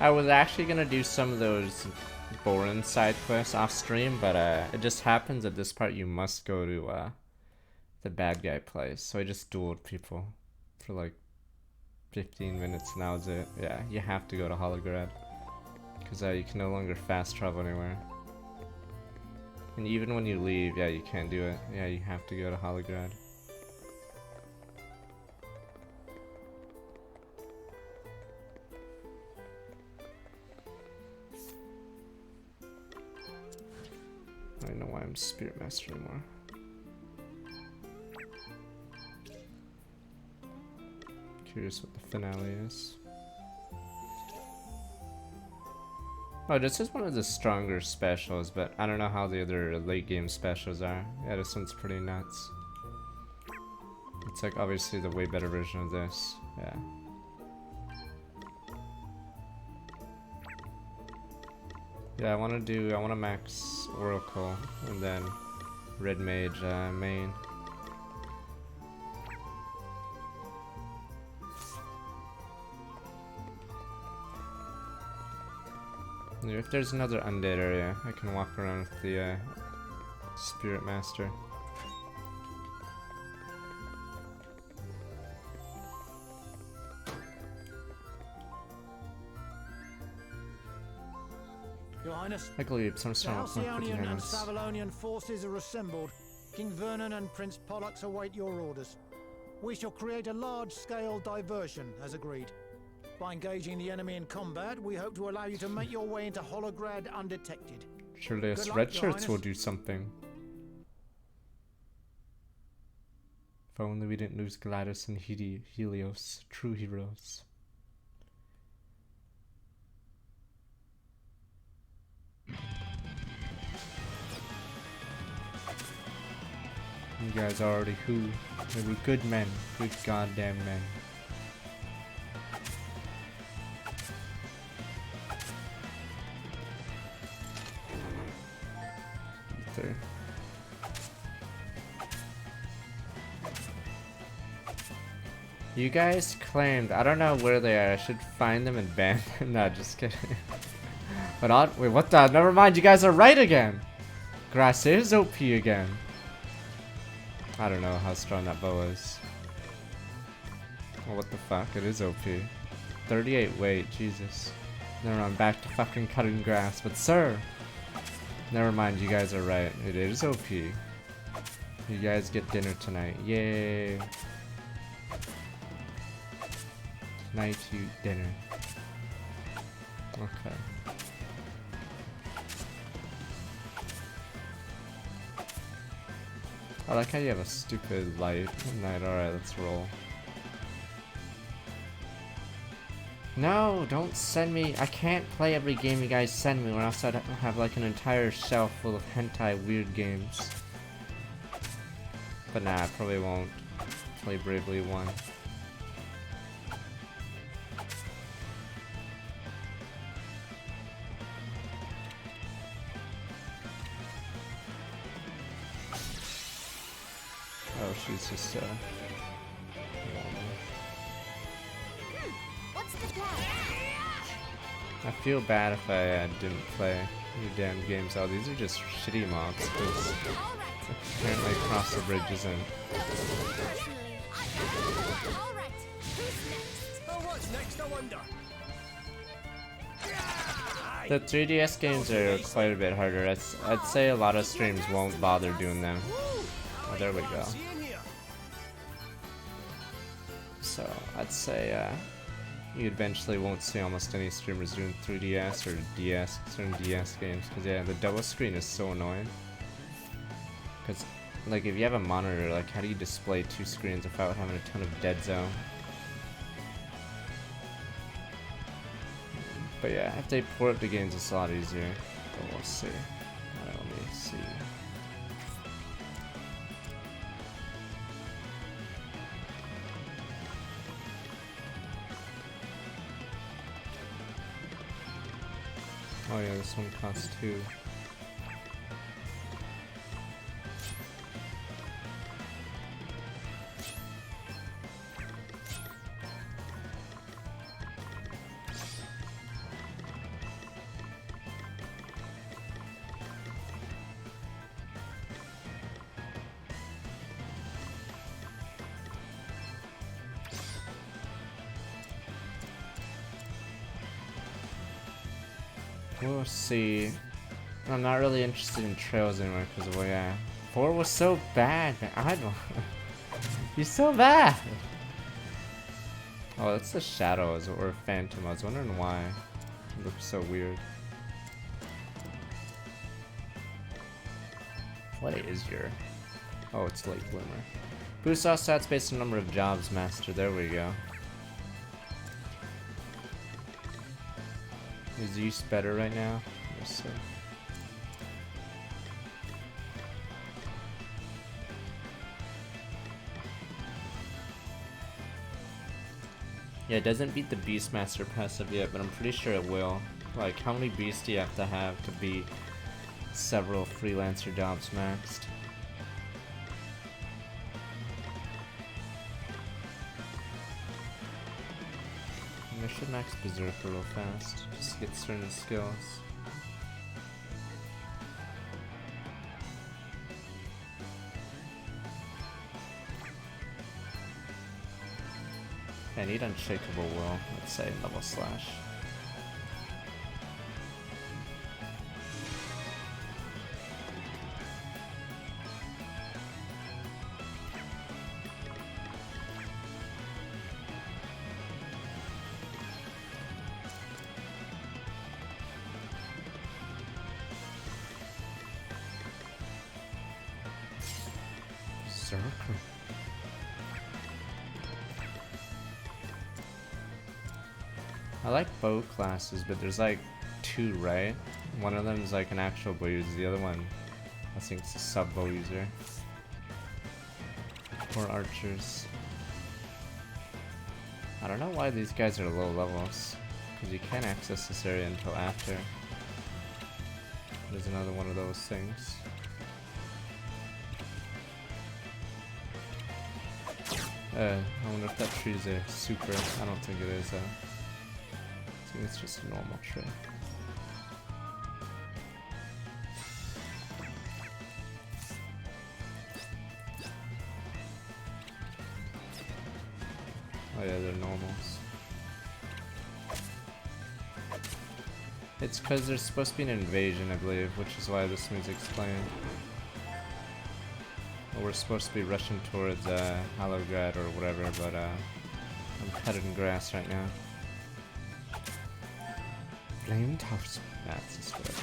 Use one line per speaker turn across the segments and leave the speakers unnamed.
I was actually gonna do some of those boring side quests off stream, but it just happens at this part you must go to the bad guy place. So I just dueled people for like 15 minutes and that was it. Yeah, you have to go to Holograd because you can no longer fast travel anywhere. And even when you leave, yeah, you can't do it. Yeah, you have to go to Holograd. I don't know why I'm Spirit Master anymore. Curious what the finale is. Oh, this is one of the stronger specials, but I don't know how the other late game specials are. Yeah, this one's pretty nuts. It's like obviously the way better version of this. Yeah. Yeah, I want to max Oracle and then Red Mage main. If there's another undead area, I can walk around with the Spirit Master.
Your Highness,
I believe some
the
sort of
Halcyonian and Savalonian forces are assembled. King Vernon and Prince Pollux await your orders. We shall create a large-scale diversion, as agreed. By engaging the enemy in combat, we hope to allow you to make your way into Holograd undetected.
Surely us red shirts will do something. If only we didn't lose Gladys and Helios, true heroes. You guys are already who? They were good men, good goddamn men. Ether. You guys claimed, I don't know where they are, I should find them and ban them. No, just kidding. But wait, what the? Never mind, you guys are right again! Grass is OP again. I don't know how strong that bow is. Well, what the fuck, it is OP. 38 weight, Jesus. Never mind, back to fucking cutting grass. But sir! Never mind, you guys are right. It is OP. You guys get dinner tonight. Yay! Night you dinner. Okay. I like how you have a stupid light night. Alright, let's roll. No, don't send me. I can't play every game you guys send me, or else I'd have like an entire shelf full of hentai weird games. But nah, I probably won't play Bravely 1. Oh, she's just
What's the plan?
I feel bad if I didn't play any damn games. Oh, these are just shitty mobs, because apparently cross the bridge isn't.
Alright, who's next?
Oh, what's next, I wonder?
The 3DS games are quite a bit harder. I'd say a lot of streams won't bother doing them. Oh, there we go. So, I'd say you eventually won't see almost any streamers doing 3DS or DS, certain DS games. Because yeah, the double screen is so annoying. Because, like, if you have a monitor, like, how do you display two screens without having a ton of dead zone? But yeah, if they port the games, it's a lot easier. But we'll see. Alright, let me see. Oh yeah, this one costs 2. We'll see. I'm not really interested in trails anymore because, well, yeah. 4 was so bad, man. I don't. He's so bad. Oh, that's the shadows or phantom. I was wondering why. It looks so weird. What is your? Oh, it's late bloomer. Boost all stats based on number of jobs mastered. There we go. Is Zeus better right now? Yes, sir. Yeah, it doesn't beat the Beastmaster passive yet, but I'm pretty sure it will. Like, how many beasts do you have to beat several freelancer jobs maxed? I should max Berserker real fast, just to get certain skills. I need Unshakable Will, let's say level slash. Circle. I like bow classes, but there's like 2, right? One of them is like an actual bow user, the other one I think it's a sub bow user. Or archers. I don't know why these guys are low levels, because you can't access this area until after. There's another one of those things. I wonder if that tree's a super. I don't think it is. I think it's just a normal tree. Oh yeah, they're normals. It's because there's supposed to be an invasion, I believe, which is why this music's playing. We're supposed to be rushing towards Hollowgrad or whatever, but I'm cut in grass right now. Flame Tower. That's just whatever.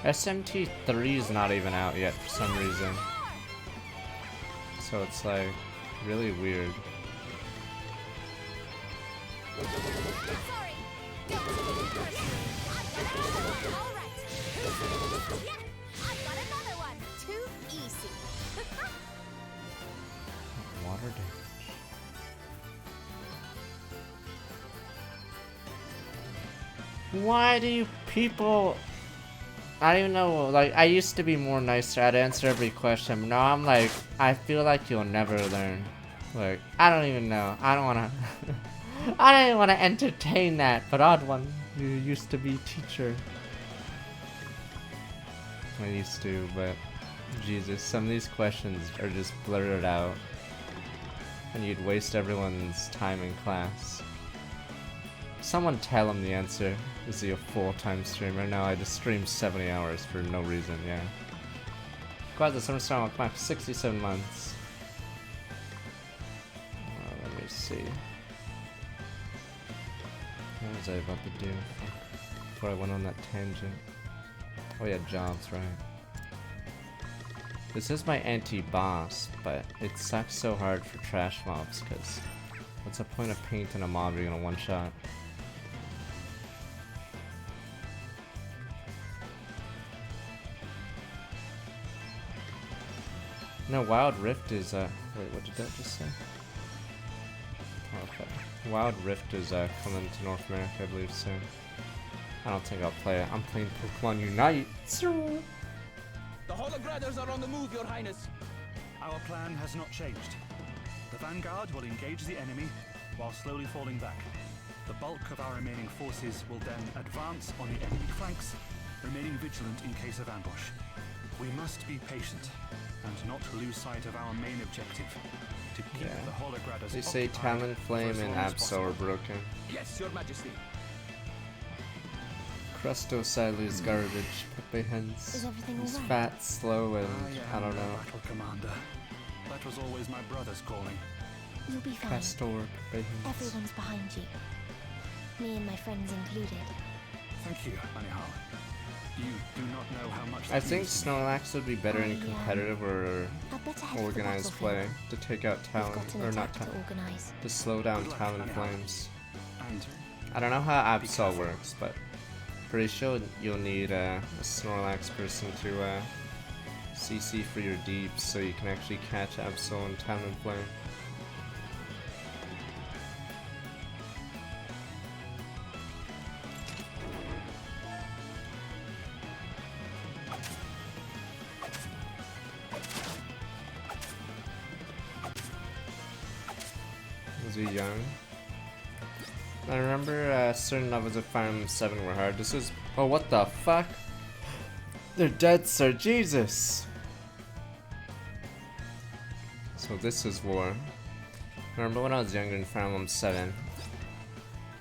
SMT3 is not even out yet for some reason. So it's like really weird.
Sorry. Don't do this. All right. Yeah, I've got another one. Too easy.
Water damage. Why do you people... I don't even know, like, I used to be more nicer, I'd answer every question, but now I'm like, I feel like you'll never learn. Like, I don't even know, I don't wanna... I don't even wanna entertain that, but odd one, you used to be teacher. I used to, but Jesus, some of these questions are just blurted out. And you'd waste everyone's time in class. Someone tell him the answer. Is he a full-time streamer? No, I just stream 70 hours for no reason, yeah. Glad the summer star will max 67 months. Let me see. What was I about to do before I went on that tangent? Oh yeah, jobs, right. This is my anti-boss, but it sucks so hard for trash mobs, because what's the point of painting a mob you're gonna one-shot? No, Wild Rift is, wait, what did that just say? Okay. Wild Rift is, coming to North America, I believe, soon. I don't think I'll play it. I'm playing Pokemon Unite.
The Holograders are on the move, Your Highness.
Our plan has not changed. The Vanguard will engage the enemy while slowly falling back. The bulk of our remaining forces will then advance on the enemy flanks, remaining vigilant in case of ambush. We must be patient and not lose sight of our main objective. To keep
Yeah.
the Hologradders
They say
occupied
Talonflame
for as
and
long as
Absol
possible.
are broken.
Yes, Your Majesty.
Crusto sadly is garbage. Pepe Hens.
Is everything
He's
alright?
fat, slow, and I
am
don't
the
know.
Battle commander. That was always my brother's calling.
You'll be fine.
Pastor Pepe Hens.
Everyone's behind you. Me and my friends included.
Thank you, Anihal. You do not know how much
I
that
think
means to me.
Snorlax would be better in competitive or
I'd better head
organized
for the
play to take out
We've
Talon,
got an
or not
attack to
Talon,
organize.
to slow down
Good luck,
Talonflames.
And
I don't know how
Be
Absol
careful.
works, but pretty sure you'll need a Snorlax person to CC for your deeps so you can actually catch Absol and Talonflame. Was he young? I remember certain levels of Fire Emblem 7 were hard. This is... Oh, what the fuck? They're dead, sir. Jesus! So this is war. I remember when I was younger in Fire Emblem 7,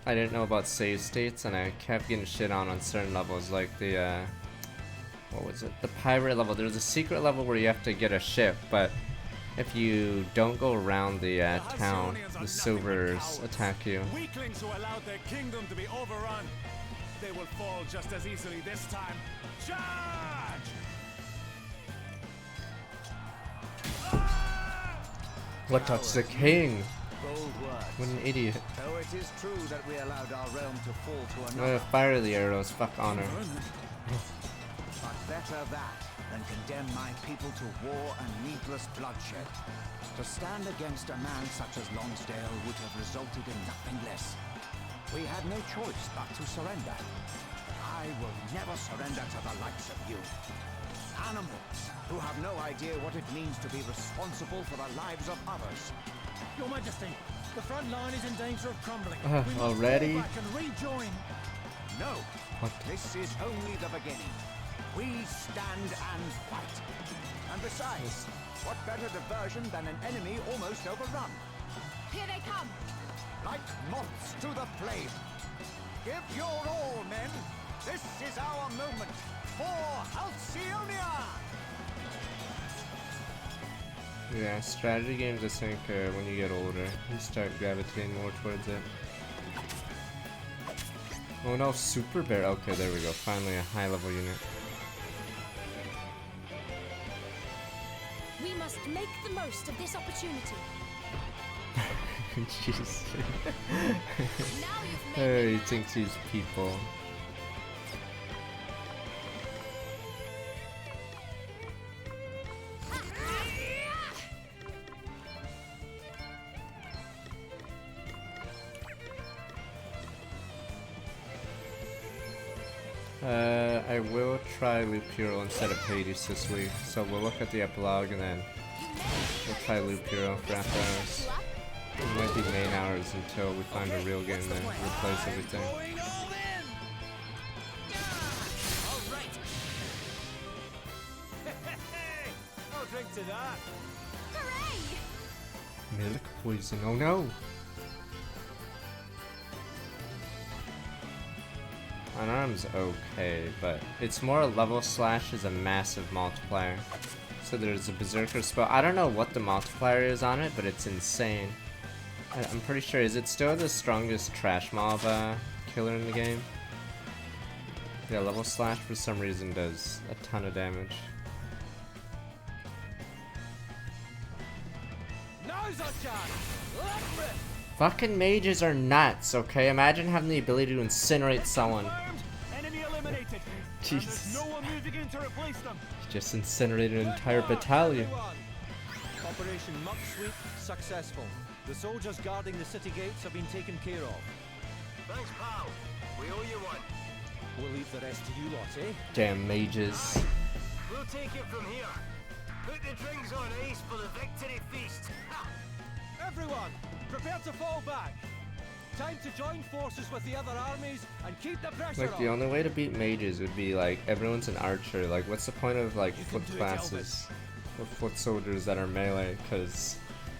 I didn't know about save states and I kept getting shit on certain levels, like the, what was it? The pirate level. There's a secret level where you have to get a ship, but if you don't go around the town, the silvers attack you.
Weaklings who allowed their kingdom to be overrun. They will fall just as easily this time. Charge!
What touched the king?
Bold words.
What an idiot.
Though it is true that we allowed our realm to fall to another,
Fire the arrows, fuck honor.
but better that than condemn my people to war and needless bloodshed. To stand against a man such as Lonsdale would have resulted in nothing less. We had no choice but to surrender. I will never surrender to the likes of you. Animals who have no idea what it means to be responsible for the lives of others.
Your Majesty, the front line is in danger of crumbling. We must fall
already?
back and rejoin.
No,
What?
this is only the beginning. We stand and fight. And besides, what better diversion than an enemy almost overrun?
Here they come!
Like moths to the flame. Give your all, men. This is our moment. For Halcyonia!
Yeah, strategy games I think when you get older, you start gravitating more towards it. Oh no, Super Bear. Okay, there we go. Finally a high level unit.
We must make the most of this opportunity.
Jeez.
Now you've made
Hey,
me
he
mad.
thinks he's people. I will try Loop Hero instead of Hades this week, so we'll look at the epilogue and then we'll try Loop Hero for after hours. It might be main hours until we find a real game that replace everything.
Going all in!
All right. Hey, I'll drink to that.
Hooray!
Milk poison, oh no! Unarm's okay, but it's more level slash is a massive multiplier. So there's a berserker spell. I don't know what the multiplier is on it, but it's insane. I'm pretty sure, is it still the strongest trash mob killer in the game? Yeah, level slash for some reason does a ton of damage.
Now's our chance. Let's rip.
Fucking mages are nuts, okay? Imagine having the ability to incinerate someone.
Confirmed. Enemy eliminated. And
Jesus.
there's no one moving in to replace them.
Just incinerated an entire battalion.
Operation Muck Sweep successful. The soldiers guarding the city gates have been taken care of.
Thanks, pal. We owe you one.
We'll leave the rest to you lot, eh?
Damn mages.
We'll take it from here. Put the drinks on ice for the victory feast. Everyone, prepare to fall back.
Time to join forces with the other armies and keep the pressure
Like, the
on.
only way to beat mages would be, like, everyone's an archer. Like, what's the point of, like, foot classes or foot soldiers that are melee? Because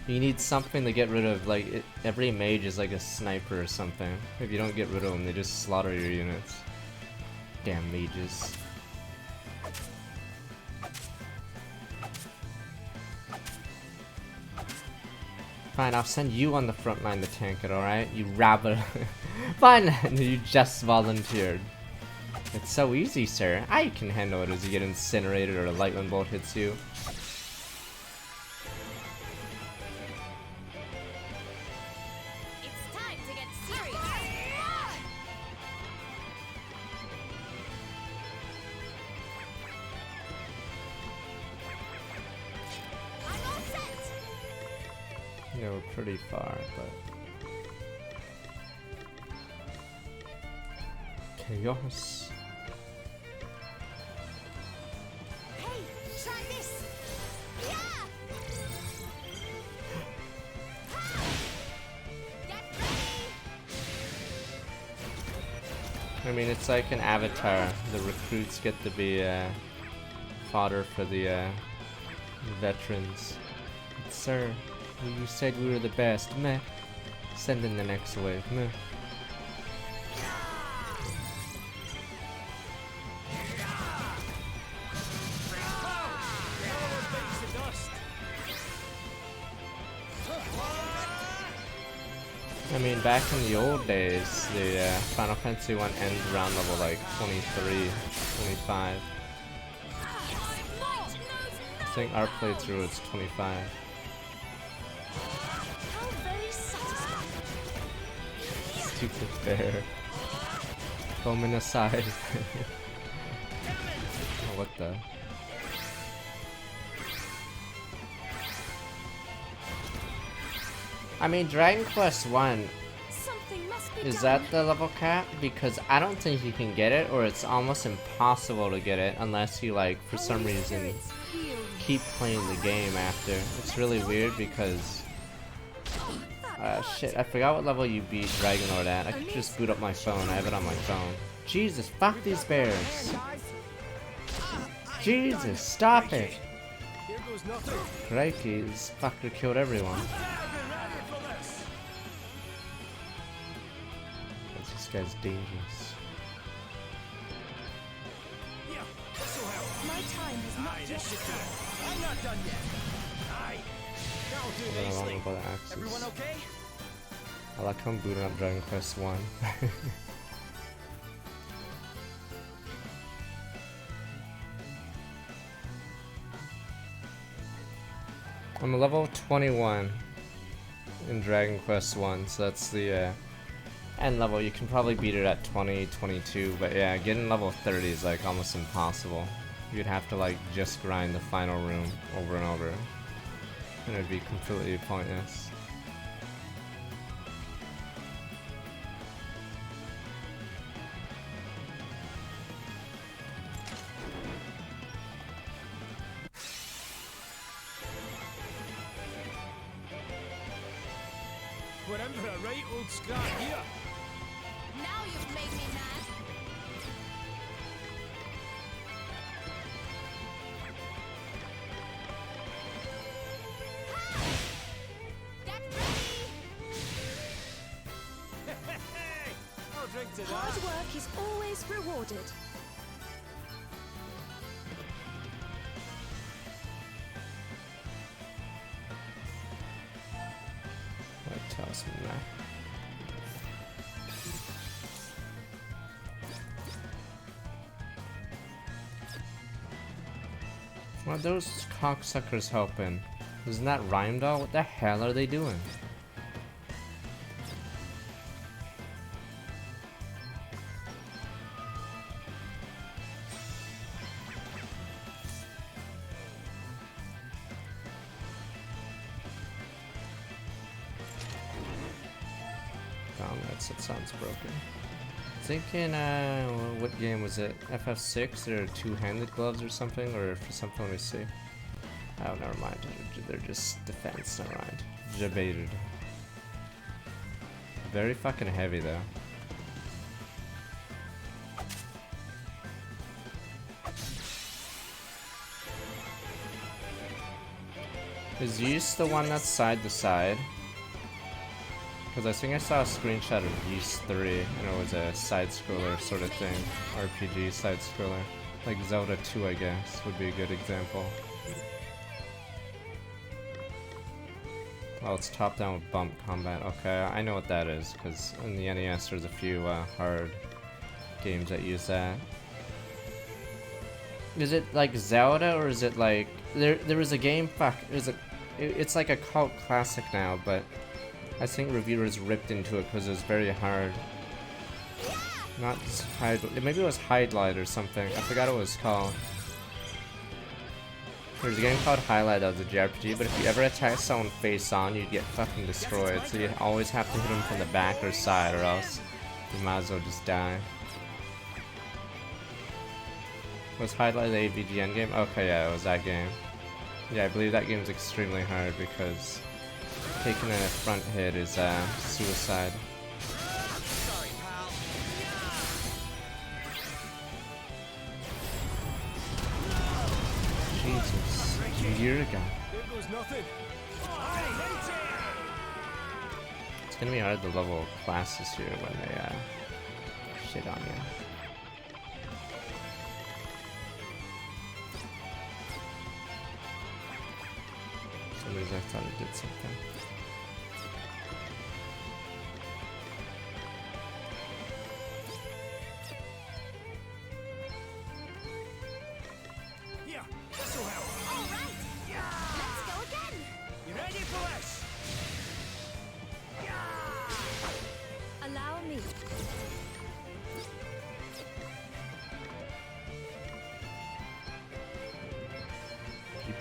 you need something to get rid of, like, every mage is like a sniper or something. If you don't get rid of them, they just slaughter your units. Damn mages. Fine, I'll send you on the front line to tank it, alright? You rabble. Fine, you just volunteered. It's so easy, sir. I can handle it as you get incinerated or a lightning bolt hits you.
It's time to get serious. I'm all set.
Yeah, we're pretty far, but... Chaos.
Hey, try this. Yeah. Get ready.
I mean, it's like an avatar. The recruits get to be fodder for the veterans. But sir, you said we were the best. Meh. Send in the next wave. Meh. I mean, back in the old days, the Final Fantasy 1 ends around level like 23, 25. I think our playthrough is 25.
How very satisfying.
Stupid bear. Foaming aside. Oh, what the? I mean, Dragon Quest 1,
Something must be
is
done.
that the level cap? Because I don't think you can get it, or it's almost impossible to get it unless you, like, for some
Holy
reason,
spirits, heal me.
keep playing the game after. It's really weird because... shit, I forgot what level you beat Dragon Lord at. I could just boot up my phone. I have it on my phone. Jesus, fuck these bears. Jesus, stop it.
Here goes nothing.
Crikey, this fucker killed everyone. This guy's dangerous.
My time has not yet come.
I'm not done yet. Aye. That'll do
I don't know
nicely.
about the axes.
Everyone okay?
I like how I'm booting up Dragon Quest 1. I'm a level 21 in Dragon Quest 1, so that's the end level. You can probably beat it at 20, 22, but yeah, getting level 30 is like almost impossible. You'd have to like just grind the final room over and over, and it'd be completely pointless.
We're in for a right old scrap here.
Now you've made me mad. Get ready.
I'll drink to that.
Hard work is always rewarded.
What tells me that? What are those cocksuckers helping? Isn't that Rheimdall? What the hell are they doing? That sounds broken. Thinking, what game was it? FF6 or two-handed gloves or something, or for something we see. Oh, never mind. They're just defense. Never mind. Debated. Very fucking heavy though. Is Ys the one that's side to side? Because I think I saw a screenshot of Ys 3 and it was a side-scroller sort of thing. RPG side-scroller. Like Zelda 2 I guess would be a good example. Oh, it's top-down with bump combat. Okay, I know what that is, because in the NES there's a few hard games that use that. Is it like Zelda, or is it like... There was a game, it's like a cult classic now, but I think reviewers ripped into it because it was very hard. Not maybe it was Highlight or something, I forgot what it was called. There's a game called Highlight that was a JRPG, but if you ever attack someone face on, you'd get fucking destroyed, so you always have to hit them from the back or side, or else you might as well just die. Was Highlight the AVG endgame? Okay, yeah, it was that game. Yeah, I believe that game's extremely hard because taking a front hit is suicide. Jesus, a year ago. It's gonna be hard to level classes here when they shit on you. For some reason I thought it did something.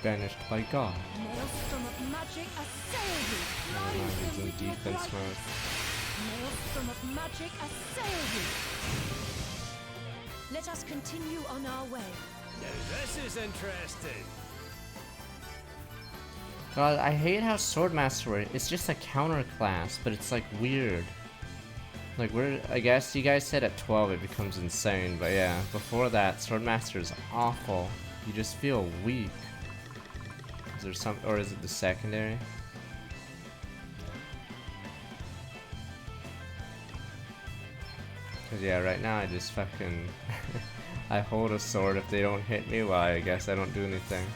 Banished by God.
Maelstrom of magic assail you.
Never mind, he's in defense mode.
Maelstrom of magic assail you. Let us continue on our way.
Now this is interesting.
God, I hate how Swordmaster, it's just a counter class, but it's like weird. Like I guess you guys said at 12 it becomes insane, but yeah, before that, Swordmaster is awful. You just feel weak. Is there some, or is it the secondary? Cause yeah, right now I just fucking I hold a sword. If they don't hit me, well, I guess I don't do anything.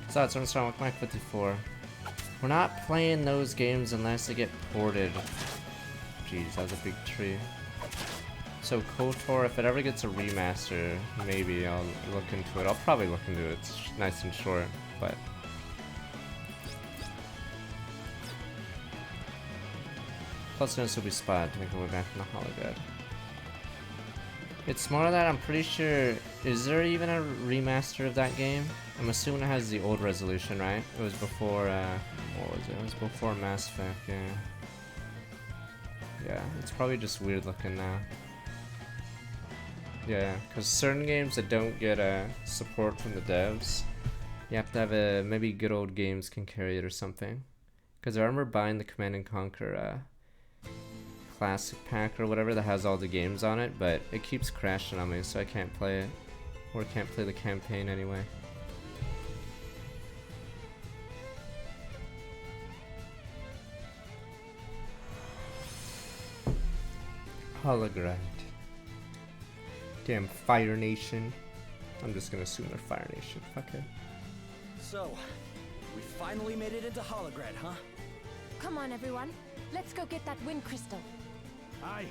So that's what's wrong with Mike 54. We're not playing those games unless they get ported. Jeez, that was a big tree. So KOTOR, if it ever gets a remaster, maybe I'll look into it. I'll probably look into it. It's nice and short, but... Plus notes will be spotted to make our way back from the Holograd. It's more that I'm pretty sure... Is there even a remaster of that game? I'm assuming it has the old resolution, right? It was before, what was it? It was before Mass Effect, yeah. Yeah, it's probably just weird looking now. Yeah, because certain games that don't get support from the devs, you have to have maybe Good Old Games can carry it or something. Because I remember buying the Command & Conquer Classic Pack or whatever that has all the games on it, but it keeps crashing on me, so I can't play it. Or can't play the campaign anyway. Holograd. Damn Fire Nation. I'm just gonna assume they're Fire Nation. Fuck it.
So, we finally made it into Holograd, huh?
Come on, everyone. Let's go get that wind crystal.
Aye.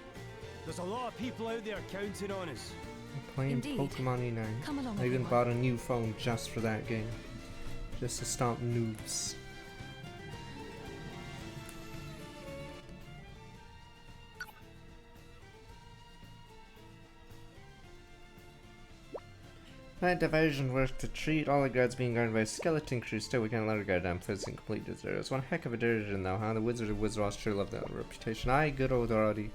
There's a lot of people out there counting on us.
I'm playing
Indeed.
Pokemon Unite.
Come along,
I even
everyone.
bought a new phone just for that game. Just to stomp noobs. That diversion worth to treat. All the guards being guarded by a skeleton crew. Still, we can't let her guard down. Please incomplete deserters. One heck of a diversion, though, huh? The Wizard of Wizards sure love that reputation. Aye, good old already.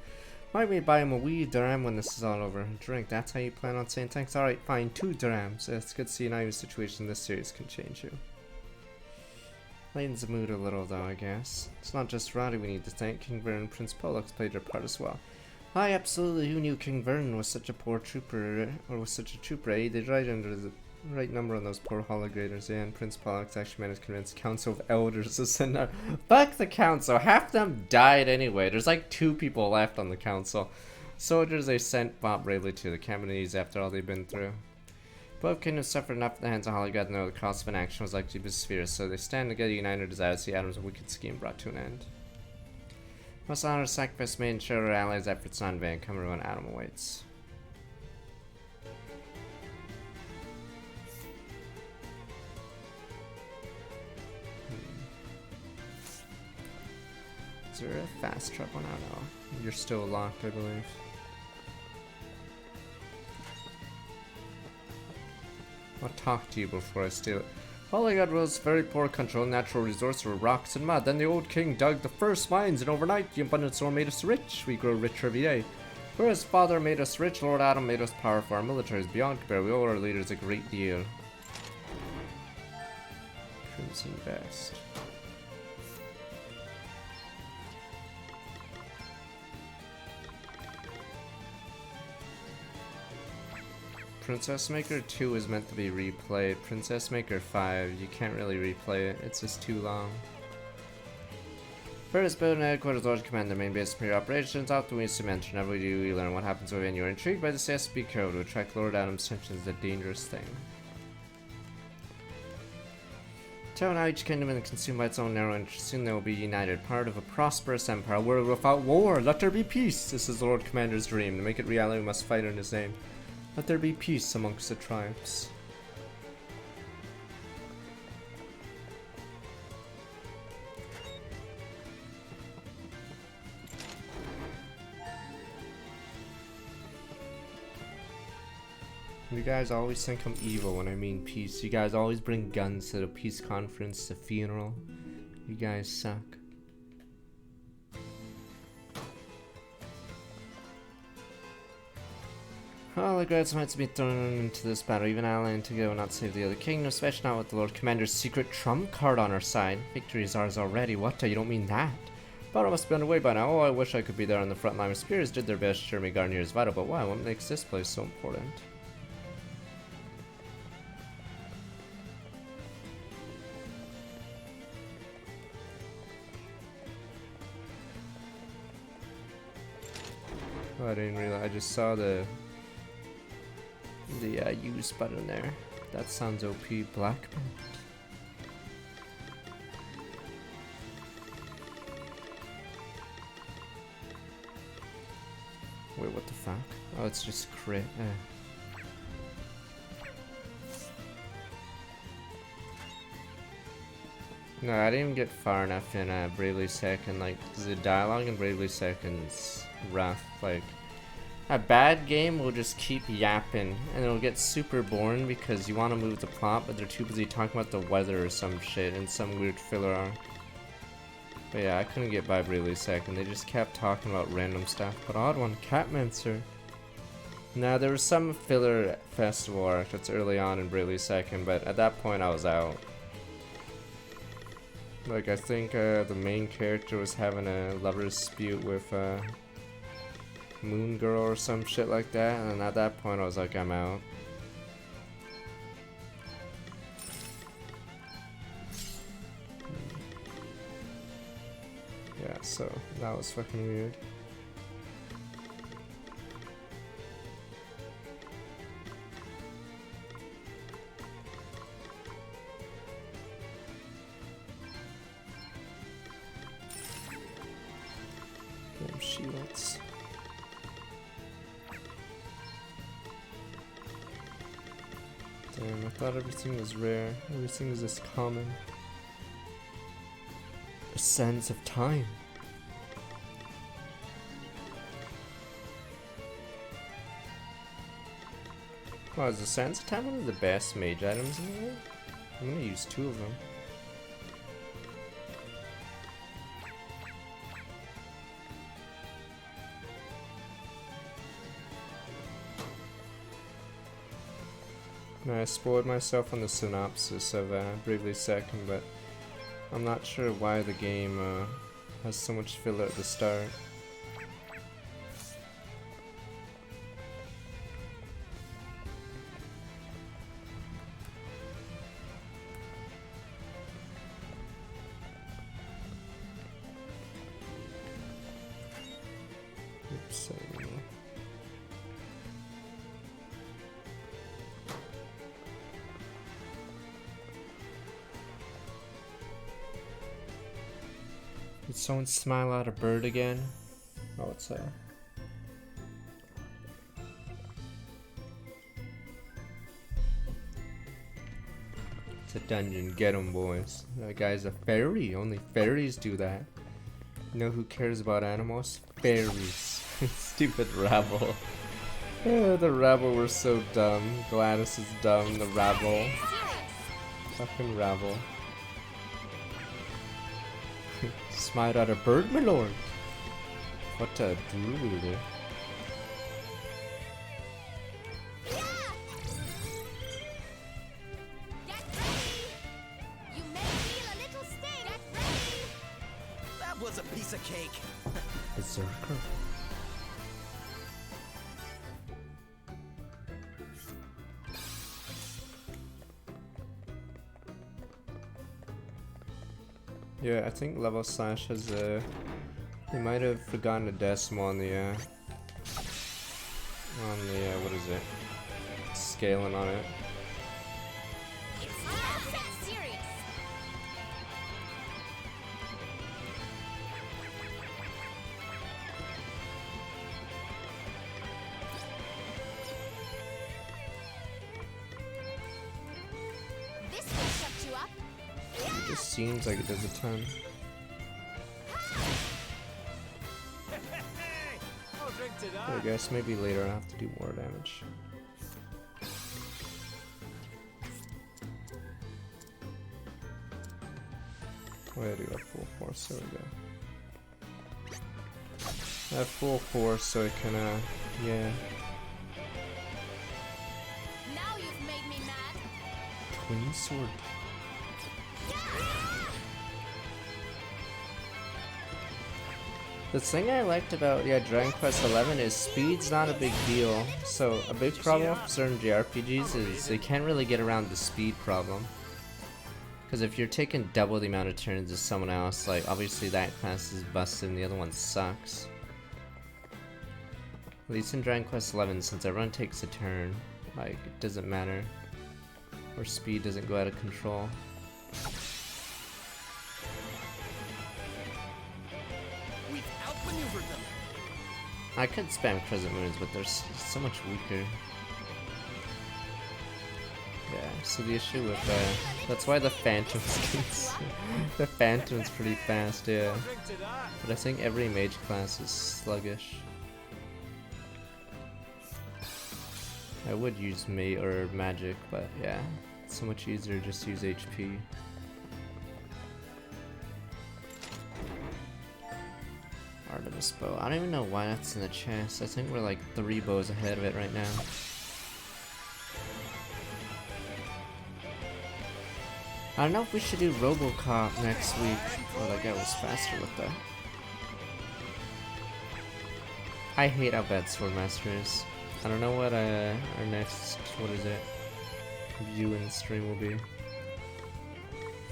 Might we buy him a wee dirham when this is all over? Drink, that's how you plan on saying thanks? Alright, fine, 2 dirhams. It's good to see now your situation in this series can change you. Lightens the mood a little though, I guess. It's not just Roddy we need to thank. King Vernon and Prince Pollux played their part as well. Aye, absolutely. Who knew King Vernon was such a poor trooper, or was such a trooper, eh? They'd right under the right number on those poor holograders, yeah, and Prince Pollux actually managed to convince the Council of Elders to send out. Fuck the Council! Half them died anyway. There's like 2 people left on the Council. Soldiers they sent Bob bravely to the Camerines after all they've been through. Both kingdoms suffered enough at the hands of Holograd to know the cost of an action was likely to be severe, so they stand together united in desire to see Adam's wicked scheme brought to an end. Must honor the sacrifice made and show our allies' efforts not in vain. Come when Adam awaits. Is there a fast travel now? No. You're still locked, I believe. I'll talk to you before I steal it. All I got was very poor control of natural resources were rocks and mud. Then the old king dug the first mines, and overnight the abundant soil made us rich. We grow richer every day. Whereas father made us rich, Lord Adam made us powerful. Our military is beyond compare. We owe our leaders a great deal. Crimson Vest. Princess Maker 2 is meant to be replayed. Princess Maker 5, you can't really replay it. It's just too long. First, build an headquarters Lord command the main base for your operations. Often we used to mention whenever you learn what happens when you're intrigued by the CSB code to attract Lord Adam's attention is a dangerous thing. Until now, each kingdom is consumed by its own narrow interests. Soon they will be united, part of a prosperous empire, a world without war. Let there be peace. This is the Lord Commander's dream. To make it reality, we must fight in his name. Let there be peace amongst the tribes. You guys always think I'm evil when I mean peace. You guys always bring guns to the peace conference, the funeral. You guys suck. All the greats might be thrown into this battle, even allying together will not save the other kingdom, especially not with the Lord Commander's secret trump card on our side. Victory is ours already. What? You don't mean that? Battle must be underway by now. Oh, I wish I could be there on the front line. Spears did their best. Jeremy Garnier is vital, but why? What makes this place so important? Oh, I didn't realize. I just saw the use button there. That sounds OP. Black belt. Wait, what the fuck? Oh, it's just crit. No, I didn't even get far enough in Bravely Second. Like, the dialogue in Bravely Second's rough. Like, a bad game will just keep yapping, and it'll get super boring because you want to move the plot, but they're too busy talking about the weather or some shit in some weird filler arc. But yeah, I couldn't get by Bravely Second. They just kept talking about random stuff. But odd one, Catmancer. Now, there was some filler festival arc that's early on in Bravely Second, but at that point I was out. Like, I think the main character was having a lover's dispute with Moon Girl or some shit like that, and at that point I was like, I'm out. Yeah, so that was fucking weird. Damn shields. Damn, I thought everything was rare. Everything is just common. A sense of time. Wow, is the Sands of Time one of the best mage items in the world? I'm gonna use 2 of them. I spoiled myself on the synopsis of Bravely Second, but I'm not sure why the game has so much filler at the start. Oops, Did someone smile at a bird again? Oh, it's a dungeon. Get 'em, boys. That guy's a fairy. Only fairies do that. You know who cares about animals? Fairies. Stupid rabble. The rabble were so dumb. Gladys is dumb. The rabble. Fucking rabble. Smiled at a bird, my lord. What a druid.
That was a piece of cake.
Berserker. Yeah, I think level slash has they might have forgotten a decimal on the what is it? Scaling on it. It just seems like it does a ton. I guess maybe later I'll have to do more damage. Oh, I do have full force, there we go. I have full force so it can, yeah.
Now you've made me mad.
Twin sword. The thing I liked about Dragon Quest XI is speed's not a big deal. So a big problem with certain JRPGs is they can't really get around the speed problem. Because if you're taking double the amount of turns as someone else, like obviously that class is busted and the other one sucks. At least in Dragon Quest XI, since everyone takes a turn, like it doesn't matter. Or speed doesn't go out of control. I could spam Crescent Moons, but they're so much weaker. Yeah, so the issue with that's why the Phantom's the Phantom's pretty fast, yeah. But I think every mage class is sluggish. I would use magic, but yeah, it's so much easier to just use HP. Artemis bow. I don't even know why that's in the chest. I think we're like 3 bows ahead of it right now. I don't know if we should do Robocop next week. Oh, that guy was faster with that. I hate how bad Swordmaster is. I don't know what our next, what is it, view and stream will be.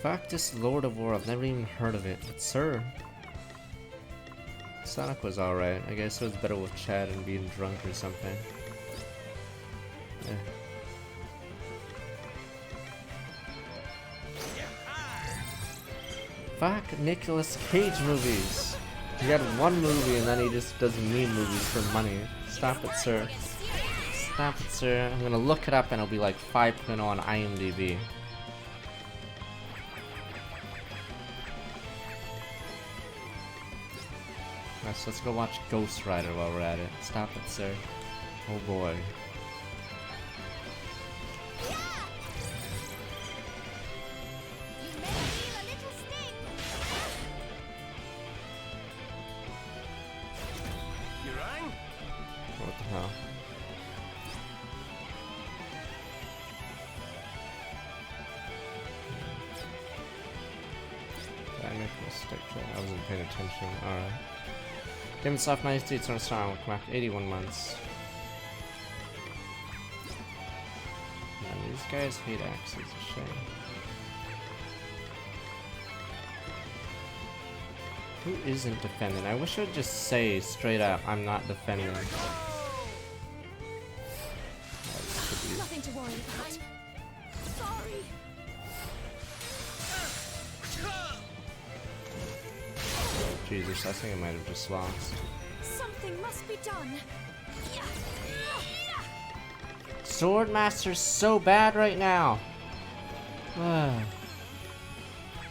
Fuck this Lord of War, I've never even heard of it. But sir, Sonic was alright. I guess it was better with Chad and being drunk or something. Yeah. Fuck Nicolas Cage movies! He had one movie and then he just does meme movies for money. Stop it, sir. Stop it, sir. I'm gonna look it up and it'll be like 5.0 on IMDb. So let's go watch Ghost Rider while we're at it. Stop it, sir. Oh boy. What the hell? make a mistake? I wasn't paying attention. Alright. Game itself 90 states on star will come back 81 months. Man, these guys hate axes, a shame. Who isn't defending? I wish I would just say straight up, I'm not defending.
Nothing to worry about. Sorry.
Jesus, I think I might have just lost.
Something must be done.
Swordmaster's so bad right now.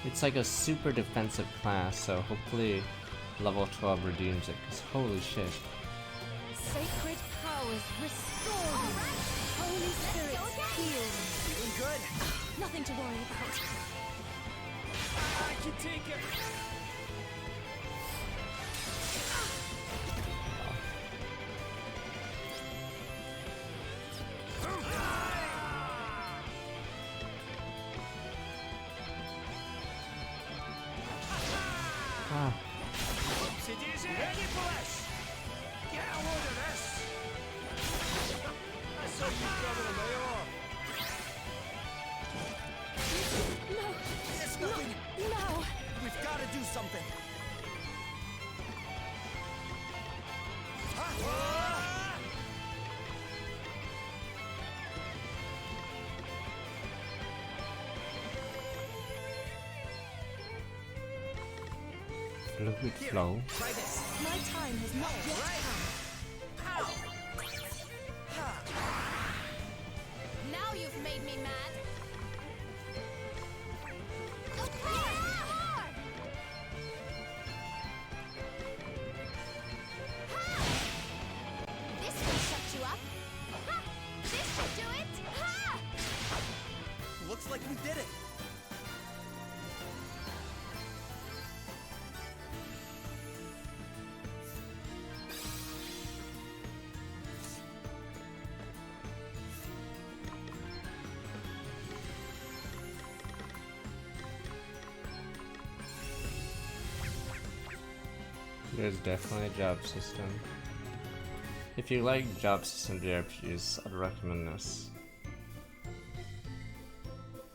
It's like a super defensive class, so hopefully level 12 redeems it, because holy shit.
Sacred powers restored. Holy spirits healed.
Feeling good?
Nothing to worry about.
I can take it.
Ah.
Ready for this? Get a load of this. I saw you coming a mile off.
No.
It's nothing.
No.
We've got to do something.
Fluid flow.
Try this.
My time has not yet come. Now you've made me mad. This will shut you up. Ha! This should do it. Ha!
Looks like we did it.
There's definitely a job system. If you like job system JRPGs, I'd recommend this.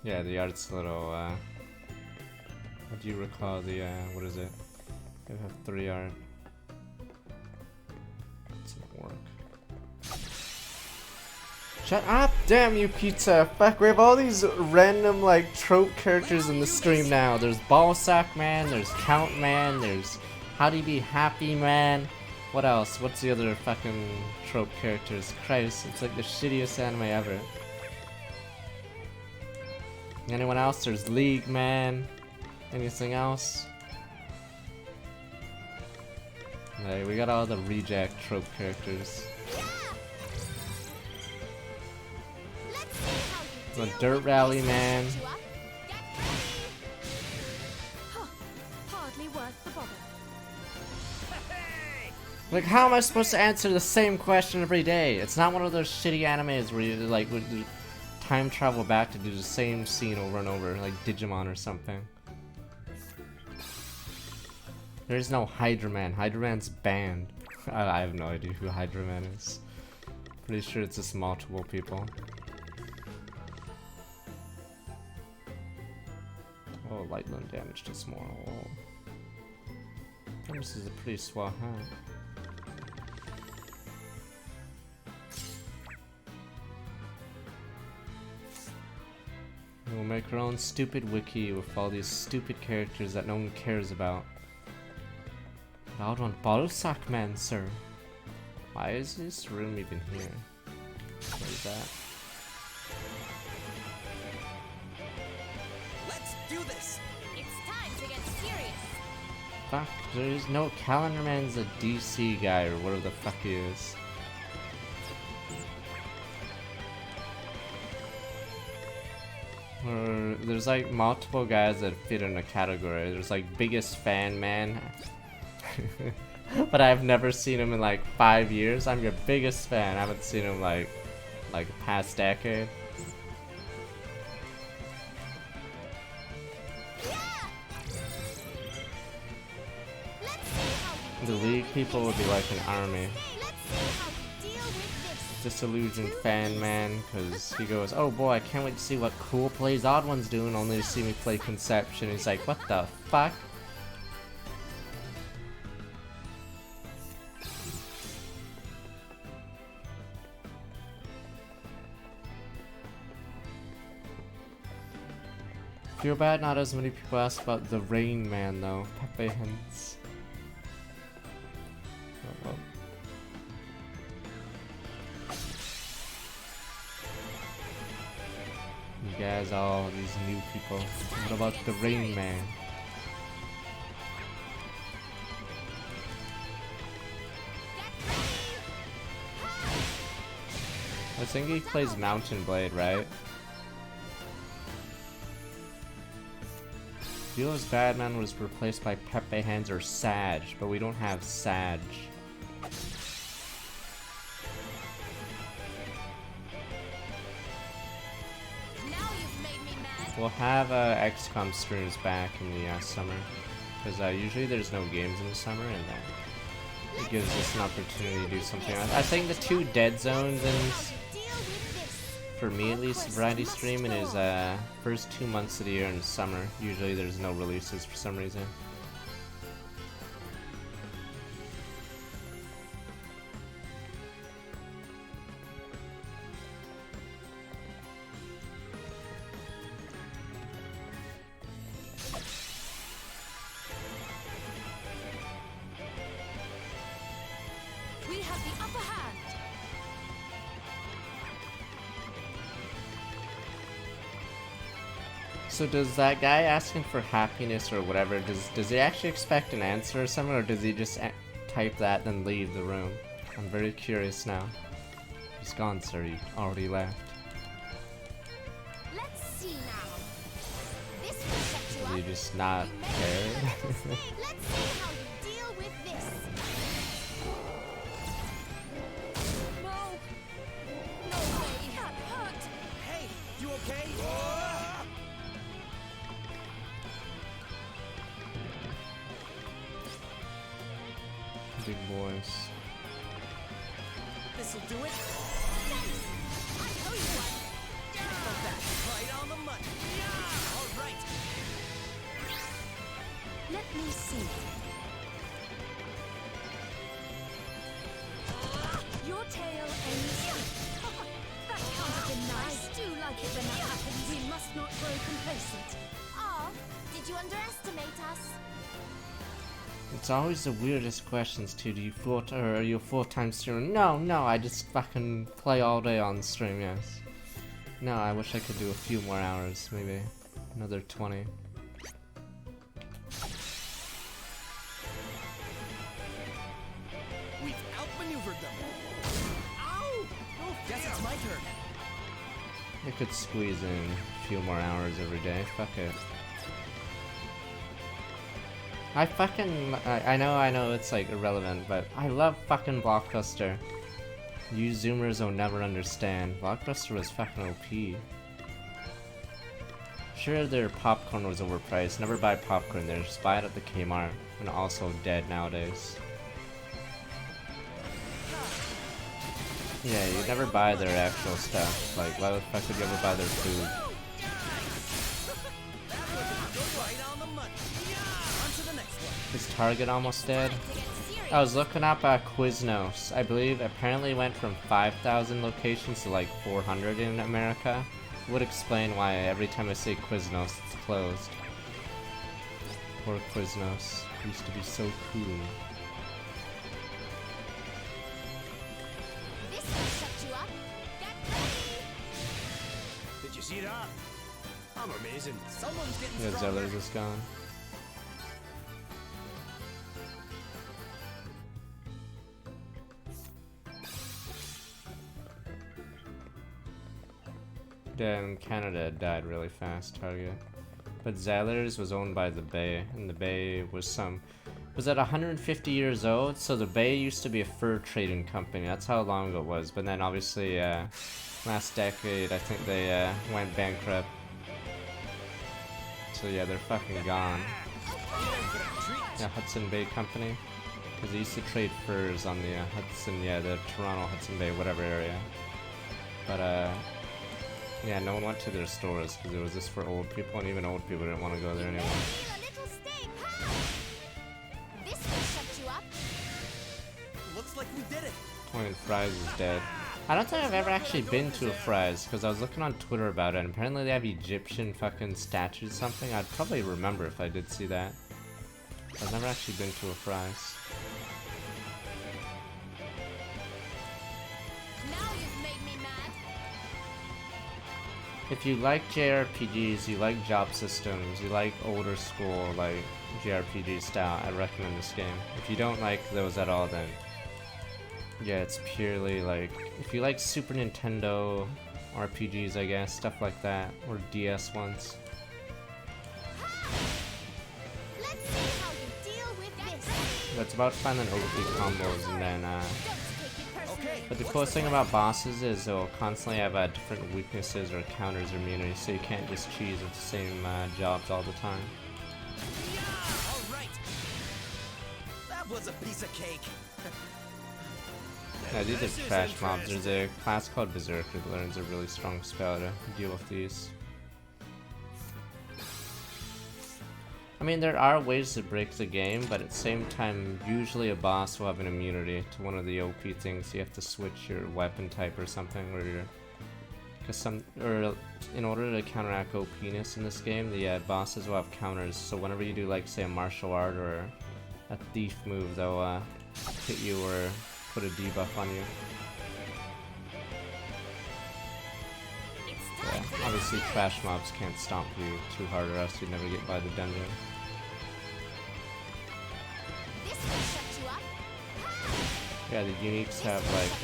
Yeah, the art's a little, what do you recall the, what is it? I have 3 art. It doesn't work. Shut up! Damn you, Pizza! Fuck, we have all these random, like, trope characters in the stream now. There's Ballsack Man, there's Count Man, there's How Do You Be Happy Man. What else? What's the other fucking trope characters? Christ, it's like the shittiest anime ever. Anyone else? There's League Man. Anything else? Hey, we got all the reject trope characters. The Dirt Rally Man.
Hardly worth the bother.
Like, how am I supposed to answer the same question every day? It's not one of those shitty animes where you like would time travel back to do the same scene over and over, like Digimon or something. There's no Hydra Man. Hydra Man's banned. I have no idea who Hydra Man is. Pretty sure it's just multiple people. Oh, lightning damage to small. Oh. This is a pretty swat hat. We'll make our own stupid wiki with all these stupid characters that no one cares about. Loud one, Ballsack Man, sir. Why is this room even here? What is that?
Let's do this.
It's time to get serious.
Fuck, there's no Calendar Man's a DC guy or whatever the fuck he is. Or there's like multiple guys that fit in a category. There's like biggest fan man. But I've never seen him in like 5 years. I'm your biggest fan. I haven't seen him like past decade. The League people would be like an army.
Let's see how you deal with this.
Disillusioned fan man, because he goes, oh boy, I can't wait to see what cool plays Odd One's doing, only to see me play Conception. He's like, what the fuck? Feel bad not as many people asked about the Rain Man though. Pepe hints. Oh, well. You guys, all these new people. What about the Rain Man? I think he plays Mountain Blade, right? Feels Badman was replaced by Pepe Hands or Sag, but we don't have Sag.
Now you've made me mad.
We'll have XCOM streams back in the summer, because usually there's no games in the summer, and it gives us an opportunity to do something else. I think the two dead zones in, for me at least, variety streaming is first 2 months of the year in the summer. Usually there's no releases for some reason.
We have the upper hand.
So does that guy asking for happiness or whatever, does he actually expect an answer or something, or does he just type that then leave the room? I'm very curious now. He's gone, sir. He already left.
Let's see now. This will set you
Does he
up.
just not
You may
care?
feel like a slave. Let's see how you deal with this. No. No way. That hurt.
Hey, you okay?
Big boys.
This'll do it.
Thanks. I owe you one.
Got that right on the money. Yeah, all right.
Let me see. Your tail ends. That can't have been nice. I do like it when that happens. We must not grow complacent. Oh, did you underestimate us?
It's always the weirdest questions too. Do you are you a full-time streamer? No, I just fucking play all day on stream, yes. No, I wish I could do a few more hours, maybe another 20.
We've outmaneuvered them. Ow! Oh, guess it's my turn.
I could squeeze in a few more hours every day, fuck it. I know it's like irrelevant, but I love fucking Blockbuster. You Zoomers will never understand. Blockbuster was fucking OP. Sure, their popcorn was overpriced. Never buy popcorn there, just buy it at the Kmart. And also dead nowadays. Yeah, you never buy their actual stuff. Like, why the fuck would you ever buy their food?
Right on the money. Yeah, on to the next one.
Is Target almost dead? I was looking up Quiznos. I believe apparently went from 5,000 locations to like 400 in America. Would explain why every time I say Quiznos, it's closed. Poor Quiznos. Used to be so cool.
This will shut you up. Get ready.
Did you see that? I'm amazing.
Someone's getting
Yeah,
stronger.
Zellers is gone. Then Canada died really fast, Target. But Zellers was owned by the Bay, and the Bay was at 150 years old, so the Bay used to be a fur trading company. That's how long ago it was. But then obviously, last decade, I think they went bankrupt. So yeah, they're fucking gone. Yeah, Hudson Bay Company. Because I used to trade furs on the Hudson, yeah, the Toronto, Hudson Bay, whatever area. But, yeah, no one went to their stores because it was just for old people, and even old people didn't want to go there anymore.
Feel a little sting, huh? This will shut you up.
Looks like we did it.
I mean, Fry's is dead. I don't think I've ever actually been to a Fry's, because I was looking on Twitter about it, and apparently they have Egyptian fucking statues or something. I'd probably remember if I did see that. I've never actually been to a Fry's.
Now you've made me mad.
If you like JRPGs, you like job systems, you like older school, like JRPG style, I recommend this game. If you don't like those at all, then yeah, it's purely like, if you like Super Nintendo RPGs, I guess, stuff like that, or DS ones.
Let's see how you deal with this.
But it's about finding OP combos, and then,
Don't take it personally.
but the coolest thing about bosses is they'll constantly have different weaknesses or counters or immunities, so you can't just cheese with the same jobs all the time.
All right. That was a piece of cake.
Yeah, these are trash mobs. There's a class called Berserker that learns a really strong spell to deal with these. I mean, there are ways to break the game, but at the same time, usually a boss will have an immunity to one of the OP things. So you have to switch your weapon type or something, or in order to counteract OPness in this game, the bosses will have counters. So whenever you do, like, say, a martial art or a thief move, they'll hit you or put a debuff on you. Yeah, obviously trash mobs can't stomp you too hard or else you'd never get by the dungeon.
This will shut you up.
Yeah, the uniques have like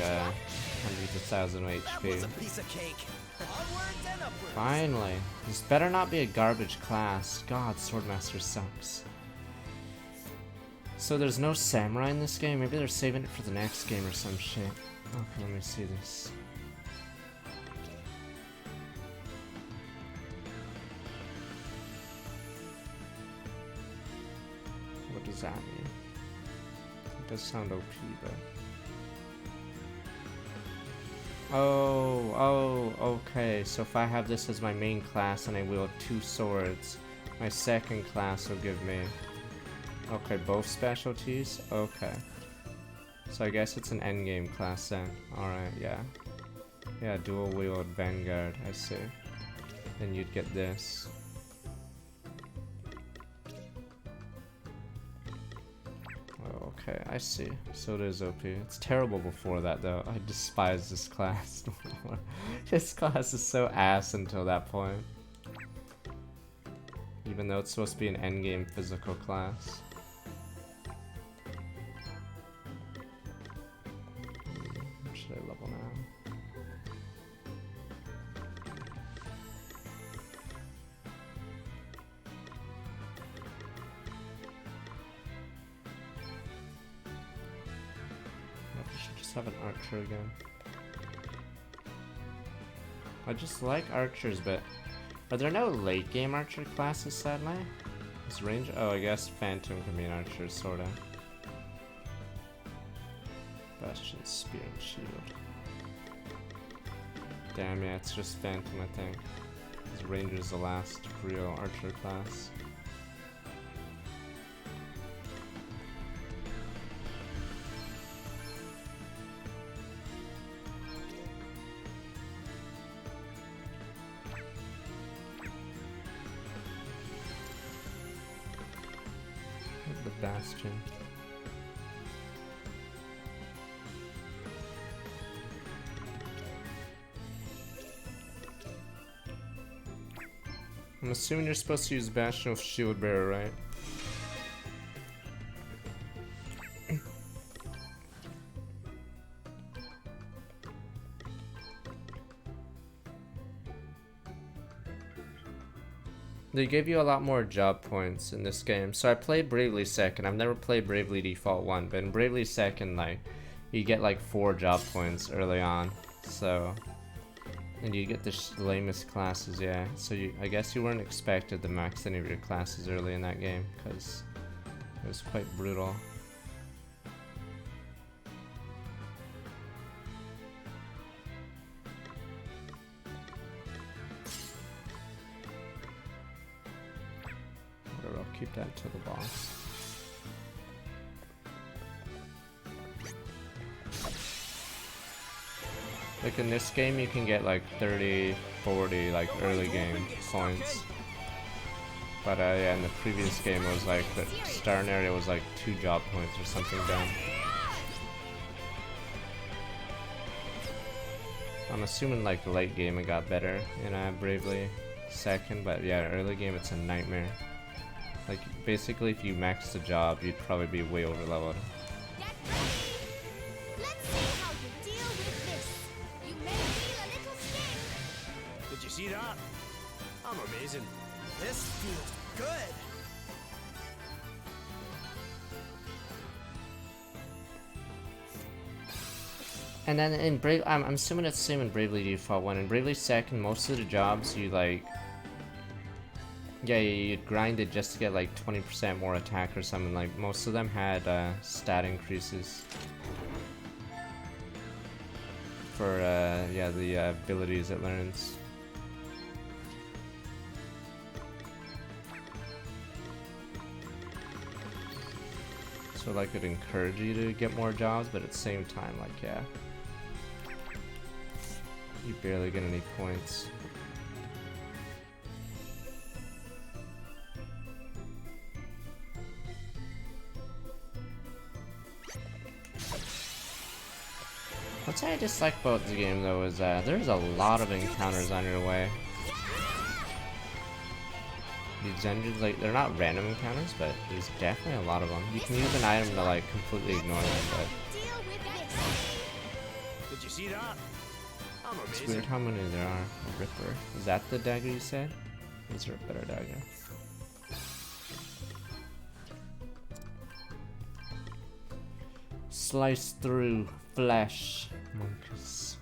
hundreds of thousands of
That was a
HP.
piece of cake. Onwards and upwards.
Finally! This better not be a garbage class. God, Swordmaster sucks. So there's no samurai in this game? Maybe they're saving it for the next game or some shit. Okay, let me see this. What does that mean? It does sound OP, but... Oh, okay. So if I have this as my main class and I wield 2 swords, my second class will give me... Okay, both specialties? Okay. So I guess it's an endgame class then. Alright, yeah. Yeah, dual wield Vanguard, I see. Then you'd get this. Oh, okay, I see. So it is OP. It's terrible before that though. I despise this class. This class is so ass until that point. Even though it's supposed to be an endgame physical class. Should I level now? I should just have an archer again. I just like archers, but are there no late game archer classes sadly? Is range? Oh, I guess Phantom can be an archer, sorta. Bastion, Spear, and Shield. Damn, yeah, it's just Phantom, I think. Because Ranger's the last real archer class. The Bastion. I'm assuming you're supposed to use Bastion with Shield Bearer, right? They give you a lot more job points in this game. So I played Bravely Second. I've never played Bravely Default 1, but in Bravely Second, like, you get like 4 job points early on. So, and you get the lamest classes, yeah. So I guess you weren't expected to max any of your classes early in that game, because it was quite brutal. Dent to the boss. Like in this game, you can get like 30, 40 like early game points. But yeah, in the previous game, it was like the starting area was like 2 job points or something down. I'm assuming like late game it got better in Bravely 2nd, but yeah, early game it's a nightmare. Like basically, if you max the job, you'd probably be way over leveled.
Get ready! Let's see how you deal with this. You may feel a little sting.
Did you see that? I'm amazing. This feels good.
And then in Brave, I'm assuming it's the same in Bravely Default 1. In Bravely 2nd, most of the jobs you like, yeah, you'd grind it just to get like 20% more attack or something. Like most of them had stat increases for yeah, the abilities it learns. So like it'd encourage you to get more jobs, but at the same time, like yeah, you barely get any points. One thing I dislike about the game though is there's a lot of encounters on your way. These dungeons, like, they're not random encounters, but there's definitely a lot of them. You can use an item to like completely ignore them, but
Deal with this.
Did you see that? I'm
it's
amazing.
weird how many there are. A Ripper. Is that the dagger you said? Or is there a better dagger? Slice through flesh, monkeys.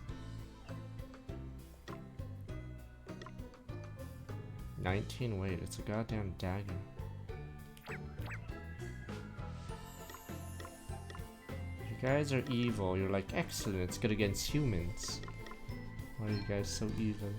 19 weight, it's a goddamn dagger. You guys are evil. You're like, excellent, it's good against humans. Why are you guys so evil?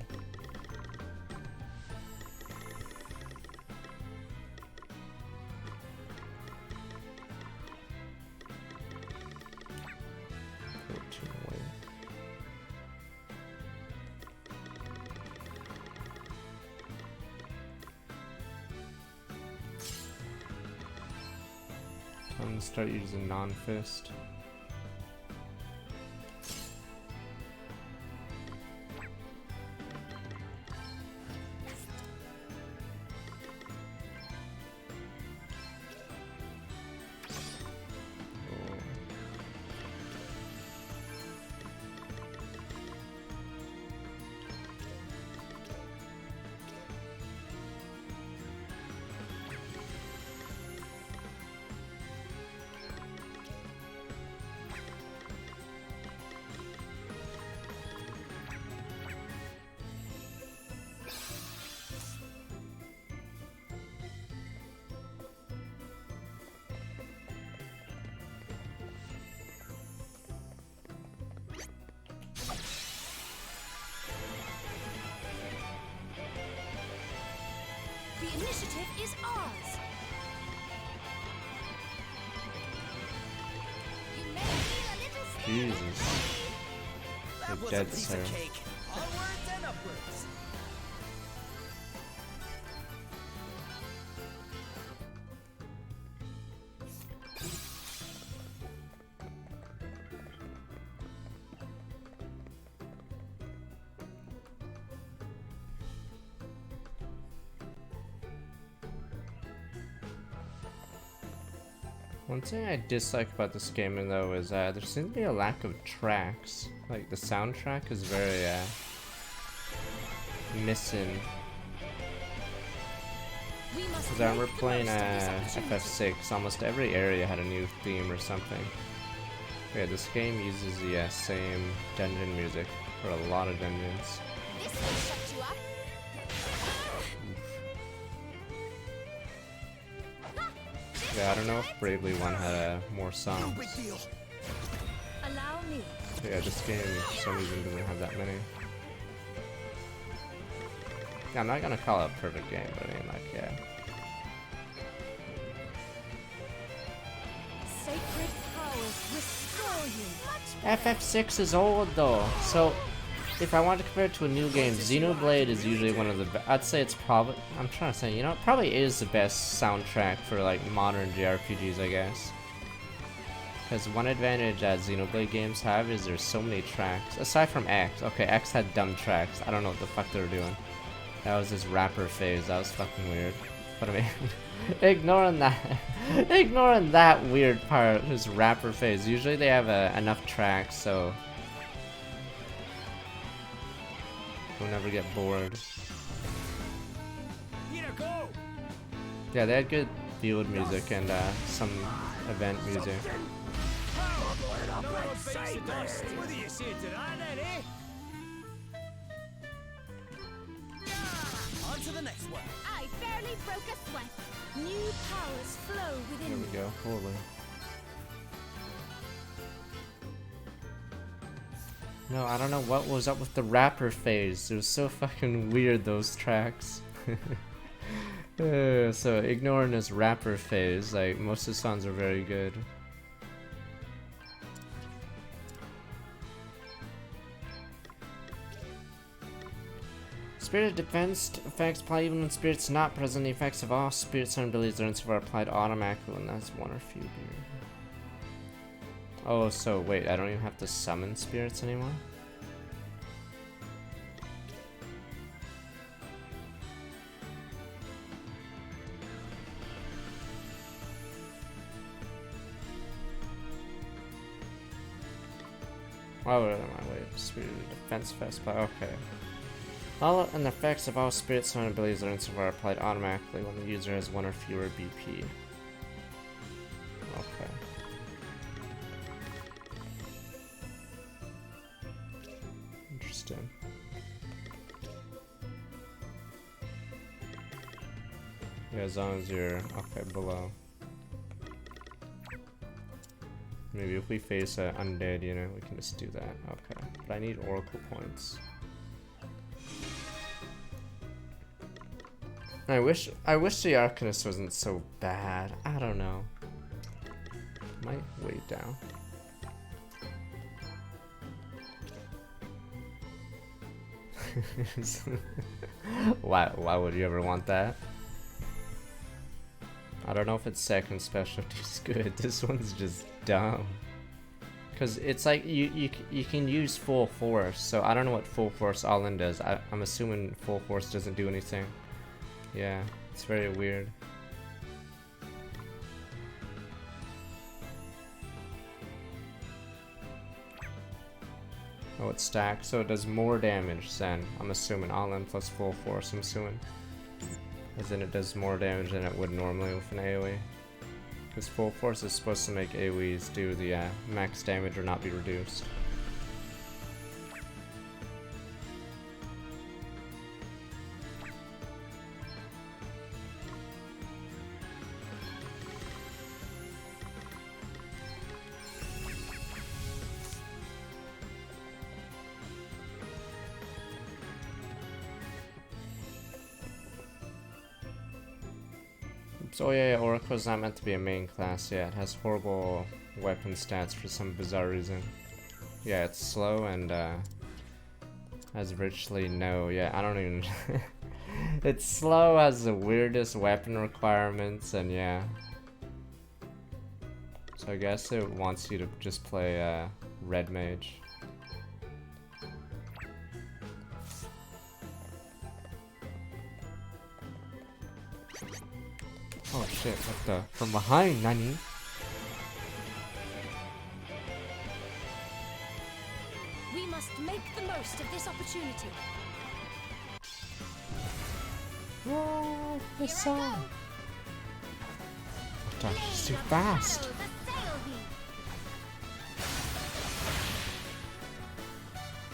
I'm gonna start using non-fist.
The initiative is ours. You may feel a little sting.
Jesus. You're dead, sir.
Onwards and upwards.
One thing I dislike about this game though is there seems to be a lack of tracks. Like the soundtrack is very missing. Because I remember playing FF6, almost every area had a new theme or something. Yeah, this game uses the same dungeon music for a lot of dungeons.
This will shut you up.
Yeah, I don't know if Bravely 1 had more songs.
Allow me.
Yeah, this game for some reason doesn't have that many. Yeah, I'm not gonna call it a perfect game, but I mean, like, yeah. FF6 is old though, so if I want to compare it to a new game, Xenoblade is usually one of the I'd say it's probably, I'm trying to say, you know, it probably is the best soundtrack for like modern JRPGs, I guess. Because one advantage that Xenoblade games have is there's so many tracks. Aside from X. Okay, X had dumb tracks. I don't know what the fuck they were doing. That was this rapper phase. That was fucking weird. But I mean, ignoring that weird part, his rapper phase. Usually they have enough tracks, so we'll never get bored. Yeah, they had good field music and some event music.
What do you say to that then, eh? On to the next one.
I barely broke a sweat. New powers flow within
There we
me.
go. Holy. No, I don't know what was up with the rapper phase. It was so fucking weird, those tracks. So ignoring his rapper phase, like most of the songs are very good. Spirit defense effects apply even when spirits not present. The effects of all spirits and abilities are applied automatically when that's one or few. Oh, so wait, I don't even have to summon spirits anymore? Oh, wait, spirit defense fest, but okay. All and the effects of all spirits and abilities are applied automatically when the user has one or fewer BP. Okay. Interesting. Yeah, as long as you're okay below. Maybe if we face an undead, you know, we can just do that. Okay. But I need oracle points. I wish the Arcanist wasn't so bad. I don't know. Might weight down. Why would you ever want that? I don't know if its second specialty is good. This one's just dumb. Cause it's like you can use full force, so I don't know what full force all-in does. I'm assuming full force doesn't do anything. Yeah, it's very weird. Oh, it stacks, so it does more damage then. I'm assuming all-in plus full force, I'm assuming. As in it does more damage than it would normally with an AoE. Because full force is supposed to make AoEs do the max damage or not be reduced. So yeah, Oracle's not meant to be a main class yet. It has horrible weapon stats for some bizarre reason. Yeah, it's slow and has virtually no, yeah, I don't even... It's slow, has the weirdest weapon requirements, and yeah. So I guess it wants you to just play Red Mage. Oh shit, what the? From behind, Nani?
We must make the most of this opportunity.
Whoa, the song! Oh gosh, she's too fast!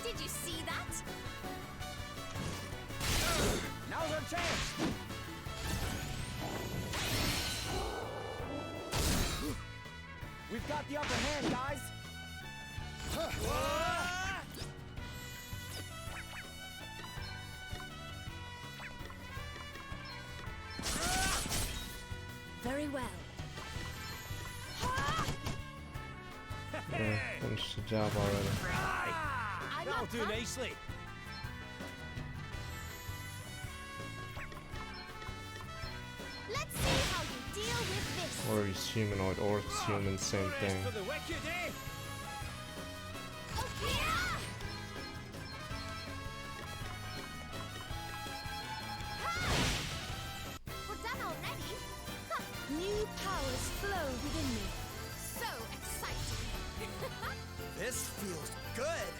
Did you see that?
Now's our chance! We've got the upper hand, guys!
Very well.
Finish the job already.
I'm
That'll
not
do nicely.
Let's see how you deal with this.
Or he's humanoid, or it's human, same thing.
For the wicked, eh?
Yeah. We're done already. New powers flow within me. So exciting.
This feels good.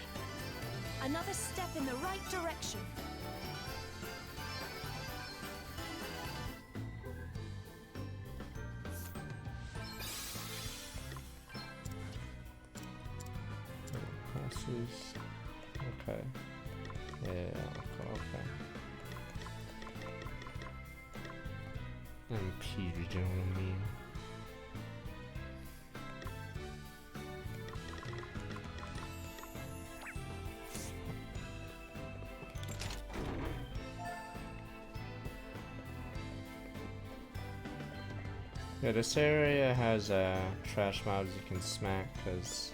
Another step in the right direction.
Passes. Okay. Yeah, okay. And Peter doing a meme. Yeah, this area has trash mobs you can smack because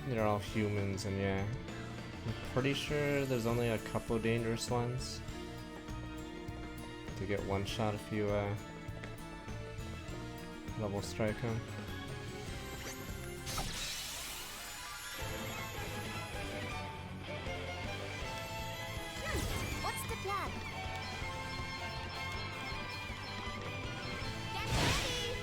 they're all humans, and yeah, I'm pretty sure there's only a couple dangerous ones to get one shot if you level strike them.
What's the plan? Get ready.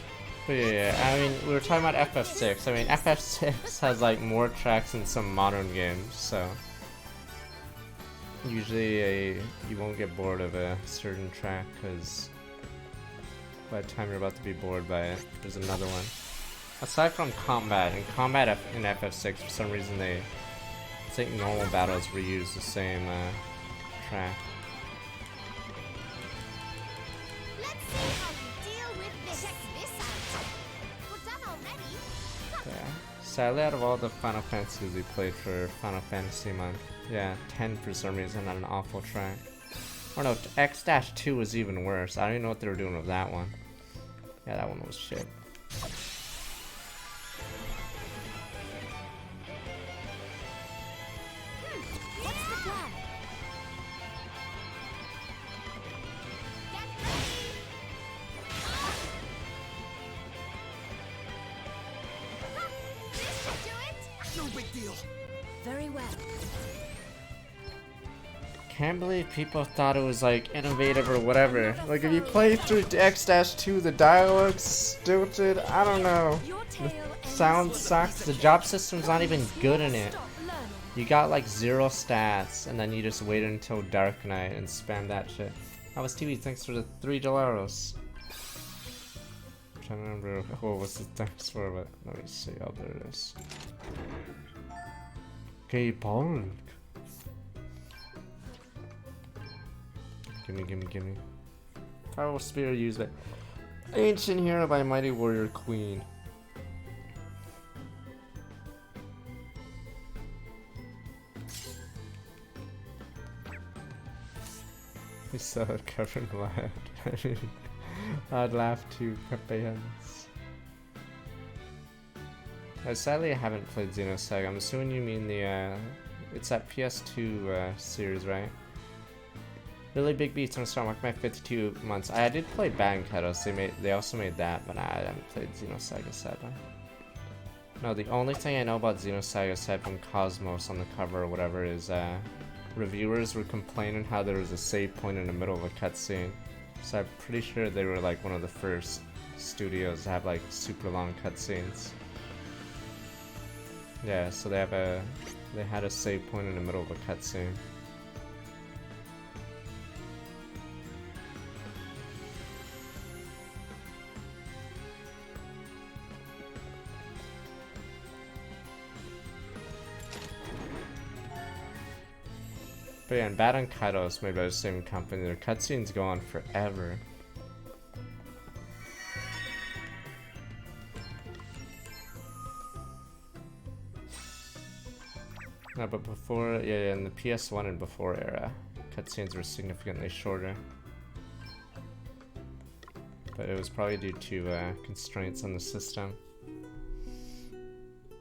But yeah, I mean, we were talking about FF6. I mean, FF6 has like more tracks than some modern games, so usually you won't get bored of a certain track because by the time you're about to be bored by it, there's another one. Aside from combat, in FF6, for some reason I think normal battles reuse the same track.
Let's see how you deal with this. Check this out. We're done already.
Yeah. Sadly, out of all the Final Fantasies we played for Final Fantasy Month, yeah, 10 for some reason on an awful track. Or no, X-2 was even worse. I don't even know what they were doing with that one. Yeah, that one was shit.
What's the plan? Get ready. This should do it.
No big deal.
Very well.
Can't believe people thought it was like innovative or whatever. Like if you play through X-2, the dialogue's stilted. I don't know.
Your
The
tail ends
sound
here.
sucks. The job system's not even good in it.
Stop learning.
You got like 0 stats, and then you just waited until Dark Knight and spam that shit. I was TV. Thanks for the $3. I'm trying to remember what was the thanks for, but let me see. Oh, there it is. Okay, Paul. Gimme. Power Spear used by Ancient Hero by Mighty Warrior Queen. I saw it covered and laughed. I mean, I'd laugh too, Capellans. Sadly, I haven't played Xenosaga. I'm assuming you mean the, it's that PS2 series, right? Really big beats on Star Mark my 52 months. I did play Bang Ketos. They also made that, but I haven't played Xenosaga sadly. No, the only thing I know about Xenosaga aside from Cosmos on the cover or whatever is reviewers were complaining how there was a save point in the middle of a cutscene. So I'm pretty sure they were like one of the first studios to have like super long cutscenes. Yeah, so they had a save point in the middle of a cutscene. But yeah, and Bad and Kaidos made by the same company. Their cutscenes go on forever. No, but before, yeah, in the PS1 and before era, cutscenes were significantly shorter. But it was probably due to constraints on the system.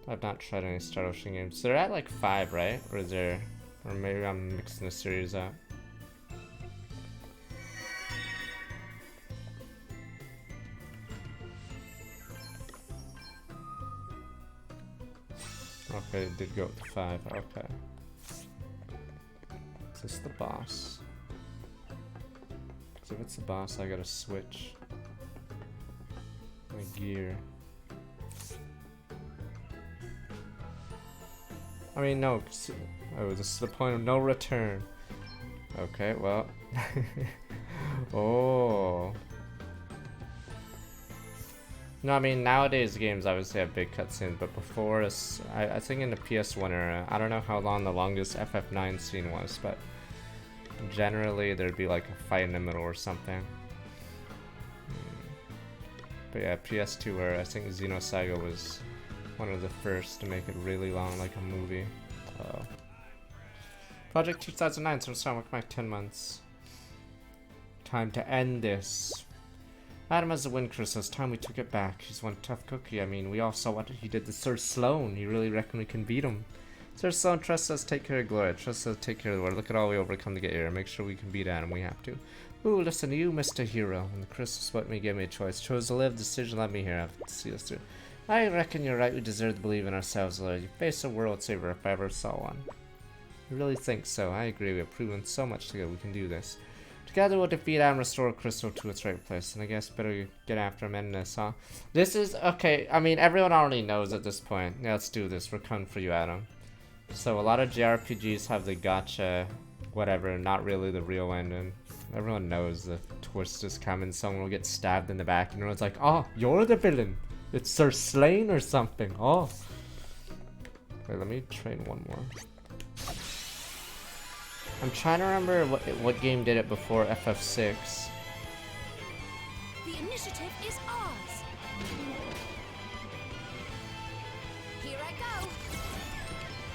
I've not tried any Star Ocean games. They're at like 5, right? Or is there... Or maybe I'm mixing the series up. Okay, it did go up to 5. Okay. Is this the boss? Because if it's the boss, I gotta switch my gear. I mean, no. Oh, this is the point of no return. Okay, well. Oh. No, I mean, nowadays games obviously have big cutscenes, but before, I think in the PS1 era, I don't know how long the longest FF9 scene was, but generally there'd be like a fight in the middle or something. But yeah, PS2 era, I think Xenosaga was one of the first to make it really long, like a movie. Project 2009, so it's not like 10 months. Time to end this. Adam has the win, Chris. It's time we took it back. He's one tough cookie. I mean, we all saw what he did to Sir Sloan. You really reckon we can beat him? Sir Sloan trusts us to take care of Gloria. Trusts us to take care of the world. Look at all we overcome to get here. Make sure we can beat Adam. We have to. Ooh, listen to you, Mr. Hero. When the crystal split me, gave me a choice. Chose to live. Decision led me here. I have to see us through. I reckon you're right. We deserve to believe in ourselves, Lord. You face a world saver if I ever saw one. I really think so. I agree. We have proven so much together. We can do this. Together we'll defeat and restore Crystal to its right place. And I guess better get after him in this, huh? This is... Okay, I mean, everyone already knows at this point. Yeah, let's do this. We're coming for you, Adam. So a lot of JRPGs have the gotcha, whatever, not really the real ending. Everyone knows the twist is coming. Someone will get stabbed in the back and everyone's like, oh, you're the villain. It's Sir Slane or something. Oh. Wait, let me train one more. I'm trying to remember what game did it before FF6.
The initiative is ours. Here I go.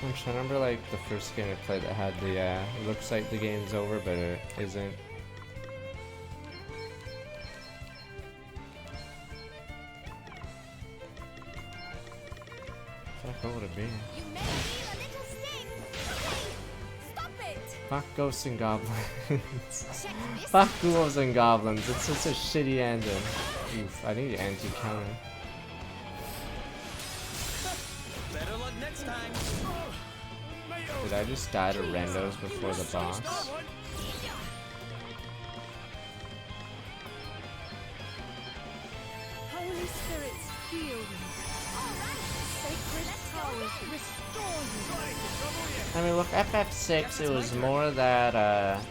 I'm trying to remember like the first game I played that had the it looks like the game's over, but it isn't. What would it be?
You may feel a little sting. Stop it.
Fuck ghosts and goblins.
Check this.
Fuck ghouls and goblins. It's such a shitty ending. Oof, I need anti-counter.
Better luck next time.
Did I just die to randos before the boss?
Holy spirits, heal me. Sacred powers, restore me.
I mean, with FF6, it was more that,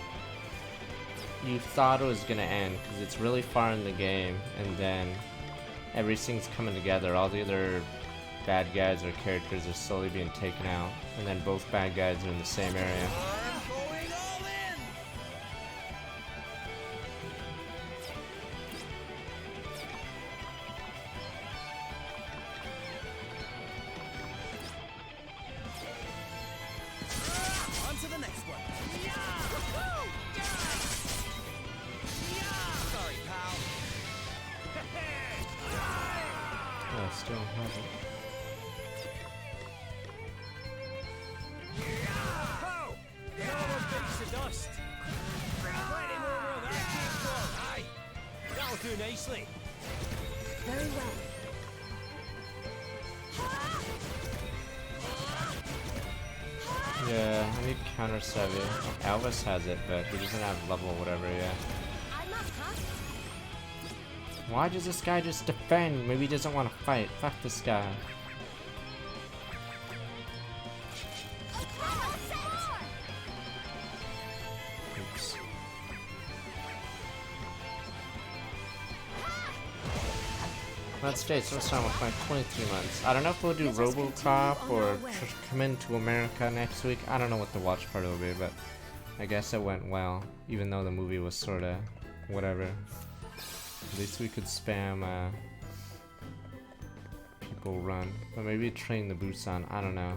you thought it was gonna end, because it's really far in the game, and then everything's coming together. All the other bad guys or characters are slowly being taken out, and then both bad guys are in the same area. Still have it.
Dust. Let him over that kickball. Aye. That'll do nicely.
Very well.
Yeah, I need counter savvy. Elvis has it, but he doesn't have level whatever yet.
I'm up, huh?
Why does this guy just defend? Maybe he doesn't want to fight. Fuck this guy. Oops. Let's stay sometime with my 23 months. I don't know if we'll do RoboCop or come into America next week. I don't know what the watch party will be, but I guess it went well, even though the movie was sorta whatever. At least we could spam people run, but maybe train the Busan. I don't know.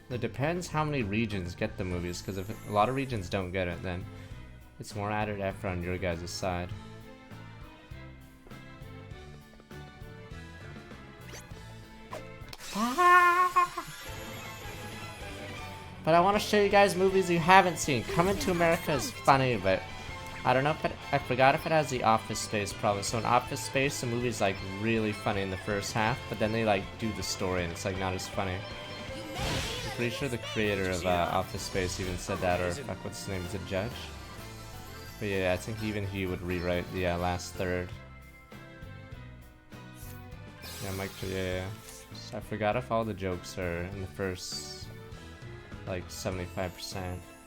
It depends how many regions get the movies, because if a lot of regions don't get it, then it's more added effort on your guys' side. Ah! But I want to show you guys movies you haven't seen. Coming to America is funny, but I don't know if I forgot if it has the Office Space problem. So in Office Space, the movie's like really funny in the first half, but then they like do the story and it's like not as funny. I'm pretty sure the creator of Office Space even said that, or fuck, what's his name? Is it Judge? But yeah, I think even he would rewrite the last third. Yeah, Mike. Yeah. So I forgot if all the jokes are in the first like 75%.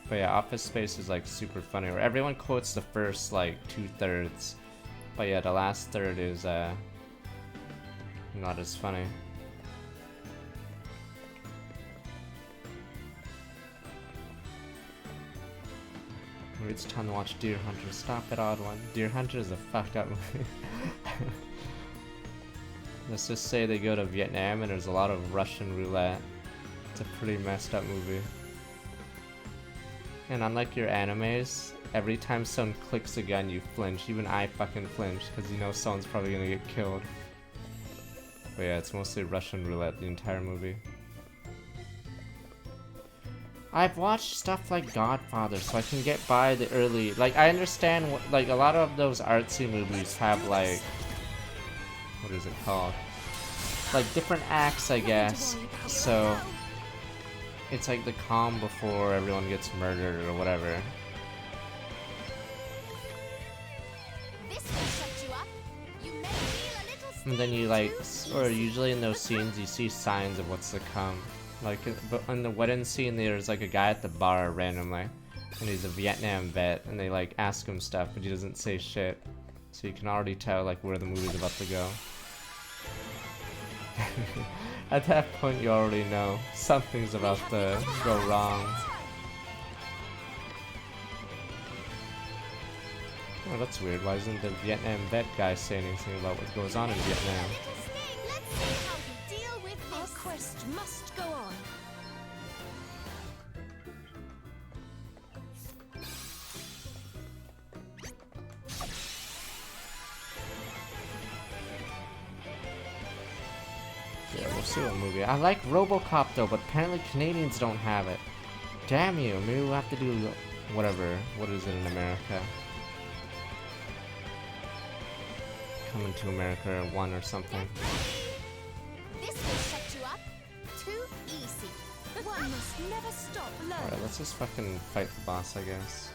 But yeah, Office Space is like super funny, where everyone quotes the first like 2/3, but yeah, the last third is not as funny. Maybe it's time to watch Deer Hunter. Stop it, odd one. Deer Hunter is a fucked up movie. Let's just say they go to Vietnam and there's a lot of Russian roulette. It's a pretty messed up movie. And unlike your animes, every time someone clicks a gun, you flinch. Even I fucking flinch, because you know someone's probably gonna get killed. But yeah, it's mostly Russian roulette, the entire movie. I've watched stuff like Godfather, so I can get by the early... Like, I understand, like, a lot of those artsy movies have, like... What is it called? Like, different acts, I guess. So... It's like the calm before everyone gets murdered or whatever. And then you like, or usually in those scenes you see signs of what's to come. Like, but in the wedding scene there's like a guy at the bar randomly. And he's a Vietnam vet and they like ask him stuff but he doesn't say shit. So you can already tell like where the movie's about to go. At that point you already know something's about to go wrong. Oh, that's weird. Why isn't the Vietnam vet guy saying anything about what goes on in Vietnam?
Our quest must go on.
Yeah, we'll see what movie. I like RoboCop though, but apparently Canadians don't have it. Damn you, maybe we'll have to do whatever. What is it in America? Coming to America 1 or something.
This will set you up too easy. One must never stop learning.
Alright, let's just fucking fight the boss, I guess.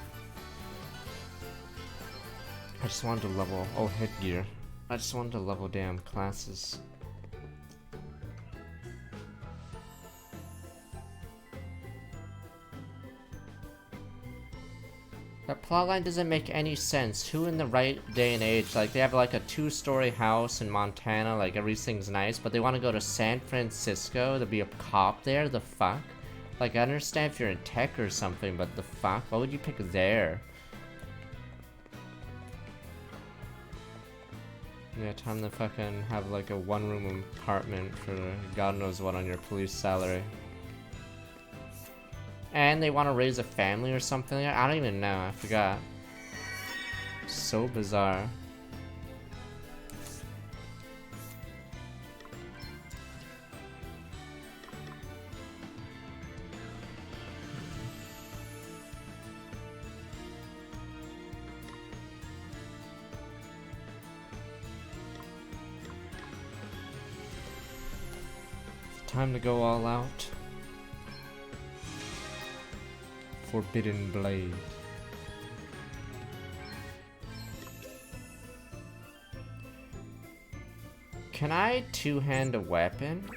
I just wanted to level... Oh, headgear. I just wanted to level damn classes. That plotline doesn't make any sense. Who in the right day and age, like they have like a 2-story house in Montana, like everything's nice, but they want to go to San Francisco to be a cop there? The fuck? Like I understand if you're in tech or something, but the fuck? What would you pick there? Yeah, time to fucking have like a 1-room apartment for God knows what on your police salary. And they want to raise a family or something. I don't even know. I forgot. So bizarre. Time to go all out. Forbidden Blade. Can I two-hand a weapon?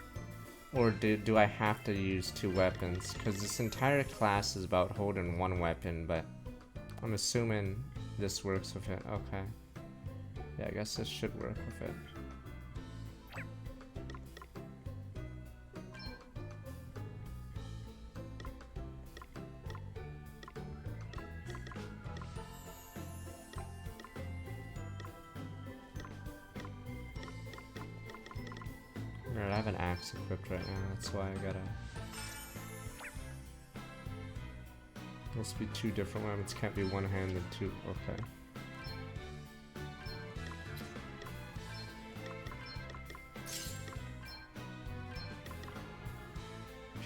Or do I have to use 2 weapons? Because this entire class is about holding 1 weapon, but I'm assuming this works with it. Okay. Yeah, I guess this should work with it. I have an axe equipped right now, that's why I gotta... Must be 2 different weapons, can't be one-handed, 2, okay.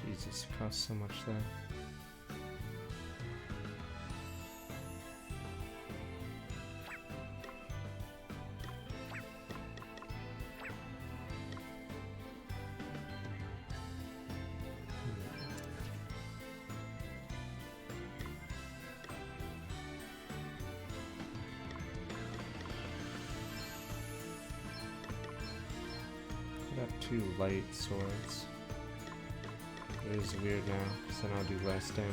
Jesus, it costs so much there. Got 2 light swords. It is weird now, because then I'll do less damage.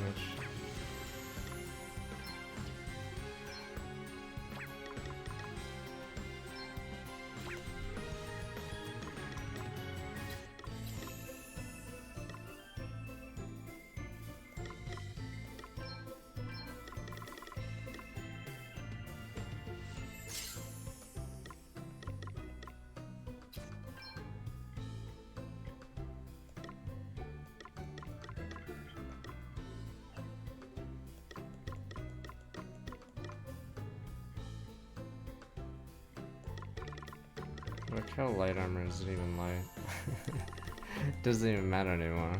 Look how light armor isn't even light. Doesn't even matter anymore.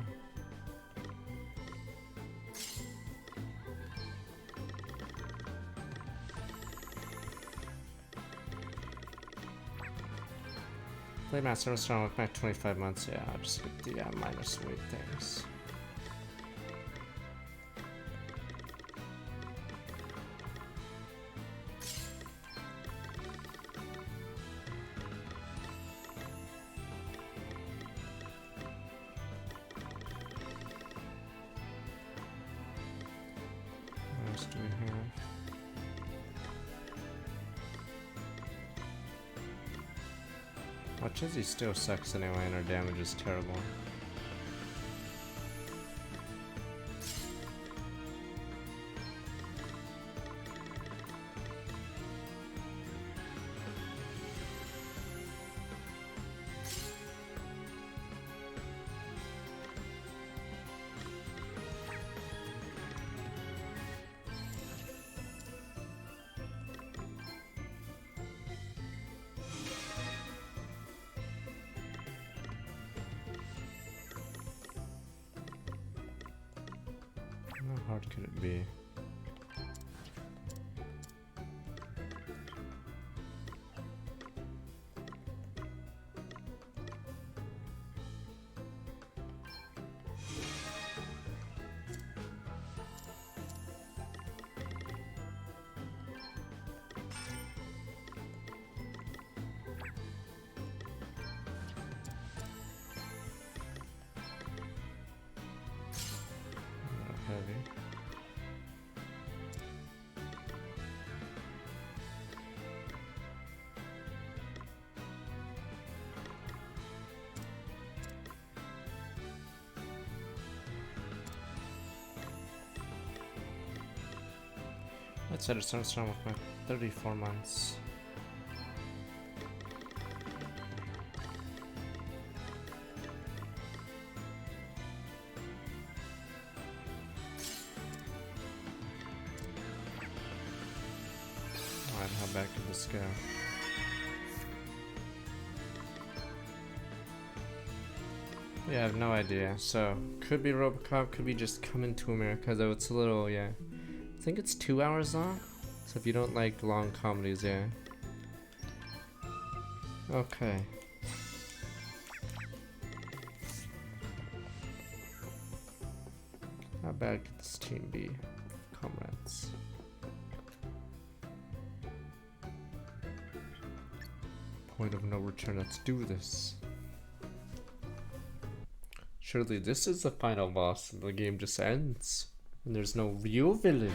Playmaster was strong with my 25 months. Yeah, I'll just get the minus weight things. What else do we have? Well, Chizzy still sucks anyway, and her damage is terrible. How hard could it be? Heavy. That said, it starts strong with my 34 months. Alright, how back to this go? Yeah, I have no idea. So, could be Robocop, could be just Coming to America, though it's a little, yeah. I think it's 2 hours long. So if you don't like long comedies, yeah. Okay. How bad could this team be, comrades? Point of no return, let's do this. Surely this is the final boss and the game just ends. And there's no real villain.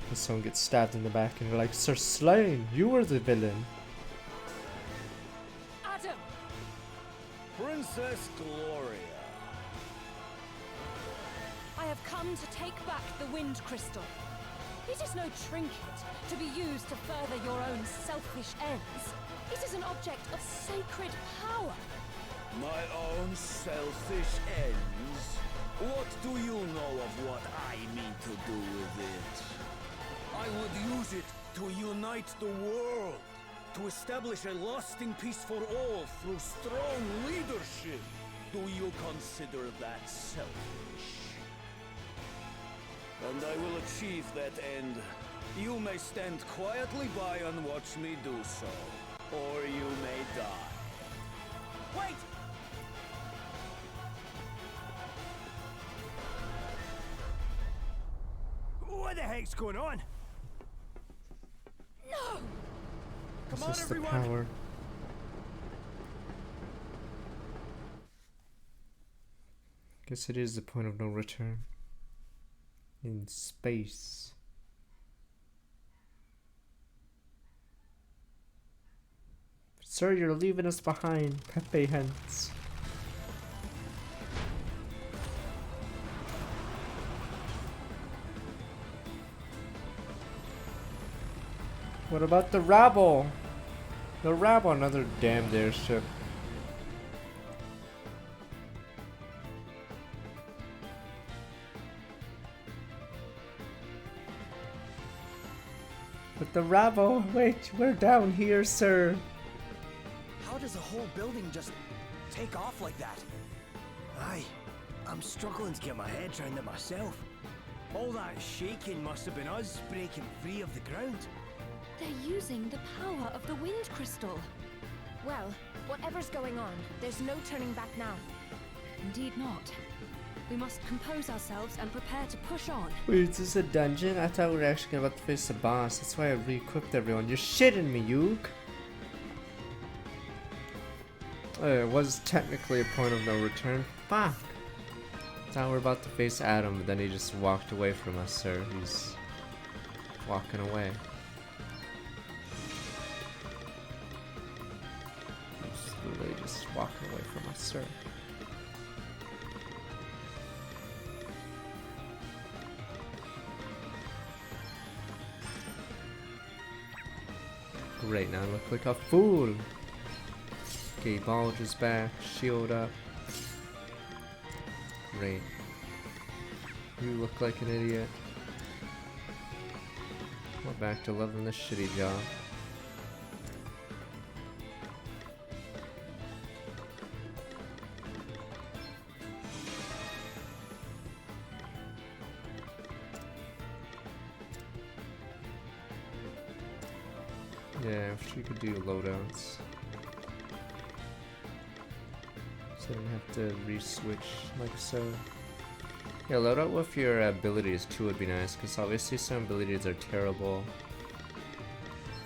And someone gets stabbed in the back and you're like, Sir Slane, you were the villain.
Adam!
Princess Gloria.
I have come to take back the Wind Crystal. It is no trinket to be used to further your own selfish ends. It is an object of sacred power.
My own selfish ends? What do you know of what I mean to do with it? I would use it to unite the world, to establish a lasting peace for all through strong leadership. Do you consider that selfish? And I will achieve that end. You may stand quietly by and watch me do so, or you may die. Wait!
What the heck's going on?
No!
Come
This
on,
is the
everyone!
power. Guess it is the point of no return. In space. Sir, you're leaving us behind. Pepe hence. What about the rabble? The rabble, another damned airship. But the rabble, wait, we're down here, sir.
How does a whole building just take off like that? Aye, I'm struggling to get my head around it myself. All that shaking must have been us breaking free of the ground.
They're using the power of the wind crystal.
Well, whatever's going on, there's no turning back now.
Indeed not. We must compose ourselves and prepare to push on.
Wait, is this a dungeon? I thought we were actually about to face the boss. That's why I re-equipped everyone. You're shitting me, Yuke. It was technically a point of no return. Fuck. Thought we were about to face Adam, but then he just walked away from us, sir. He's walking away. He's literally just walking away from us, sir. Great, now I look like a fool. Okay, Bulge is back, shield up. Great. You look like an idiot. We're back to loving this shitty job. Yeah, if we could do loadouts. So I don't have to re-switch like so. Yeah, loadout with your abilities too would be nice, because obviously some abilities are terrible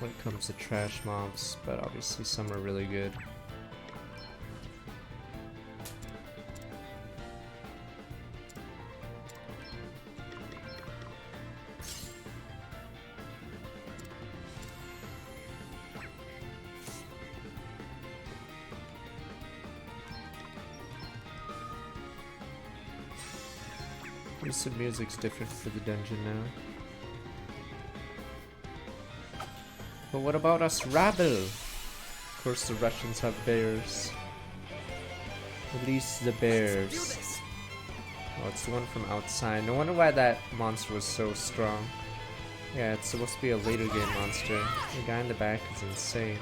when it comes to trash mobs, but obviously some are really good. The music's different for the dungeon now. But what about us rabble? Of course the Russians have bears. Release the bears. Oh, it's the one from outside. No wonder why that monster was so strong. Yeah, it's supposed to be a later game monster. The guy in the back is insane.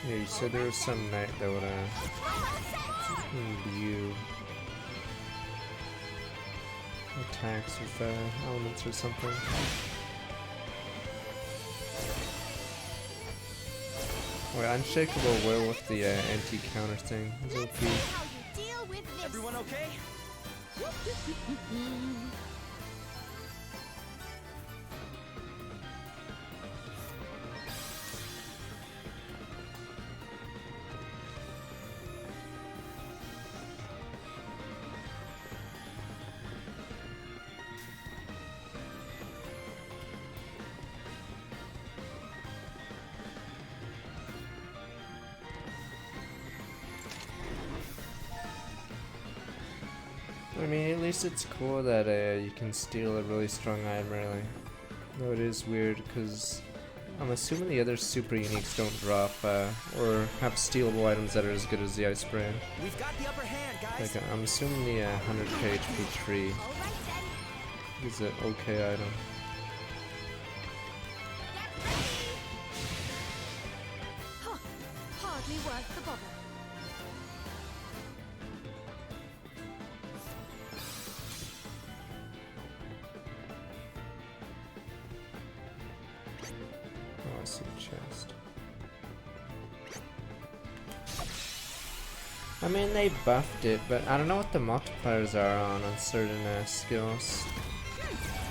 Yeah, you said there was some knight that would imbue attacks with elements or something. Wait, Unshakable Will with the anti-counter thing is OP.
Everyone okay?
I mean, at least it's cool that you can steal a really strong item early. Though it is weird, because I'm assuming the other super uniques don't drop or have stealable items that are as good as the Ice Brand.
We've got the upper hand, guys.
Like, I'm assuming the 100k HP tree is an okay item.
Hardly worth the bother.
I mean, they buffed it, but I don't know what the multipliers are on certain skills.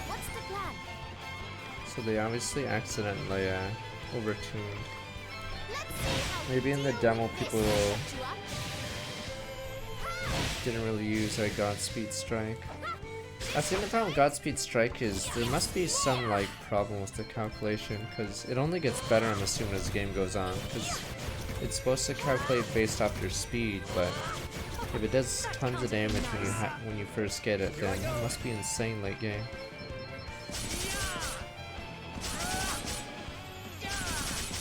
What's the plan?
So they obviously accidentally overtuned.
Let's see how
Maybe in the
deal
demo
with this.
people
Set you up.
didn't really use Godspeed Strike. I think the problem with Godspeed Strike is there must be some like problem with the calculation, because it only gets better, I'm assuming, as the game goes on, because it's supposed to calculate based off your speed, but if it does tons of damage when you first get it, then it must be insane late game.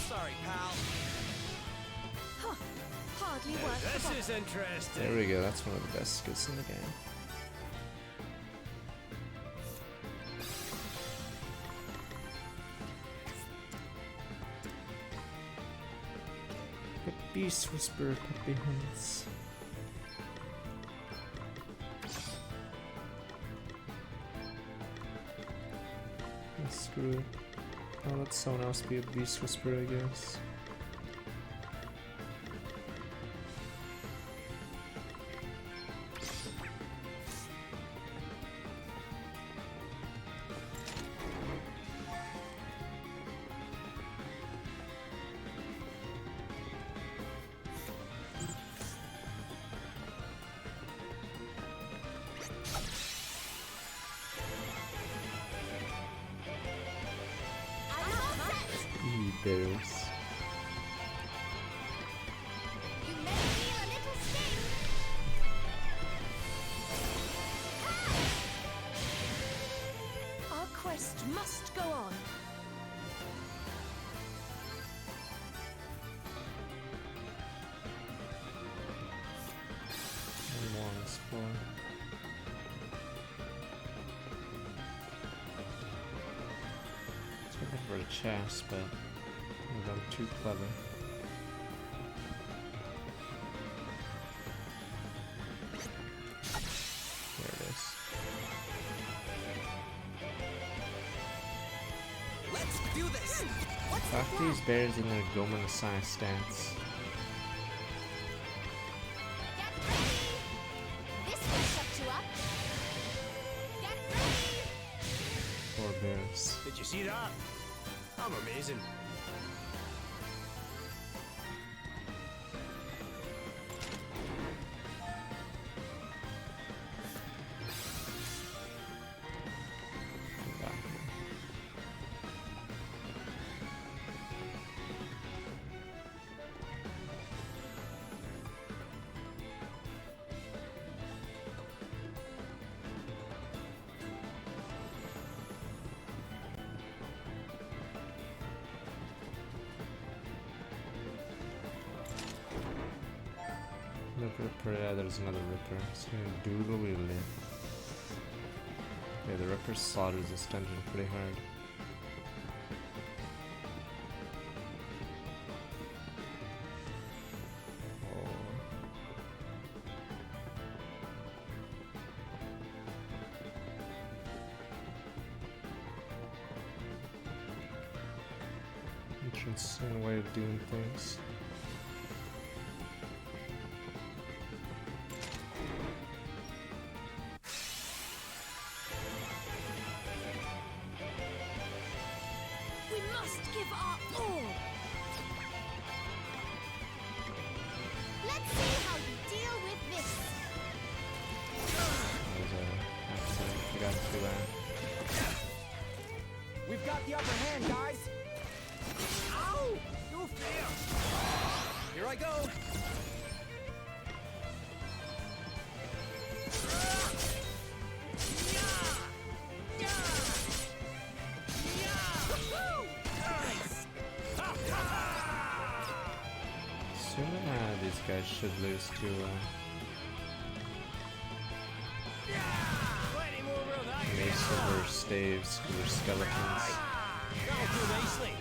Sorry, pal.
Hardly worth the
This
bother.
is interesting.
There we go, that's one of the best skills in the game. The Beast Whisperer Puppy Hunts. Screw it. I'll let someone else be a Beast Whisperer, I guess. Bears.
You may feel a little sting.
Our quest must go on.
One more on this floor. It's looking for a chest, but I'm too clever. There it is.
Let's do this.
Fuck these bears in their Gomenasai stance.
Get ready. This will shut you up. Get ready.
Poor bears.
Did you see that? I'm amazing.
Ripper, yeah, there's another Ripper. It's gonna doodle widdly. Yeah, the Ripper slaughters this dungeon pretty hard. Interesting way of doing things.
We must give our all.
Let's see how you deal with this.
That was a accident. I got to that.
We've got the upper hand, guys. Ow! No fear. Here I go.
Assuming these guys should lose to
Plenty more where that
Mace over Staves because they're skeletons.
That'll do nicely.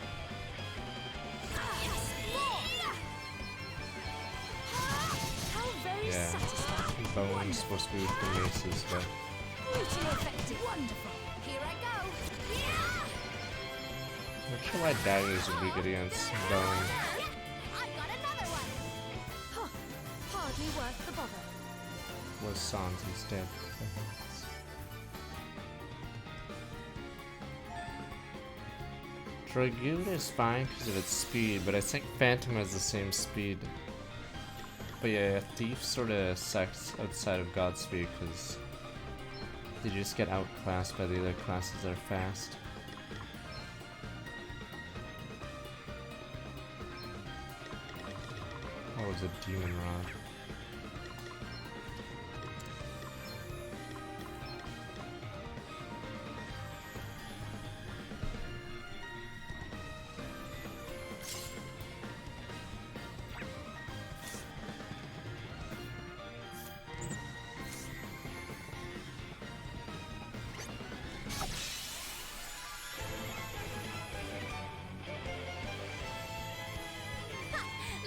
How very
Yeah.
satisfying.
Bone's supposed to be with the maces, but
Brutally effective. Wonderful.
Here I go.
I'm not sure why daggers would be good against Bone.
I've got another one.
Hardly worth
was Sans instead. Dragoon is fine because of its speed, but I think Phantom has the same speed. But yeah, Thief sort of sucks outside of Godspeed because they just get outclassed by the other classes that are fast. Or was it Demon Rod?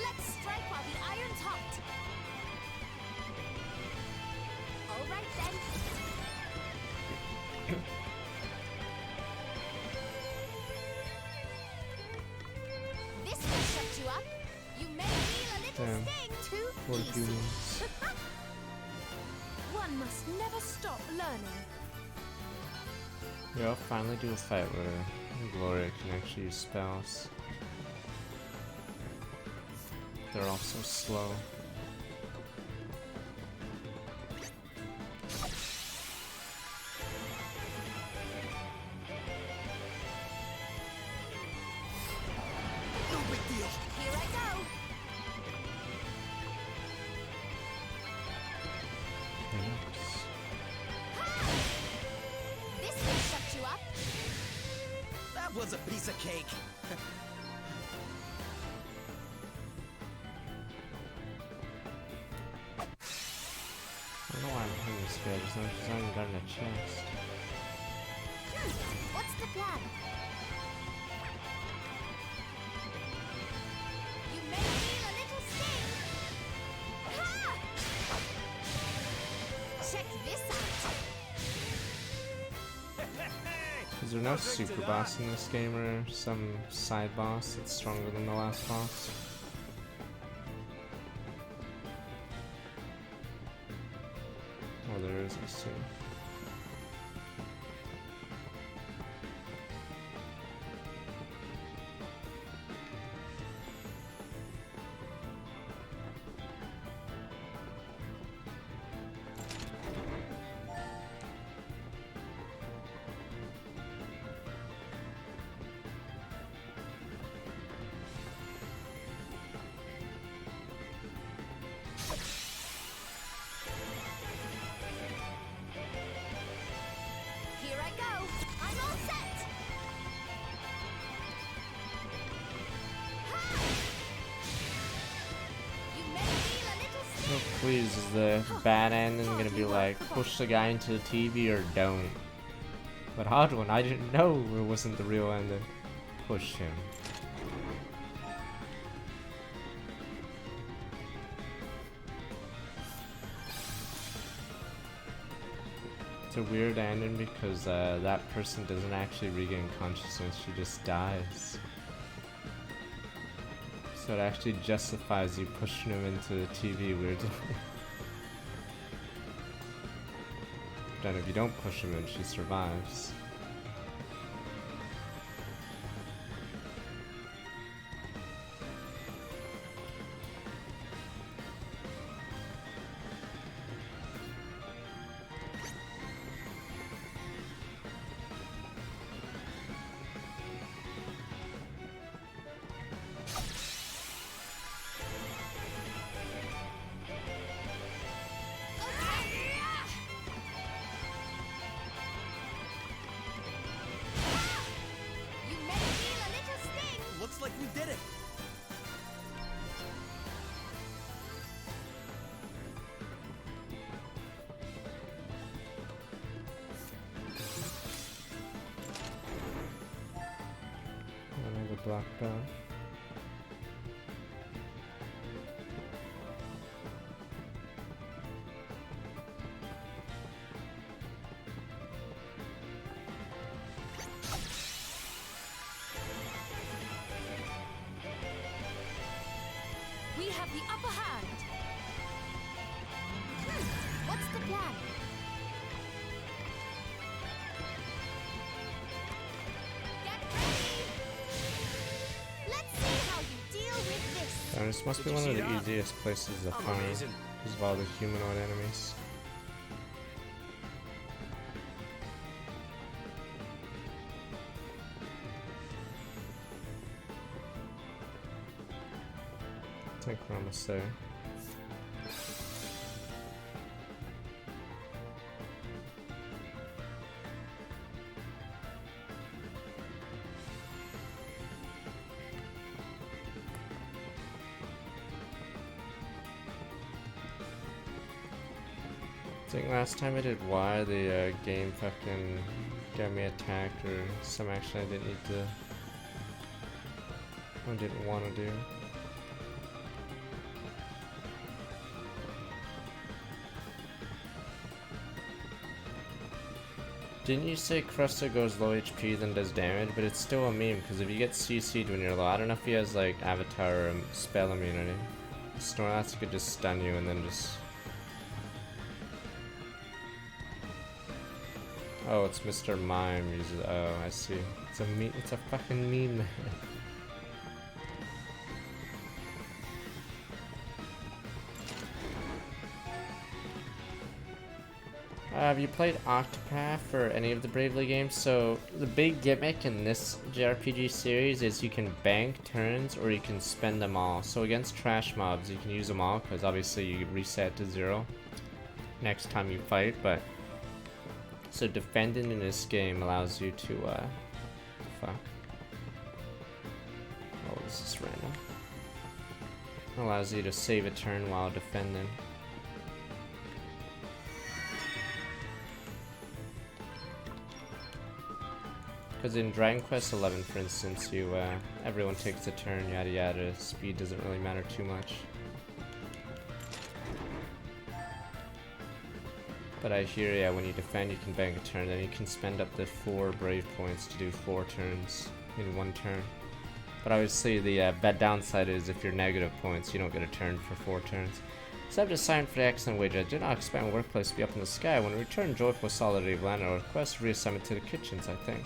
Let's strike while the iron's hot. All right then. This will shut you up. You may feel a little
Damn.
sting too
Poor
easy.
humans.
One must never stop learning.
Yeah, I'll finally do a fight where Gloria can actually use spells. They're all so slow.
No big deal.
Here I go. This will shut you up.
That was a piece of cake.
I don't know why I'm hitting this guy, just not because I haven't gotten a chest.
What's the plan? You may feel a little sting. Ha! Check this out.
Is there no super boss in this game or some side boss that's stronger than the last boss? Oh, there is, I see.
Here I go. I'm all set. Ha! You may feel a little sting.
Oh, please, is the bad ending gonna be like, push the guy into the TV or don't? But hard one, I didn't know it wasn't the real ending. Push him. It's a weird ending because that person doesn't actually regain consciousness, she just dies. So it actually justifies you pushing him into the TV weirdly. Then if you don't push him in, she survives.
You may feel a little sting.
Looks like we did it.
Another black belt.
We have the upper hand.
What's the plan? Get ready! Let's see how you deal with this.
This must be one of the easiest places to find because of all the humanoid enemies. I think we're almost there. I think last time I did Y, the game fucking got me attacked or some action I didn't need to, I didn't want to do. Didn't you say Cresta goes low HP then does damage? But it's still a meme because if you get CC'd when you're low, I don't know if he has like avatar or spell immunity. Snorlax could just stun you and then just... Oh, it's Mr. Mime uses. Oh, I see. It's a meme. It's a fucking meme. Have you played Octopath or any of the Bravely games? So the big gimmick in this JRPG series is you can bank turns or you can spend them all. So against trash mobs, you can use them all because obviously you reset to 0 next time you fight. But so defending in this game allows you to fuck. Oh, this is random. Allows you to save a turn while defending. Because in Dragon Quest XI, for instance, you everyone takes a turn, yada yada. Speed doesn't really matter too much. But I hear, yeah, when you defend, you can bank a turn. Then you can spend up to 4 Brave points to do 4 turns in 1 turn. But obviously, the bad downside is if you're negative points, you don't get a turn for 4 turns. So I've just signed for the excellent wage. I did not expect my workplace to be up in the sky. When we return, Joyful Solidarity of Land, our request reassignment to the kitchens, I think.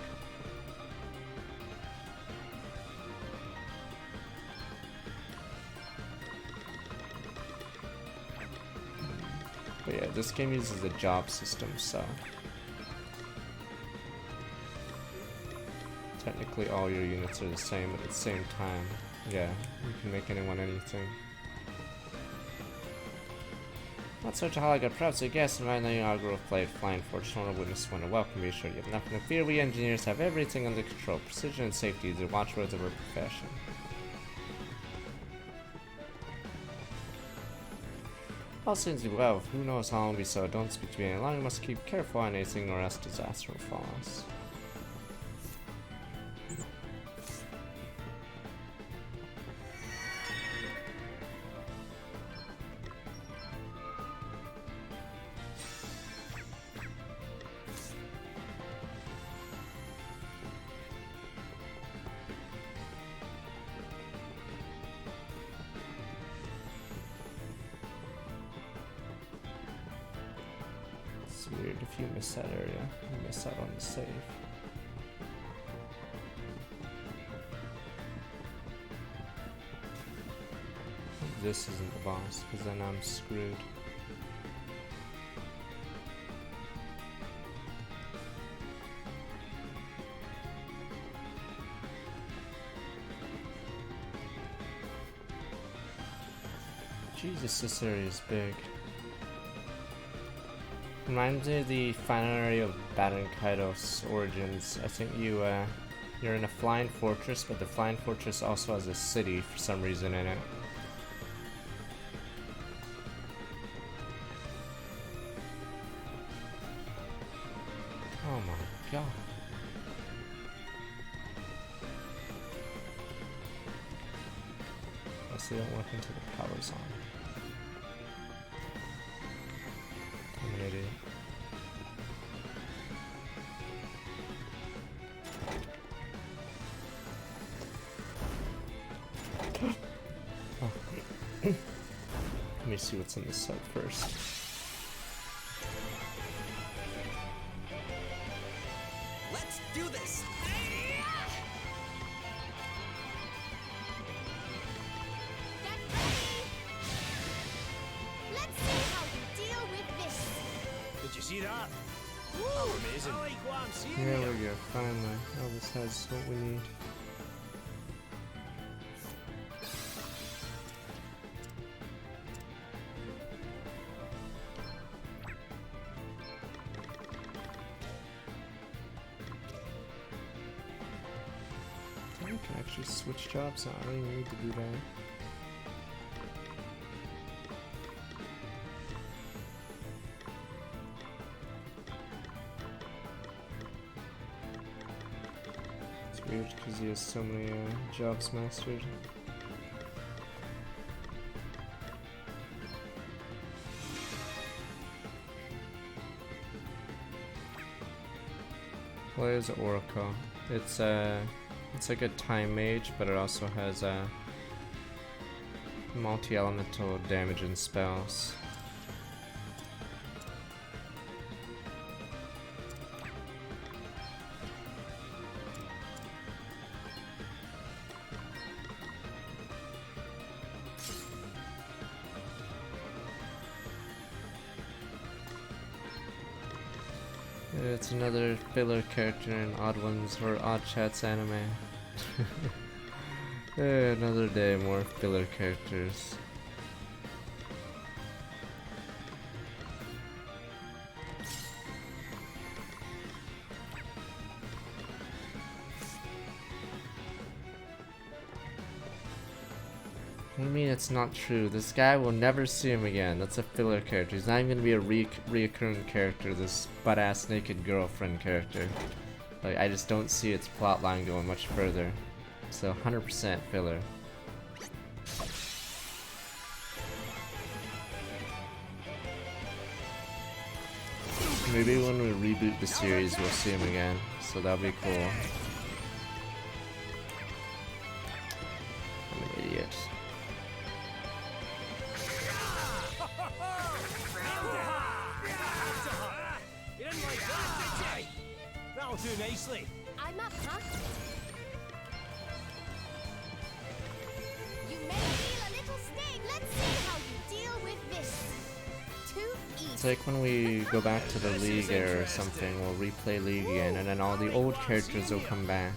But yeah, this game uses a job system, so technically all your units are the same, but at the same time, yeah, you can make anyone anything. Not such a highly good perhaps I guess, and right now you inaugural flight flying Fortune or witness one. Welcome, be sure you have nothing to fear. We engineers have everything under control. Precision and safety is the watchwords of our profession. All seems to be well. Who knows how long will be so? Don't speak to me any longer. You must keep careful on anything, or else disaster will follow us. It's weird if you miss that area, you miss out on the save. This isn't the boss, because then I'm screwed. Jesus, this area is big. Reminds me of the final area of Baton Kaitos Origins. I think you're in a flying fortress, but the flying fortress also has a city for some reason in it. Oh my god. Guess they don't work until the power's on. I'm an idiot. Oh. Let me see what's in this set first.
see that? Oh, amazing. I like what I'm seeing
Here
here.
we go, finally. Oh, this has what we need. I can actually switch jobs now. I don't even need to do that. It's weird because he has so many jobs mastered. What is Oracle? It's like a time mage, but it also has multi-elemental damage and spells. It's another filler character in Odd Ones or Odd Chat's anime. Another day, more filler characters. What do you mean it's not true? This guy will never see him again. That's a filler character. He's not even gonna be a reoccurring character, this butt-ass naked girlfriend character. Like, I just don't see its plotline going much further. So 100% filler. Maybe when we reboot the series we'll see him again. So that'll be cool. I'm an idiot.
You didn't like that, did you? That'll do nicely.
I'm up, huh? You may feel a little sting. Let's see how you deal with this. Too easy.
It's like when we go back to the League era or something, we'll replay League again, and then all the old characters will come back.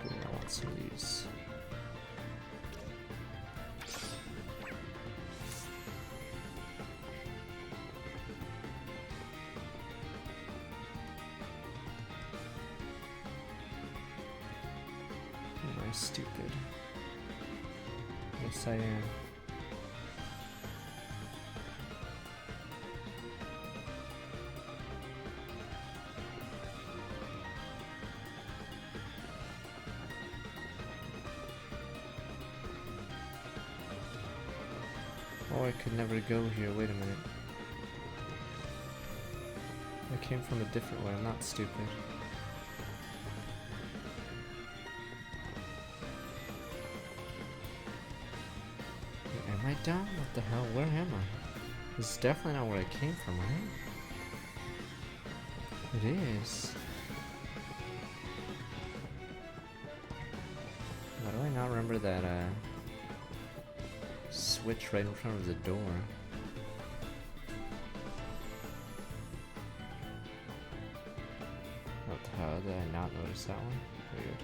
I want some of these. Am I stupid? Yes, I am. Oh, I could never go here. Wait a minute. I came from a different way. I'm not stupid. Wait, am I dumb? What the hell? Where am I? This is definitely not where I came from, right? It is. Why do I not remember that, switch right in front of the door? What the hell? Did I not notice that one? Weird.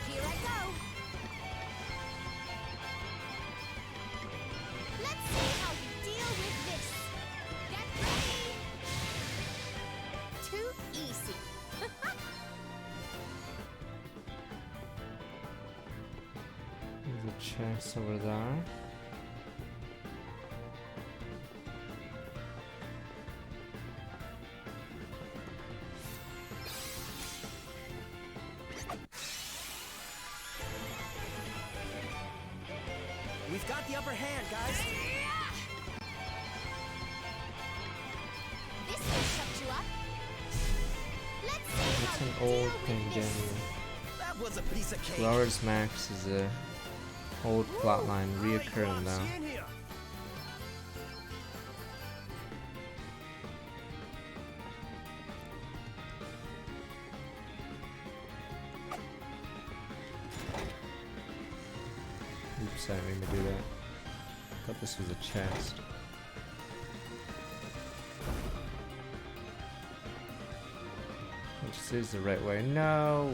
Here I go. Let's see how you deal with this. Get ready. Too easy.
There's a chest over there.
We've got the upper hand, guys.
This will shut you up. Let's see
It's
how
an
you
old
deal
thing,
with this.
Daniel.
That was a piece of cake.
Lowers Max is a old plotline reoccurring now.
See in here.
Oops, I didn't mean to do that. Thought this was a chest. Which is the right way. No!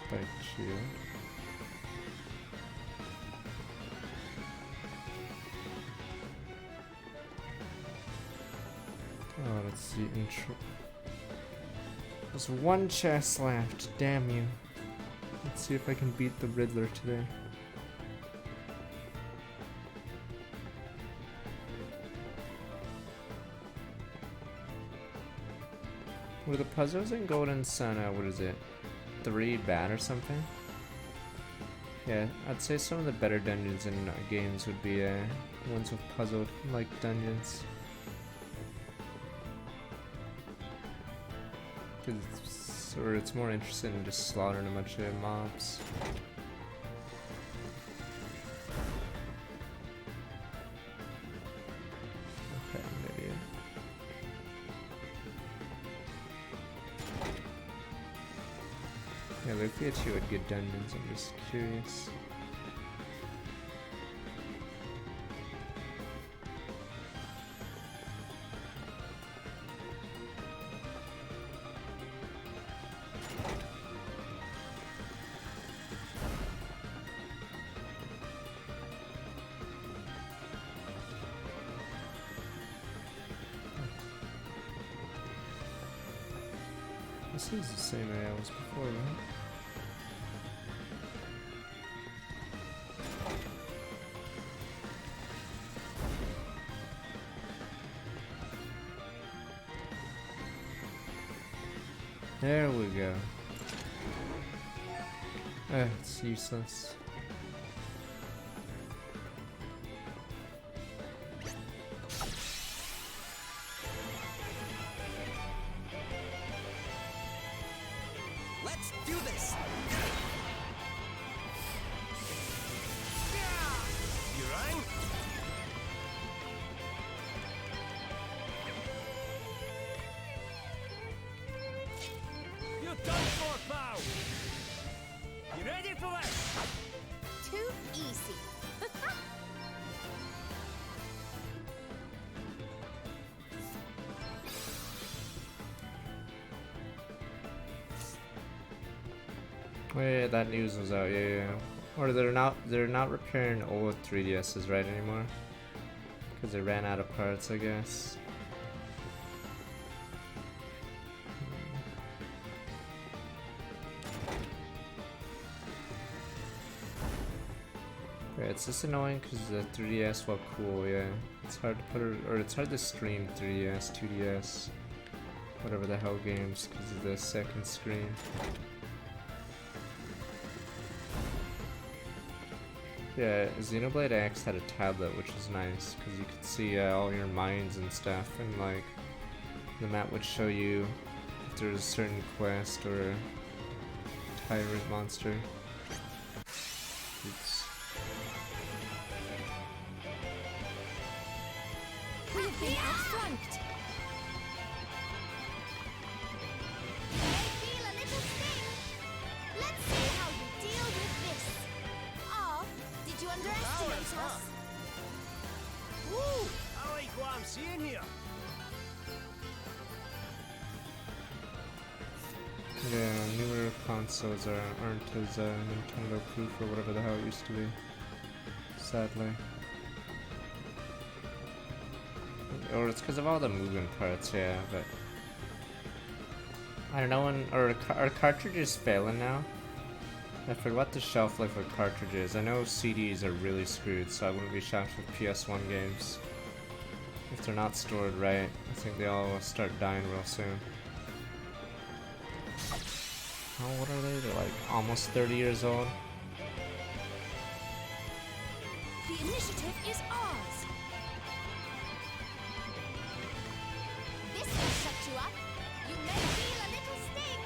Spike shield. Oh, that's the intro. There's one chest left. Damn you. Let's see if I can beat the Riddler today. Were the puzzles in Golden Sun, what is it? 3 bad or something? Yeah, I'd say some of the better dungeons in games would be ones with puzzled like dungeons. Or it's more interesting in just slaughtering a bunch of mobs. Okay, I'm an idiot. Yeah, Luffy hit you at good dungeons, I'm just curious. This is the same area I was before, right? There we go. It's useless.
Let's do this. You rang?
You done for, pal! You ready for this?
Too easy.
Wait, that news was out, yeah. Or they're not repairing old 3DSs right anymore. Because they ran out of parts, I guess. Right, it's just annoying because the 3DS, well, cool, yeah. It's hard to put it, or it's hard to stream 3DS, 2DS, whatever the hell games because of the second screen. Yeah, Xenoblade X had a tablet, which was nice because you could see all your mines and stuff, and like the map would show you if there's a certain quest or tyrant monster. Oops.
We've been outflanked.
I feel a little sting. Let's see how you deal with this. Oh, did you underestimate us?
Woo! I like what I'm seeing here.
Yeah, newer consoles aren't as Nintendo proof or whatever the hell it used to be. Sadly. Or it's because of all the moving parts, yeah, but I don't know when, or are cartridges failing now? I forgot what the shelf life of cartridges. I know CDs are really screwed, so I wouldn't be shocked with PS1 games. If they're not stored right, I think they all will start dying real soon. Oh, what are they? They're like almost 30 years old.
The initiative is ours. This will shut you up. You may feel a little sting.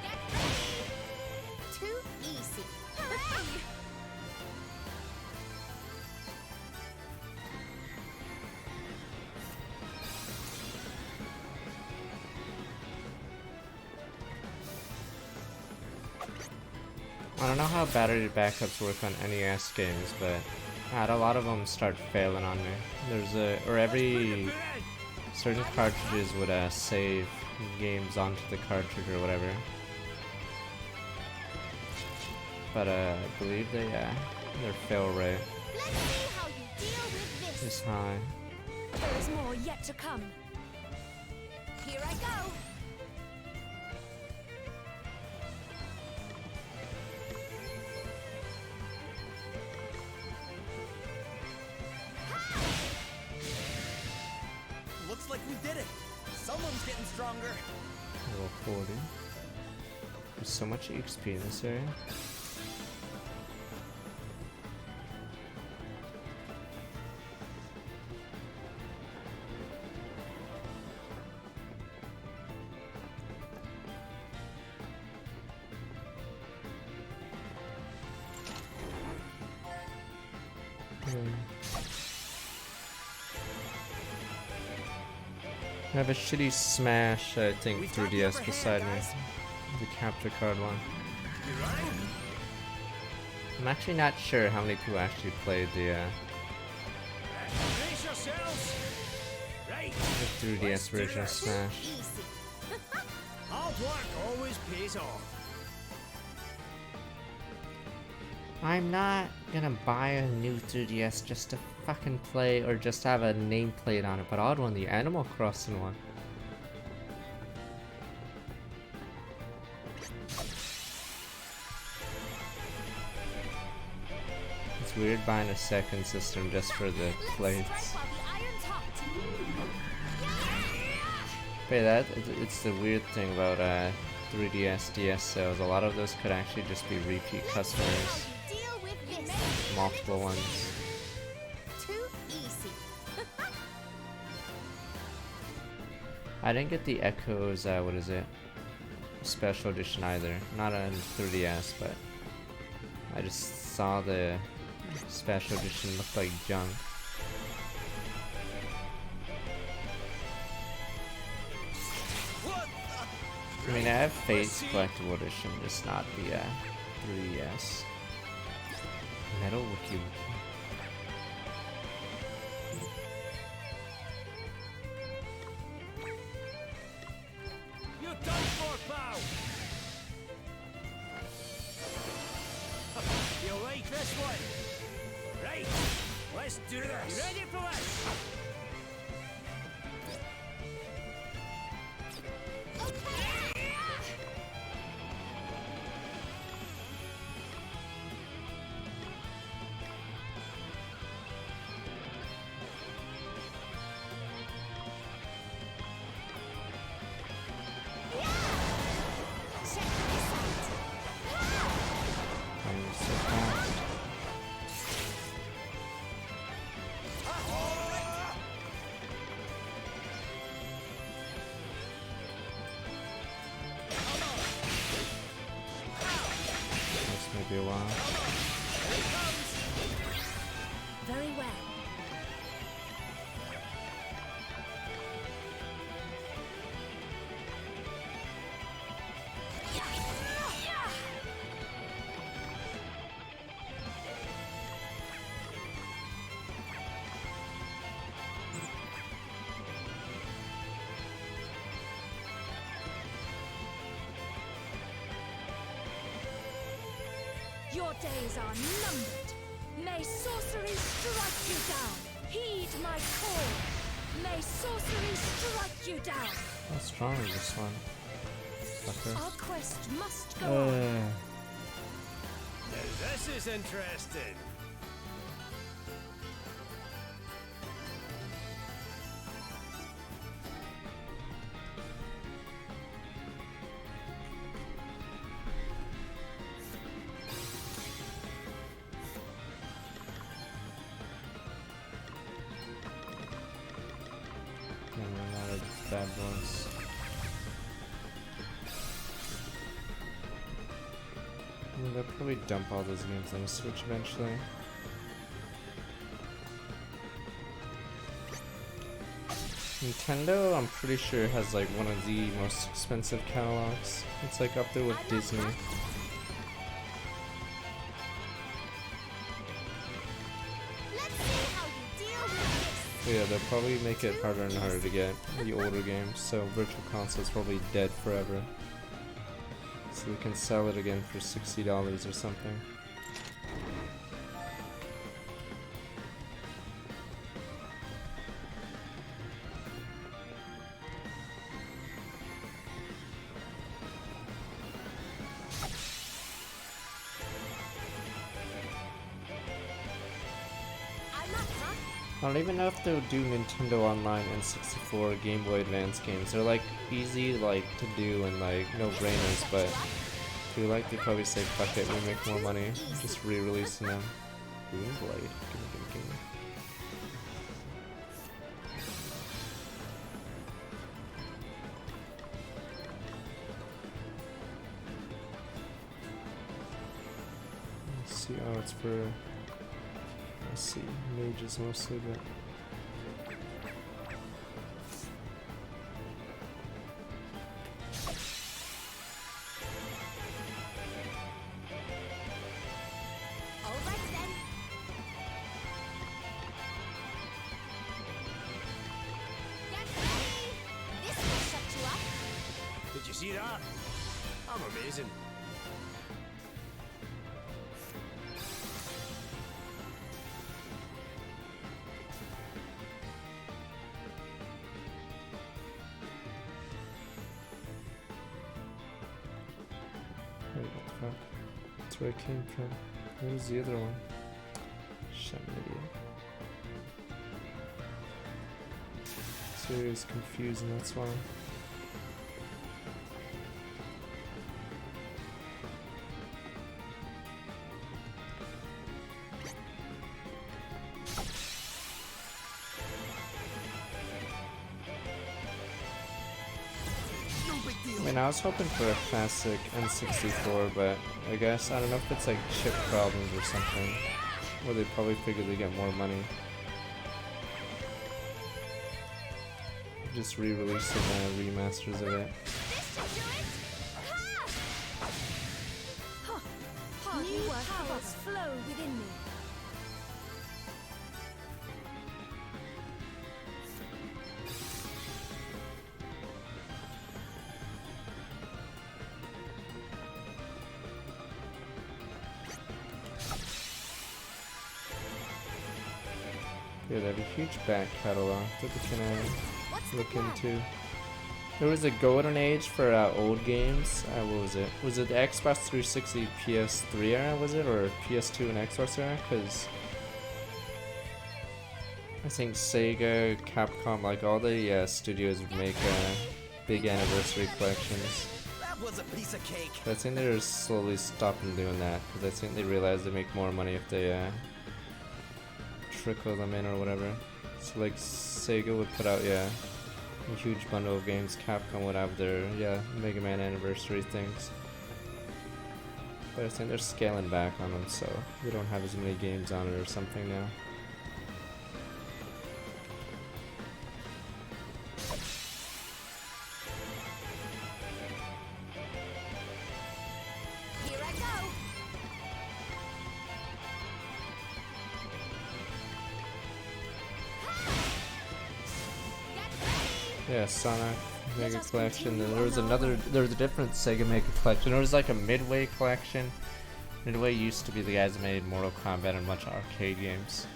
Get ready. Too easy. Hooray!
I don't know how battery backups work on NES games, but I had a lot of them start failing on me. Every certain cartridges would save games onto the cartridge or whatever. But I believe their fail rate
Let's see how you deal with this.
is high.
There is more yet to come.
Here I go.
Looks like we did it. Someone's getting stronger.
Level 40. There's so much XP in this area. I have a shitty Smash, I think, 3DS beside me. The capture card one. I'm actually not sure how many people actually played the 3DS version of Smash.
Hard work always pays off.
I'm not gonna buy a new 3DS just to fucking play or just have a nameplate on it, but I'd want the Animal Crossing one. It's weird buying a second system just for the plates. But it's the weird thing about 3DS, DS sales. A lot of those could actually just be repeat customers. Multiple ones.
Too easy.
I didn't get the Echoes, what is it? Special edition either. Not on 3DS, but I just saw the special edition look like junk. I mean, I have Fate's collectible edition, just not the 3DS. Metal Wiki.
You're done for, pal. You like this one? Right. Let's do this. You ready for this?
Be a while.
Very well.
Your days are numbered. May sorcery strike you down. Heed my call. May sorcery strike you down.
How strong is this one? fucker.
Our quest must go on.
Now this is interesting.
And run out of bad boys. They'll probably dump all those games on the Switch eventually. Nintendo, I'm pretty sure, has like one of the most expensive catalogs. It's like up there with Disney.
Let's see how you deal with this.
Yeah, they'll probably make it harder and harder to get the older games, so Virtual Console's probably dead forever. So we can sell it again for $60 or something.
I'm not, huh?
I don't even know if they'll do Nintendo Online and 64 Game Boy Advance games. They're like easy like to do and like no brainers, but if you like, they probably say fuck it, we make more money just re-releasing them. Boomblade, gimme. Let's see, oh, it's for, let's see, mages mostly, but
All right then. Get ready. This will shut you up.
Did you see that? I'm amazing.
wait, what the fuck? That's where I came from. Where was the other one? Shit, I'm an idiot. Serious confused, and that's why. I mean, I was hoping for a classic N64, but I guess, I don't know if it's like chip problems or something, or they probably figured they get more money. Just re-releasing remasters of it.
This should do it. Ha!
Hardly worth powers flow within me.
Yeah, they have a huge back catalog that we can
What's the
look
plan?
into. There was a golden age for old games. What was it? Was it the Xbox 360 PS3 era, was it? Or PS2 and Xbox era? Because I think Sega, Capcom, like all the studios would make big anniversary collections.
That was a piece of cake.
But I think they're slowly stopping doing that because I think they realize they make more money if they trickle them in or whatever. So like Sega would put out a huge bundle of games. Capcom would have their Mega Man anniversary things. But I think they're scaling back on them, so we don't have as many games on it or something now.
Here I go.
Yeah, Sonic Mega Collection. Then there was a different Sega Mega Collection. There was like a Midway Collection. Midway used to be the guys that made Mortal Kombat and a bunch of arcade games.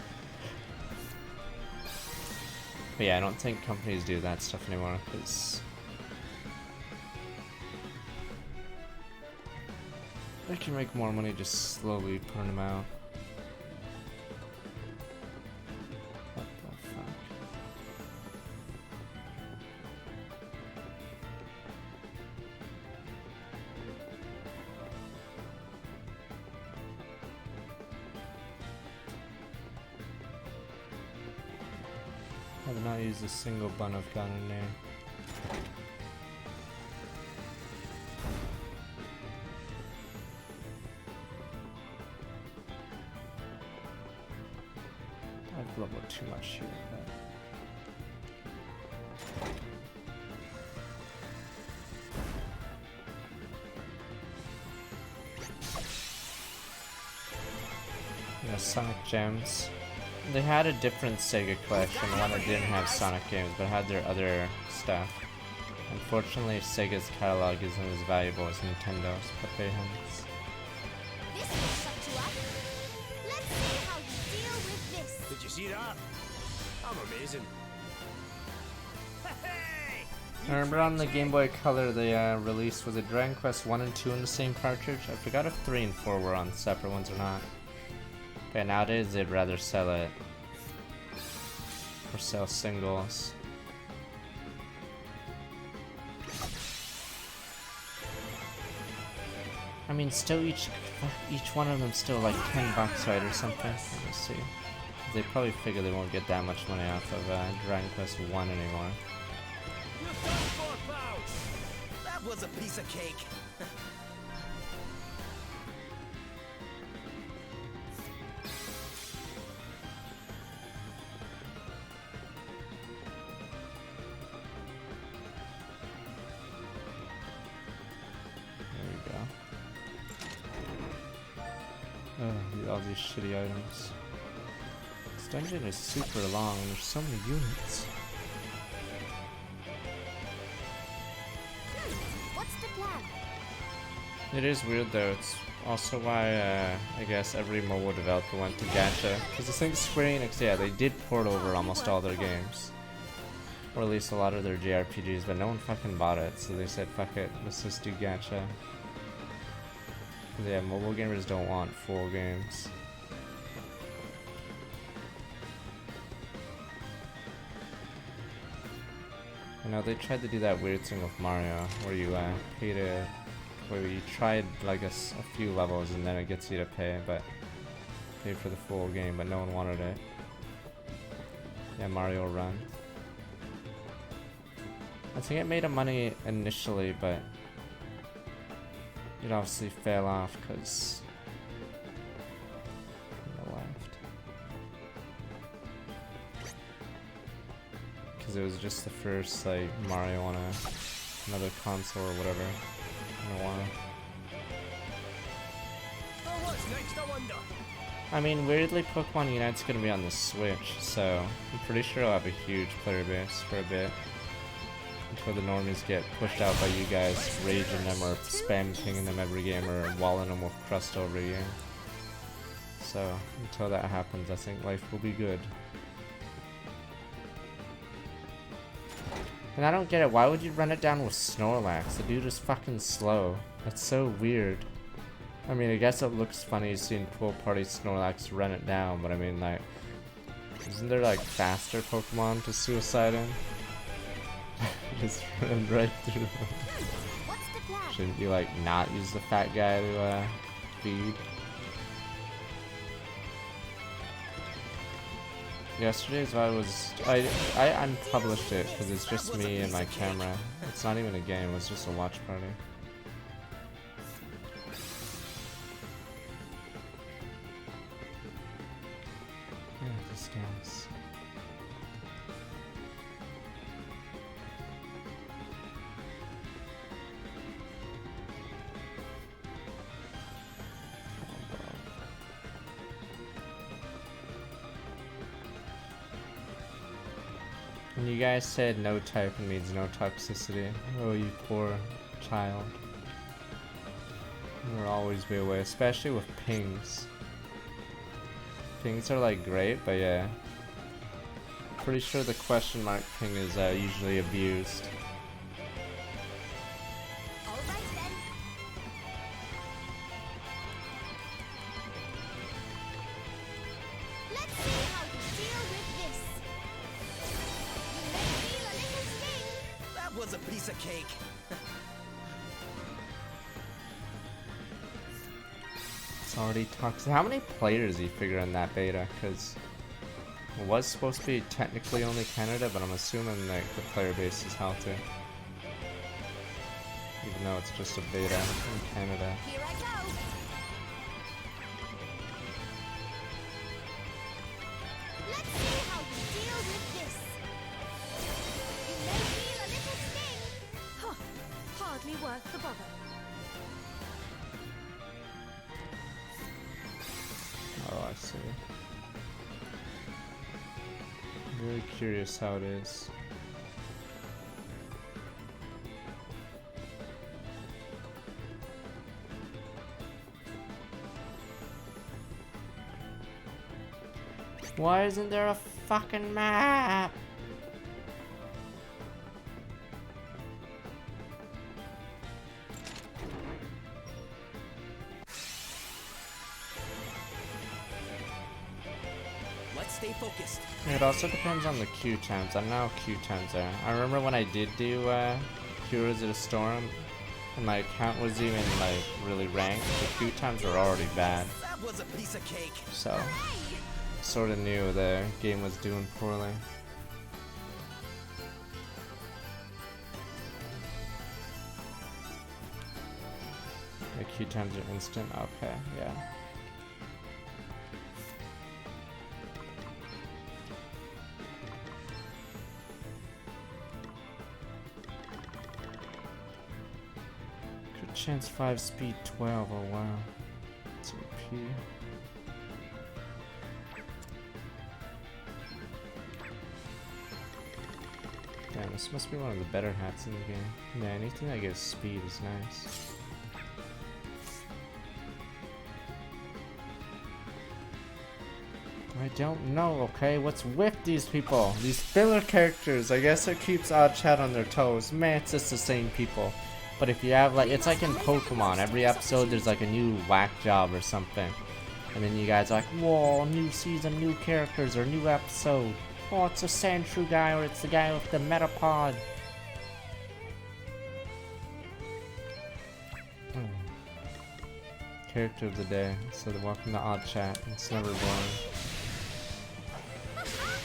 But yeah, I don't think companies do that stuff anymore because I can make more money just slowly putting them out. What the fuck? I have not used a single bun I've gotten in there. I've leveled too much here. Yeah, Sonic Gems. They had a different Sega collection, one that didn't have Sonic games, but had their other stuff. Unfortunately, Sega's catalog isn't as valuable as Nintendo's, but they have.
This will shut you up. Let's see how you deal with this.
Did you see that? I'm amazing.
I remember on the Game Boy Color they released, was it Dragon Quest 1 and 2 in the same cartridge? I forgot if 3 and 4 were on separate ones or not. But nowadays they'd rather sell it or sell singles. I mean, still each one of them still like $10, right, or something. Let's see. They probably figure they won't get that much money off of Dragon Quest 1 anymore.
That was a piece of cake.
All these shitty items. This dungeon is super long and there's so many units.
What's the plan?
It is weird though, it's also why I guess every mobile developer went to Gacha. Because I think Square Enix, yeah, they did port over almost all their games. Or at least a lot of their JRPGs, but no one fucking bought it, so they said fuck it, let's just do Gacha. Yeah, mobile gamers don't want full games. You know, they tried to do that weird thing with Mario, where you pay to, where you tried like a few levels and then it gets you to pay, but pay for the full game, but no one wanted it. Yeah, Mario Run. I think it made a money initially, but it obviously fell off because it left. Because it was just the first like Mario on another console or whatever in a while.
Oh, what's next, I wonder?
I mean, weirdly, Pokemon Unite's gonna be on the Switch, so I'm pretty sure I'll have a huge player base for a bit. Until the normies get pushed out by you guys raging them or spam kinging them every game or walling them with crust over again. So, until that happens, I think life will be good. And I don't get it, why would you run it down with Snorlax? The dude is fucking slow. That's so weird. I mean, I guess it looks funny seeing Pool Party Snorlax run it down, but I mean, like, isn't there like faster Pokemon to suicide in? Just run right through them.
What's the plan?
Shouldn't you like not use the fat guy to feed? Yesterday's VOD was I unpublished it because it's just me and my camera. It's not even a game, it's just a watch party. Yeah, this guy's. And you guys said no typing means no toxicity. Oh, you poor child. There will always be a way, especially with pings. Pings are like great, but yeah. Pretty sure the question mark ping is usually abused.
piece of cake.
It's already toxic. How many players do you figure in that beta? Because it was supposed to be technically only Canada, but I'm assuming like the player base is healthy. Even though it's just a beta in Canada.
Here I go. Let's see how you deal with this. You may feel a little sting.
Huh. Hardly worth the bother.
Oh, I see. I'm very curious how it is. Why isn't there a fucking map?
Let's stay focused.
It also depends on the queue times. I don't know how queue times are. I remember when I did do Heroes of the Storm, and my account was even like really ranked, the queue times were already bad.
That was a piece of cake.
So, sort of knew the game was doing poorly. The queue times are instant? Okay, yeah. Crit chance 5, speed 12, oh wow. It's OP. Damn, this must be one of the better hats in the game. Yeah, anything that gives speed is nice. I don't know, okay? What's with these people? These filler characters. I guess it keeps Odd Chat on their toes. Man, it's just the same people. But if you have like, it's like in Pokemon. Every episode there's like a new whack job or something. And then you guys are like, whoa, new season, new characters, or new episode. Oh, it's a Sandshrew guy, or it's the guy with the Metapod. Character of the day. So welcome to Odd Chat. It's never boring.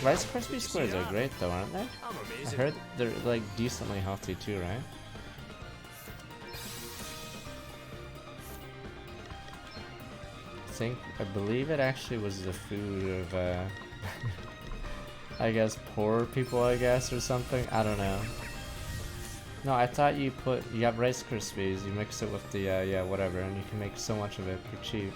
Rice Krispie Squares are great though, aren't they? I heard they're like decently healthy too, right? I believe it actually was the food of I guess poor people, I guess, or something. I don't know. No, I thought you have Rice Krispies, you mix it with the yeah, whatever, and you can make so much of it for cheap.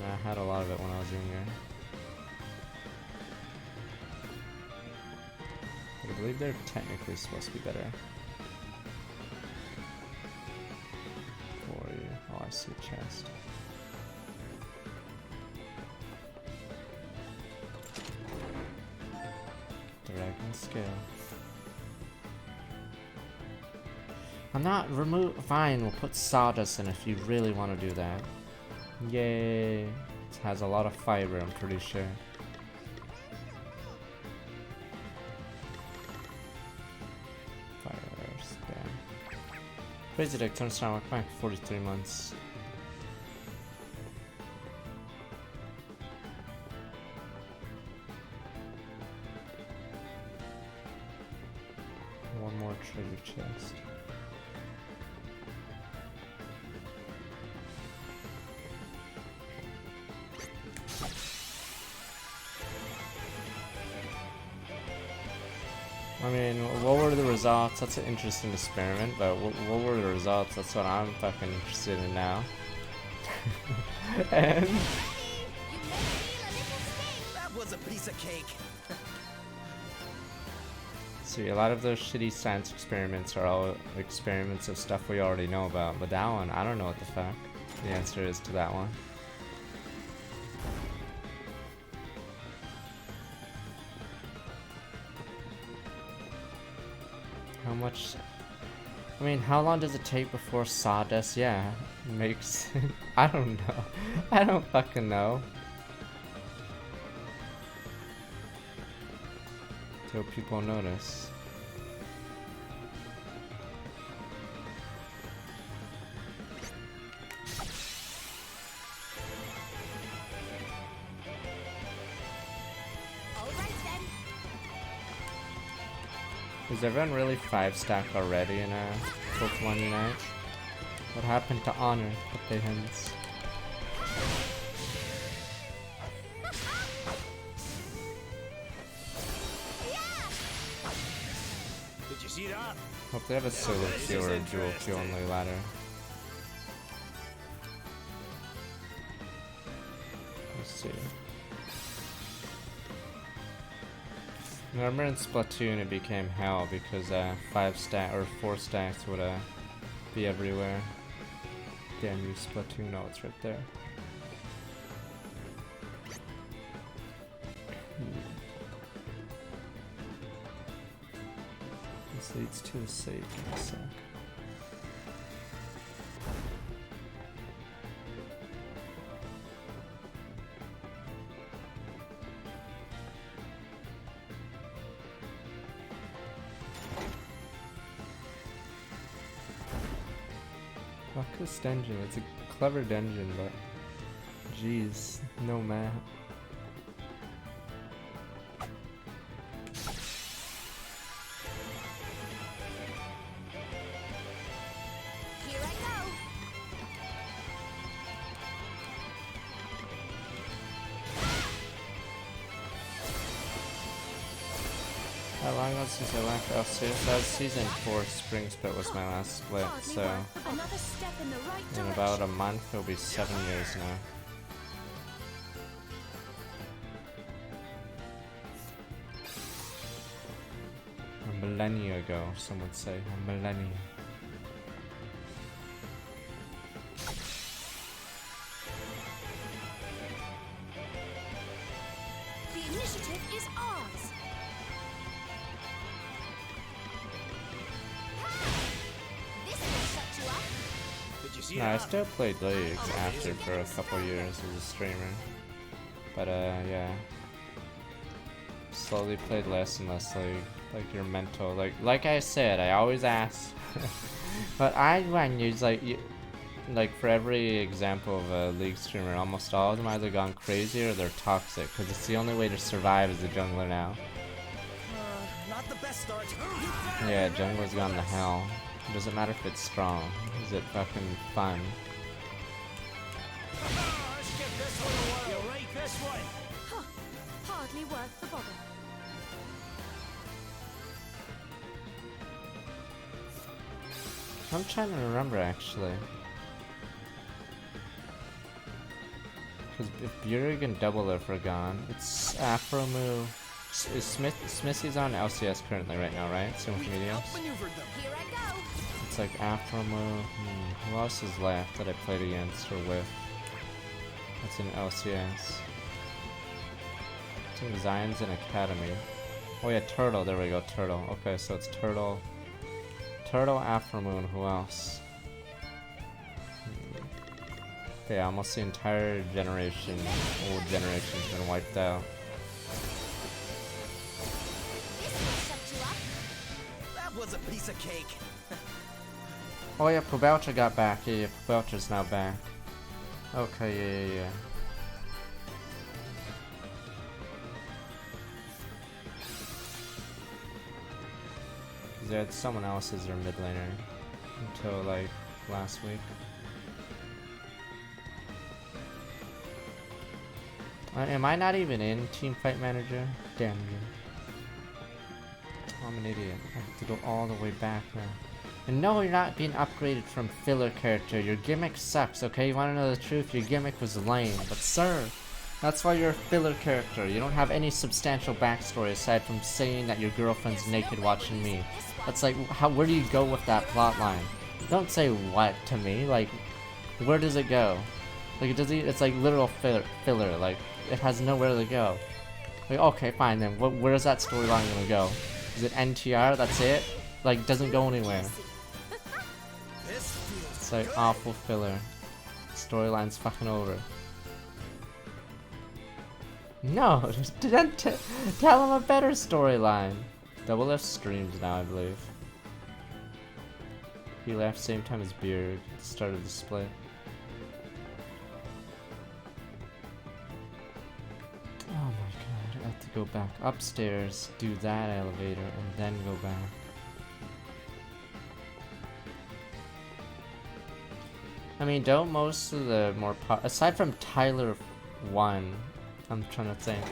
I had a lot of it when I was younger. But I believe they're technically supposed to be better. For you. Oh, I see a chest. Dragon scale. I'm not fine, we'll put sawdust in if you really want to do that. Yay! It has a lot of fiber, I'm pretty sure. Fire spam. Crazy Dick turns down work back 43 months. One more treasure chest. I mean, what were the results? That's an interesting experiment, but what were the results? That's what I'm fucking interested in now. And
That was a piece of cake.
see, a lot of those shitty science experiments are all experiments of stuff we already know about, but that one, I don't know what the fuck the answer is to that one. How much? I mean, how long does it take before sawdust? Yeah, makes. I don't know. I don't fucking know. Till people notice.
Alright then.
Is everyone really 5-stack already in Pokemon Unite? What happened to Honor? Put the hints.
Did you see that?
Hope they have a solo queue or a dual queue only ladder. Let's see. Remember in Splatoon it became hell because 5-stack or 4-stacks would be everywhere. Damn you, Splatoon! No, it's right there. This leads to a save in a sec. Fuck this dungeon. It's a clever dungeon, but jeez, no map.
Here I go.
How long ago since I left LCS? That was season 4. Spring Split was my last split, so
Another step in the right
in
direction.
about a month it'll be 7 years now. A millennia ago, some would say. A millennia.
The initiative is ours. This will shut you up.
Did you see
No, I
that?
still played Leagues after for a couple years as a streamer. But yeah. Slowly played less and less League. Like your mental, like I said, I always ask. But I when use like for every example of a League streamer, almost all of them either gone crazy or they're toxic, because it's the only way to survive as a jungler now.
Not the best start.
Yeah, jungler's gone to hell. It doesn't matter if it's strong. Is it fucking fun?
Let's get this one away. You rate this one.
Huh. Hardly worth the bother.
I'm trying to remember actually. Because if Bjerg and Double Lift are gone, it's Afromu. Is Smithy's on LCS currently right now, right? Same with Mediums.
Outmaneuvered them.
Here I go.
It's like Afromu. Who else is left that I played against or with? That's in LCS. I think Zion's in Academy. Oh yeah, Turtle. There we go, Turtle. Okay, so it's Turtle. Turtle, Afromoon, who else? Yeah, almost the entire generation, old generation's been wiped out.
This will shut you up.
That was a piece of cake.
Oh yeah, Pobelcha got back. Yeah, Pobelcha's now back. Okay, yeah. They had someone else as their mid laner until like last week. Am I not even in Teamfight Manager? Damn you. I'm an idiot. I have to go all the way back now. And no, you're not being upgraded from filler character. Your gimmick sucks, okay? You wanna know the truth? Your gimmick was lame. But sir, that's why you're a filler character. You don't have any substantial backstory aside from saying that your girlfriend's naked watching me. That's like, where do you go with that plot line? Don't say what to me, like, where does it go? Like, it's like literal filler, like, it has nowhere to go. Like, okay, fine then, where's that storyline gonna go? Is it NTR, that's it? Like, doesn't go anywhere. It's like awful filler. Storyline's fucking over. No, just tell him a better storyline. Double F streams now, I believe. He laughed same time as Beard at the start of the split. Oh my god, I have to go back upstairs, do that elevator, and then go back. I mean, don't most of the more aside from Tyler 1, I'm trying to think,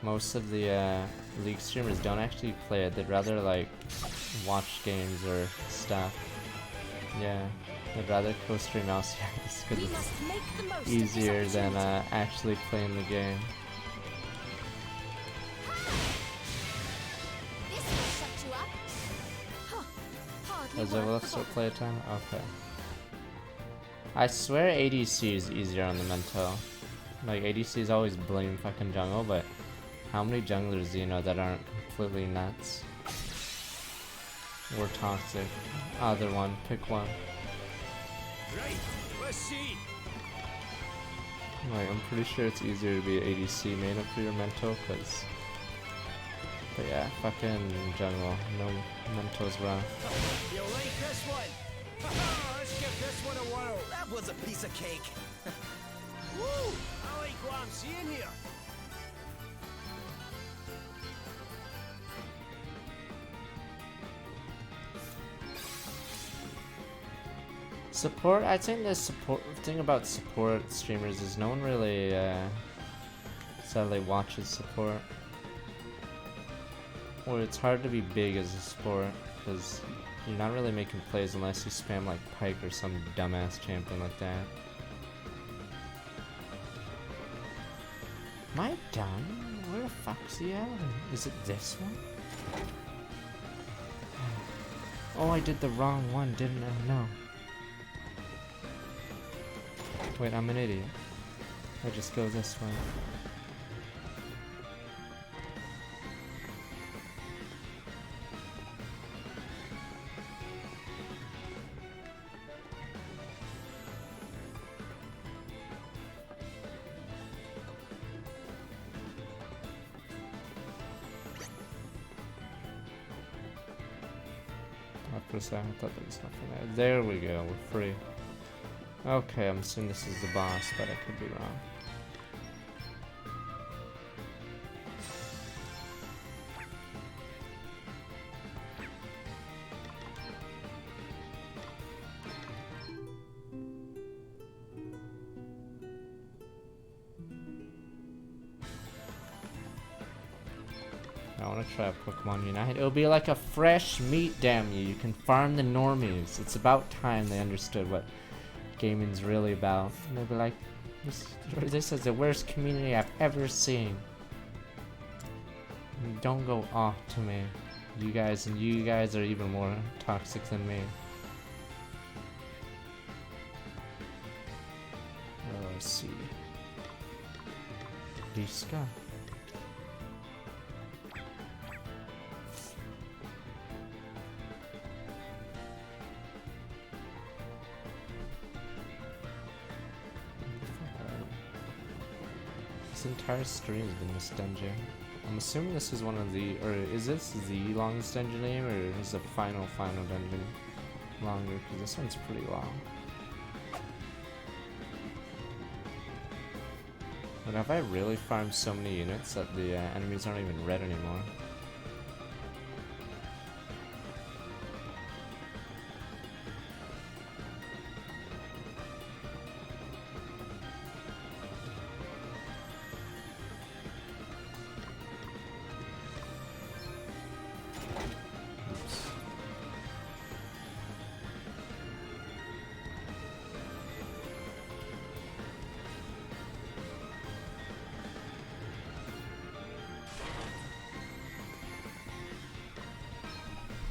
most of the League streamers don't actually play it. They'd rather like watch games or stuff. Yeah, I'd rather co-stream LCS because it's easier than actually playing the game. Does Overlap start play time? Okay. I swear ADC is easier on the Mental. Like, ADC is always blame fucking jungle, but how many junglers do you know that aren't completely nuts? Or toxic? Either one, pick one.
Right, let's see.
Like, I'm pretty sure it's easier to be ADC main up for your Mental, cause... But yeah, fucking jungle, no Mental's rough.
You like this one? Let's give this one a whirl. That was a piece of cake. Woo! I like what I'm seeing here.
Support, I think the thing about support streamers is no one really sadly watches support. Or it's hard to be big as a support, because you're not really making plays unless you spam like Pyke or some dumbass champion like that. Am I done? Where the fuck's he at? Is it this one? Oh, I did the wrong one, didn't I? No. Wait, I'm an idiot. I just go this way. For a second, I thought there was nothing there. There we go, we're free. Okay, I'm assuming this is the boss, but I could be wrong. I want to try Pokemon Unite. It'll be like a fresh meat, damn you. You can farm the normies. It's about time they understood what gaming's really about. And they'll be like, this is the worst community I've ever seen. And don't go off to me. You guys are even more toxic than me. Oh, let's see. Liska. This entire stream has been this dungeon. I'm assuming this is one of the, or is this the longest dungeon name, or is the final dungeon longer? Because this one's pretty long. But have I really farmed so many units that the enemies aren't even red anymore?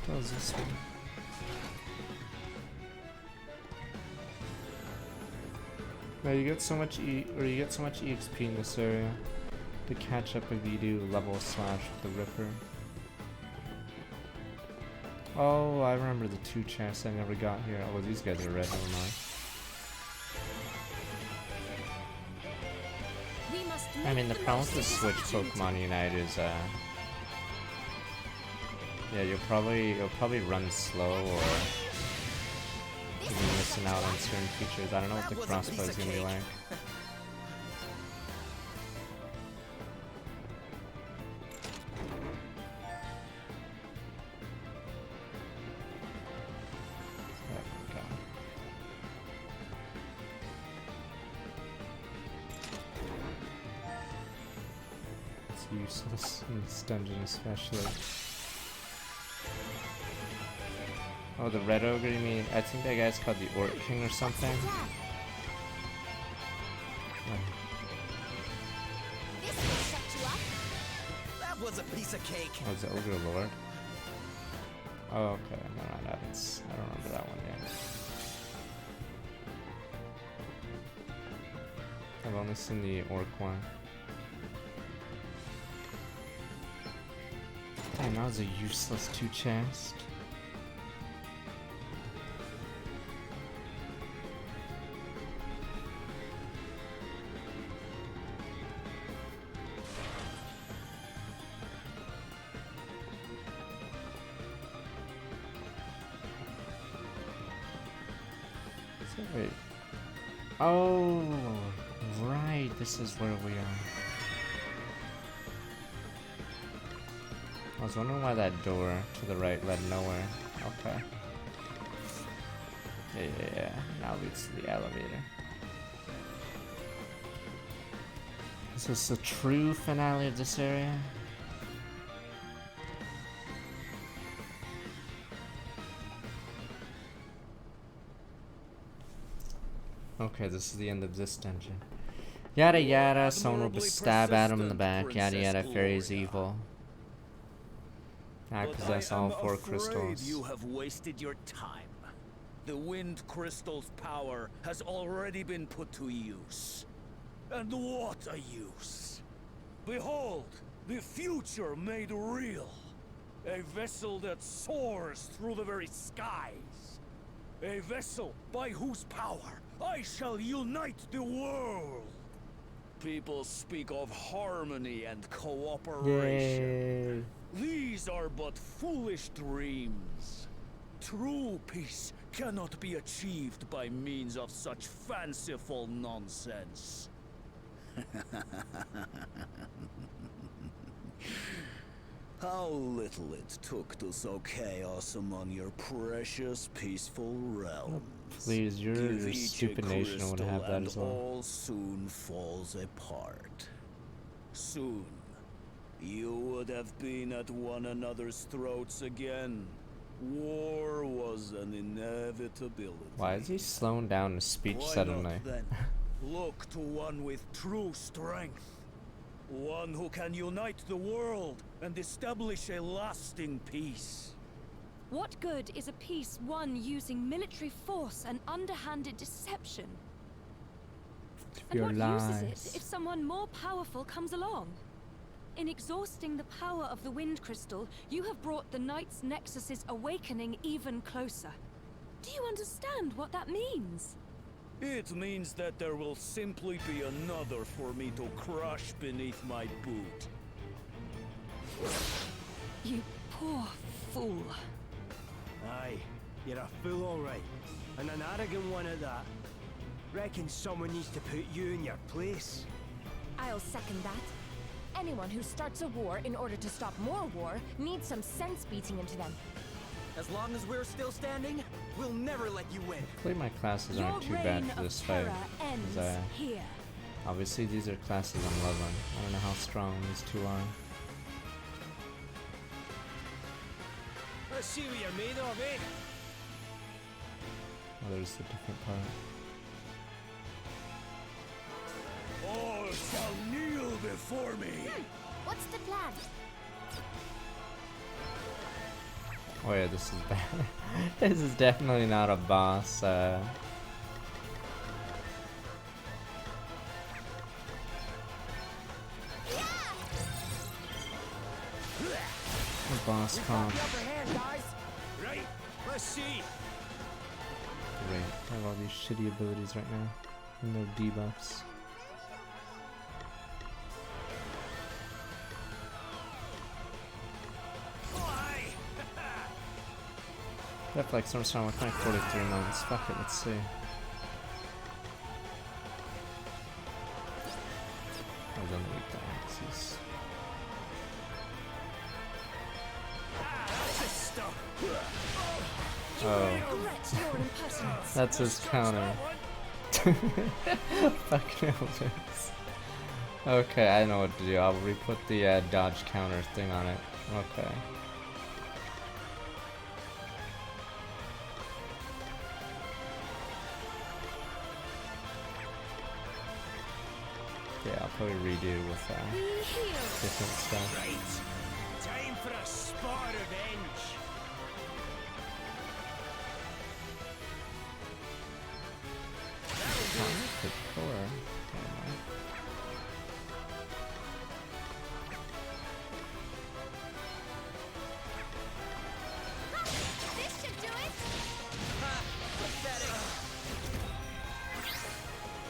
What was this one? Now you get so much EXP in this area to catch up if you do level slash with the Ripper. Oh, I remember the 2 chests I never got here. Oh, these guys are red, never mind.
We must
I mean, the problem with the Switch Pokemon Unite is, yeah, you'll probably run slow, or you'll be missing out on certain features. I don't know what the crossbow is gonna be like. Useless in this dungeon, especially. Oh, the red ogre, you mean? I think that guy's called the Orc King or something.
This will shut you up. That was a piece of cake.
Oh, it's the Ogre Lord? Oh, okay. No, I don't remember that one yet. I've only seen the Orc one. Damn, that was a useless 2 chest. So wait. Oh, right. This is where we are. I was wondering why that door to the right led nowhere. Okay. Yeah. Now leads to the elevator. Is this the true finale of this area? Okay, this is the end of this dungeon. Yada yada, someone will stab at him in the back. Yada yada, fairy's evil. I possess all 4 crystals.
You have wasted your time. The wind crystal's power has already been put to use. And what a use! Behold, the future made real. A vessel that soars through the very skies. A vessel by whose power I shall unite the world. People speak of harmony and cooperation.
Yay.
These are but foolish dreams. True peace cannot be achieved by means of such fanciful nonsense. How little it took to sow chaos among your precious peaceful realms.
Please, your stupid nation would have that as well.
All soon falls apart. Soon, you would have been at one another's throats again. War was an inevitability.
Why is he slowing down his speech
Why
suddenly?
not then look to one with true strength? One who can unite the world and establish a lasting peace.
What good is a peace won using military force and underhanded deception? And
Your
what
lies.
use is it if someone more powerful comes along? In exhausting the power of the Wind Crystal, you have brought the Knight's Nexus's awakening even closer. Do you understand what that means?
It means that there will simply be another for me to crush beneath my boot.
You poor fool.
Aye, you're a fool all right. And an arrogant one at that. Reckon someone needs to put you in your place.
I'll second that. Anyone who starts a war in order to stop more war needs some sense beating into them.
As long as we're still standing, we'll never let you win.
Hopefully my classes
Your
aren't too bad
reign
for
of
this fight.
terror ends
'Cause,
here.
obviously these are classes I'm leveling. I don't know how strong these two are.
Let's see what you're made of, eh?
Oh, there's the different part.
All shall kneel before me.
What's the plan?
Oh yeah, this is bad. This is definitely not a boss. The boss comp.
The upper hand, guys. Right? Let's see.
Great. I have all these shitty abilities right now. And no debuffs. Left like some strong with like 43 months. Fuck it, let's see. Hold on the week axis. Oh. That's his counter. Fucking Elvis. Okay, I know what to do. I'll re-put the dodge counter thing on it. Okay. Yeah, I'll probably redo with different stuff.
Right. Time for a spot of revenge.
Good core.
This should do it.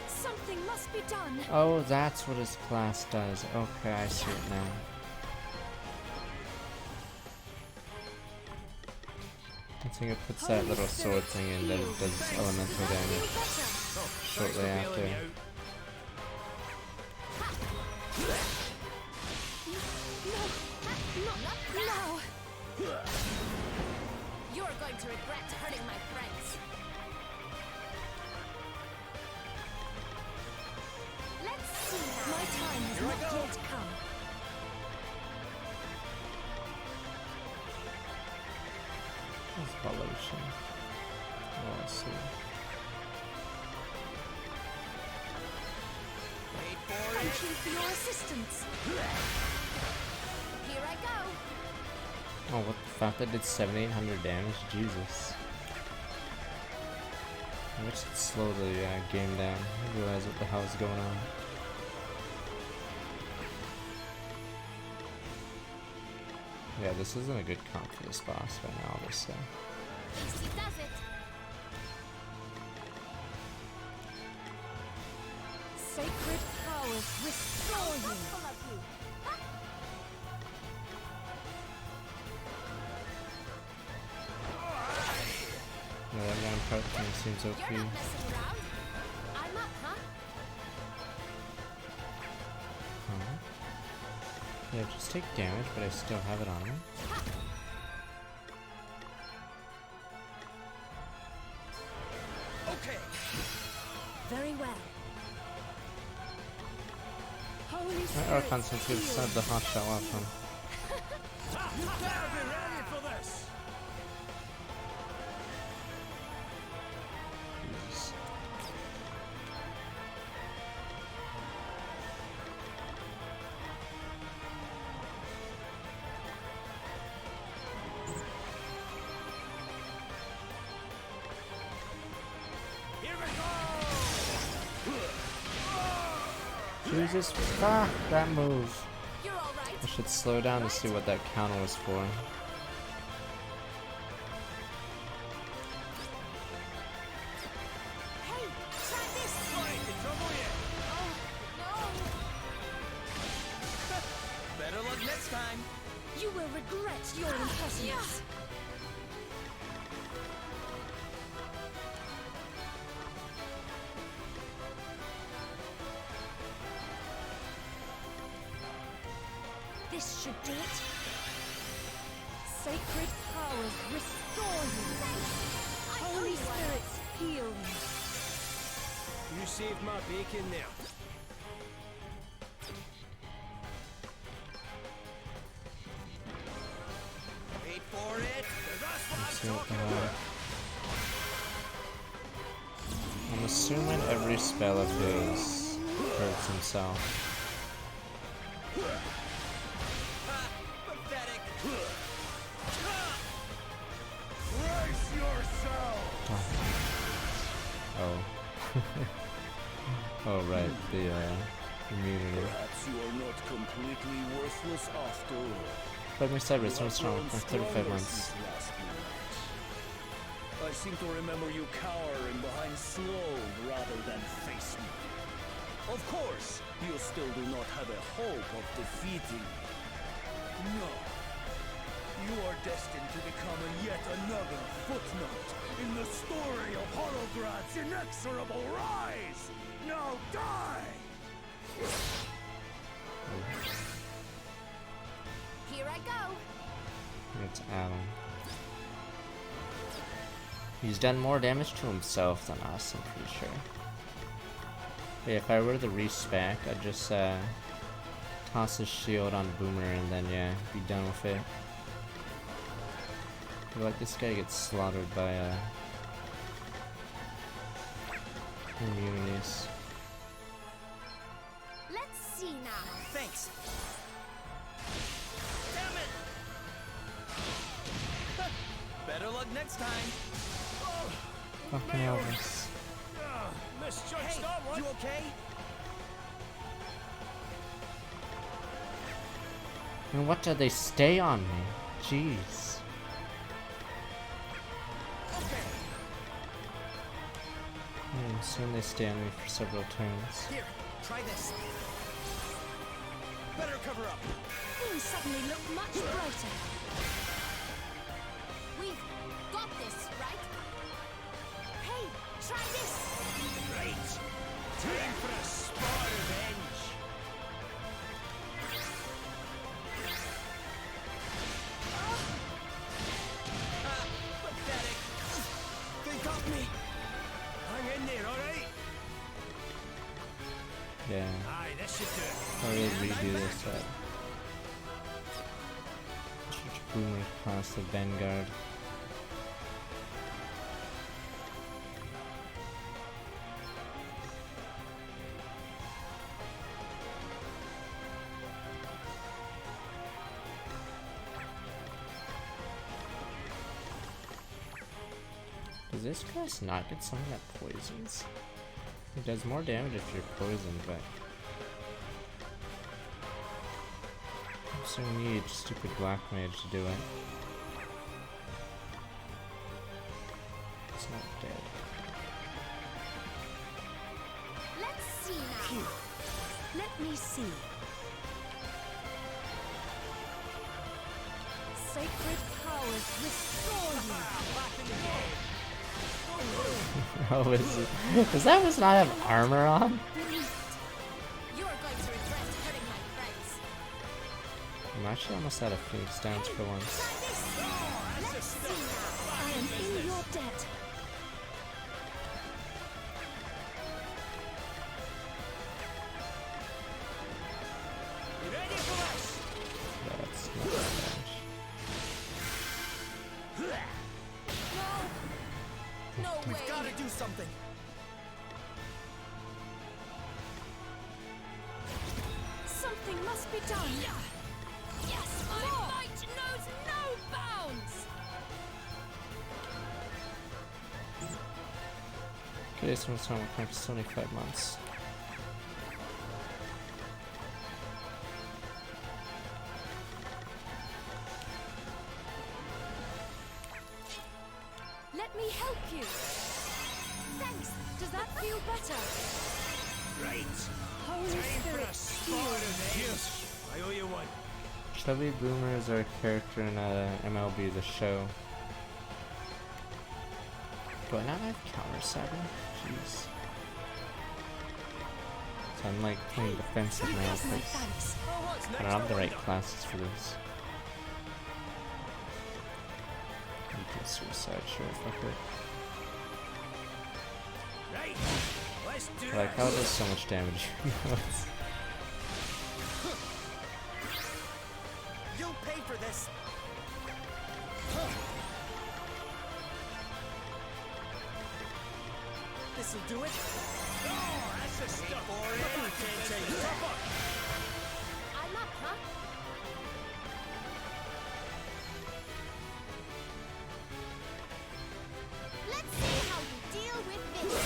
Something must be done.
Oh, that's what his class does. Okay, I see it now. I think it puts that little sword thing in, then it does elemental damage shortly after.
Now.
You're going to regret hurting my friends. Let's see now.
My time has not yet come.
That's evolution. Oh, I see.
Thank you for your assistance.
Here I go.
Oh, what the fuck? That did 7,800 damage? Jesus. I wish it'd slow the game down. I realize what the hell is going on. Yeah, this isn't a good comp for this boss right now, obviously.
Easy does it.
Sacred powers restore you.
Full of you.
Yeah, that Rampart thing seems OP.
You're not messing around. I'm up, huh?
Huh? Yeah, just take damage, but I still have it on me.
Okay.
Very well. Holy
My
Spirit,
Archon since we've set the hot shot weapon.
You better be ready for this.
Jesus.
Here we go.
Jesus, fuck that move.
You're all right.
I should slow down to see what that counter was for.
Hey, try this.
Right, in trouble yet?
Oh,
Better luck next time.
you will regret your impertinence. This should do it. Sacred powers restore you. Holy spirits heal you.
You saved my bacon there. Wait for it. That's what
Let's see
I'm
what the
talking
hell.
about.
I'm assuming every spell of his hurts himself.
Pathetic.
Brace yourself!
Oh. Oh, right, the immunity.
Perhaps you are not completely worthless after all.
But my cyber is so
You have
strong
grown
for 35
stronger
months.
since last we met. I seem to remember you cowering behind Sloan rather than face me. Of course, you still do not have a hope of defeating me. No. You You are destined to become yet another footnote in the story of Holograd's inexorable rise! Now die!
Here I go.
It's Adam. He's done more damage to himself than us, I'm pretty sure. But yeah, if I were to respec, I'd just toss his shield on Boomer and then yeah, be done with it. I feel like this guy gets slaughtered by immunities.
Let's see now.
Thanks.
Damn it! Better luck next time.
Fucking Elvis.
Misjudged that one. You okay?
And what do they stay on me? Jeez. Soon they stay on me for several turns.
Here, try this. Better cover up.
Things suddenly look much brighter.
We've got this, right? Hey, try this.
Right. Time for a spot revenge.
Pathetic.
They got me. Hang in there, alright?
Yeah.
Aye, this should do it.
Probably redo this Switch Boomer across the Vanguard. Does this class not get something that poisons? It does more damage if you're poisoned, but I also need stupid black mage to do it. It's not dead.
Let's see now.
Phew. Let me see. Sacred powers restore you.
Oh, is it? Does that was not have armor on?
You're going to regret hurting my friends.
I'm actually almost out of Phoenix Downs for once.
Try this. Let's see now.
I am in your debt.
You ready for this?
That's not that damage.
No way.
Gotta do something.
Something must be done.
Yes, my might knows no bounds.
Okay, this one's on for 75 months.
Let me help you. Thanks. Does that feel better?
Right.
Holy
Time for
Spirit,
a spot revenge. I owe you one.
Chubby Boomer is our character in MLB The Show. Do I not have counter sapping? Jeez. So I'm like playing defensive now,
Here's my
because
thanks.
I don't have the right classes for this. You can suicide, sure, fuck it.
Right. Let's do
I like how it does so much damage.
You'll pay for this. This'll do it. Oh, that's the stuff for it.
I'm up, huh? Let's see how you deal with this.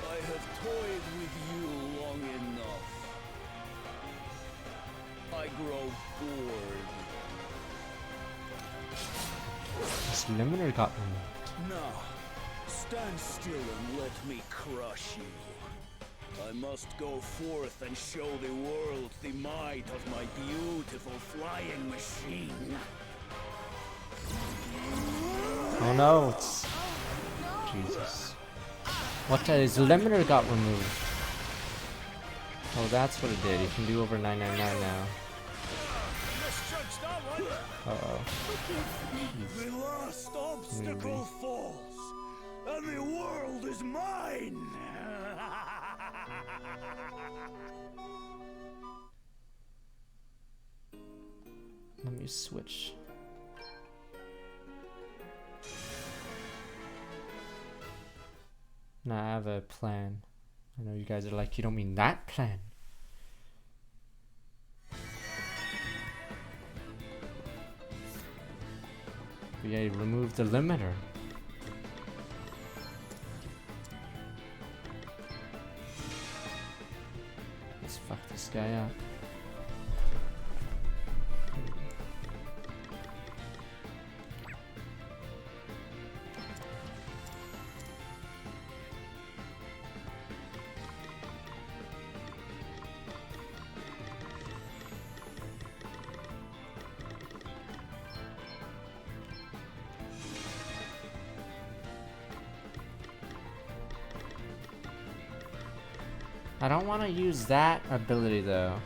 I have toyed with you long enough. I grow bored.
This limiter got me.
Now, stand still and let me crush you. I must go forth and show the world the might of my beautiful flying machine.
Oh no, it's... Jesus. What his limiter got removed. Oh, that's what it did. You can do over 999 now. Uh-oh.
The last obstacle falls, and the world is mine!
Let me switch. Nah, I have a plan. I know you guys are like, you don't mean that plan. But yeah, you removed the limiter. Let's fuck this guy up. I don't want to use that ability though.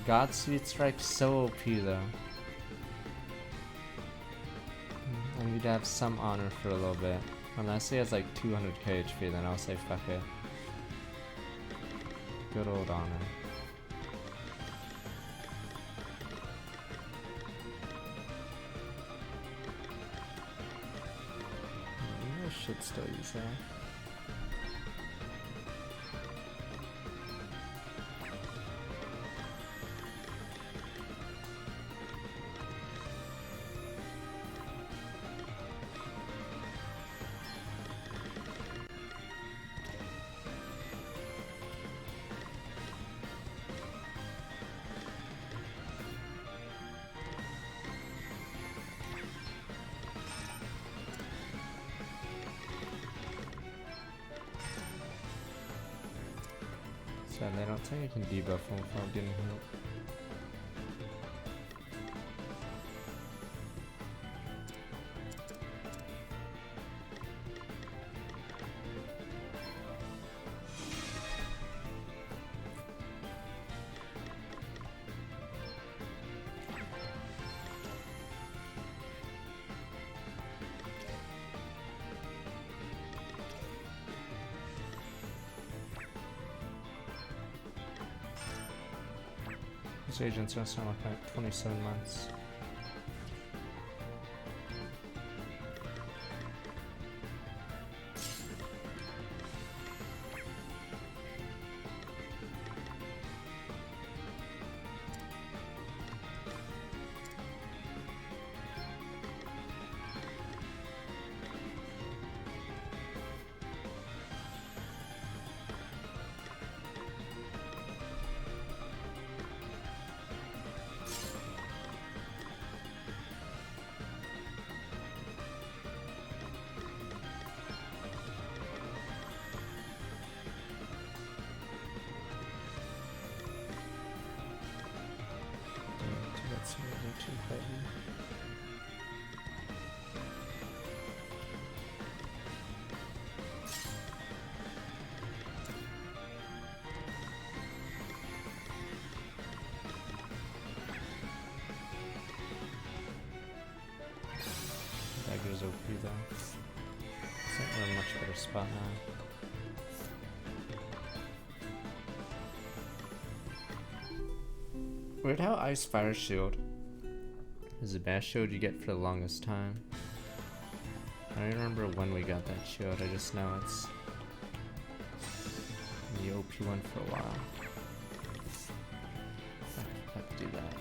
Godspeed Strike's so OP though. I need to have some honor for a little bit. Unless he has like 200k HP, then I'll say fuck it. Good old honor. I should still use that. I don't think I can debuff him without getting hit. These agents are sound like 27 months. That's really too heavy. Dagger's OP though. I think we're in a much better spot now. Weird how Ice Fire Shield is the best shield you get for the longest time. I don't remember when we got that shield, I just know it's the OP one for a while. I have to do that.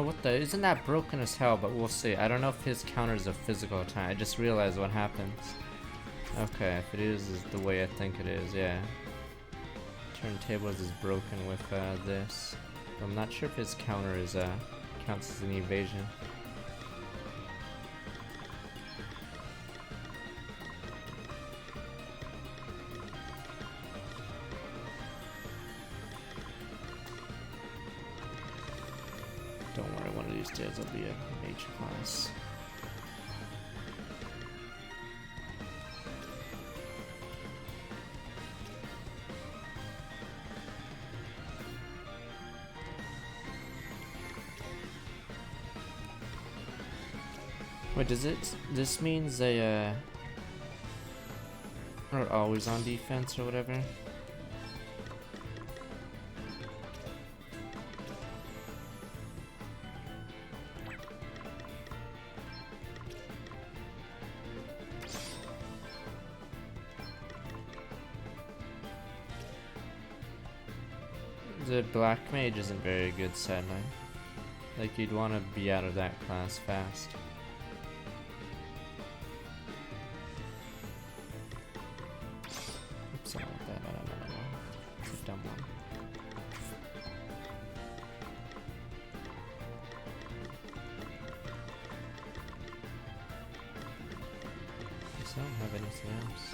Oh, what the? Isn't that broken as hell? But we'll see. I don't know if his counter is a physical attack. I just realized what happens. Okay, if it is the way I think it is, yeah. Turntables is broken with this. I'm not sure if his counter is counts as an evasion. Don't worry, one of these days I'll be a mage class. Wait, this means they are always on defense or whatever? The black mage isn't very good, sadly. Like, you'd want to be out of that class fast. Oops, I don't want that. No. It's a dumb one. I don't have anything else.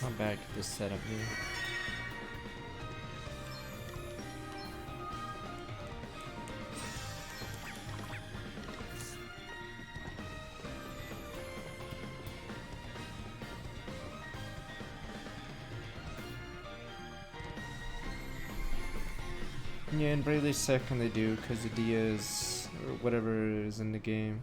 How bad could this setup be? Yeah, and Brayley's second they do, because the Diaz, or whatever is in the game.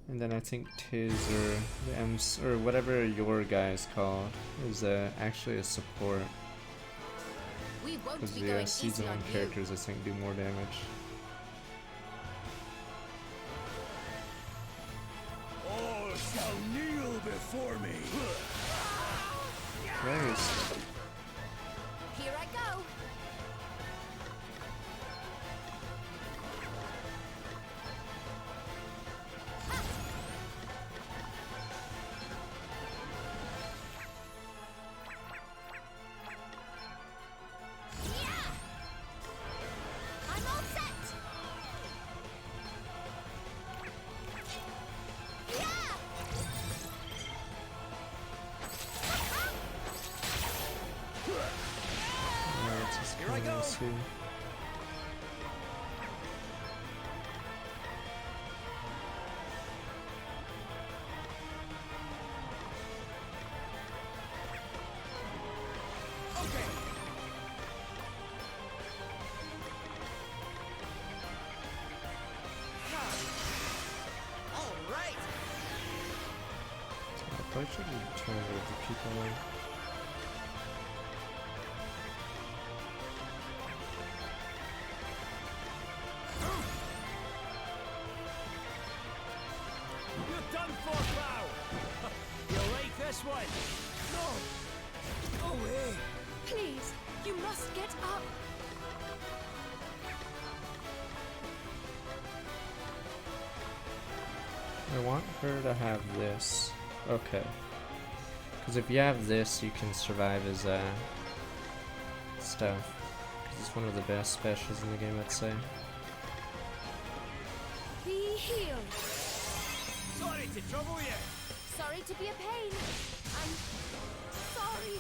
And then I think Tiz or the M's, or whatever your guy is called, is actually a support. Because the season 1 characters I think do more damage.
All shall kneel before me.
Christ.
Here I go.
Here I go. I should turn over people now.
You're done for, Clow! You like this one? No! No way!
Please, you must get up.
I want her to have this. Okay. Because if you have this, you can survive as stuff. Because it's one of the best specials in the game, I'd say.
Be healed.
Sorry to trouble you!
Sorry to be a pain. I'm sorry.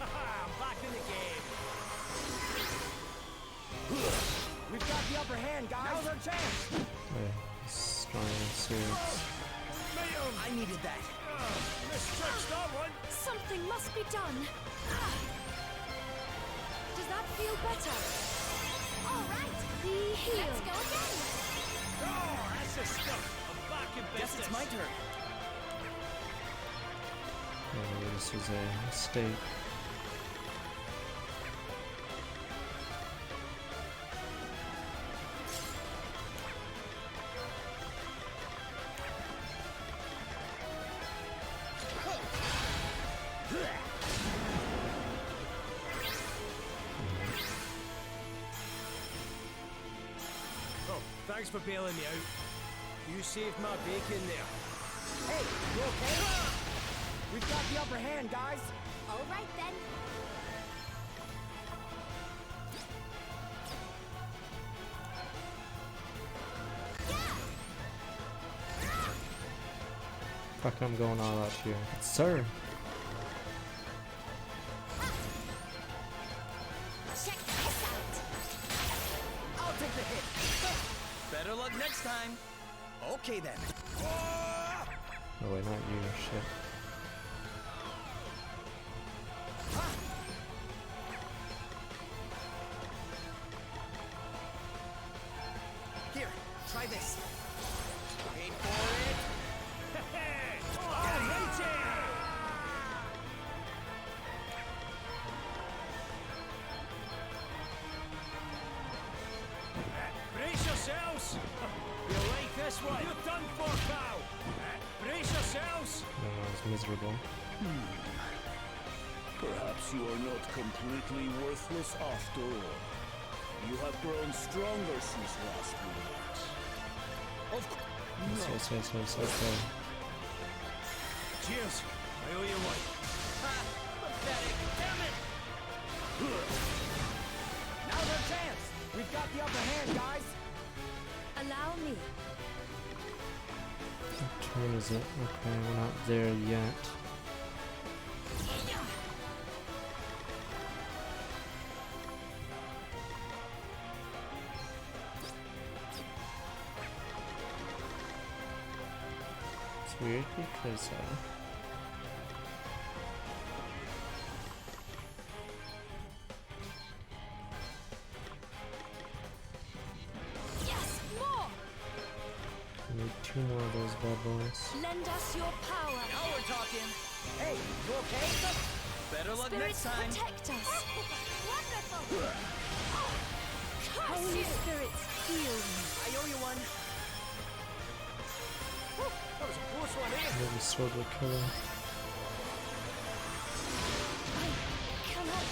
Haha, I'm back in the game. We've got the upper hand, guys. Now's our chance.
Yeah, strong swords.
I needed that. Misjudged that one.
Something must be done. Does that feel better?
All right.
Be healed.
Let's go again.
Oh, that's
Sister, I'm back in business.
Guess it's my turn.
Oh, this was a mistake.
Oh, thanks for bailing me out. You saved my bacon there.
Hey, you okay? We've got the upper hand, guys.
All right then.
Fuck, I'm going all out here. Sir!
Check this out.
I'll take the hit. Better luck next time. Okay then.
Oh wait, not you, shit.
Here, try this. Wait for it.
Brace yourselves! You like this one? You're done for, pal! Brace yourselves!
No, I was miserable.
Perhaps you are not completely worthless after all. You have grown stronger since last week. Of course.
Yes.
Cheers! I owe you one.
Ha! Pathetic! Damn it! Now's our chance! We've got the upper hand, guys!
Allow me.
What turn is it? Okay, we're not there yet. It's weird because
Yes, more!
I need 2 more of those bad boys.
Lend us your power.
Now we're talking! Hey, you okay? Better luck
Spirits
next time!
protect us.
Wonderful.
Holy spirits heal me.
I owe you one!
That was a close one, eh?
Maybe sword will kill him.
I cannot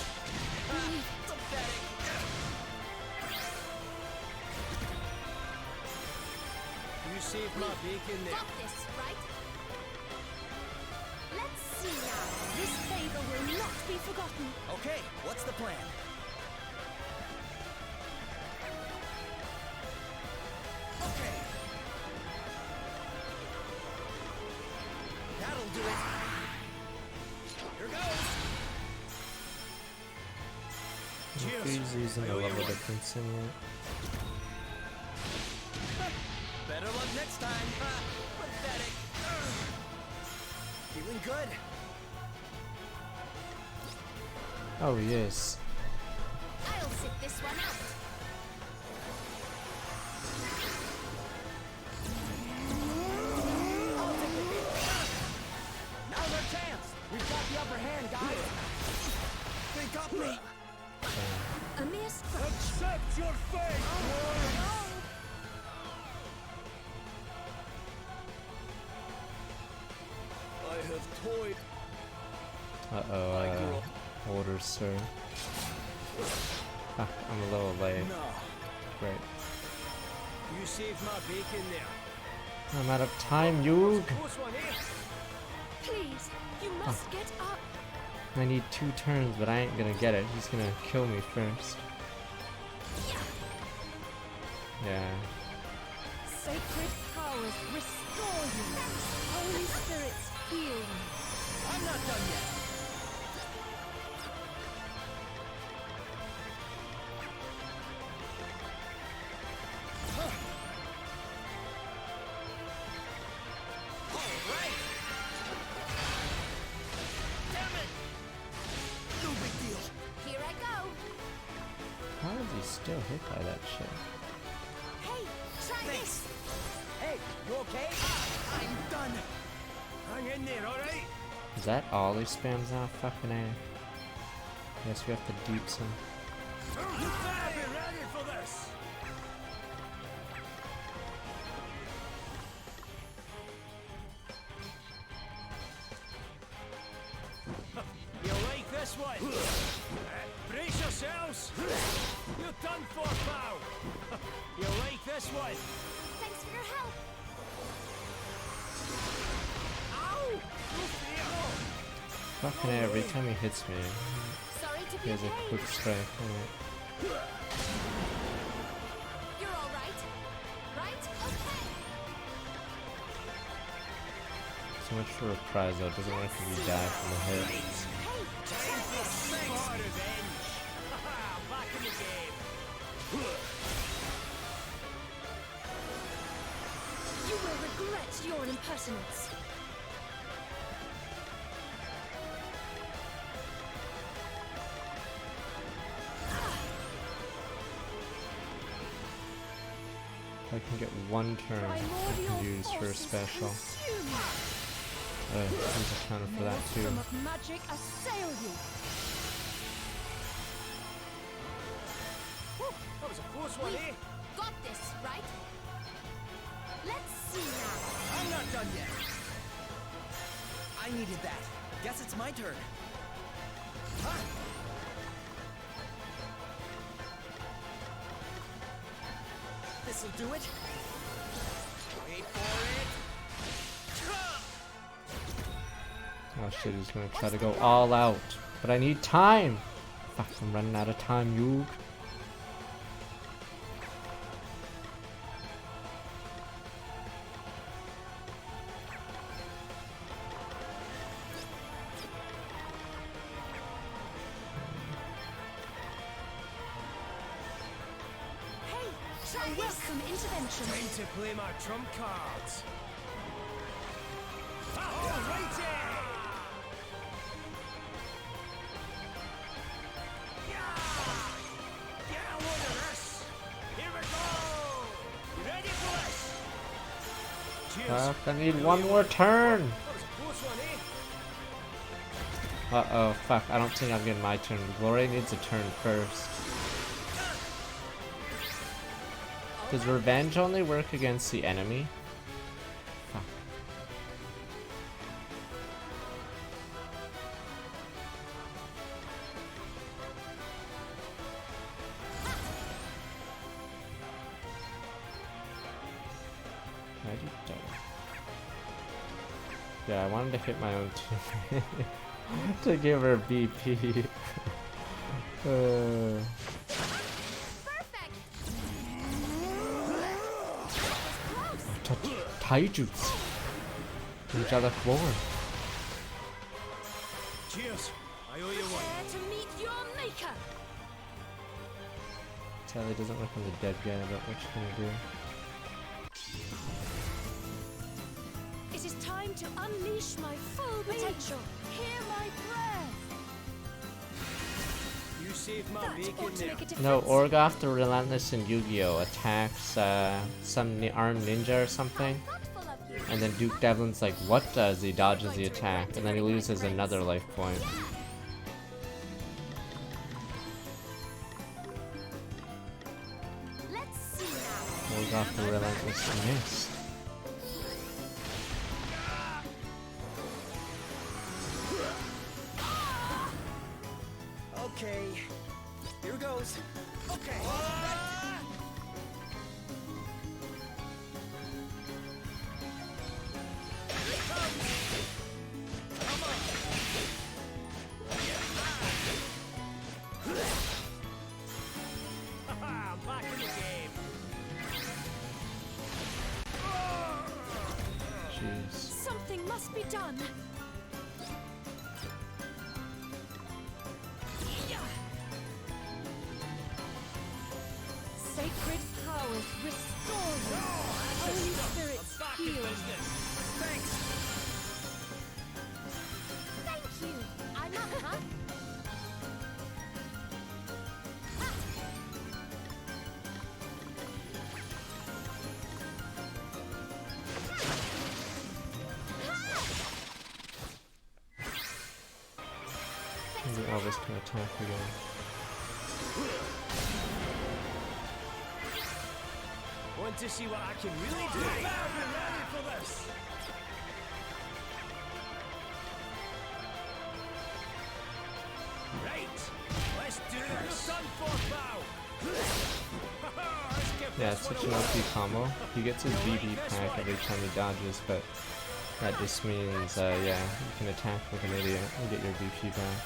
breathe.
Pathetic!
You saved my bacon there.
Got this, right? Let's see now.
This favor will not be forgotten.
Okay, what's the plan? Okay. That'll do it. Here goes.
He's using the level difference anyway.
Better luck next time. Ha, pathetic. Feeling good.
Oh yes.
I'll sit this one out.
I'll take the hit. Now's our chance. We've got the upper hand, guys. They got me.
A mere scratch.
Accept your fate! I have toyed.
Uh-oh, orders, sir. Ah, I'm a little late.
No.
Great.
You saved my bacon there.
I'm out of time, Yug!
Close one, eh?
Please, you must get up.
I need 2 turns, but I ain't gonna get it. He's gonna kill me first. Yeah.
Sacred powers restore you. Holy spirits heal me.
I'm not done yet. All right. Damn it. No big deal.
Here I go.
How is he still hit by that shit?
Hey, try this.
Hey, okay? I'm done.
Hang in there, alright?
Is that all he spams now? Fucking A. Guess we have to deep some.
You better be ready for this! You like this one? Brace yourselves! You're done for, pal! You like this one?
Thanks for your help.
Ow! No fear!
Fucking A, every time he hits me,
Sorry to
he
be a
has a
pain.
quick strike.
You're all right. Right? Okay.
So much for reprisal, it doesn't work if you die from the hit.
Hey,
Time for revenge! Haha, back in the game!
You will regret your impertinence.
I can get one turn, I can use for a special. There's a counter for that too.
Maelstrom of magic assail you.
Whew, that was a close one, eh?
got this, right? Let's see now.
I'm not done yet. I needed that. Guess it's my turn. Huh? This'll do it. Wait for it.
Oh shit, he's gonna try to go all out. But I need time! Fuck, I'm running out of time, you.
A welcome intervention.
Time to play my trump cards. Alrighty! Get a load of this! Here we go! You ready for this? Cheers!
Fuck, I need one more turn!
That was a close one, eh?
Uh-oh, fuck, I don't think I'm getting my turn. Gloria needs a turn first. Does revenge only work against the enemy? Fuck. I did die. Yeah, I wanted to hit my own team to give her BP. Taijutsu. Ninja War.
Cheers! I owe you one.
Prepare to meet your maker.
Sadly, doesn't work on the dead guy, but what you gonna do?
It is time to unleash my full potential. Hear my prayer.
You saved my
That
bacon
ought to
there.
make a difference.
No, Orgoth the Relentless in Yu-Gi-Oh! Attacks some armed ninja or something.
Thoughtful of you.
And then Duke Devlin's like, what does? He dodges the attack, and then he loses another life point.
Let's see now.
Orgoth the Relentless missed.
Okay. Here goes. Okay.
Haha, back in the game.
Jeez.
Something must be done. Sacred powers restore you. Holy spirits heal you.
Thank you. I'm up, huh?
Maybe Elvis can attack again.
Want to see what I can really do? I've been ready for this. Right, let's do this. Done for bow.
Yeah, it's such an OP combo. He gets his BB pack every time he dodges, but that just means, yeah, you can attack like an idiot and get your VP back.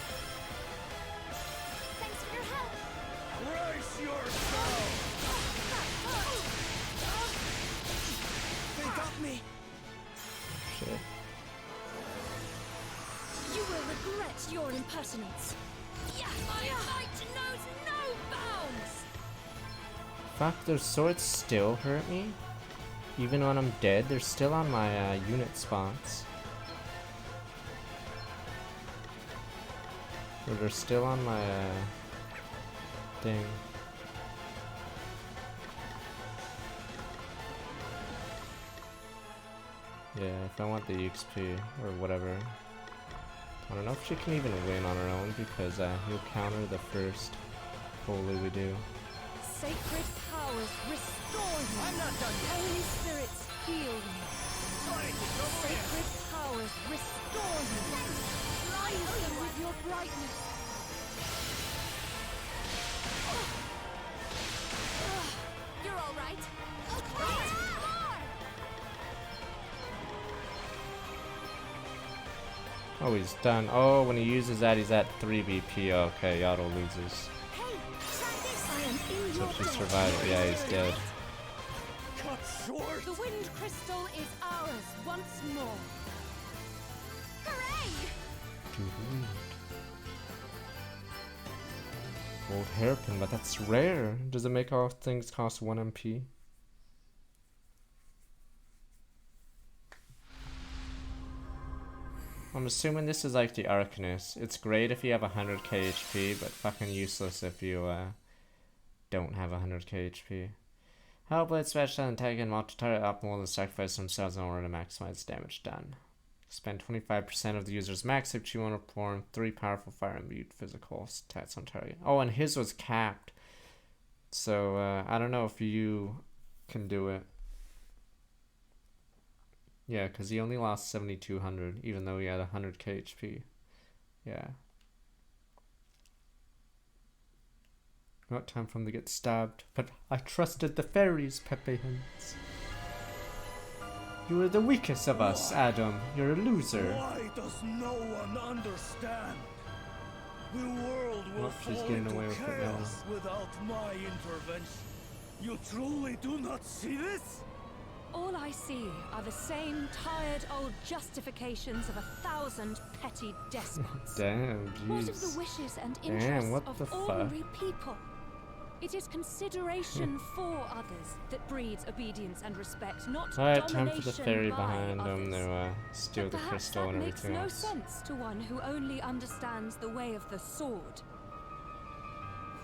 Thanks for your help.
Brace yourself!
They got me.
Shit.
You will regret your impertinence. Yeah, my might knows no bounds!
Fuck, those swords still hurt me? Even when I'm dead, they're still on my unit spots. Or they're still on my thing. Yeah, if I want the XP or whatever. I don't know if she can even win on her own because he'll counter the first holy we do.
Sacred powers restore you.
I'm not done yet.
Holy spirits heal you. Sacred powers restore you. Blind them with your brightness.
You're all right. Okay.
Oh, he's done. Oh, when he uses that, he's at 3 BP. Okay, Yaddle loses. So if she survived, yeah, he's dead.
Cut short!
The wind crystal is ours once more.
Hooray!
Old hairpin, but that's rare. Does it make all things cost 1 MP? I'm assuming this is like the Arcanist. It's great if you have 100k HP, but fucking useless if you don't have 100k HP. Hellblade special and taken multi-target optimal to sacrifice themselves in order to maximize damage done. Spend 25% of the user's max if you want to perform 3 powerful fire imbued physical stats on target. Oh, and his was capped. So I don't know if you can do it. Yeah, because he only lost 7,200, even though he had 100k HP. Yeah. Not time for him to get stabbed, but I trusted the fairies, Pepe Hints. You are the weakest of us, Adam. You're a loser.
Why does no one understand? The world will
she's
fall
getting
into
away with it now.
chaos without my intervention. You truly do not see this?
All I see are the same tired old justifications of 1,000 petty despots.
Damn,
What of the
jeez.
wishes and
Damn,
interests
what
of
the fuck?
ordinary people? It is consideration for others that breeds obedience and respect, not
Alright, time
domination
for the fairy
by
behind
others.
him to steal
But
the
perhaps
crystal
that
and
makes
everything
no
else.
sense to one who only understands the way of the sword.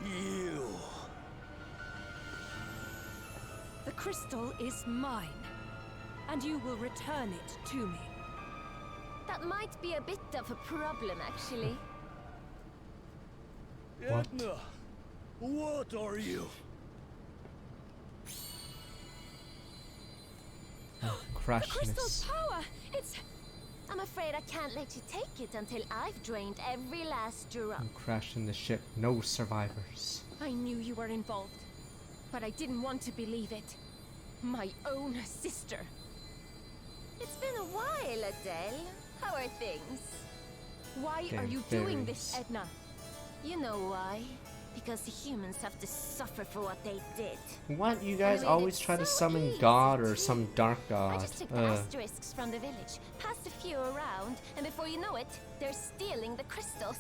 You.
The crystal is mine, and you will return it to me.
That might be a bit of a problem, actually.
What?
Edna, what are you?
Oh,
The crystal's
crashness.
power! It's...
I'm afraid I can't let you take it until I've drained every last drop.
I'm crashing the ship. No survivors.
I knew you were involved, but I didn't want to believe it. My own sister. It's been a while, Adele. How are things? Why are
Damn
you doing this,
fairies.
Edna? You know why? Because the humans have to suffer for what they did.
What? You guys
made
always
it
try to
so
summon
easy
God or
to-
some dark
I
god.
just took the asterisks from the village, passed a few around, and before you know it, they're stealing the crystals.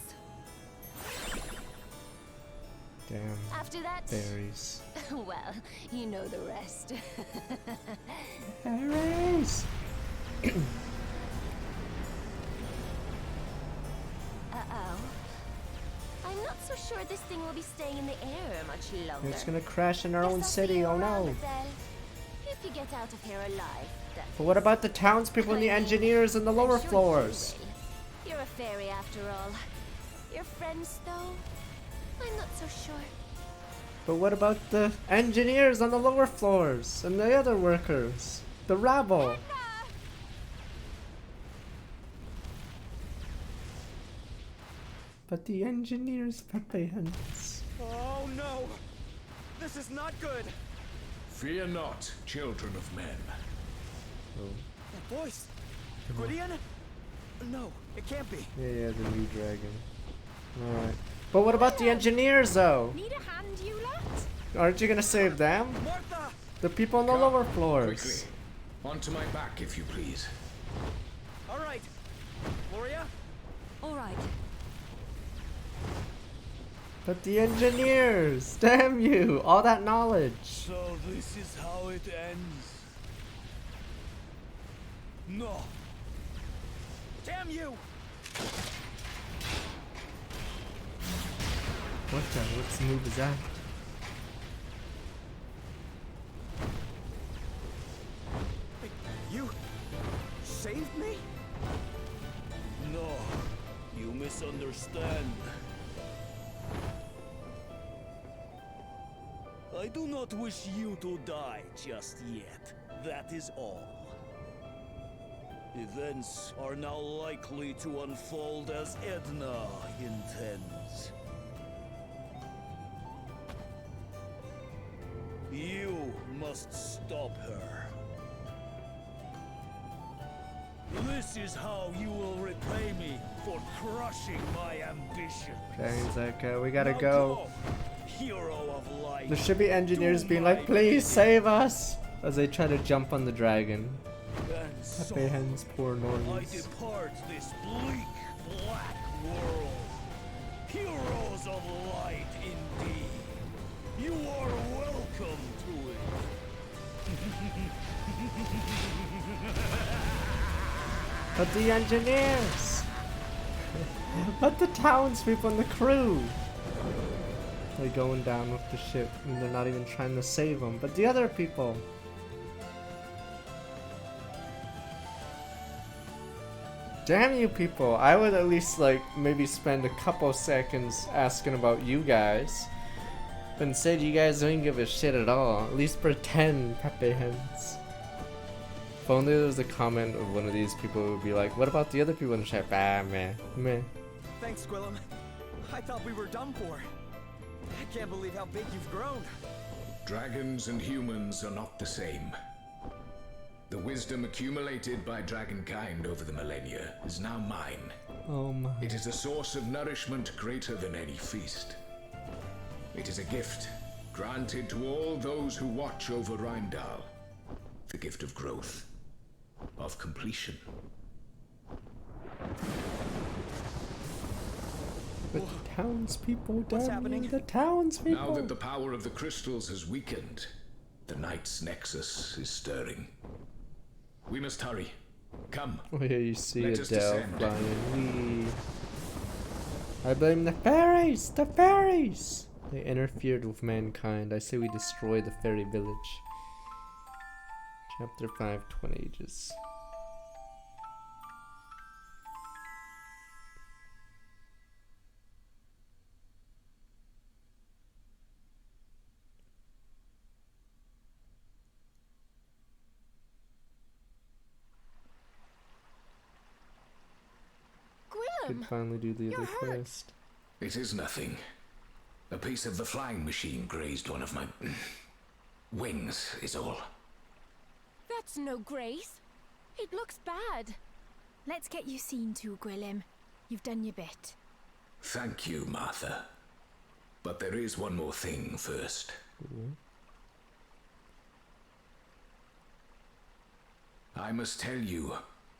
Damn.
After that,
Fairies.
well, you know the rest.
Fairies!
Uh-oh. I'm not so sure this thing will be staying in the air much longer.
It's gonna crash in our
Guess
own
I'll see
city,
you
oh
around,
no.
Adele. If you get out of here alive, that
But what about the townspeople and the
I mean,
engineers and the
I'm
lower
sure you
floors?
will. You're a fairy after all. Your friends, though? I'm not so sure.
But what about the engineers on the lower floors and the other workers? The rabble? But the engineers, Pepe Hens.
Oh no! This is not good!
Fear not, children of men.
That voice! Gwydion? No, it can't be.
Yeah, the new dragon. Alright. But what about the engineers, though?
Need a hand, you lot?
Aren't you gonna save them?
Martha!
The people on the lower floors.
Quickly. Onto my back, if you please.
All right. Gloria?
All right.
But the engineers! Damn you! All that knowledge!
So this is how it ends. No.
Damn you!
What move is that?
You saved me?
No. You misunderstand. I do not wish you to die just yet. That is all. Events are now likely to unfold as Edna intends. You must stop her. This is how you will repay me for crushing my ambition.
Okay, he's like, we gotta
Now
go.
Hero of light.
There should be engineers
Do
being
my
like, please
bidding.
save us! As they try to jump on the dragon.
And so
Pepe Hens, poor
I
normies.
depart this bleak, black world. Heroes of light, indeed. You are welcome to it.
But the engineers! But the townspeople and the crew! They're going down with the ship and they're not even trying to save them. But the other people! Damn you people! I would at least like maybe spend a couple seconds asking about you guys. But instead you guys don't give a shit at all. At least pretend, Pepe Hens. If only there was a comment of one of these people who would be like, what about the other people in the chat? Ah, meh.
Thanks, Gwillem. I thought we were done for. I can't believe how big you've grown.
Dragons and humans are not the same. The wisdom accumulated by dragonkind over the millennia is now mine.
Oh my.
It is a source of nourishment greater than any feast. It is a gift granted to all those who watch over Rheindal. The gift of growth, of completion.
But the townspeople,
What's
damn
happening?
you, the townspeople!
Now that the power of the crystals has weakened, the Night's Nexus is stirring. We must hurry. Come.
Oh yeah, you see
Let us
Adele
descend.
flying. I blame the fairies! The fairies! They interfered with mankind. I say we destroy the fairy village. Chapter 5, 20 ages. Could finally do the other quest.
It is nothing. A piece of the flying machine grazed one of my wings, is all.
That's no grace. It looks bad.
Let's get you seen to, Gwillem. You've done your bit.
Thank you, Martha. But there is one more thing first. I must tell you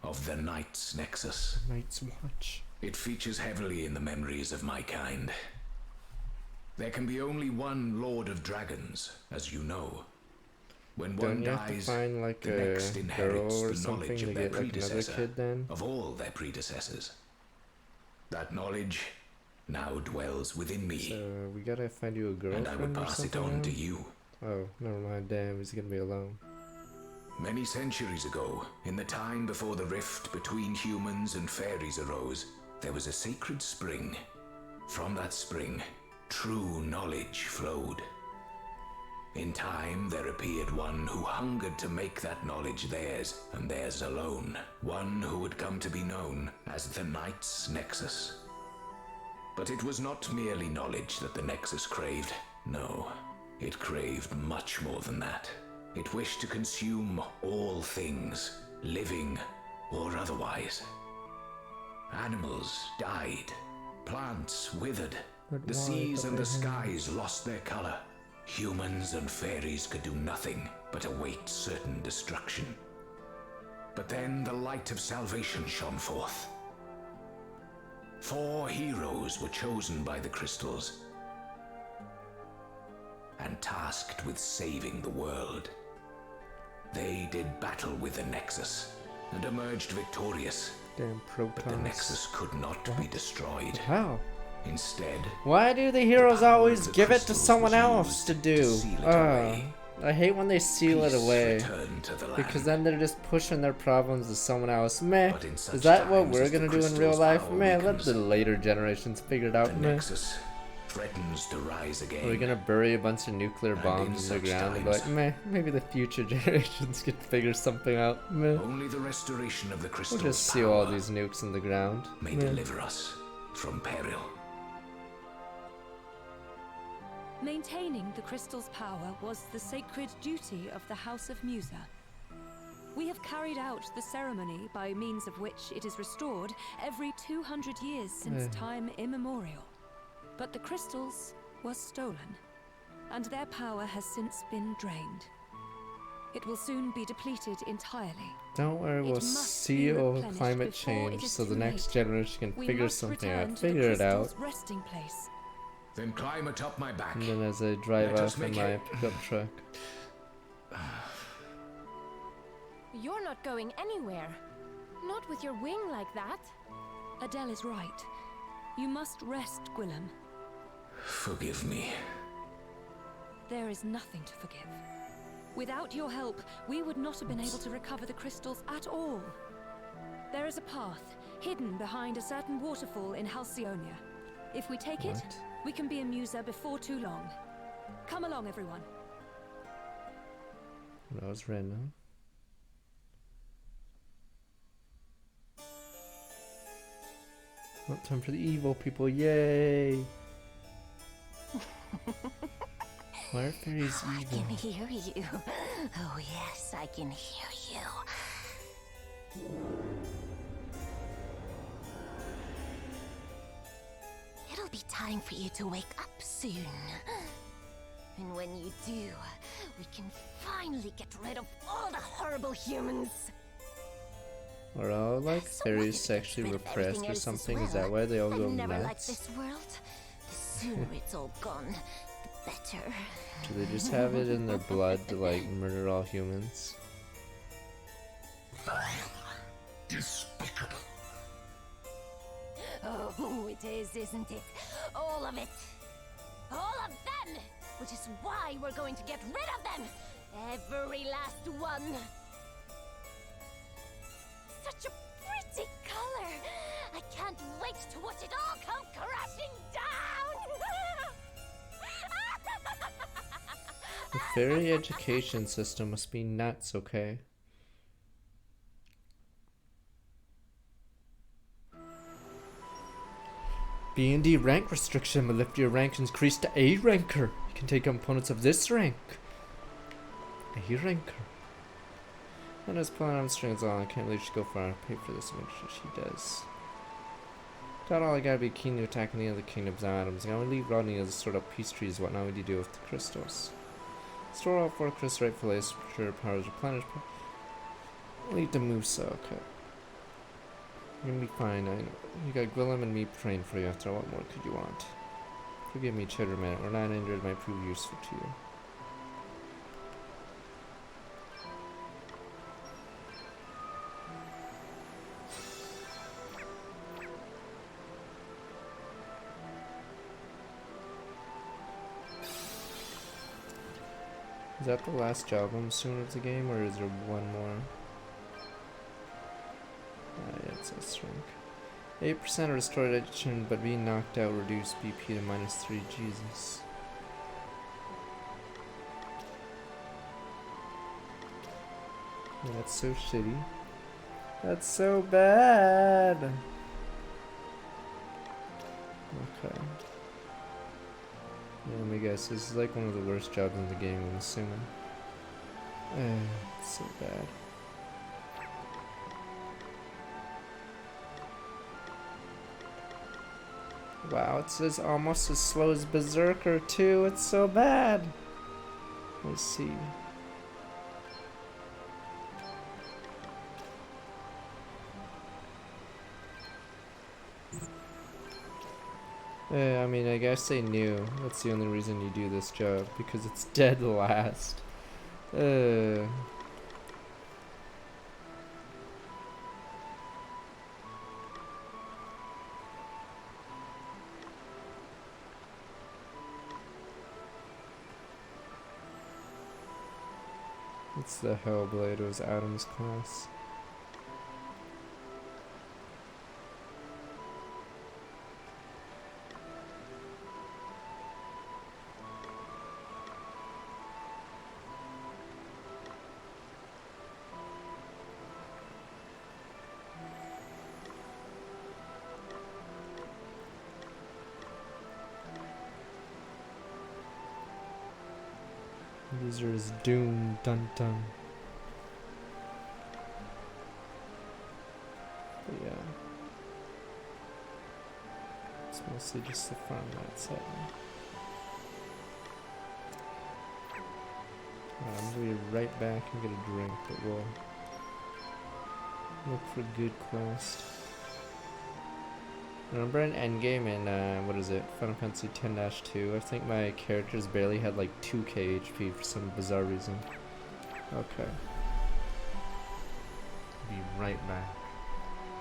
of the Night's Nexus.
Night's Watch.
It features heavily in the memories of my kind. There can be only one Lord of Dragons, as you know. When
Don't
one
you have to
dies,
find like
the
a
next
girl
inherits
or
the
something
knowledge
to
of their
get like another
predecessor,
kid then?
of all their predecessors. That knowledge now dwells within me,
So we gotta find you a girlfriend
and I would
or
pass it
something
on
now?
to you.
Oh, never mind. Damn, he's gonna be alone.
Many centuries ago, in the time before the rift between humans and fairies arose, there was a sacred spring. From that spring, true knowledge flowed. In time, there appeared one who hungered to make that knowledge theirs, and theirs alone. One who would come to be known as the Knights Nexus. But it was not merely knowledge that the Nexus craved. No, it craved much more than that. It wished to consume all things, living or otherwise. Animals died, plants withered, the seas and the skies lost their color. Humans and fairies could do nothing but await certain destruction. But then the light of salvation shone forth. 4 heroes were chosen by the crystals and tasked with saving the world. They did battle with the Nexus and emerged victorious.
Damn protons.
But the Nexus could not be destroyed.
How?
Instead,
why do the heroes always give it to someone else to do? I hate when they seal it away, because then they're just pushing their problems to someone else. Meh. Is that what we're gonna do in real life? Meh. Let the later generations figure it out. Meh.
Threatens to rise again.
We're gonna bury a bunch of nuclear bombs in the ground and be like, meh, maybe the future generations can figure something out. Meh.
Only the restoration of the crystal
we'll just seal all these nukes in the ground.
May deliver us from peril.
Maintaining the crystal's power was the sacred duty of the House of Musa. We have carried out the ceremony by means of which it is restored every 200 years since time immemorial. But the crystals were stolen, and their power has since been drained. It will soon be depleted entirely.
Don't worry, we'll seal climate change so the next generation can figure something out. Figure it out.
Resting place.
Then climb atop my back.
And then as I drive off in my pickup truck.
You're not going anywhere. Not with your wing like that.
Adele is right. You must rest, Gwillem.
Forgive me.
There is nothing to forgive. Without your help, we would not have been able to recover the crystals at all. There is a path, hidden behind a certain waterfall in Halcyonia. If we take it, we can be a Musa before too long. Come along, everyone.
That was random. Not time for the evil people, yay! Why are fairies evil?
I can hear you. Oh yes, I can hear you. It'll be time for you to wake up soon. And when you do, we can finally get rid of all the horrible humans.
Are all like fairies sexually repressed or something? Is that why they all go nuts?
This world. The sooner it's all gone, the better.
Do they just have it in their blood to like murder all humans?
Despicable.
Oh, it is, isn't it? All of it. All of them! Which is why we're going to get rid of them! Every last one! Such a pretty color! I can't wait to watch it all come crashing down!
The fairy education system must be nuts, okay? B&D rank restriction will lift your rank and increase to A ranker. You can take components of this rank. A ranker. And as pulling on strings on, I can't believe she go far and pay for this. Make sure she does. Not all I gotta be keen to attack any of the kingdom's items. I'm gonna leave Rodney as a sort of peace trees. What now would you do with the crystals? Store all 4 crystals rightfully, sure powers replenished. Leave the Musa, okay. You're gonna be fine, I know. You got Gwillem and me praying for you after all. What more could you want? Forgive me, Cheddarman, or 900 might prove useful to you. Is that the last job I'm assuming of the game, or is there one more? Yeah, it says shrink. 8% restored action, but being knocked out reduced BP to -3. Jesus. Yeah, that's so shitty. That's so bad. Okay. Yeah, let me guess. This is like one of the worst jobs in the game, I'm assuming. It's so bad. Wow, it says almost as slow as Berserker too. It's so bad. Let's see. I mean, I guess they knew. That's the only reason you do this job, because it's dead last. It's the Hellblade. It was Adam's class. User is doomed, dun dun. But yeah. It's mostly just the fun that's happening. I'm gonna be right back and get a drink, but we'll look for a good quest. Remember in Endgame in, what is it, Final Fantasy X-2, I think my characters barely had like 2k HP for some bizarre reason. Okay. Be right back.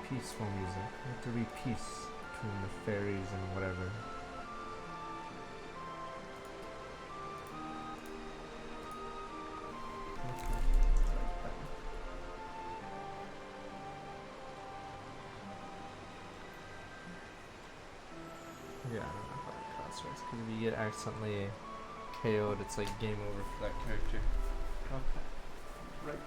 Peaceful music. Let there be peace between the fairies and whatever. Yeah, I don't know how that counts, because if you get accidentally KO'd, it's like game over for that character. Okay. Right.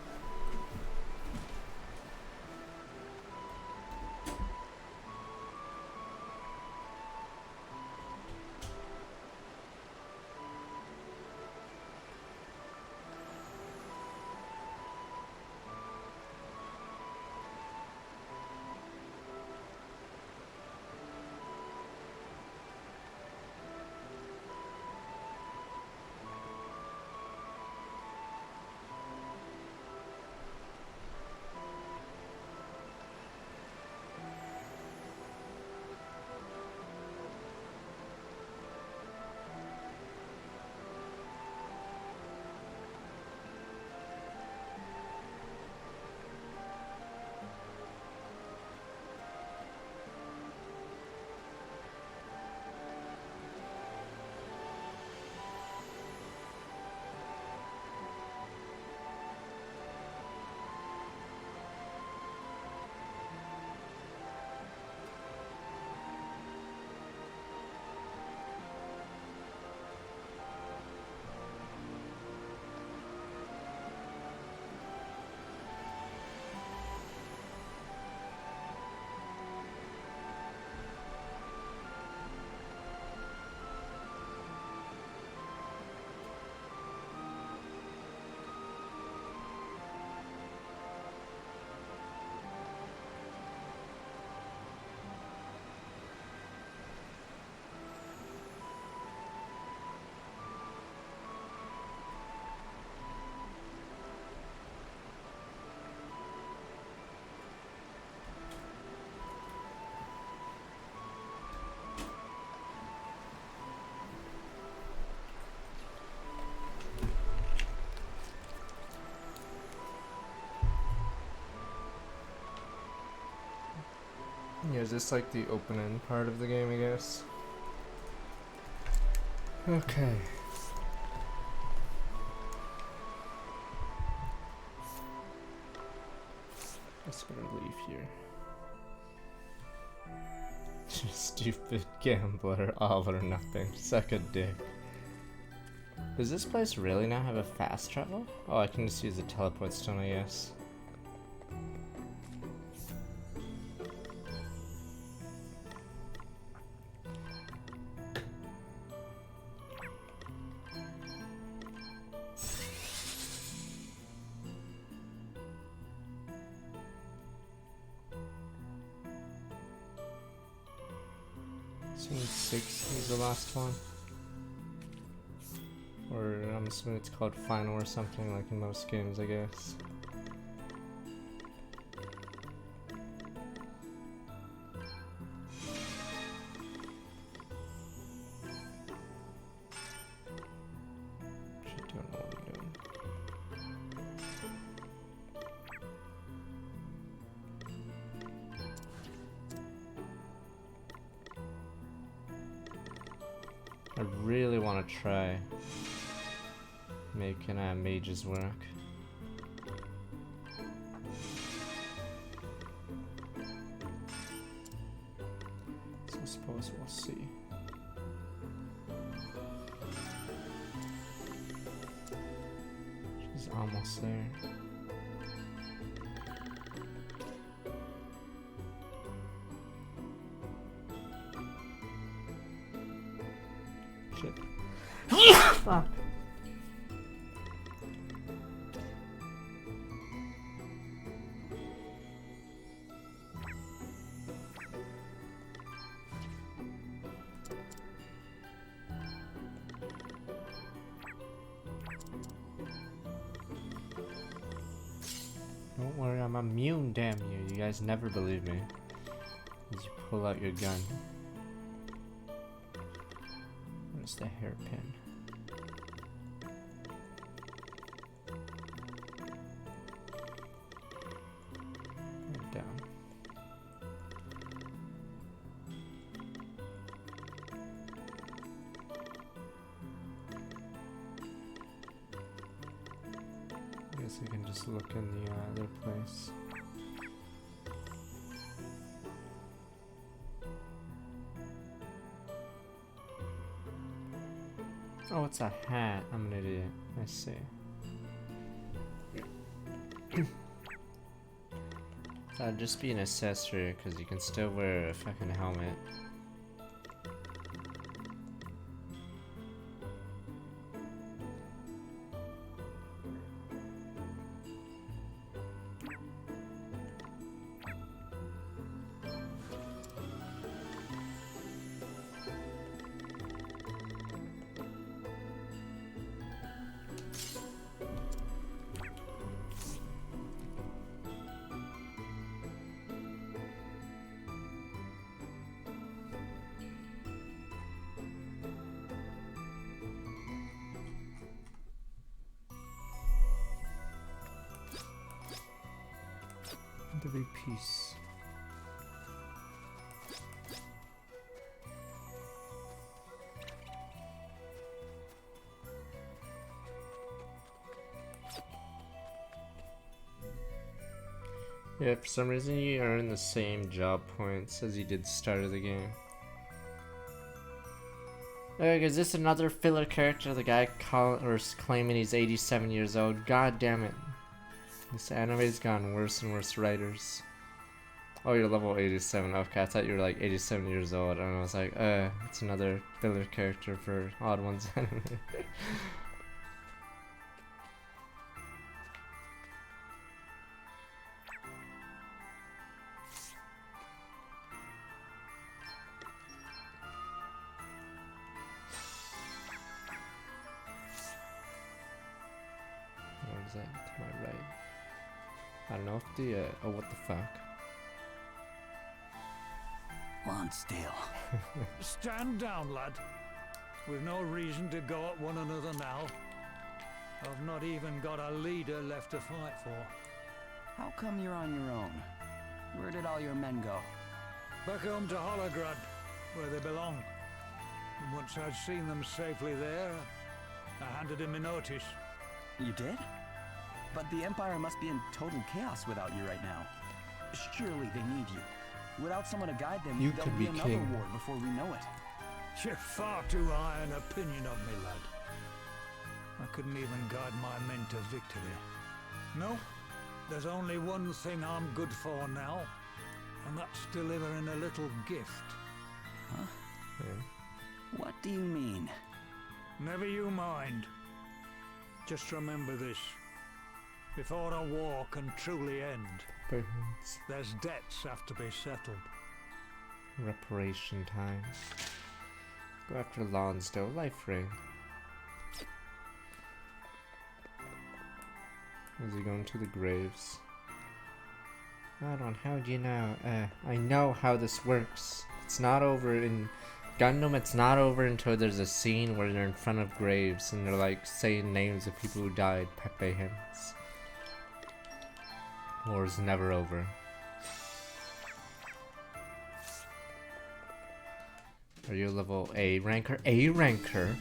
Yeah, is this like the open end part of the game, I guess? Okay. Let's go to leave here. Stupid gambler, all or nothing. Suck a dick. Does this place really not have a fast travel? Oh, I can just use the teleport stone, I guess. Scene 6 is the last one. Or I'm assuming it's called final or something, like in most games, I guess. Actually, don't know what I'm doing. I really want to try making mages work. So I suppose we'll see. She's almost there. Shit. Fuck. Don't worry, I'm immune, damn you. You guys never believe me. As you pull out your gun. Where's the hairpin? Right down. I guess I can just look in the other place. Oh, it's a hat. I'm an idiot. I see. That'd just be an accessory, because you can still wear a fucking helmet. The big piece. Yeah, for some reason you earn the same job points as you did at the start of the game. Like, is this another filler character? The guy claiming he's 87 years old. God damn it. This anime's gotten worse and worse writers. Oh, you're level 87. Okay, I thought you were like 87 years old. And I was like, it's another filler character for Odd Ones anime. What is that? To my right. I don't know if the, oh, what the fuck?
Lonsdale.
Stand down, lad. We've no reason to go at one another now. I've not even got a leader left to fight for.
How come you're on your own? Where did all your men go?
Back home to Holograd, where they belong. And once I'd seen them safely there, I handed in my notice.
You did? But the Empire must be in total chaos without you right now. Surely they need you. Without someone to guide them,
You
there'll
could
be
be
another
king.
war before we know it.
You're far too high an opinion of me, lad. I couldn't even guide my men to victory. No, there's only one thing I'm good for now, and that's delivering a little gift.
Huh?
Yeah.
What do you mean?
Never you mind. Just remember this. Before a war can truly end,
Bones.
there's debts have to be settled.
Reparation time. Go after Lonsdale Life Ring. Is he going to the graves? Hold how do you know? I know how this works. It's not over in Gundam, it's not over until there's a scene where they're in front of graves and they're like saying names of people who died, Pepe hints. War's never over. Are you a level A ranker? A ranker?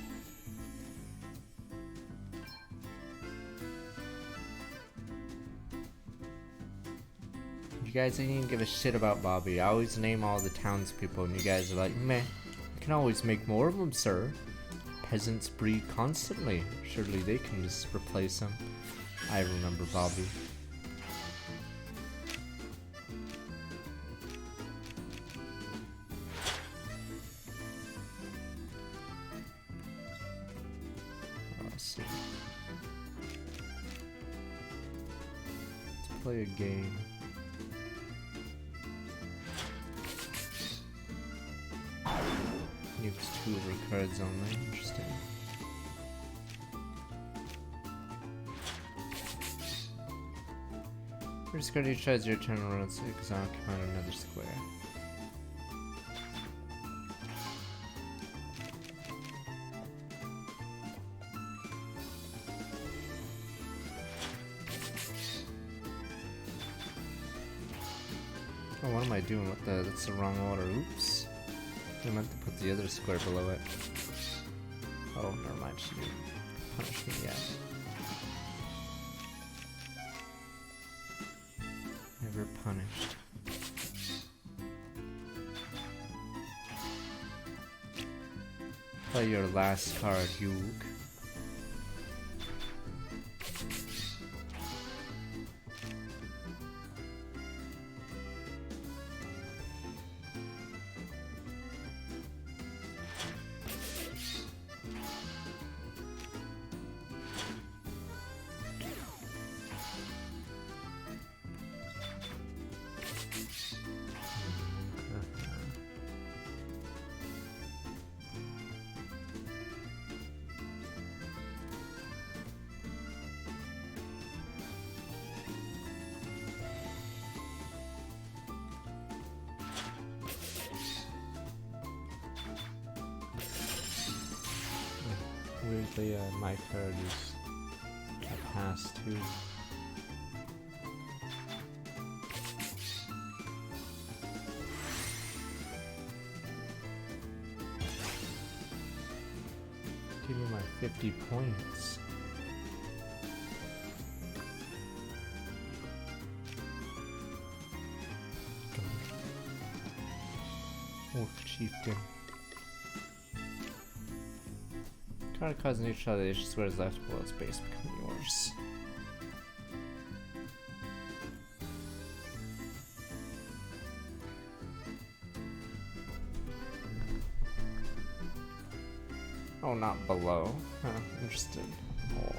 You guys didn't even give a shit about Bobby. I always name all the townspeople and you guys are like, meh. You can always make more of them, sir. Peasants breed constantly. Surely they can just replace them. I remember Bobby. Let's play a game. Use 2 of her cards only. Interesting. First card each has your turn around 6 occupy another square. Oh, what am I doing? What the? That's the wrong order. Oops. I meant to put the other square below it. Oh, never mind. She didn't punish me yet. Never punished. Play your last card, Hugh. Weirdly, my card is a pass too. Give me my 50 points. Wolf Chieftain. Card causing each other, each squares left below its base become yours. Oh, not below. Huh, interesting. Oh.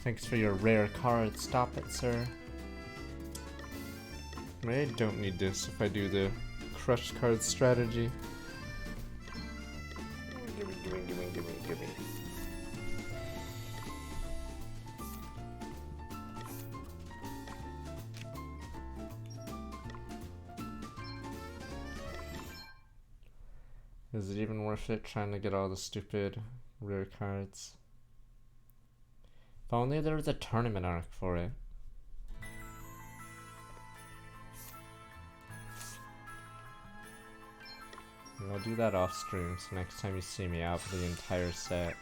Thanks for your rare card. Stop it, sir. I don't need this if I do the crush card strategy. Gimme. Is it even worth it trying to get all the stupid rare cards? If only there was a tournament arc for it. And I'll do that off stream, so next time you see me out for the entire set.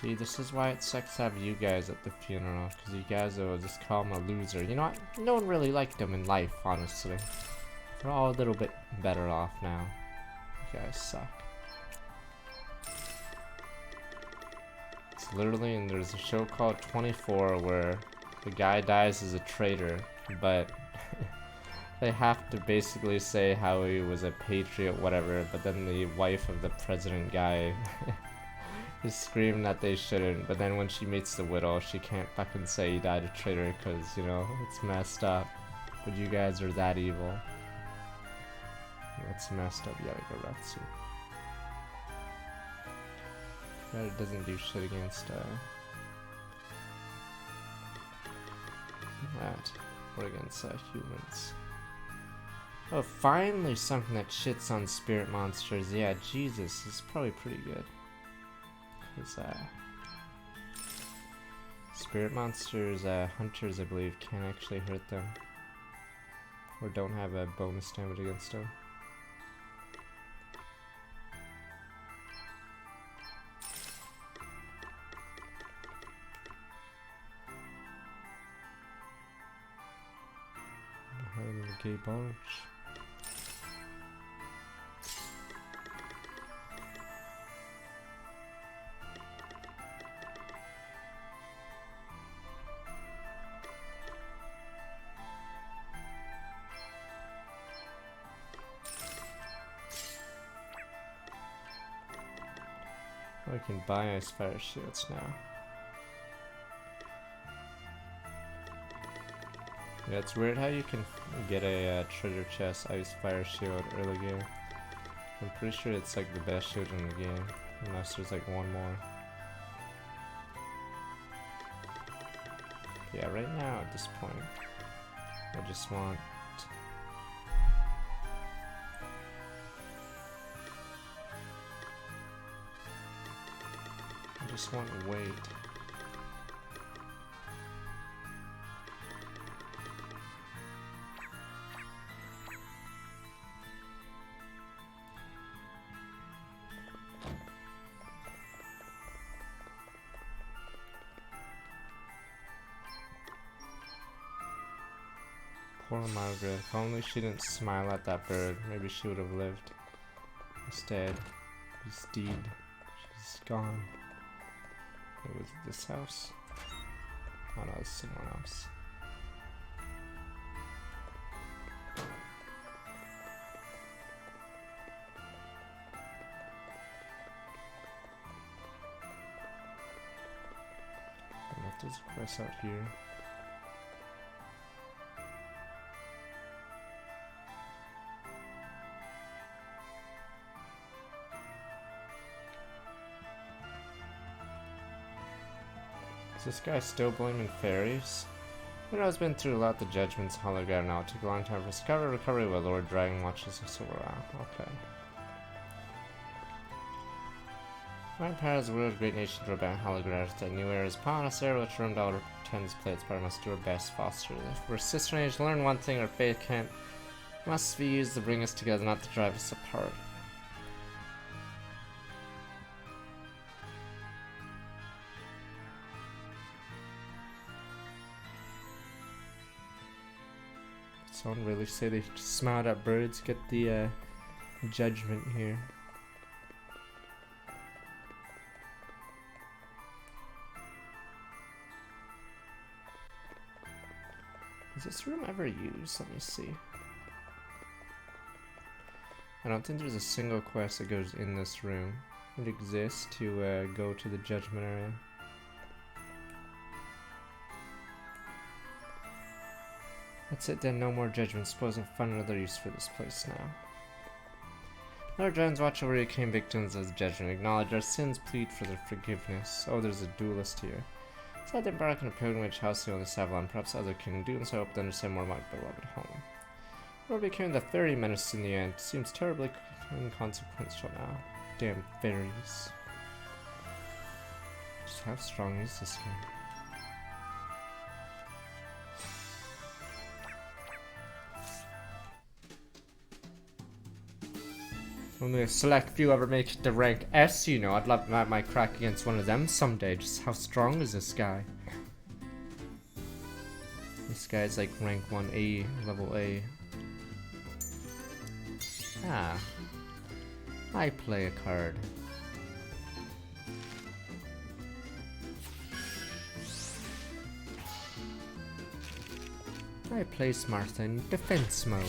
See, this is why it sucks to have you guys at the funeral, because you guys will just call him a loser. You know what? No one really liked him in life, honestly. We're all a little bit better off now. You guys suck. It's literally, and there's a show called 24 where the guy dies as a traitor, but they have to basically say how he was a patriot, whatever, but then the wife of the president guy is screaming that they shouldn't, but then when she meets the widow, she can't fucking say he died a traitor because, you know, it's messed up. But you guys are that evil. It's messed up, Yagaratsu. But it doesn't do shit against, that. Or against, humans. Oh, finally something that shits on spirit monsters. Yeah, Jesus, this is probably pretty good. Because, spirit monsters, hunters, I believe, can't actually hurt them. Or don't have a bonus damage against them. Gay barge. I can buy ice fire shields now. Yeah, it's weird how you can get a treasure chest ice fire shield early game. I'm pretty sure it's like the best shield in the game, unless there's like one more. Yeah, right now at this point, I just want weight. Poor Margaret. If only she didn't smile at that bird, maybe she would have lived. Instead, she's dead. She's gone. It was this house. Oh no, it's someone else. And if there's a quest out here. This guy's still blaming fairies? You know, it's been through a lot. The Judgment's hologram now. It took a long time to discover. Recovery while Lord Dragon watches us around. Okay. My Empire's world, great nation to ban holograms that new era is upon us. Era which Rome Dollar pretends to play its part must do our best to foster. If we're sister age, learn one thing, our faith can't must be used to bring us together, not to drive us apart. Someone really say they smiled at birds, get the judgment here. Is this room ever used? Let me see. I don't think there's a single quest that goes in this room. It exists to go to the judgment area. That's it then, no more judgment. Suppose I'll find another use for this place now. Lord Dragons, watch over your king victims as judgment. Acknowledge our sins, plead for their forgiveness. Oh, there's a duelist here. So I've embarked on a pilgrimage house on the Savlon. Perhaps others can do so. I hope to understand more about my beloved home. We'll be carrying the fairy menace in the end. Seems terribly inconsequential now. Damn fairies. Just how strong is this guy? Only a select few ever make it to rank S, you know. I'd love to have my crack against one of them someday. Just how strong is this guy? This guy's like rank 1A, level A. Ah. I play a card. I place Martha in defense mode.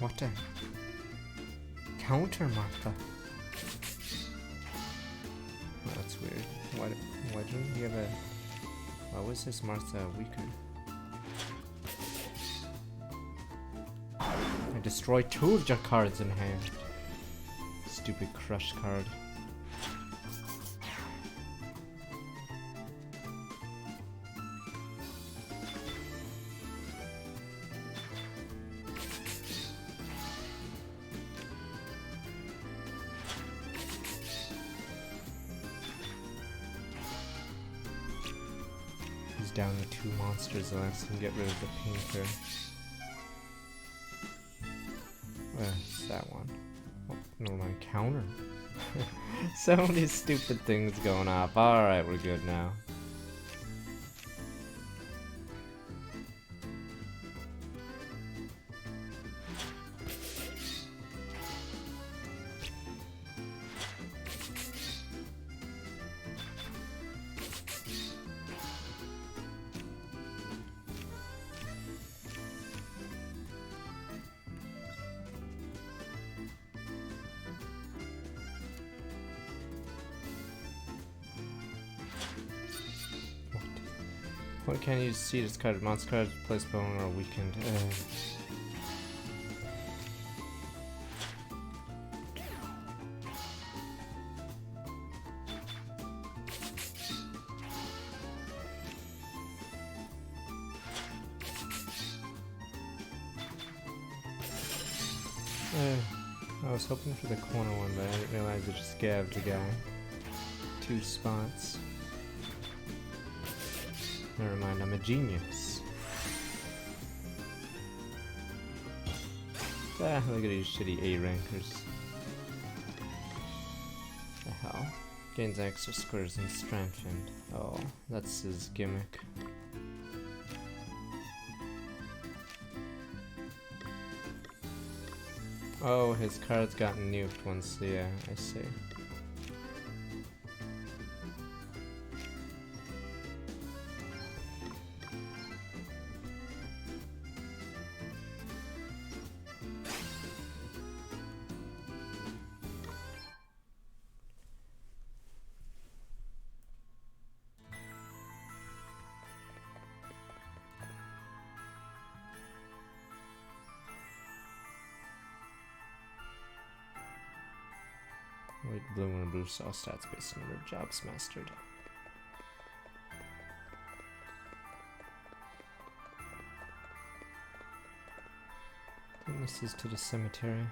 What a counter, Martha. Oh, that's weird. Why didn't he have a... Why was this Martha weaker? I destroyed 2 of your cards in hand. Stupid crush card. He's down to 2 monsters, and I can get rid of the painter. Where's that one? Oh, never mind, counter. So many stupid things going up. Alright, we're good now. What can you see this card? Monster cards place bone or weakened. I was hoping for the corner one, but I didn't realize it just gabbed a guy. 2 spots. Never mind, I'm a genius. Ah, look at these shitty A rankers. The hell? Gains extra squares and strengthened. Oh, that's his gimmick. Oh, his cards got nuked once, yeah, I see. White, blue, and blue all stats based on number of jobs mastered. Witnesses to the cemetery.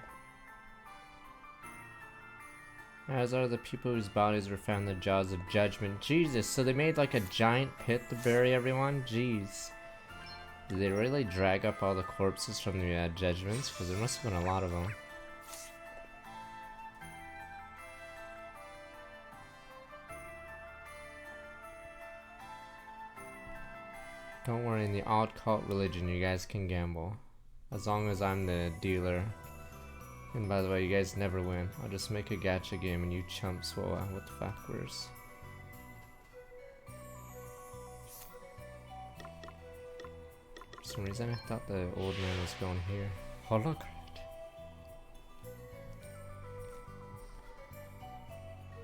As are the people whose bodies were found in the jaws of judgment. Jesus, so they made like a giant pit to bury everyone? Jeez. Did they really drag up all the corpses from the judgments? Because there must have been a lot of them. Don't worry, in the odd cult religion, you guys can gamble. As long as I'm the dealer. And by the way, you guys never win. I'll just make a gacha game and you chumps will what the fuck, where's... For some reason I thought the old man was going here. Holocrat.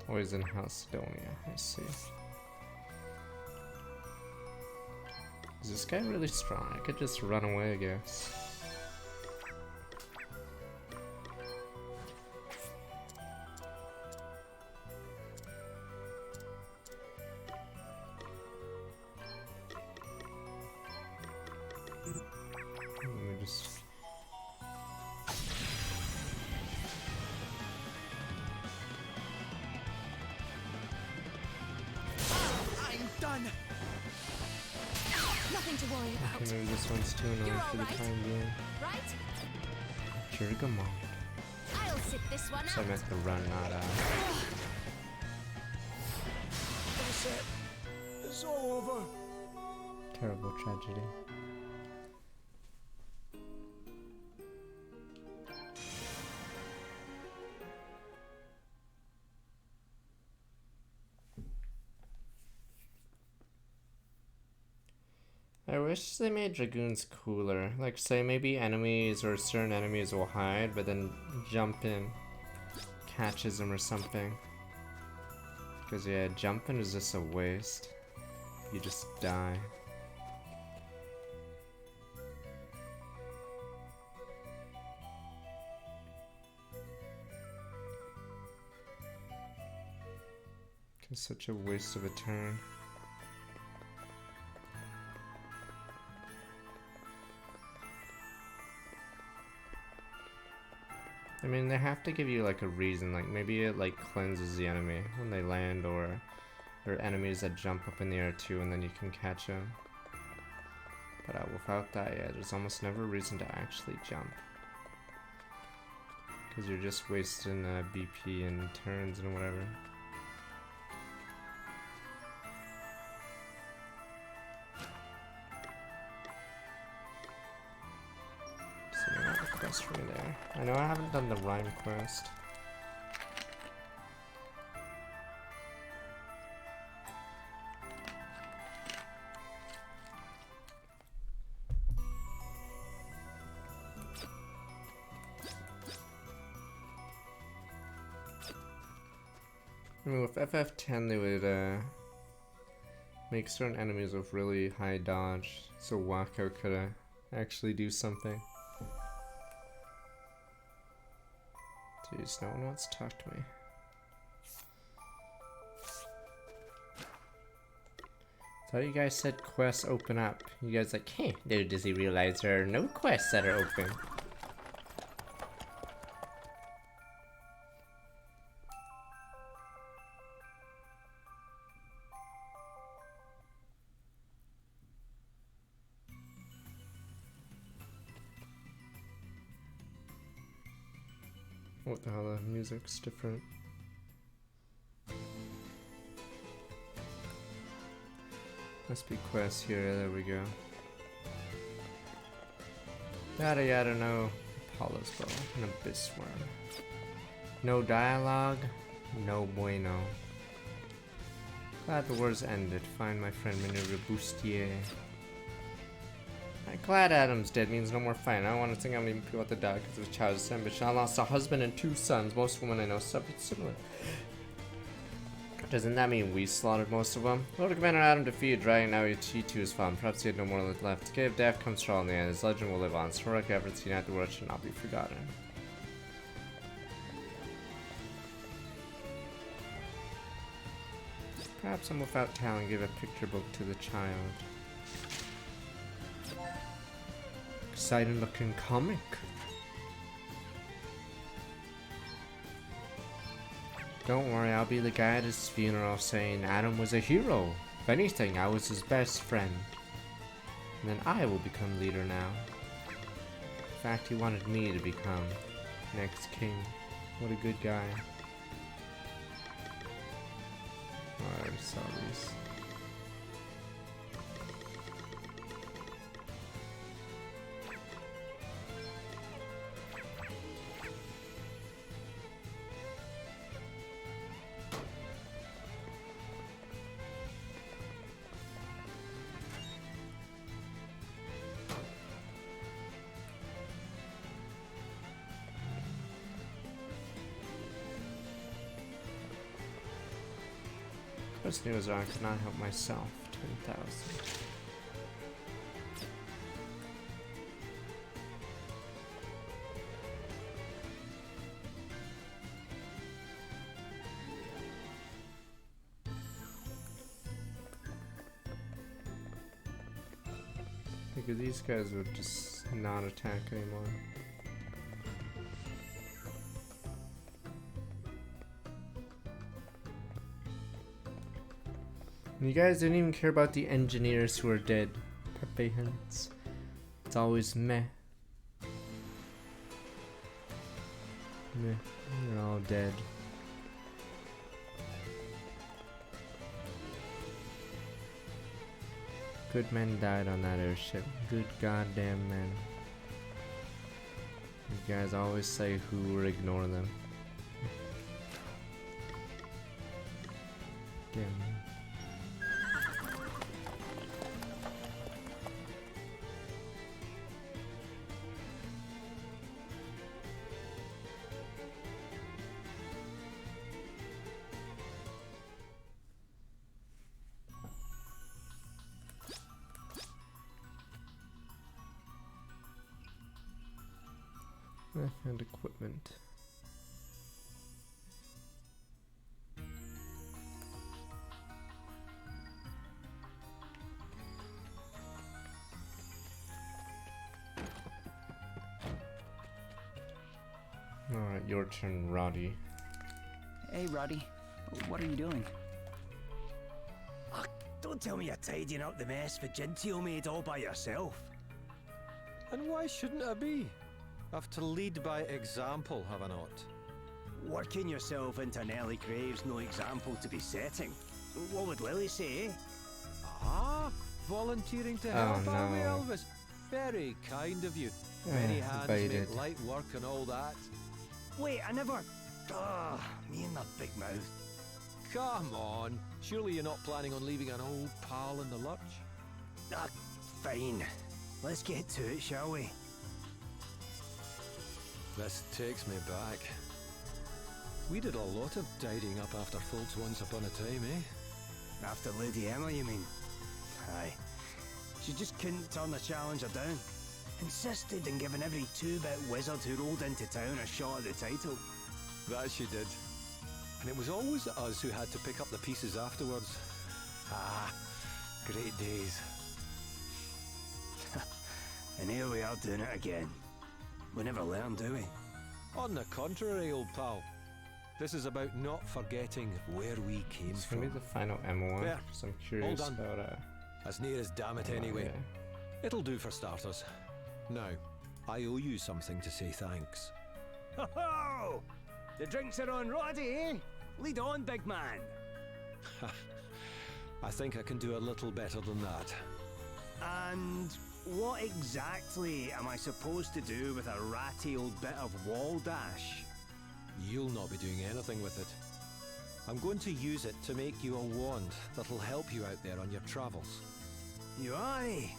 Always in House Sidonia, I see. Is this guy really strong? I could just run away, I guess.
Nothing to worry about.
Okay, maybe this one's too annoying for the time being.
Right?
Jurgamon.
I'll sit this one
So I
out.
meant to run, not
That's it. It's all over.
terrible tragedy. I wish they made Dragoons cooler. Like, say, maybe enemies or certain enemies will hide, but then jumping catches them or something. Because, yeah, jumping is just a waste. You just die. It's such a waste of a turn. I mean, they have to give you like a reason, like maybe it like cleanses the enemy when they land, or enemies that jump up in the air too and then you can catch them. But without that, yeah, there's almost never a reason to actually jump. Because you're just wasting BP and turns and whatever. So not the quest for me there. I know I haven't done the rhyme quest. I mean, with FF10 they would make certain enemies with really high dodge, so Wakko could actually do something. Jeez, no one wants to talk to me. Thought you guys said quests open up. You guys like, hey, does he realize there are no quests that are open? What the hell, the music's different. Must be quests here, there we go. Yada yada, no Apollo's bow, an abyss worm. No dialogue, no bueno. Glad the wars ended. Find my friend Minerva Bustier. Glad Adam's dead means no more fighting. I don't want to think how many people have to die because of a child's ambition. I lost a husband and 2 sons. Most women I know suffered similar. Doesn't that mean we slaughtered most of them? Lord Commander Adam defeated Dragon, now T2 is found. Perhaps he had no more left. The of death comes strong in the end. His legend will live on. Heroic efforts to unite the world should not be forgotten. Perhaps I'm without talent. Give a picture book to the child. Exciting looking comic. Don't worry, I'll be the guy at his funeral saying Adam was a hero. If anything, I was his best friend. And then I will become leader now. In fact, he wanted me to become next king. What a good guy. Oh, I already saw these. First news I could not help myself. 10,000. Because these guys would just not attack anymore. You guys didn't even care about the engineers who are dead. Pepe hints. It's always meh. Meh. You're all dead. Good men died on that airship. Good goddamn men. You guys always say who or ignore them. Damn. And equipment. Alright, your turn, Roddy.
Hey, Roddy. What are you doing?
Oh, don't tell me you're tidying up the mess Vigentio made all by yourself.
And why shouldn't I be? I've to lead by example, have I not?
Working yourself into Nelly Graves no example to be setting. What would Lily say, eh?
Ah, volunteering to help, are we, Elvis? Very kind of you. Many hands make light work and all that.
Wait, I never... Ah, me and that big mouth.
Come on. Surely you're not planning on leaving an old pal in the lurch?
Ah, fine. Let's get to it, shall we?
This takes me back. We did a lot of tidying up after folks once upon a time, eh?
After Lady Emma, you mean? Aye. She just couldn't turn the challenger down. Insisted on giving every two-bit wizard who rolled into town a shot at the title.
That she did. And it was always us who had to pick up the pieces afterwards. Ah, great days.
And here we are doing it again. We never learn, do we?
On the contrary, old pal. This is about not forgetting where we came
It's
from.
gonna be the final Emma one,
There.
so I'm curious
All done.
about
As near as damn it anyway.
yeah.
It'll do for starters. Now, I owe you something to say thanks.
Ho ho! The drinks are on Roddy, eh? Lead on, big man.
I think I can do a little better than that.
And what exactly am I supposed to do with a ratty old bit of wall dash?
You'll not be doing anything with it. I'm going to use it to make you a wand that'll help you out there on your travels.
You aye?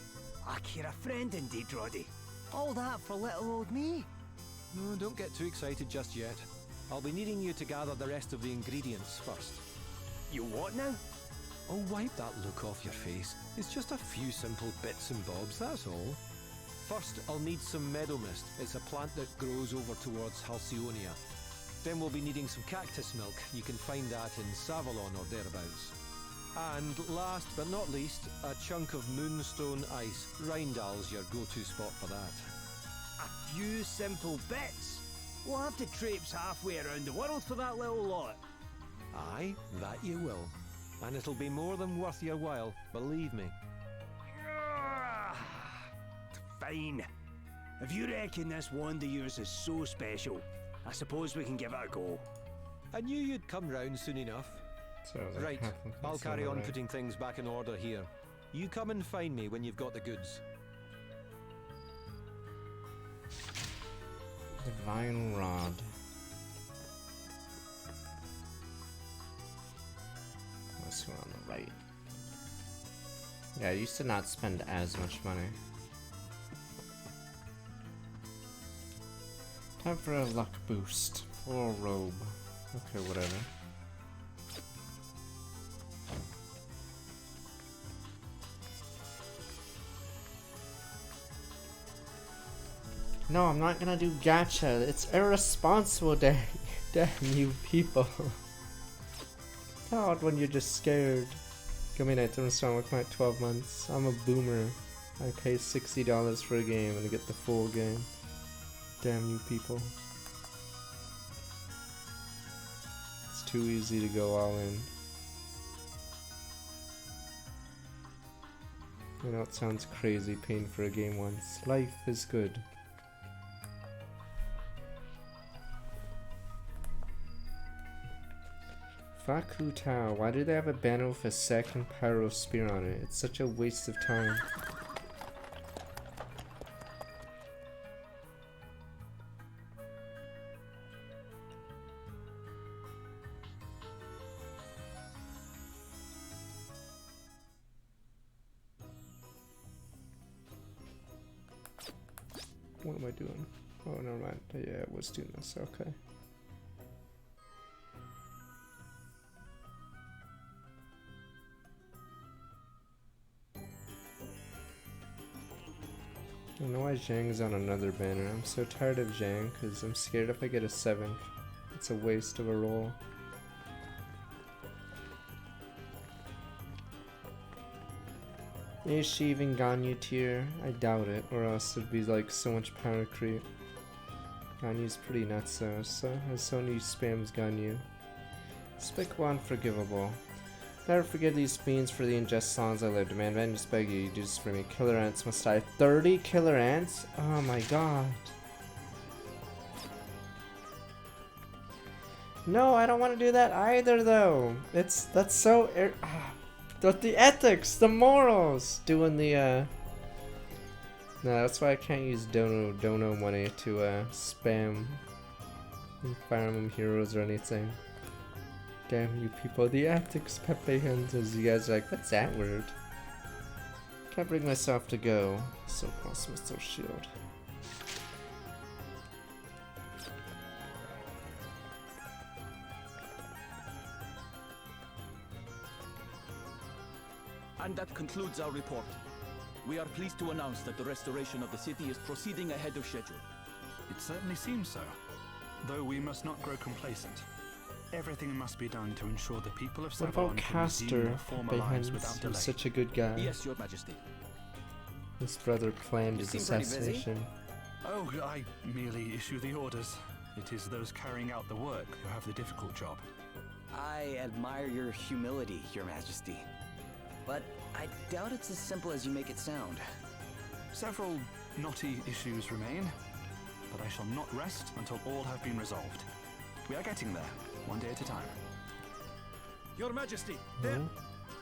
You're a friend indeed, Roddy. All that for little old me?
No, don't get too excited just yet. I'll be needing you to gather the rest of the ingredients first.
You what now?
Oh, wipe that look off your face. It's just a few simple bits and bobs, that's all. First, I'll need some meadow mist. It's a plant that grows over towards Halcyonia. Then we'll be needing some cactus milk. You can find that in Savalon or thereabouts. And last but not least, a chunk of moonstone ice. Rheindal's your go-to spot for that.
A few simple bits? We'll have to traipse halfway around the world for that little lot.
Aye, that you will. And it'll be more than worth your while, believe me.
Fine. If you reckon this wand of yours is so special, I suppose we can give it a go.
I knew you'd come round soon enough.
So
Right, I'll carry on putting things back in order here. You come and find me when you've got the goods.
Divine Rod. Let's go on the right. Yeah, I used to not spend as much money. Time for a luck boost. Or a robe. Okay, whatever. No, I'm not gonna do gacha. It's irresponsible, damn you people. It's hard when you're just scared. Give me an item installment with my 12 months. I'm a boomer. I pay $60 for a game and get the full game. Damn you people. It's too easy to go all in. I know it sounds crazy paying for a game once. Life is good. Faku Tau, why do they have a banner with a second pyro spear on it? It's such a waste of time. What am I doing? Oh, never mind. Yeah, I was doing this. Okay. I don't know why Zhang's on another banner. I'm so tired of Zhang because I'm scared if I get a 7th, it's a waste of a roll. Is she even Ganyu tier? I doubt it, or else it'd be like so much power creep. Ganyu's pretty nuts though, so as Sony spams Ganyu. Despicable Unforgivable. Never forget these fiends for the unjust songs I lived. Man, I just beg you do this for me. Killer ants must die. 30 killer ants? Oh my god. No, I don't want to do that either though. That's so the ethics, the morals, doing the no, that's why I can't use Dono money to spam Fire Emblem Heroes or anything. Damn you people, the ethics, Pepe Hunters. You guys are like, what's that word? Can't bring myself to go. So close, Mr. Shield.
And that concludes our report. We are pleased to announce that the restoration of the city is proceeding ahead of schedule.
It certainly seems so. Though we must not grow complacent. Everything must be done to ensure the people of
What
Savon
about
can resume
Castor?
their former lives without delay.
He's such a good guy.
Yes, Your Majesty.
His brother planned his assassination.
Oh, I merely issue the orders. It is those carrying out the work who have the difficult job.
I admire your humility, Your Majesty. But I doubt it's as simple as you make it sound.
Several knotty issues remain, but I shall not rest until all have been resolved. We are getting there, one day at a time.
Your Majesty, there...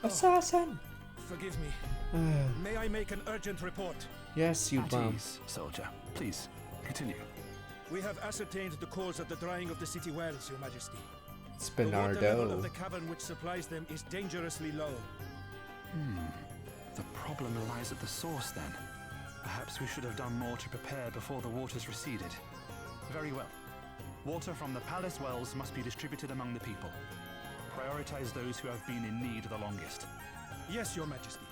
Assassin!
Forgive me. May I make an urgent report?
Yes, you bum.
Ease, soldier. Please, continue.
We have ascertained the cause of the drying of the city wells, Your Majesty.
It's
The water level
Bernardo.
of the cavern which supplies them is dangerously low.
The problem lies at the source then. Perhaps we should have done more to prepare before the waters receded. Very well. Water from the palace wells must be distributed among the people. Prioritize those who have been in need the longest.
Yes, Your Majesty.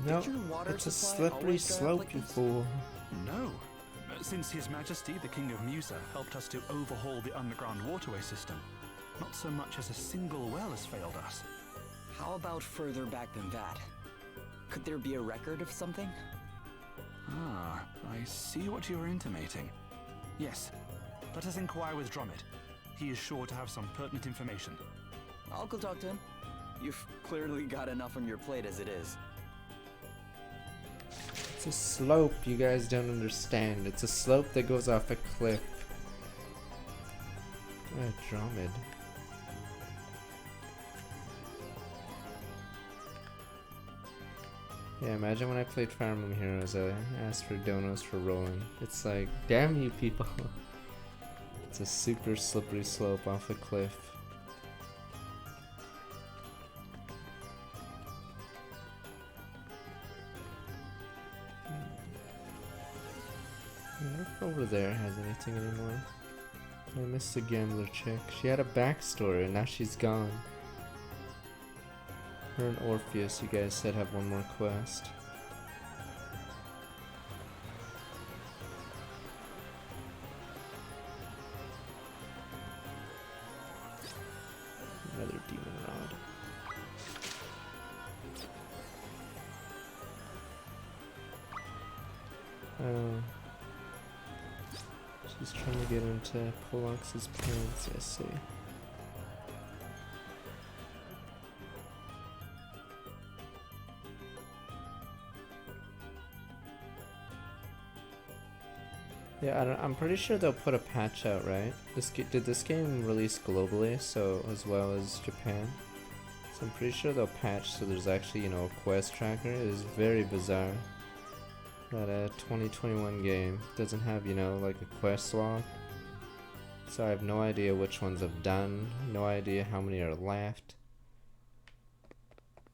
No,
Did your water
it's a
supply
slippery
always dry up
slope,
like
you
this?
fool.
No. Since His Majesty, the King of Musa, helped us to overhaul the underground waterway system, not so much as a single well has failed us.
How about further back than that? Could there be a record of something?
Ah, I see what you are intimating. Yes, let us inquire with Dromid. He is sure to have some pertinent information.
I'll go talk to him. You've clearly got enough on your plate as it is.
It's a slope you guys don't understand. It's a slope that goes off a cliff. Dromid. Yeah, imagine when I played Fire Emblem Heroes, I asked for donos for rolling. It's like, damn you people. It's a super slippery slope off a cliff. I wonder if over there has anything anymore. I missed the gambler chick. She had a backstory and now she's gone. Her and Orpheus, you guys said, have one more quest. Another demon rod. Oh. She's trying to get into Polox's pants, I see. Yeah, I'm pretty sure they'll put a patch out, right? Did this game release globally, so as well as Japan? So I'm pretty sure they'll patch so there's actually, you know, a quest tracker. It is very bizarre that a 2021 game doesn't have, you know, like a quest log. So I have no idea which ones I've done, no idea how many are left.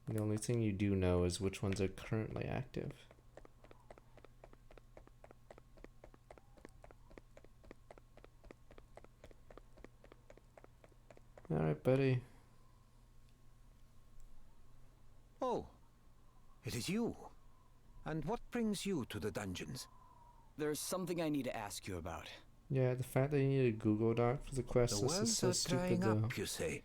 The only thing you do know is which ones are currently active. Alright, buddy.
Oh, it is you. And what brings you to the dungeons?
There's something I need to ask you about.
Yeah, the fact that you need a Google Doc for the quest list is so stupid though.
You say?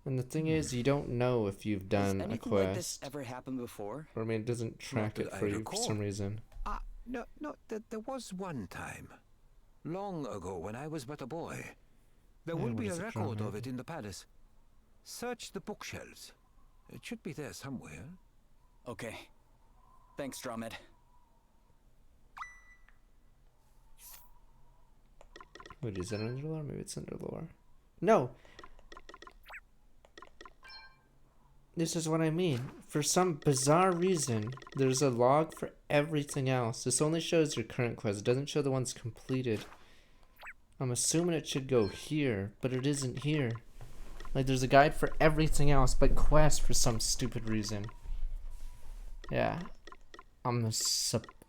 And the thing is, you don't know if you've done a quest.
Like this ever happened before?
Or I mean, it doesn't track it for you for some reason.
No, there was one time. Long ago, when I was but a boy. There will be a record of it in the palace. Search the bookshelves. It should be there somewhere.
Okay. Thanks, Drummond.
Wait, is that under lore? Maybe it's under lore. No! This is what I mean. For some bizarre reason, there's a log for everything else. This only shows your current quest. It doesn't show the ones completed. I'm assuming it should go here, but it isn't here. Like, there's a guide for everything else but quest for some stupid reason. Yeah. I'm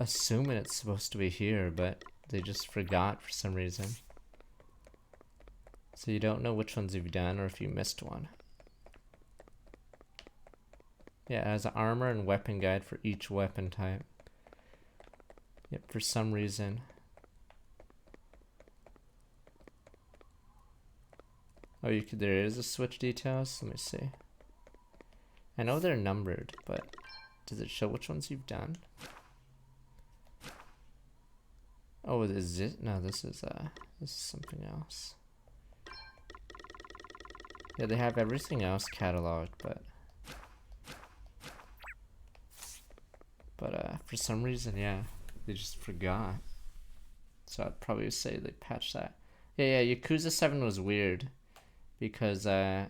assuming it's supposed to be here, but they just forgot for some reason. So you don't know which ones you've done or if you missed one. Yeah, it has an armor and weapon guide for each weapon type. Yep, for some reason. Oh, there is a switch details? Let me see. I know they're numbered, but does it show which ones you've done? Oh, is it? No, this is something else. Yeah, they have everything else cataloged, but for some reason, yeah, they just forgot. So I'd probably say they patched that. Yeah, Yakuza 7 was weird because I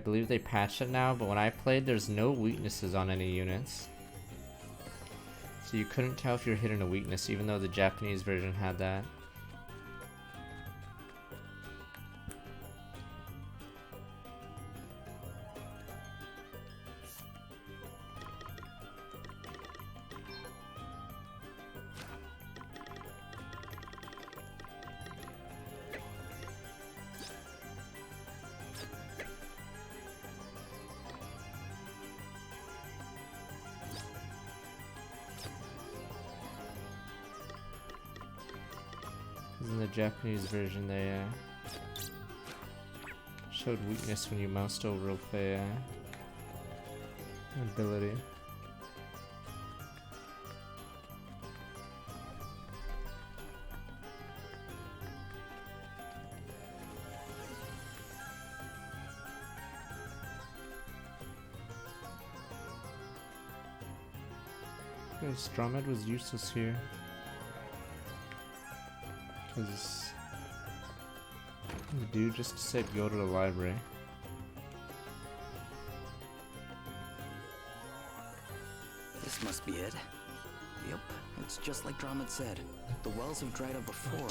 believe they patched it now, but when I played, there's no weaknesses on any units. So you couldn't tell if you're hitting a weakness, even though the Japanese version had that. In the Japanese version, they showed weakness when you moused over a ability. Stromad was useless here. Because the dude just said go to the library.
This must be it. Yep, it's just like Drummond said. The wells have dried up before.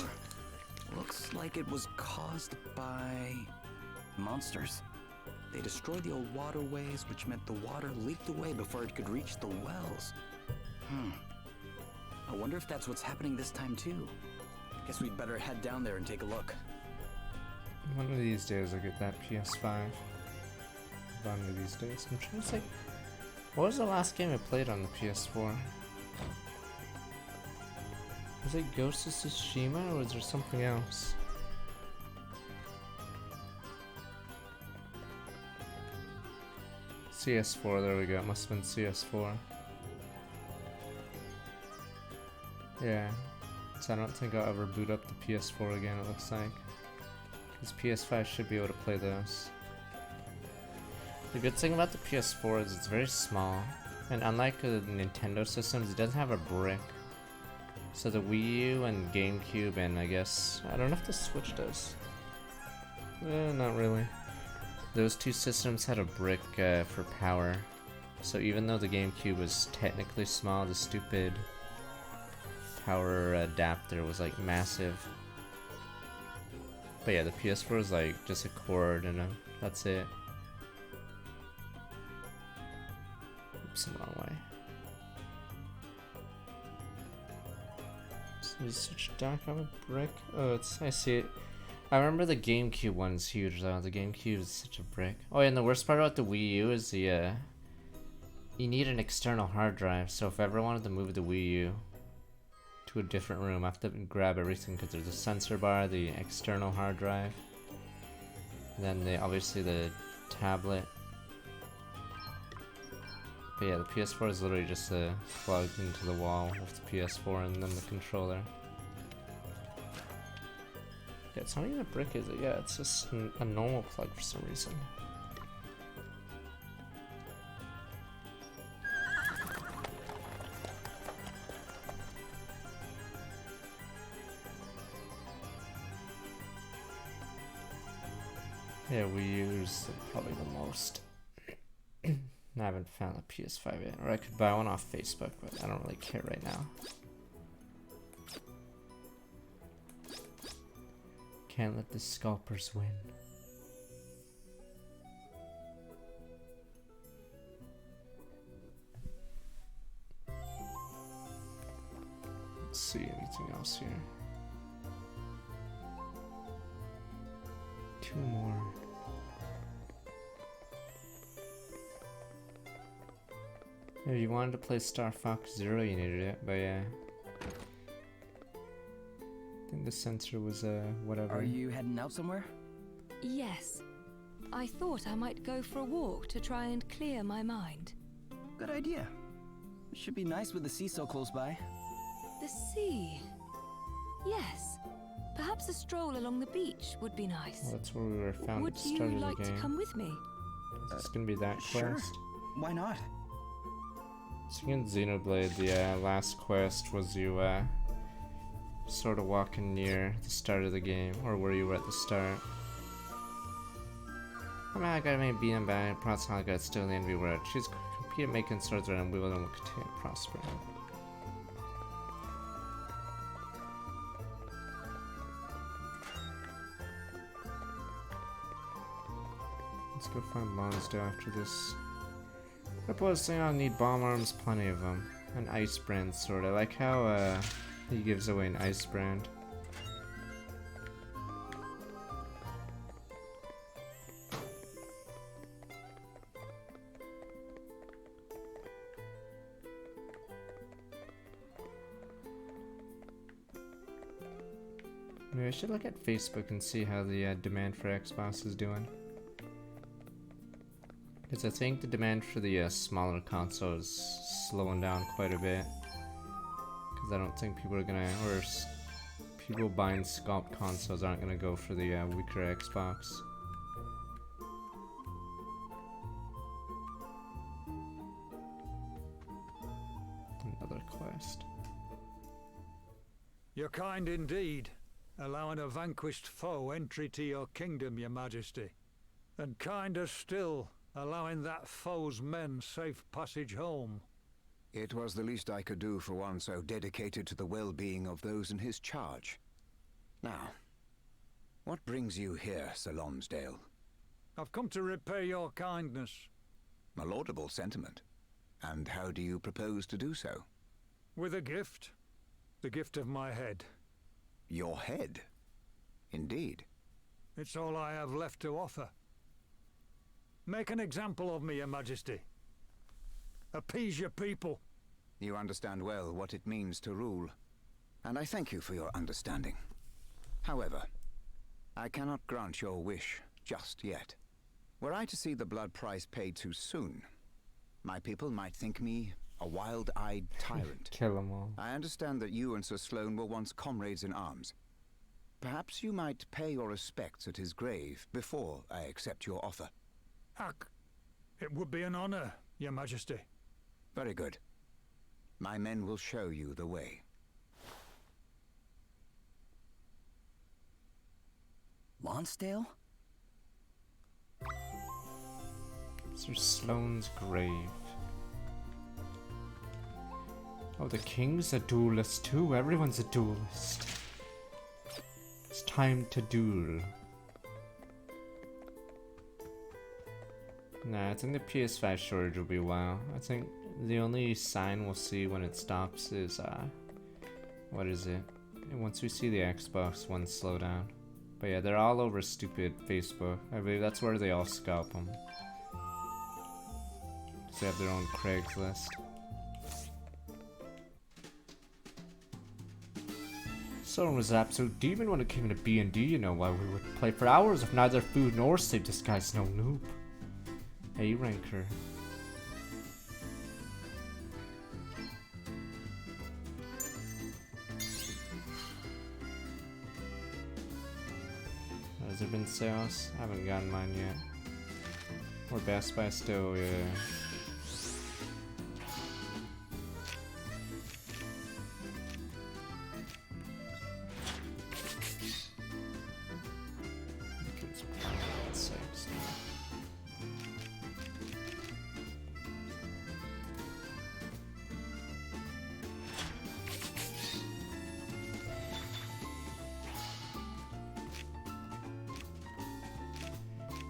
Looks like it was caused by monsters. They destroyed the old waterways, which meant the water leaked away before it could reach the wells. I wonder if that's what's happening this time too. Guess we'd better head down there and take a look.
One of these days I'll get that PS5. One of these days. I'm trying to think. What was the last game I played on the PS4? Was it Ghost of Tsushima or was there something else? CS4, there we go. It must have been CS4. Yeah. So I don't think I'll ever boot up the PS4 again, it looks like. Because PS5 should be able to play those. The good thing about the PS4 is it's very small. And unlike the Nintendo systems, it doesn't have a brick. So the Wii U and GameCube, and I guess I don't know if the Switch does. Not really. Those two systems had a brick for power. So even though the GameCube was technically small, the stupid power adapter was like massive. But yeah, the PS4 was like just a cord and that's it. Oops, the wrong way. So you switch dark on a brick. Oh, I see it. I remember the GameCube one's huge though. The GameCube is such a brick. Oh, and the worst part about the Wii U is the you need an external hard drive. So if I ever wanted to move the Wii U to a different room, I have to grab everything because there's a sensor bar, the external hard drive, and then obviously the tablet. But yeah, the PS4 is literally just plugged into the wall with the PS4 and then the controller. Yeah, it's not even a brick, is it? Yeah, it's just a normal plug for some reason. Yeah, we use probably the most. I haven't found a PS5 yet, or I could buy one off Facebook, but I don't really care right now. Can't let the scalpers win. Let's see anything else here. 2 more. If you wanted to play Star Fox Zero, you needed it, but yeah. I think the sensor was whatever.
Are you heading out somewhere?
Yes. I thought I might go for a walk to try and clear my mind.
Good idea. It should be nice with the sea so close by.
The sea? Yes. Perhaps a stroll along the beach would be nice.
Well, that's where we were found
Would
at the start
you
of the
like
game.
to come with me?
Is this gonna be that
Sure.
quest?
Why not?
So in Xenoblade, the last quest was you sort of walking near the start of the game, or where you were at the start. I mean, I gotta maybe beat him back, Protsal got still in the envy world. She's competing making swords around, we will then continue to prosper. Let's go find Lonsdale after this. I suppose saying I'll need bomb arms, plenty of them. An ice brand sword. I like how he gives away an ice brand. Maybe I should look at Facebook and see how the demand for Xbox is doing. Because I think the demand for the smaller console is slowing down quite a bit. Because I don't think people are gonna, or people buying sculpt consoles aren't gonna go for the weaker Xbox. Another quest.
You're kind indeed, allowing a vanquished foe entry to your kingdom, your majesty. And kinder still, allowing that foe's men safe passage home.
It was the least I could do for one so dedicated to the well-being of those in his charge. Now, what brings you here, Sir Lonsdale?
I've come to repay your kindness.
A laudable sentiment. And how do you propose to do so?
With a gift. The gift of my head.
Your head? Indeed.
It's all I have left to offer. Make an example of me, your majesty. Appease your people.
You understand well what it means to rule, and I thank you for your understanding. However, I cannot grant your wish just yet. Were I to see the blood price paid too soon, my people might think me a wild-eyed tyrant.
Kill them all.
I understand that you and Sir Sloane were once comrades in arms. Perhaps you might pay your respects at his grave before I accept your offer.
It would be an honor, your majesty.
Very good. My men will show you the way.
Lonsdale?
Sir Sloane's grave. Oh, the king's a duelist too. Everyone's a duelist. It's time to duel. Nah, I think the PS5 shortage will be a while. I think the only sign we'll see when it stops is, what is it? Once we see the Xbox One slow down. But yeah, they're all over stupid Facebook. I believe that's where they all scalp them. They have their own Craigslist. Someone was an absolute demon when it came to D&D, you know, why we would play for hours with neither food nor sleep. This guy's no noob. A ranker. Has there been sales? I haven't gotten mine yet. Or Best Buy still, yeah.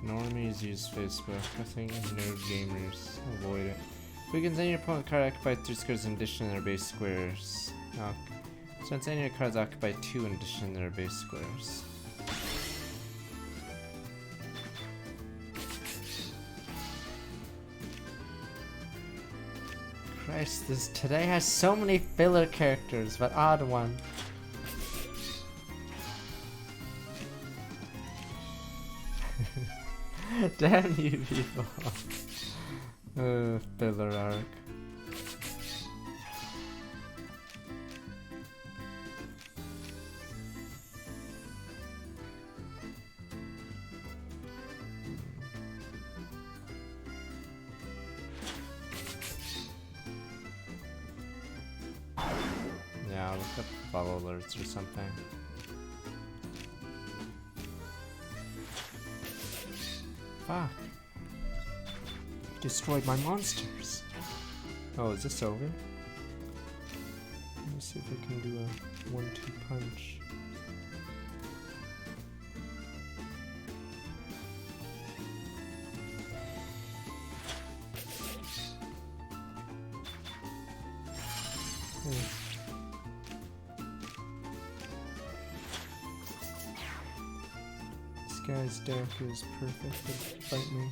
Normies use Facebook. I think nerd gamers avoid it. We can send your opponent card occupy 3 squares in addition to their base squares. Oh. So insane your cards occupy 2 in addition to their base squares. Christ, this today has so many filler characters, but odd one. Damn you people. Filler arc. Yeah, I'll look up follow alerts or something. Fuck. You destroyed my monsters. Oh, is this over? Let me see if I can do a 1-2 punch. Guy's deck is perfect to fight me.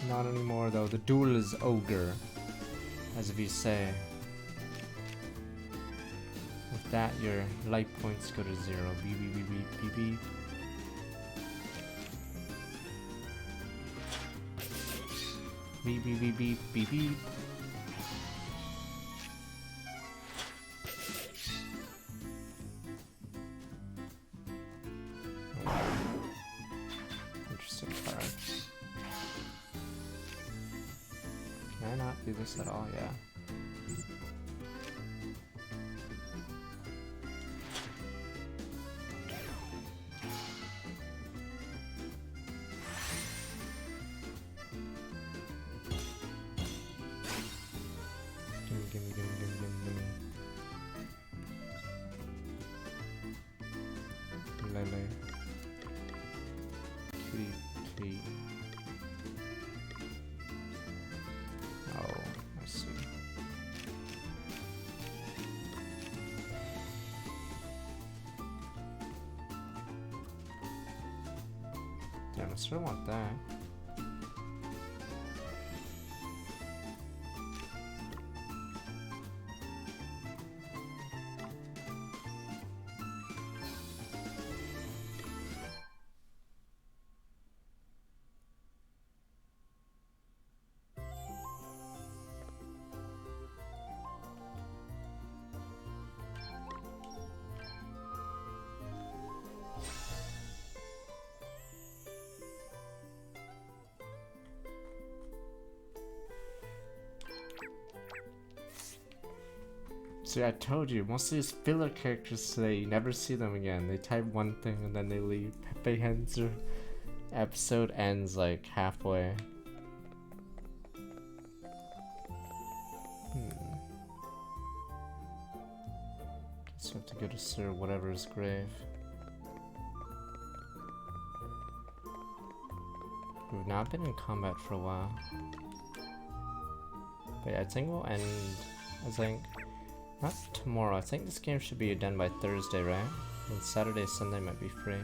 Not anymore though, the duel is ogre, as if you say. With that, your life points go to 0. Beep beep beep beep beep beep. Beep beep beep beep beep beep. At all, yeah. Gimme. Lele. Kitty. Oh, I see. Damn, I sure want that. See, I told you, most of these filler characters today, you never see them again. They type one thing and then they leave. Behenzer episode ends like halfway. Guess we have to go to Sir Whatever's grave. We've not been in combat for a while. But yeah, I think we'll end, not tomorrow, I think this game should be done by Thursday, right? And Saturday, Sunday might be free.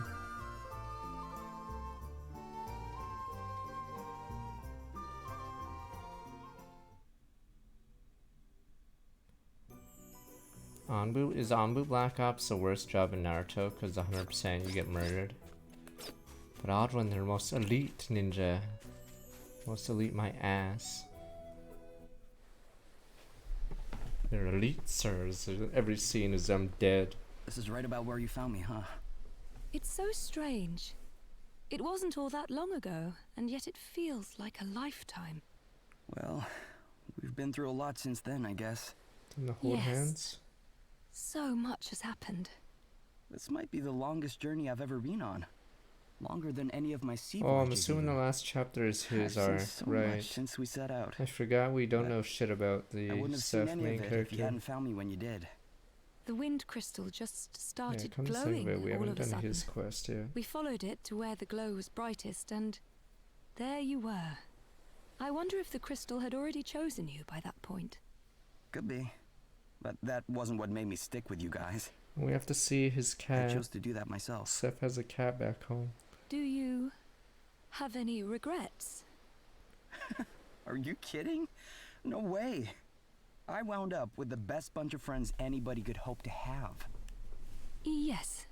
Is Anbu Black Ops the worst job in Naruto? Because 100% you get murdered. But Oddwin, they're most elite ninja. Most elite my ass. They're elite, sirs. Every scene is them dead.
This is right about where you found me, huh?
It's so strange. It wasn't all that long ago, and yet it feels like a lifetime.
Well, we've been through a lot since then, I guess.
Can the hold hands?
So much has happened.
This might be the longest journey I've ever been on. Longer than any of my sea
Oh, I'm
voyages
assuming
even.
the last chapter is his
I've seen
arc,
so
right?
much since we set out.
I forgot we don't know shit about the
I wouldn't have seen
Seth
any
main
of it if
character.
you hadn't found me when you did.
The wind crystal just
Yeah,
started
come to think
glowing
of it, we
all
haven't
of a
done
sudden.
his quest yet.
We followed it to where the glow was brightest, and there you were. I wonder if the crystal had already chosen you by that point.
Could be. But that wasn't what made me stick with you guys.
We have to see his cat.
I chose to do that myself.
Seth has a cat back home.
Do you have any regrets?
Are you kidding? No way. I wound up with the best bunch of friends anybody could hope to have.
Yes,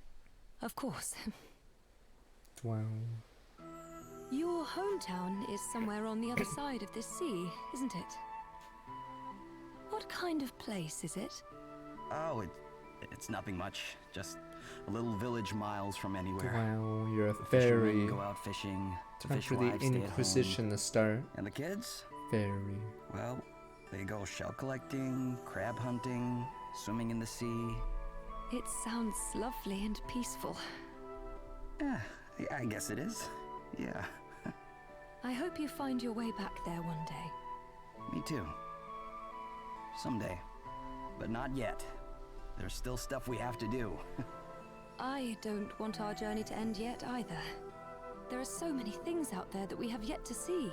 of course.
Wow.
Your hometown is somewhere on the other side of this sea, isn't it? What kind of place is it?
Oh, it's nothing much. Just a little village miles from anywhere.
Wow, you're a
The fishermen
fairy.
go out fishing. The
Time for the
fishwives stay at home.
Inquisition to start.
And the kids?
Fairy.
Well, they go shell collecting, crab hunting, swimming in the sea.
It sounds lovely and peaceful.
Yeah, I guess it is. Yeah.
I hope you find your way back there one day.
Me too. Someday. But not yet. There's still stuff we have to do.
I don't want our journey to end yet either. There are so many things out there that we have yet to see.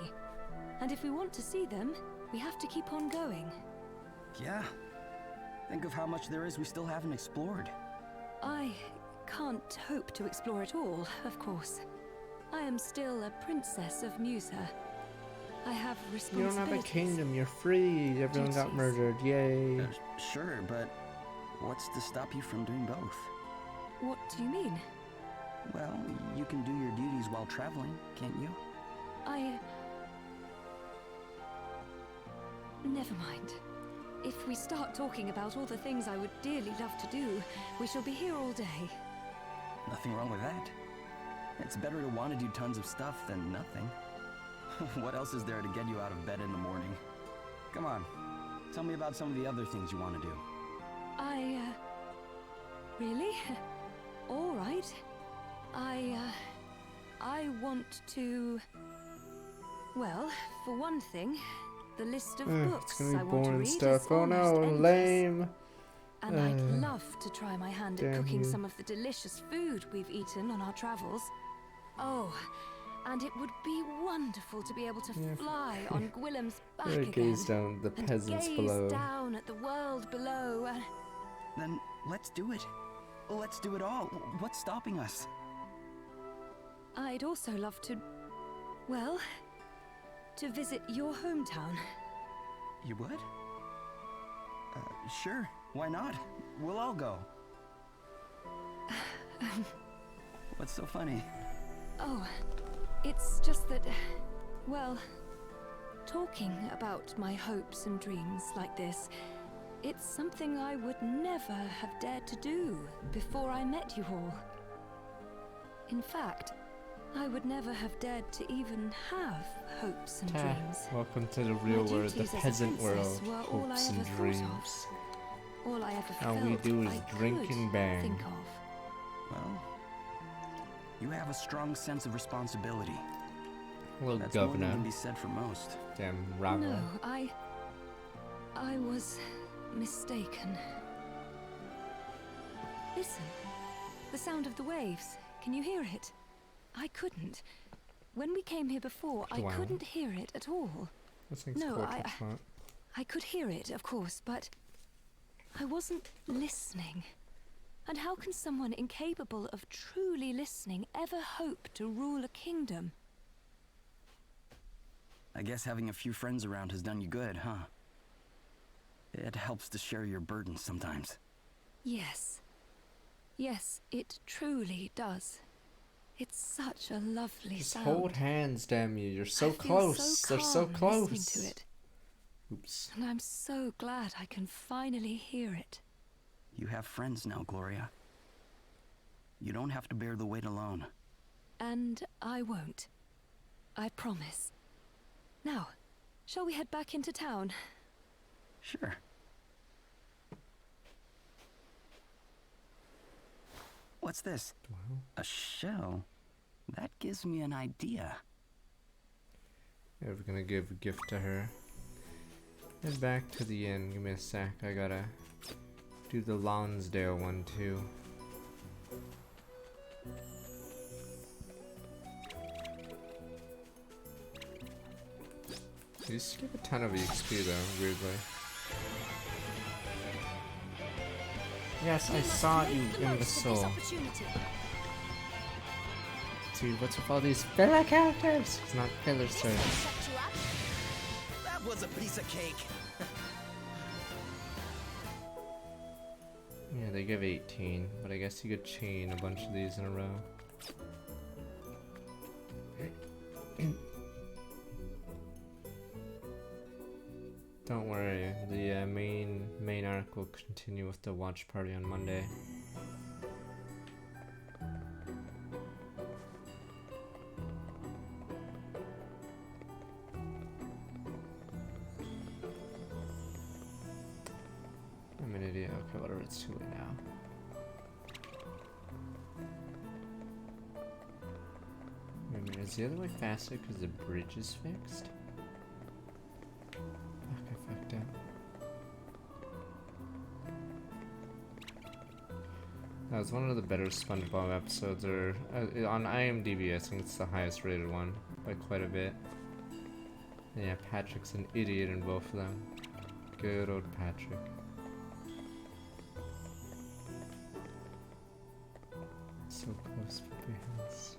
And if we want to see them, we have to keep on going.
Yeah. Think of how much there is we still haven't explored.
I can't hope to explore it all, of course. I am still a princess of Musa. I have
You
responsibilities.
don't have a kingdom, you're free. Everyone got
Duties.
murdered, yay.
Sure, but what's to stop you from doing both?
What do you mean?
Well, you can do your duties while traveling, can't you?
Never mind. If we start talking about all the things I would dearly love to do, we shall be here all day.
Nothing wrong with that. It's better to want to do tons of stuff than nothing. What else is there to get you out of bed in the morning? Come on, tell me about some of the other things you want to do.
Really? All right. I want to... Well, for one thing, the list of
It's
books
gonna be
I want to
boring
read
stuff.
is
Oh
almost
no,
endless.
lame.
And I'd love to try my hand at
Damn
cooking
you.
some of the delicious food we've eaten on our travels. Oh, and it would be wonderful to be able to
Yeah.
fly on Gwillem's back
Really
again.
gaze down at the
and
peasants
gaze
below.
down at the world below.
Then let's do it. Let's do it all. What's stopping us?
I'd also love to, well, to visit your hometown.
You would? Sure. Why not? We'll all go. What's so funny?
Oh, it's just that, well, talking about my hopes and dreams like this, it's something I would never have dared to do before I met you all. In fact, I would never have dared to even have hopes and dreams.
Welcome to the real
My
world, the
duties as a
peasant
princess
world.
were all I
Hopes
ever
and
thought of.
dreams.
All I ever
All
felt
we do is
I
drink
could
and bang.
think of.
Well, You have a strong sense of responsibility.
Little
That's more than
governor.
can be said for most.
Damn rabble.
No, I was mistaken. Listen, the sound of the waves. Can you hear it? I couldn't. When we came here before, I
Wow.
couldn't hear it at all.
This thing's
No,
portrait smart.
I could hear it, of course, but I wasn't listening. And how can someone incapable of truly listening ever hope to rule a kingdom?
I guess having a few friends around has done you good, huh? It helps to share your burdens sometimes.
Yes. Yes, it truly does. It's such a lovely
Just
sound.
hold hands, damn you. You're so
I feel
close.
so
They're so
calm
close.
listening to it.
Oops.
And I'm so glad I can finally hear it.
You have friends now, Gloria. You don't have to bear the weight alone.
And I won't. I promise. Now, shall we head back into town?
Sure. What's this?
Wow.
A shell? That gives me an idea.
Yeah, we're gonna give a gift to her. Head back to the inn. Give me a sec. I gotta do the Lonsdale one too. You skip a ton of EXP though, weirdly. Yes, I saw you, imbecile. Dude, what's with all these filler characters? It's not filler, sir.
That was a piece of cake.
Yeah, they give 18, but I guess you could chain a bunch of these in a row. Don't worry, the main arc will continue with the watch party on Monday. I'm an idiot. Okay, whatever. It's too late now. Wait a minute, is the other way faster because the bridge is fixed? Fuck, I fucked up. That was one of the better SpongeBob episodes, or on IMDb I think it's the highest rated one by quite a bit. And yeah, Patrick's an idiot in both of them. Good old Patrick. So close for hands.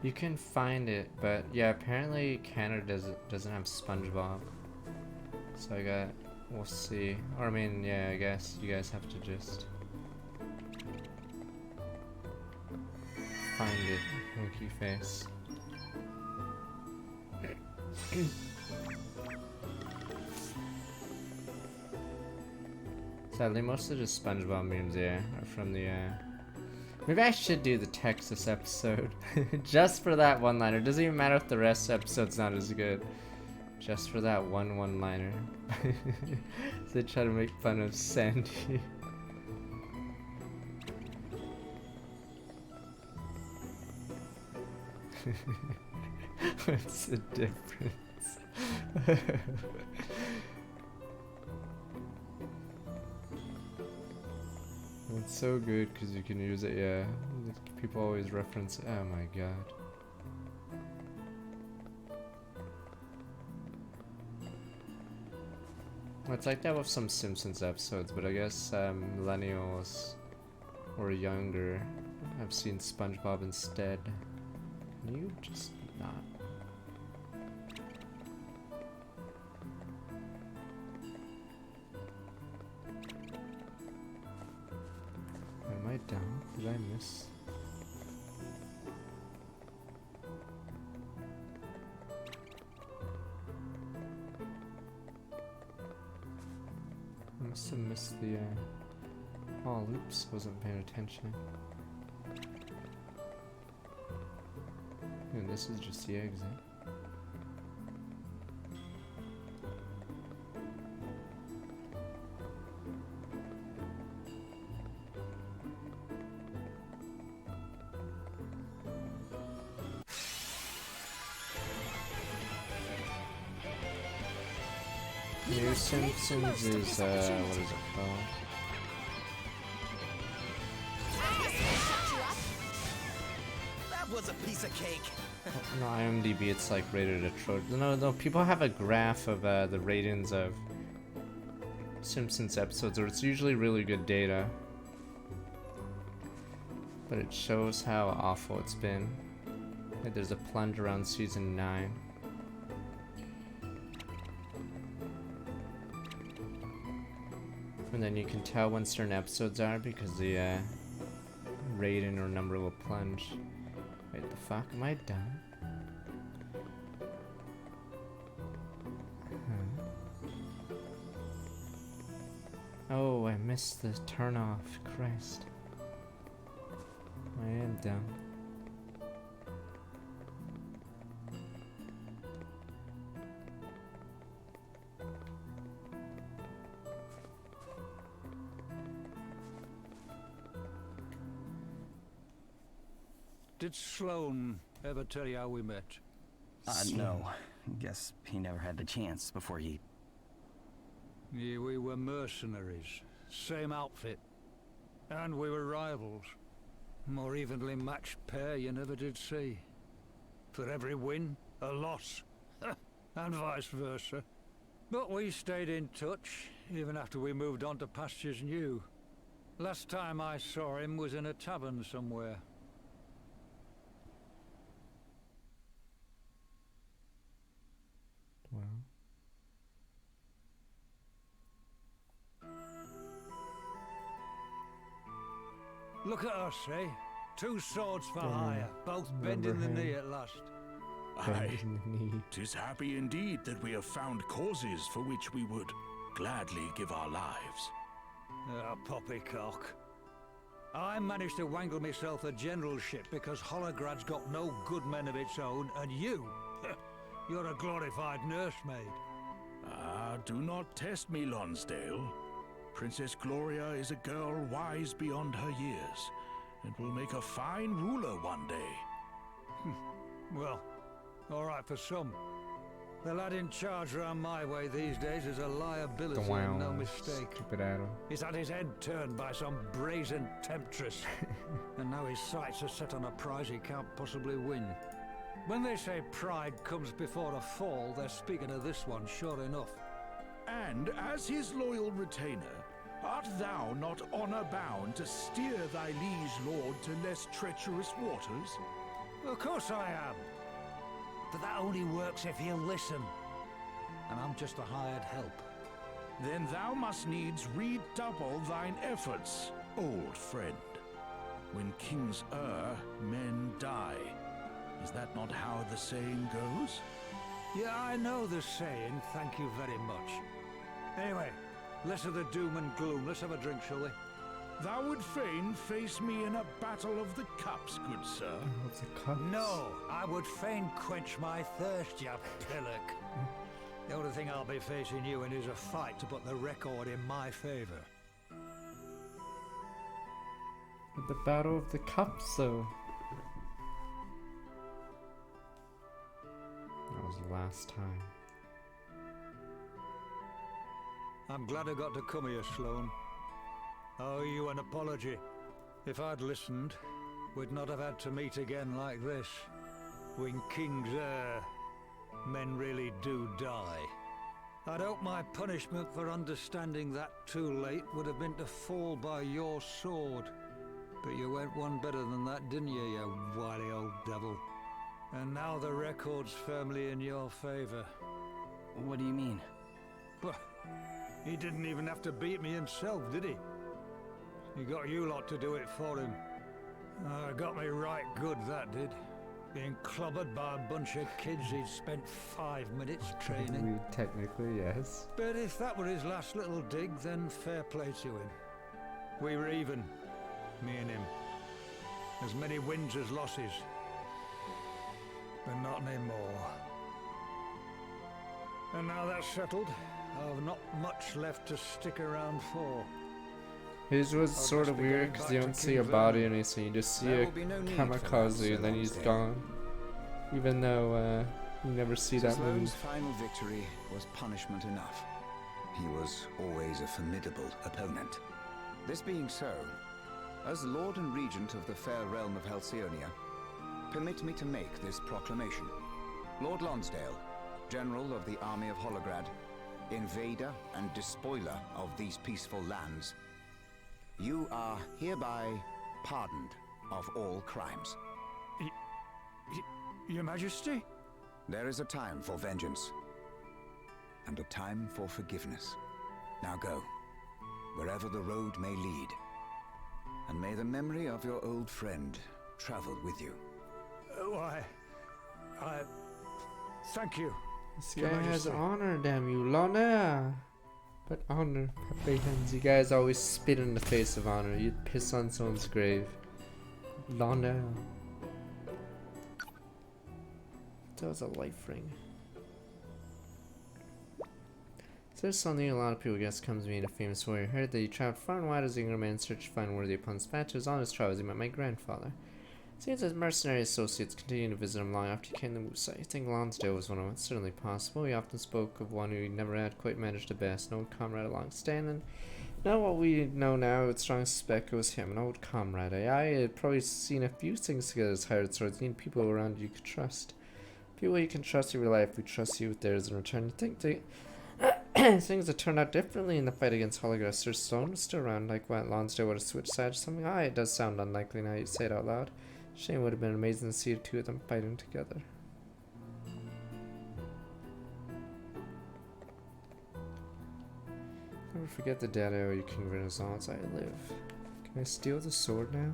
You can find it, but yeah, apparently Canada doesn't have SpongeBob. So we'll see. Or I mean, yeah, I guess you guys have to just find it, winky face. Sadly, most of the SpongeBob memes, yeah, are from the, maybe I should do the Texas episode. Just for that one-liner. Doesn't even matter if the rest of the episode's not as good. Just for that one-liner. So they try to make fun of Sandy. What's the difference? It's so good because you can use it, yeah. People always reference, oh my god. Well, it's like that with some Simpsons episodes, but I guess millennials or younger have seen SpongeBob instead. You just not. Am I down? Did I miss? I must have missed the, oh, oops, wasn't paying attention. And this is just the exit. New Simpsons is, what is it called?
That was a piece of cake.
No, IMDb, it's like rated atrocious. No, people have a graph of the ratings of Simpsons episodes, or it's usually really good data. But it shows how awful it's been. Like there's a plunge around season 9. And then you can tell when certain episodes are because the rating or number will plunge. Wait, the fuck? Am I done? Oh, I missed the turn off. Christ. I am done.
Did Sloane ever tell you how we met?
No. Guess he never had the chance before he...
Yeah, we were mercenaries. Same outfit. And we were rivals. More evenly matched pair you never did see. For every win, a loss. And vice versa. But we stayed in touch, even after we moved on to pastures new. Last time I saw him was in a tavern somewhere.
Wow.
Look at us, eh? Two swords for hire, both bending the knee at last.
Aye, 'tis happy indeed that we have found causes for which we would gladly give our lives.
Ah, poppycock. I managed to wangle myself a generalship because Holograd's got no good men of its own, and you, you're a glorified nursemaid.
Ah, do not test me, Lonsdale. Princess Gloria is a girl wise beyond her years, and will make a fine ruler one day.
Well, all right for some. The lad in charge around my way these days is a liability and no mistake.
Stupid Adam.
He's had his head turned by some brazen temptress. And now his sights are set on a prize he can't possibly win. When they say pride comes before a fall, they're speaking of this one, sure enough.
And as his loyal retainer, art thou not honor-bound to steer thy liege lord to less treacherous waters?
Of course I am. But that only works if he'll listen. And I'm just a hired help.
Then thou must needs redouble thine efforts, old friend. When kings err, men die. Is that not how the saying goes?
Yeah, I know the saying, thank you very much. Anyway, less of the doom and gloom. Let's have a drink, shall we?
Thou would fain face me in a battle of the cups, good sir.
What's the cups?
No, I would fain quench my thirst, you pillock. The only thing I'll be facing you in is a fight to put the record in my favor.
The Battle of the Cups, though. That was the last time.
I'm glad I got to come here, Sloane. I owe you an apology. If I'd listened, we'd not have had to meet again like this. When kings err, men really do die. I'd hoped my punishment for understanding that too late would have been to fall by your sword. But you went one better than that, didn't you, you wily old devil? And now the record's firmly in your favor.
What do you mean?
But he didn't even have to beat me himself, did he? He got you lot to do it for him. Got me right good, that did. Being clobbered by a bunch of kids he'd spent 5 minutes training.
Technically, yes.
But if that were his last little dig, then fair play to him. We were even, me and him. As many wins as losses. But not anymore. And now that's settled, I've not much left to stick around for.
His was sort of weird because you don't see a body or anything, you just see a kamikaze and then he's gone. Even though you never see that move.
Sloane's final victory was punishment enough. he was always a formidable opponent. This being so, as Lord and Regent of the fair realm of Halcyonia, permit me to make this proclamation. Lord Lonsdale, General of the Army of Holograd, invader and despoiler of these peaceful lands, you are hereby pardoned of all crimes.
Your Majesty?
There is a time for vengeance, and a time for forgiveness. Now go, wherever the road may lead, and may the memory of your old friend travel with you.
Why, thank you.
This
Your
guy has
Majesty.
honor, damn you, Lorna. But honor, Pepe-Hens, you guys always spit in the face of honor. You'd piss on someone's grave. Lorna. That was a life ring. So there's something a lot of people guess comes to me, a famous warrior. Heard that he traveled far and wide as a younger man in search to find worthy opponents to match. On his travels, he met my grandfather. Seems his mercenary associates continued to visit him long after he came to Musa. I think Lonsdale was one of them. It's certainly possible. He often spoke of one who he never had quite managed to best. An old comrade of long standing. Now what we know now, I would strongly suspect it was him, an old comrade. I had probably seen a few things together as hired swords. You need people around you could trust. People you can trust in real life who trust you with theirs in return. You think they things that turned out differently in the fight against Holograd. Sir Stone was still around, like what Lonsdale would have switched sides or something. It does sound unlikely now you say it out loud. Shame, would have been amazing to see the two of them fighting together. Never forget the dad I owe you, King Renaissance. I live. Can I steal the sword now?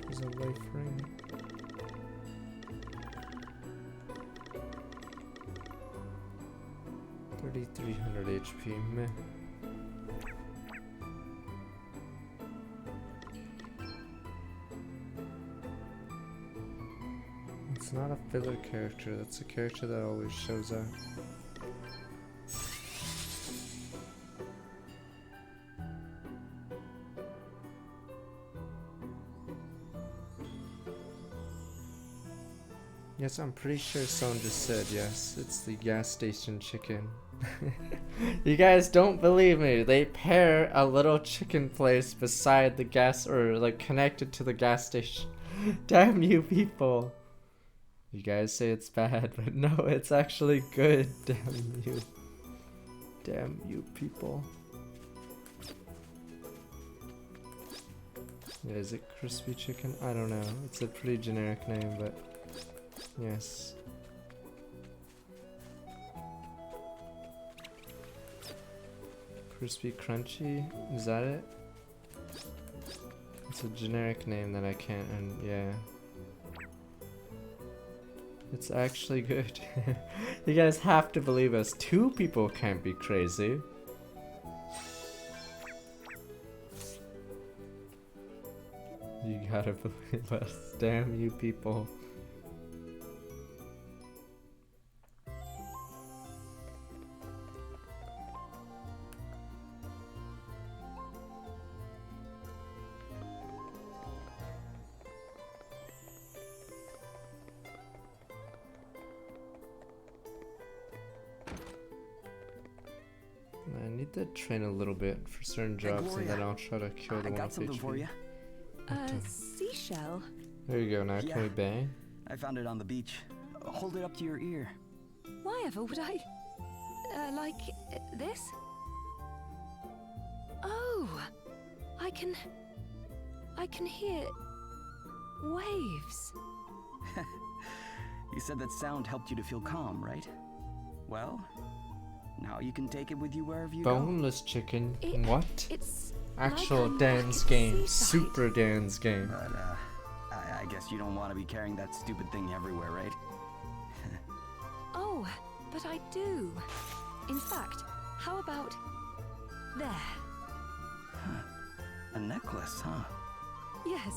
There's a life ring. $3,300 HP, meh. It's not a filler character, that's a character that always shows up. Yes, I'm pretty sure someone just said yes. It's the gas station chicken. You guys don't believe me. They pair a little chicken place beside the gas, or like connected to the gas station. Damn you people. You guys say it's bad, but no, it's actually good. Damn you. Damn you people. Yeah, is it crispy chicken? I don't know. It's a pretty generic name, but yes. Crispy crunchy? Is that it? It's a generic name that I can't, and yeah. It's actually good. You guys have to believe us. Two people can't be crazy. You gotta believe us. Damn you people. I need to train a little bit for certain jobs, and then I'll try to kill the
I
one
got
with
something
HP.
for you.
Seashell?
There you go, now can we bang?
I found it on the beach. Hold it up to your ear.
Why ever would I? Like this? Oh! I can hear waves.
You said that sound helped you to feel calm, right? Well, now you can take it with you wherever you
Boneless chicken. What?
It's
Actual
like I'm
Dan's
back at
game.
seaside.
Super Dan's game.
But, I guess you don't want to be carrying that stupid thing everywhere, right?
Oh, but I do. In fact, how about there?
A necklace, huh?
Yes.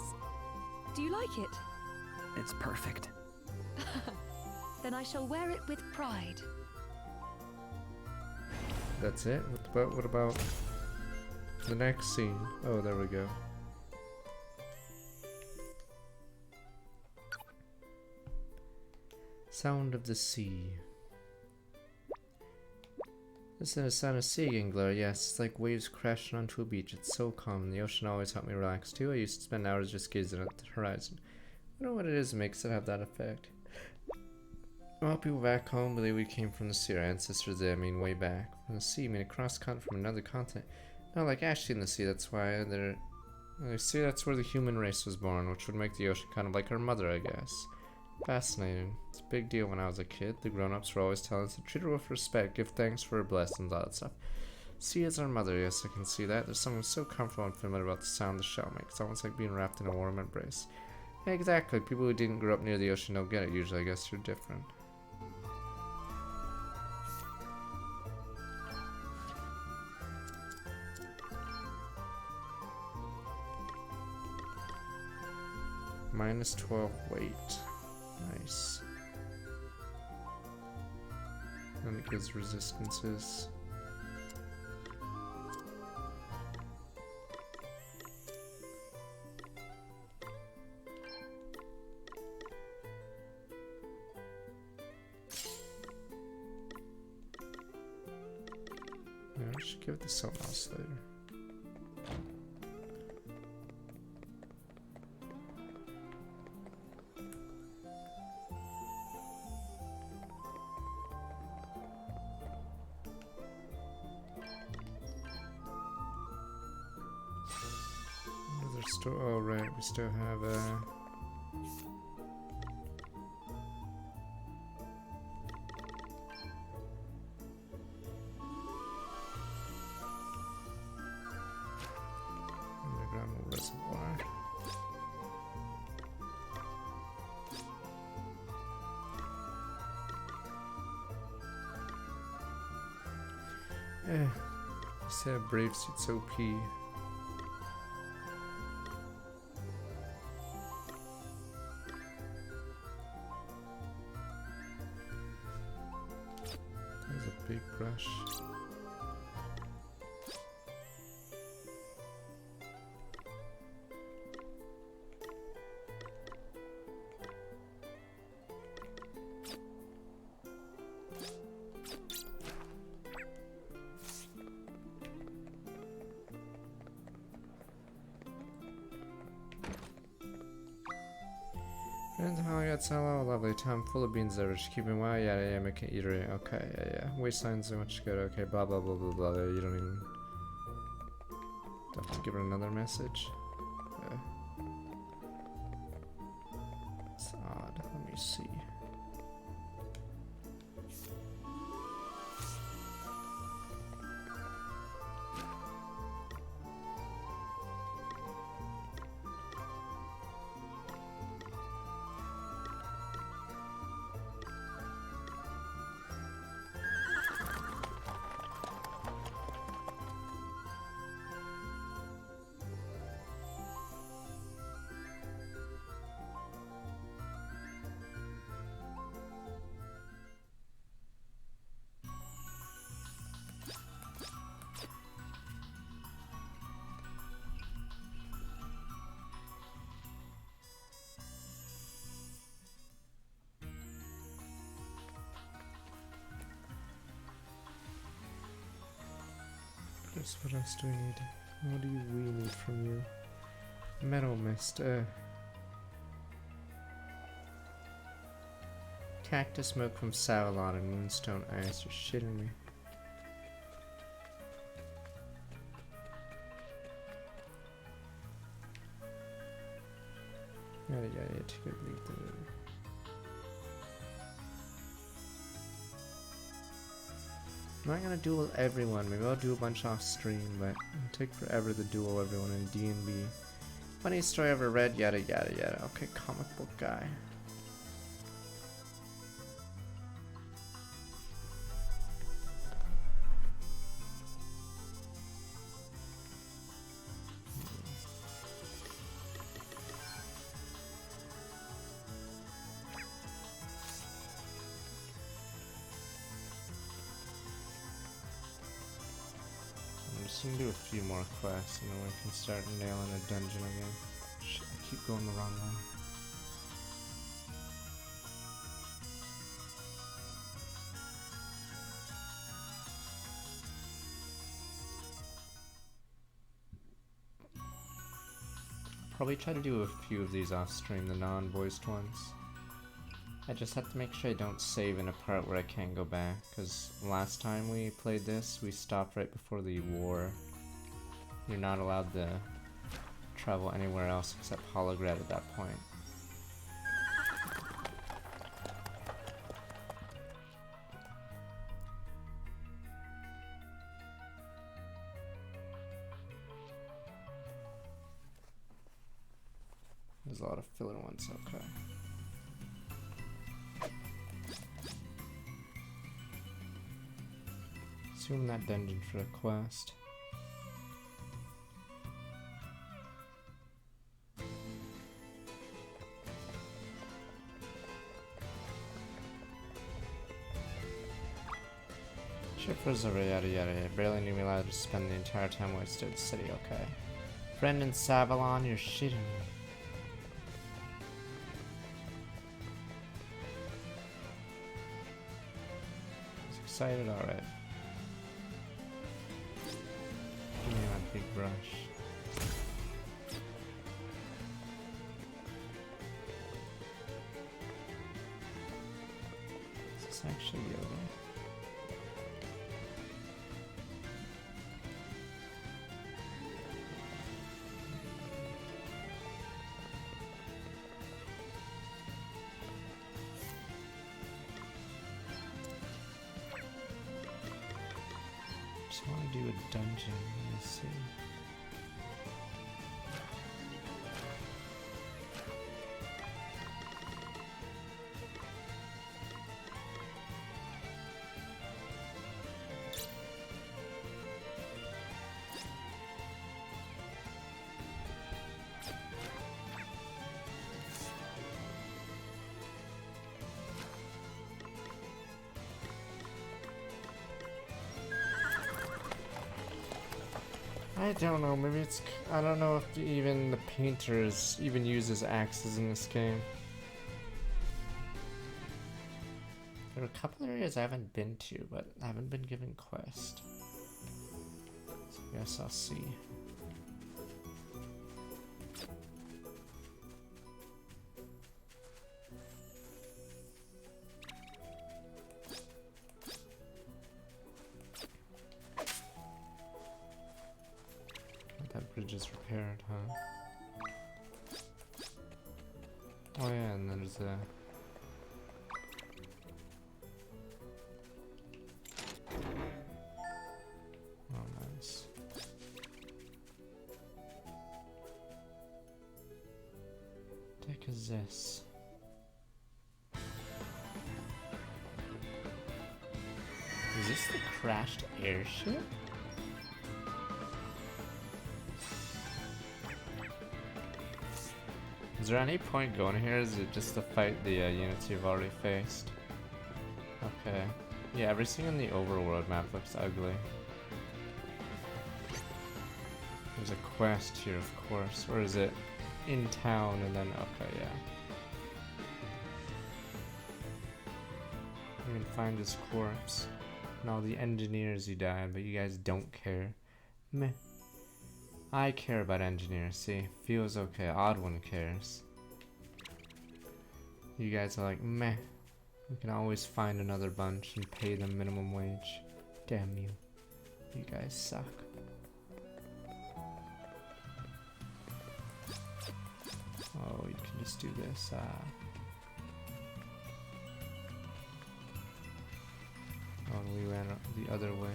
Do you like it?
It's perfect.
Then I shall wear it with pride.
that's it? What about the next scene? Oh, there we go. Sound of the sea. This is the sound of sea Glare. Yes, it's like waves crashing onto a beach. It's so calm. The ocean always helped me relax too. I used to spend hours just gazing at the horizon. I don't know what it is that makes it have that effect. Well, people back home believe we came from the sea. Our ancestors did. I mean, way back from the sea. I mean, across continent from another continent. Not like Ashley in the sea. That's why they say that's where the human race was born, which would make the ocean kind of like our mother, I guess. Fascinating. It's a big deal when I was a kid. The grown-ups were always telling us to treat her with respect, give thanks for her blessings, all that stuff. Sea is our mother, yes, I can see that. There's something so comfortable and familiar about the sound the shell makes. It's almost like being wrapped in a warm embrace. Yeah, exactly. People who didn't grow up near the ocean don't get it usually. I guess you're different. Minus 12 weight. Nice. And it gives resistances. Yeah, I should give it to something else later. Oh right, we still have underground reservoir. Yeah, said Brave Suit's OP. Big brush. And how I got hello, lovely time full of beans there, just keeping well, yeah, make it eatery. Okay, yeah. Wasteland so much good, okay, blah blah blah blah blah. You don't even have to give her another message. It's odd. Let me see. What else do we need? What do we need from you? Metal mist, cactus smoke from Savalon and moonstone ice. You're shitting me. Yeah, take a leap there. I'm not gonna duel everyone, maybe I'll do a bunch off stream, but it'll take forever to duel everyone in D&B. Funniest story I ever read, yada yada yada. Okay, comic book guy. just gonna do a few more quests and then we can start nailing a dungeon again. Shit, I keep going the wrong way. Probably try to do a few of these off stream, the non-voiced ones. I just have to make sure I don't save in a part where I can't go back, because last time we played this, we stopped right before the war. You're not allowed to travel anywhere else except Holograd at that point. There's a lot of filler ones, okay. Assume that dungeon for a quest. Shippers over yada yada yada. Barely knew me allowed to spend the entire time wasted at the city, okay. Friend in Savalon, you're shitting me. He's excited, alright. Give me that big brush. Is this actually yoga? I want to do a dungeon. Let me see. I don't know, maybe it's... I don't know if even the painters even uses axes in this game. There are a couple areas I haven't been to, but I haven't been given quest. So I guess I'll see. That bridge is repaired, huh? Oh yeah, and there's a... Oh, nice. What the heck is this? Is this the crashed airship? Is there any point going here? Is it just to fight the units you've already faced? Okay. Yeah, everything in the overworld map looks ugly. There's a quest here, of course. Or is it in town and then... Okay, yeah. You can find his corpse. And all the engineers who died, but you guys don't care. Meh. I care about engineers, see? Feels okay. Odd one cares. You guys are like, meh. We can always find another bunch and pay them minimum wage. Damn you. You guys suck. Oh, you can just do this. Oh, we ran the other way.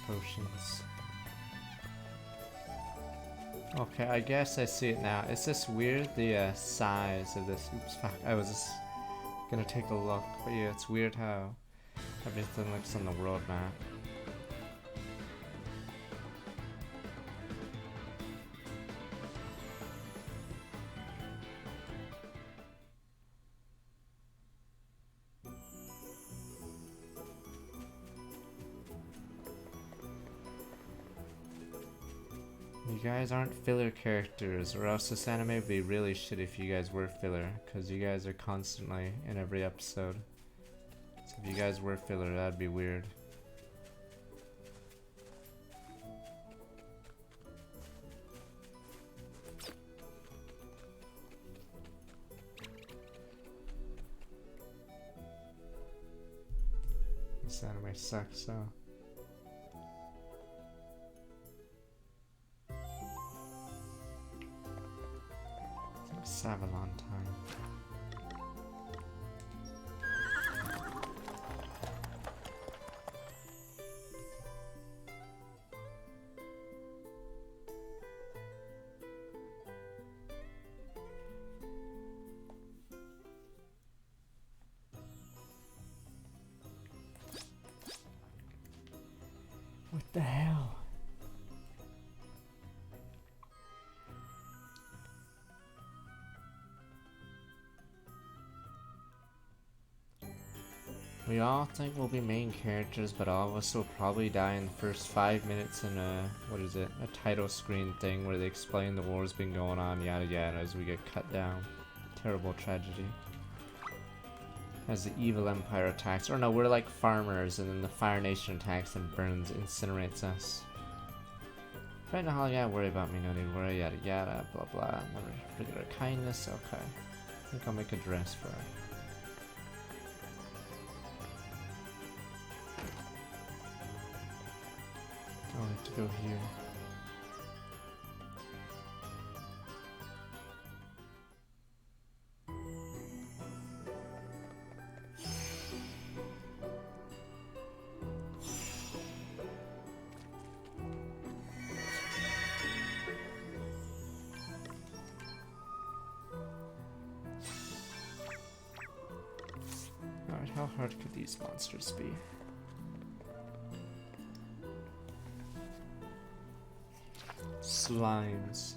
Potions. Okay, I guess I see it now. It's just weird, the size of this. Oops, fuck. I was just gonna take a look, but yeah, it's weird how Everything looks on the world map. You guys aren't filler characters, or else this anime would be really shit if you guys were filler, because you guys are constantly in every episode. So if you guys were filler, that'd be weird. This anime sucks, so. Savalon time. What the hell? We all think we'll be main characters, but all of us will probably die in the first 5 minutes in a, what is it, a title screen thing where they explain the war's been going on, yada yada, as we get cut down. Terrible tragedy. As the evil empire attacks, or no, we're like farmers, and then the Fire Nation attacks and burns, incinerates us. Right now, all you gotta worry about me, no need to worry, yada yada, blah blah. Never forget our kindness, okay. I think I'll make a dress for her. I'll have to go here. Alright, how hard could these monsters be? Slimes.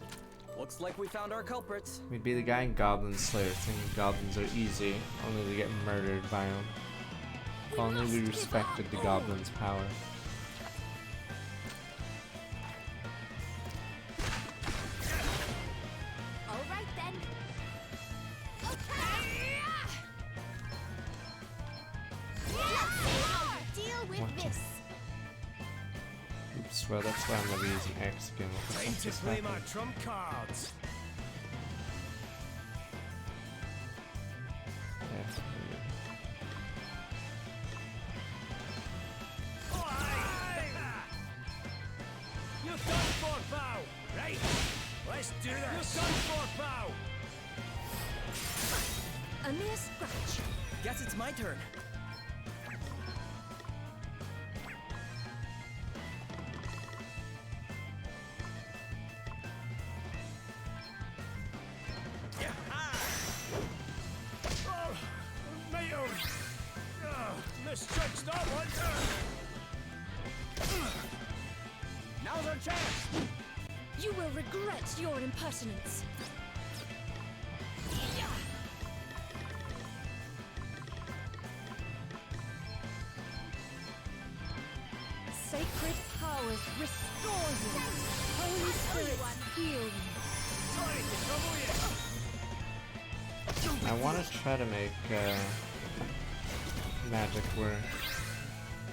Looks like we found our culprits.
We'd be the guy in Goblin Slayer thinking goblins are easy, only to get murdered by them. If only we respected the goblin's power.
Alright then. Deal with
Watch
this.
Oops, well that's why I'm never using X again. What the
Time
fuck
to
just
play
happened?
my trump cards.
Yeah, there we go.
You're done for, Bow. Right? Let's do this. You're done for, Bow.
A mere scratch.
Guess it's my turn.
Oh, mate, misjudged that one.
Now's our chance.
You will regret your impertinence. Sacred powers restore you. Holy Spirit, heal you.
Sorry to trouble you.
I want to try to make magic work.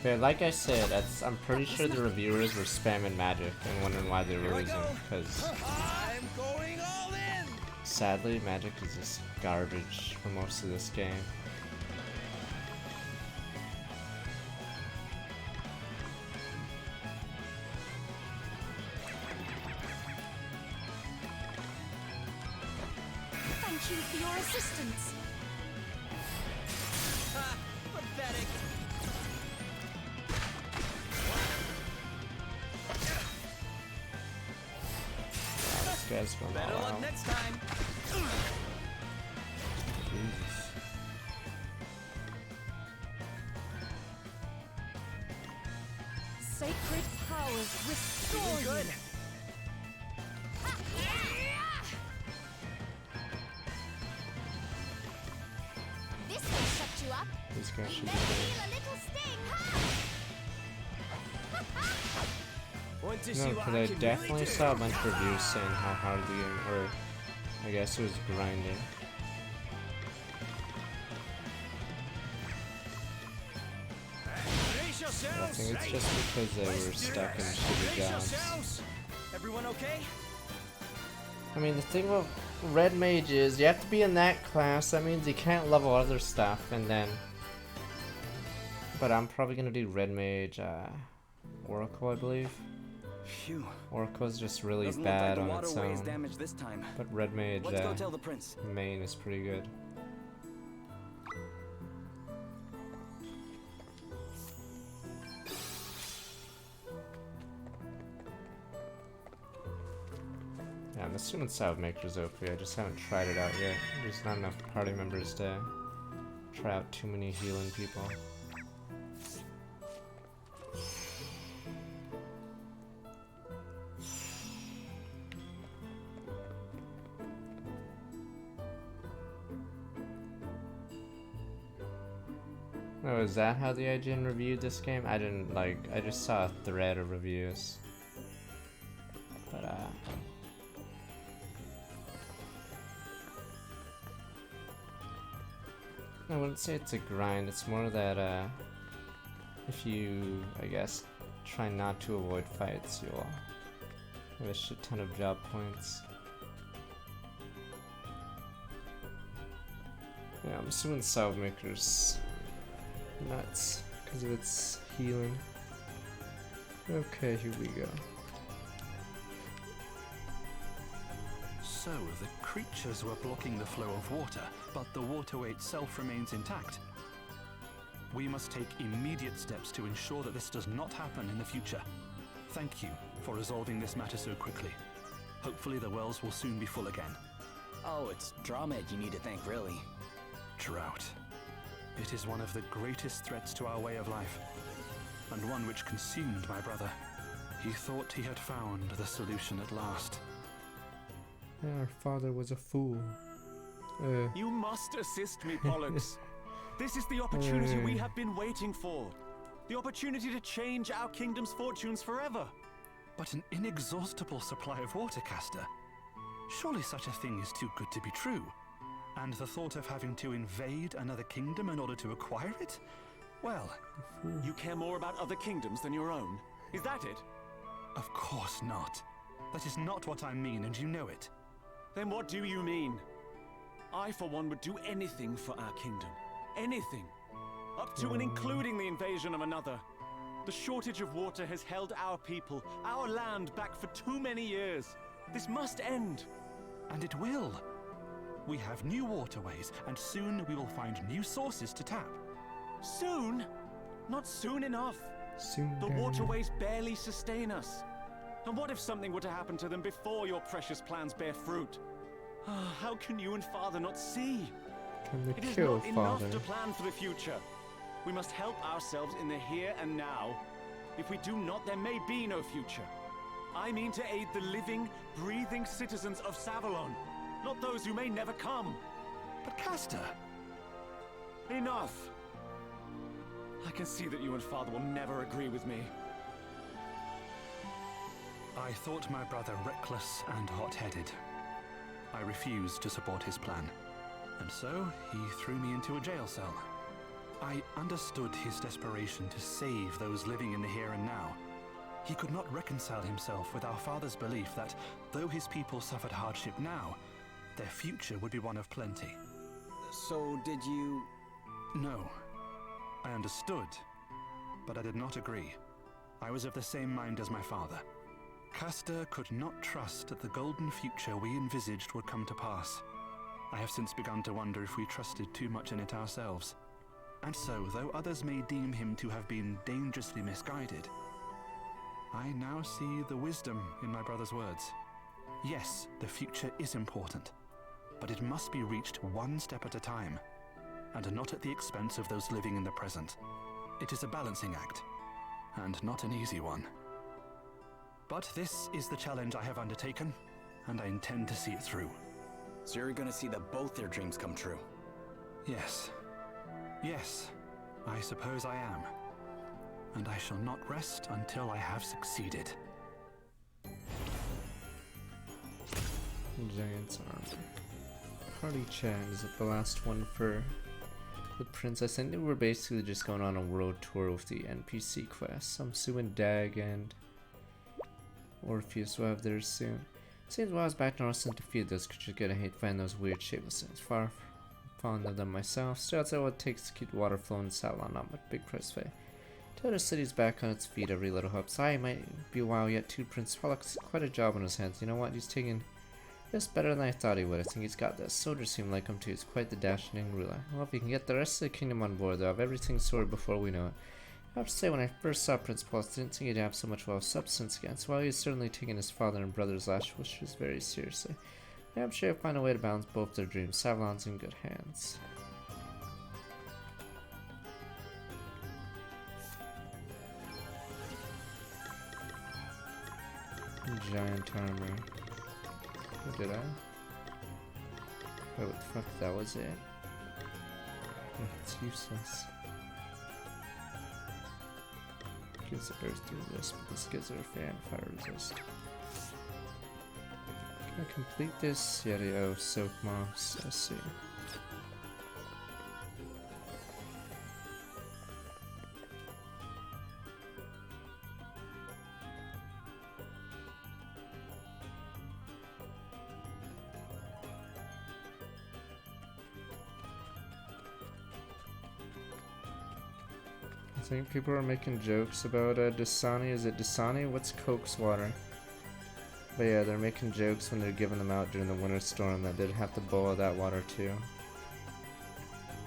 But like I said, I'm pretty sure the reviewers were spamming magic and wondering why they were losing, because
I'm going all in.
sadly magic is just garbage for most of this game.
Thank you for your assistance.
Ha! Pathetic.
Wow, this guy's going
Better
all
luck
out.
next time.
Jesus.
sacred powers restore
Good.
you.
This will shut you up.
These guys should be
Let's
good.
feel a little sting.
Want to see
No,
what
because
I
I
can
definitely
really do?
saw a bunch of reviews saying how hard the game, or I guess it was grinding.
Brace
But I
yourselves.
think it's just because they were stuck in shitty
Brace
jobs.
yourselves. Everyone okay?
I mean, the thing about Red Mage is you have to be in that class. That means you can't level other stuff, and then. But I'm probably gonna do Red Mage, Oracle, I believe.
Phew.
Oracle's just really
Doesn't look like
bad
the
on its
waterway is
own.
damaged this time.
But Red Mage,
Let's go tell the prince.
main is pretty good. Yeah, I'm assuming Salvemaker's OP. I just haven't tried it out yet. There's not enough party members to try out too many healing people. Oh, is that how the IGN reviewed this game? I didn't I just saw a thread of reviews. But I wouldn't say it's a grind, it's more that if you, I guess, try not to avoid fights, you'll have a shit ton of job points. Yeah, I'm assuming Salvemaker's nuts because of its healing. Okay, here we go.
So, the creatures were blocking the flow of water, but the waterway itself remains intact. We must take immediate steps to ensure that this does not happen in the future. Thank you for resolving this matter so quickly. Hopefully the wells will soon be full again.
Oh, it's Drawmed you need to thank, really.
Drought. It is one of the greatest threats to our way of life, and one which consumed my brother. He thought he had found the solution at last.
Our father was a fool.
You must assist me, Pollux. This is the opportunity we have been waiting for. The opportunity to change our kingdom's fortunes forever.
But an inexhaustible supply of water, Castor? Surely such a thing is too good to be true. And the thought of having to invade another kingdom in order to acquire it? Well...
You care more about other kingdoms than your own? Is that it?
Of course not. That is not what I mean, and you know it.
Then what do you mean? I, for one, would do anything for our kingdom. Anything. Up to and including the invasion of another. The shortage of water has held our people, our land, back for too many years. This must end.
And it will. We have new waterways, and soon we will find new sources to tap.
Soon? Not soon enough.
Soon.
The waterways barely sustain us. And what if something were to happen to them before your precious plans bear fruit? How can you and Father not see?
Can
It
they
is
kill
not enough
father?
to plan for the future. We must help ourselves in the here and now. If we do not, there may be no future. I mean to aid the living, breathing citizens of Savalon, not those who may never come.
But Castor...
Enough! I can see that you and Father will never agree with me.
I thought my brother reckless and hot-headed. I refused to support his plan. And so, he threw me into a jail cell. I understood his desperation to save those living in the here and now. He could not reconcile himself with our father's belief that, though his people suffered hardship now, their future would be one of plenty.
So, did you...
No. I understood, but I did not agree. I was of the same mind as my father. Castor could not trust that the golden future we envisaged would come to pass. I have since begun to wonder if we trusted too much in it ourselves. And so, though others may deem him to have been dangerously misguided, I now see the wisdom in my brother's words. Yes, the future is important, but it must be reached one step at a time, and not at the expense of those living in the present. It is a balancing act, and not an easy one. But this is the challenge I have undertaken, and I intend to see it through.
So you're gonna see that both their dreams come true?
Yes. Yes, I suppose I am. And I shall not rest until I have succeeded.
Giant's armor. Party chat is the last one for the princess. I think we're basically just going on a world tour with the NPC quests. I'm assuming Dag and Orpheus will have theirs soon. Seems while I was back north and defeated those creatures, gonna hate finding those weird shapeless things. Far fond of them myself. Still, outside what it takes to keep the water flowing in Salon, not much big price pay. Till the city's back on its feet, every little helps. It might be a while yet too. Prince Pollux quite a job on his hands. You know what? He's taking this better than I thought he would. I think he's got this. Soldiers seem like him too. He's quite the dashing ruler. Well, if he can get the rest of the kingdom on board, they'll have everything sorted before we know it. I have to say, when I first saw Prince Pollux, I didn't think he'd have so much wealth substance against. While he's certainly taking his father and brother's last wishes very seriously, I'm sure he'll find a way to balance both their dreams. Savlon's in good hands. Giant armor. What did I? Oh, what the fuck? That was it. It's useless. Gives earth to resist, but this gives her fan fire resist. Can I complete this? Yeah, oh, soak moss. I see. I think people are making jokes about Dasani. Is it Dasani? What's Coke's water? But yeah, they're making jokes when they're giving them out during the winter storm that they'd have to boil that water too.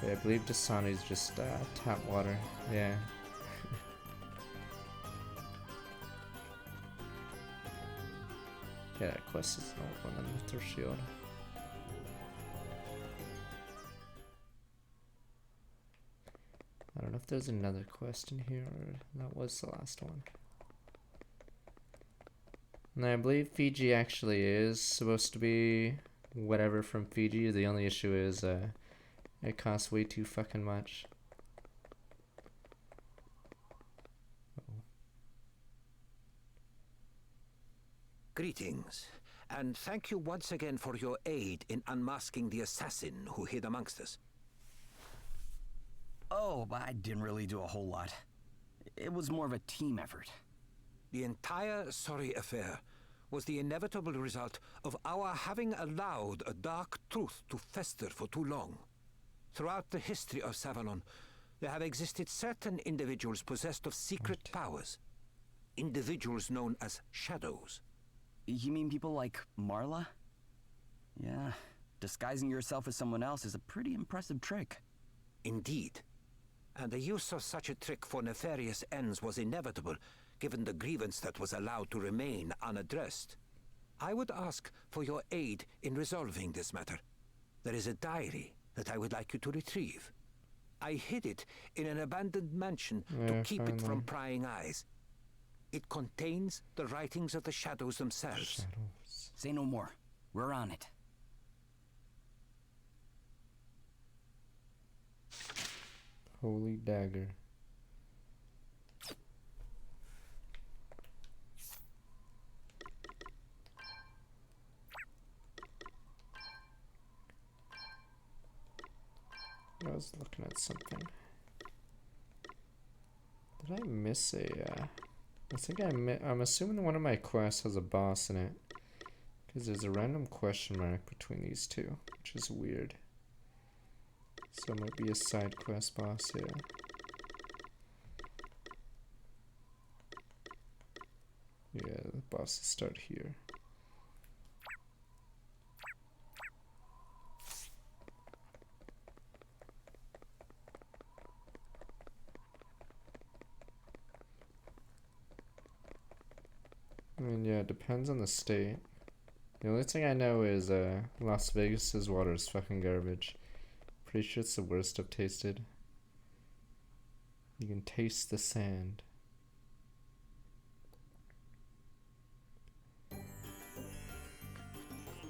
Yeah, I believe Dasani's just tap water. Yeah. Yeah, that quest is an old one on Mithril Shield. I don't know if there's another quest in here, or that was the last one. And I believe Fiji actually is supposed to be whatever from Fiji. The only issue is it costs way too fucking much.
Greetings, and thank you once again for your aid in unmasking the assassin who hid amongst us.
Oh, I didn't really do a whole lot. It was more of a team effort.
The entire Sorry affair was the inevitable result of our having allowed a dark truth to fester for too long. Throughout the history of Savalon, there have existed certain individuals possessed of secret powers. Individuals known as shadows.
You mean people like Marla? Yeah, disguising yourself as someone else is a pretty impressive trick.
Indeed. And the use of such a trick for nefarious ends was inevitable, given the grievance that was allowed to remain unaddressed. I would ask for your aid in resolving this matter. There is a diary that I would like you to retrieve. I hid it in an abandoned mansion to keep it from prying eyes. It contains the writings of the shadows themselves.
Say no more. We're on it.
Holy dagger. I was looking at something. Did I miss a, I think I'm assuming one of my quests has a boss in it. Because there's a random question mark between these two, which is weird. So it might be a side quest boss here. Yeah, the bosses start here. I mean, yeah, it depends on the state. The only thing I know is Las Vegas's water is fucking garbage. Pretty sure it's the worst I've tasted. You can taste the sand.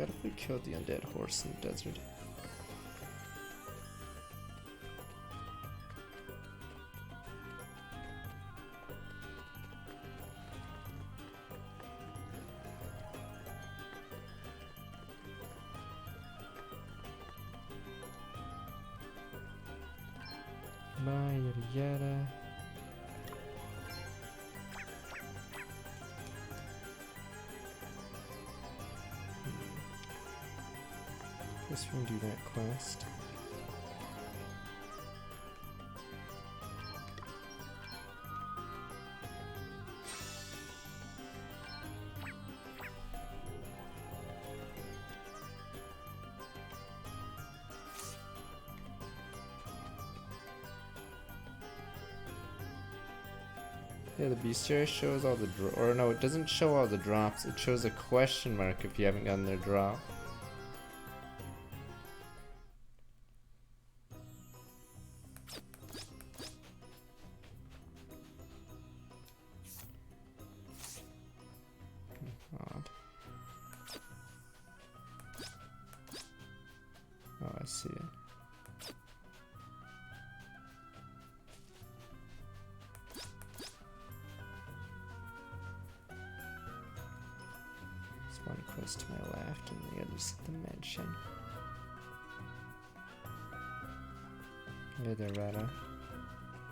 Forgot if we killed the undead horse in the desert. Bye, yada yada. Guess we can do that quest. Yeah, the bestiary shows all the or no, it doesn't show all the drops. It shows a question mark if you haven't gotten their drop. Odd. Oh, I see it. One quest to my left and the other's at the mansion. Hey there, Rada.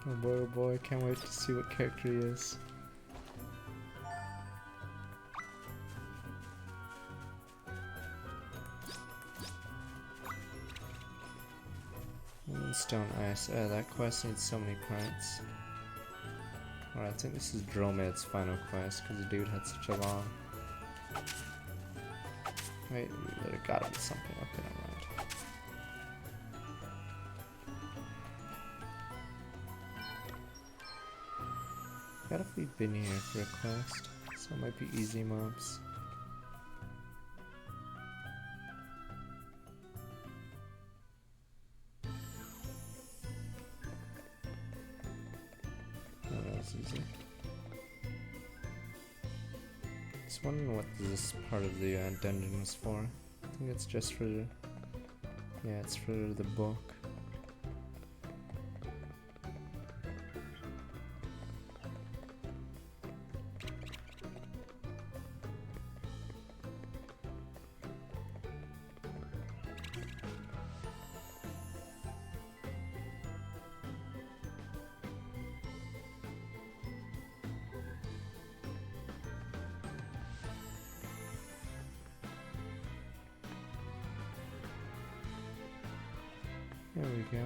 Oh boy, can't wait to see what character he is. Stone Ice. That quest needs so many points. Alright, I think this is Dromed's final quest because the dude had such a long. Wait, there gotta be something. Okay, never mind. Gotta if we've been here for a quest, so it might be easy mobs. Oh, that was easy. Just wondering what this part of the dungeon is for. I think it's just for, yeah, it's for the book. There we go.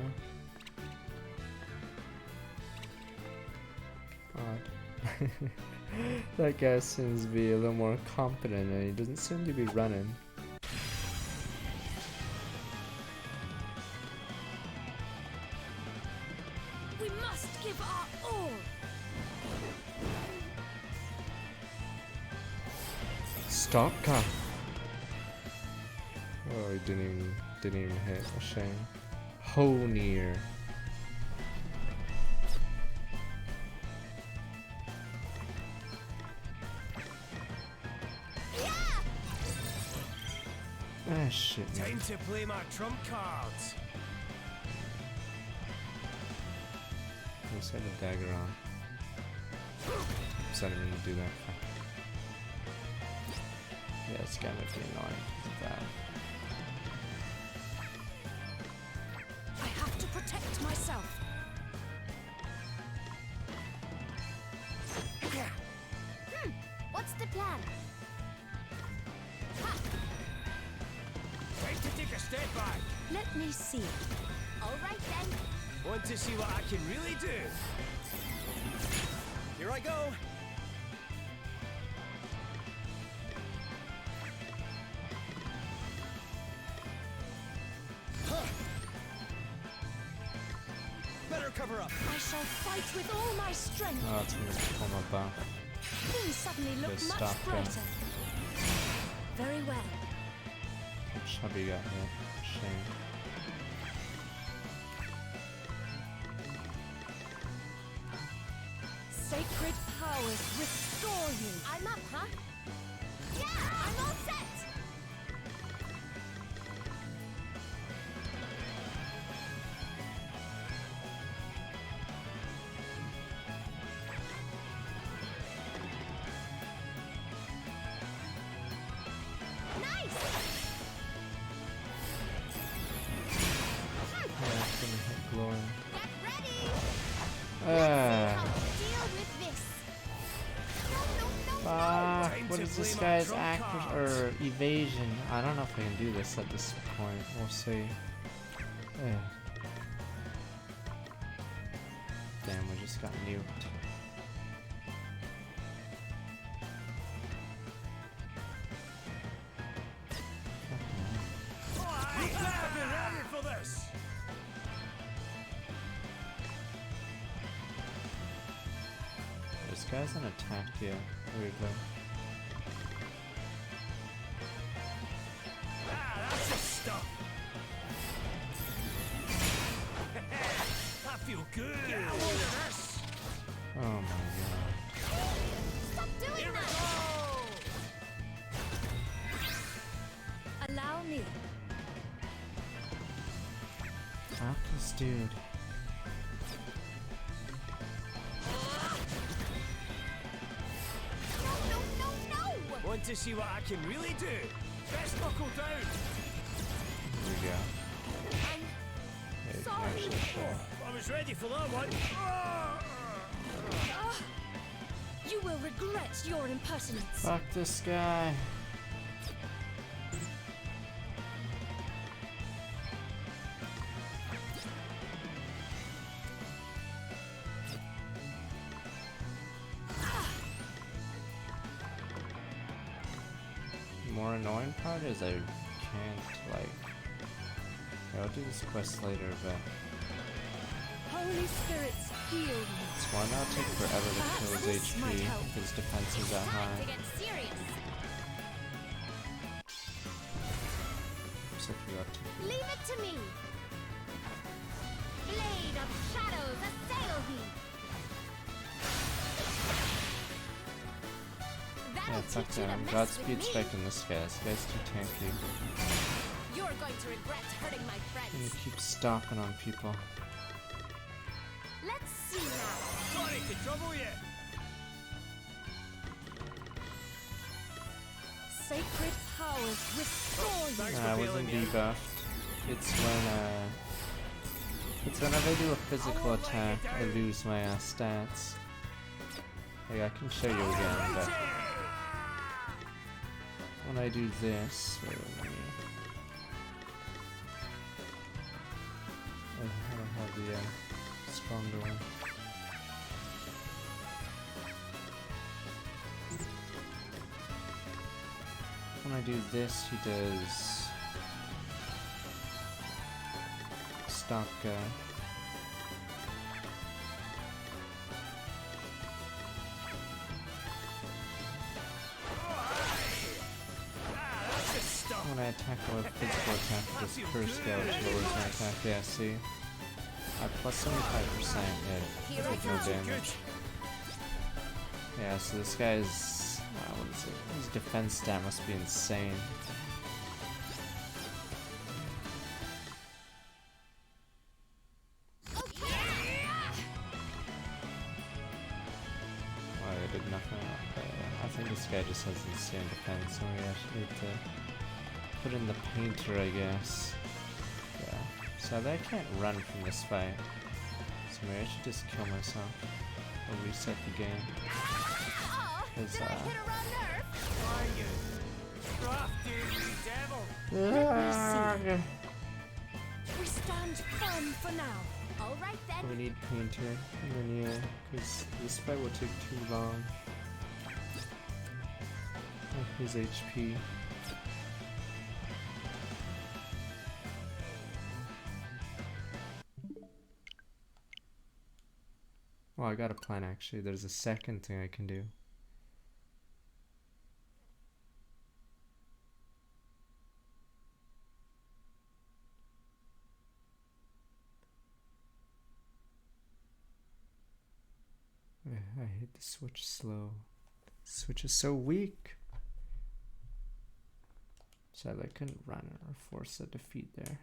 Odd. That guy seems to be a little more competent and he doesn't seem to be running.
We must give our all.
Stop, God. Oh, he didn't even hit. A shame. Honir. Ah, shit, man.
Time to play my trump cards.
I just had a dagger on. Oops, I didn't mean to do that. Yeah, it's gonna be annoying with that.
I have to protect myself.
What's the plan?
Time to take a step back.
Let me see.
All right then.
Want to see what I can really do? Here I go. Better cover up.
I shall fight with all my strength.
Oh, it's gonna pull my bow.
Things suddenly look
Just
much
stop him.
brighter. Very well.
Chubby got hit. Shame.
Sacred powers restore you.
I'm up, huh? Yeah, I'm all set.
What is this guy's evasion? I don't know if I can do this at this point. We'll see. Damn, we just got nuked. This guy hasn't attacked yet, weirdly.
That's the stuff. I feel good. Get a load of this.
Oh my god.
Stop doing that!
Allow me.
Fuck this dude.
Want to see what I can really do? Best buckle down.
Here we go. Yeah, you can actually show.
I was ready for that one.
You will regret your impertinence.
Fuck this guy. More annoying part is I can't, like, I'll do this quest later, but
Holy spirits, heal me.
it's why not take forever to kill his HP if his defense is that high. So if you got to
Leave it to me. Blade of shadows, assail me.
yeah, fuck that. Godspeed striking this guy. This guy's too tanky.
You're going to regret hurting my
And he
friends.
keeps stomping on people.
Let's see now.
Sorry to trouble you.
Sacred powers restore you.
I wasn't debuffed. It's whenever I do a physical attack, I lose my stats. Like, I can show you again, but when I do this, wait, let me. I don't have the stronger one. When I do this, he does stop guy. When I attack with physical attack, this curse guy which lowers my attack. Yeah, see? Plus 75%, yeah, did no damage. Yeah, so this guy's, what is it? His defense stat must be insane. Well, I did nothing. I think this guy just has insane defense, so we actually need to put in the painter, I guess. Yeah. So I can't run from this fight. So maybe I should just kill myself. Or reset the game. Because,
We stand firm for now.
All right then.
we need painter. And then, yeah, because this fight will take too long. Oh, his HP. Oh, I got a plan actually. There's a second thing I can do. I hit the switch slow. The switch is so weak. Sadly, I couldn't run or force a defeat there.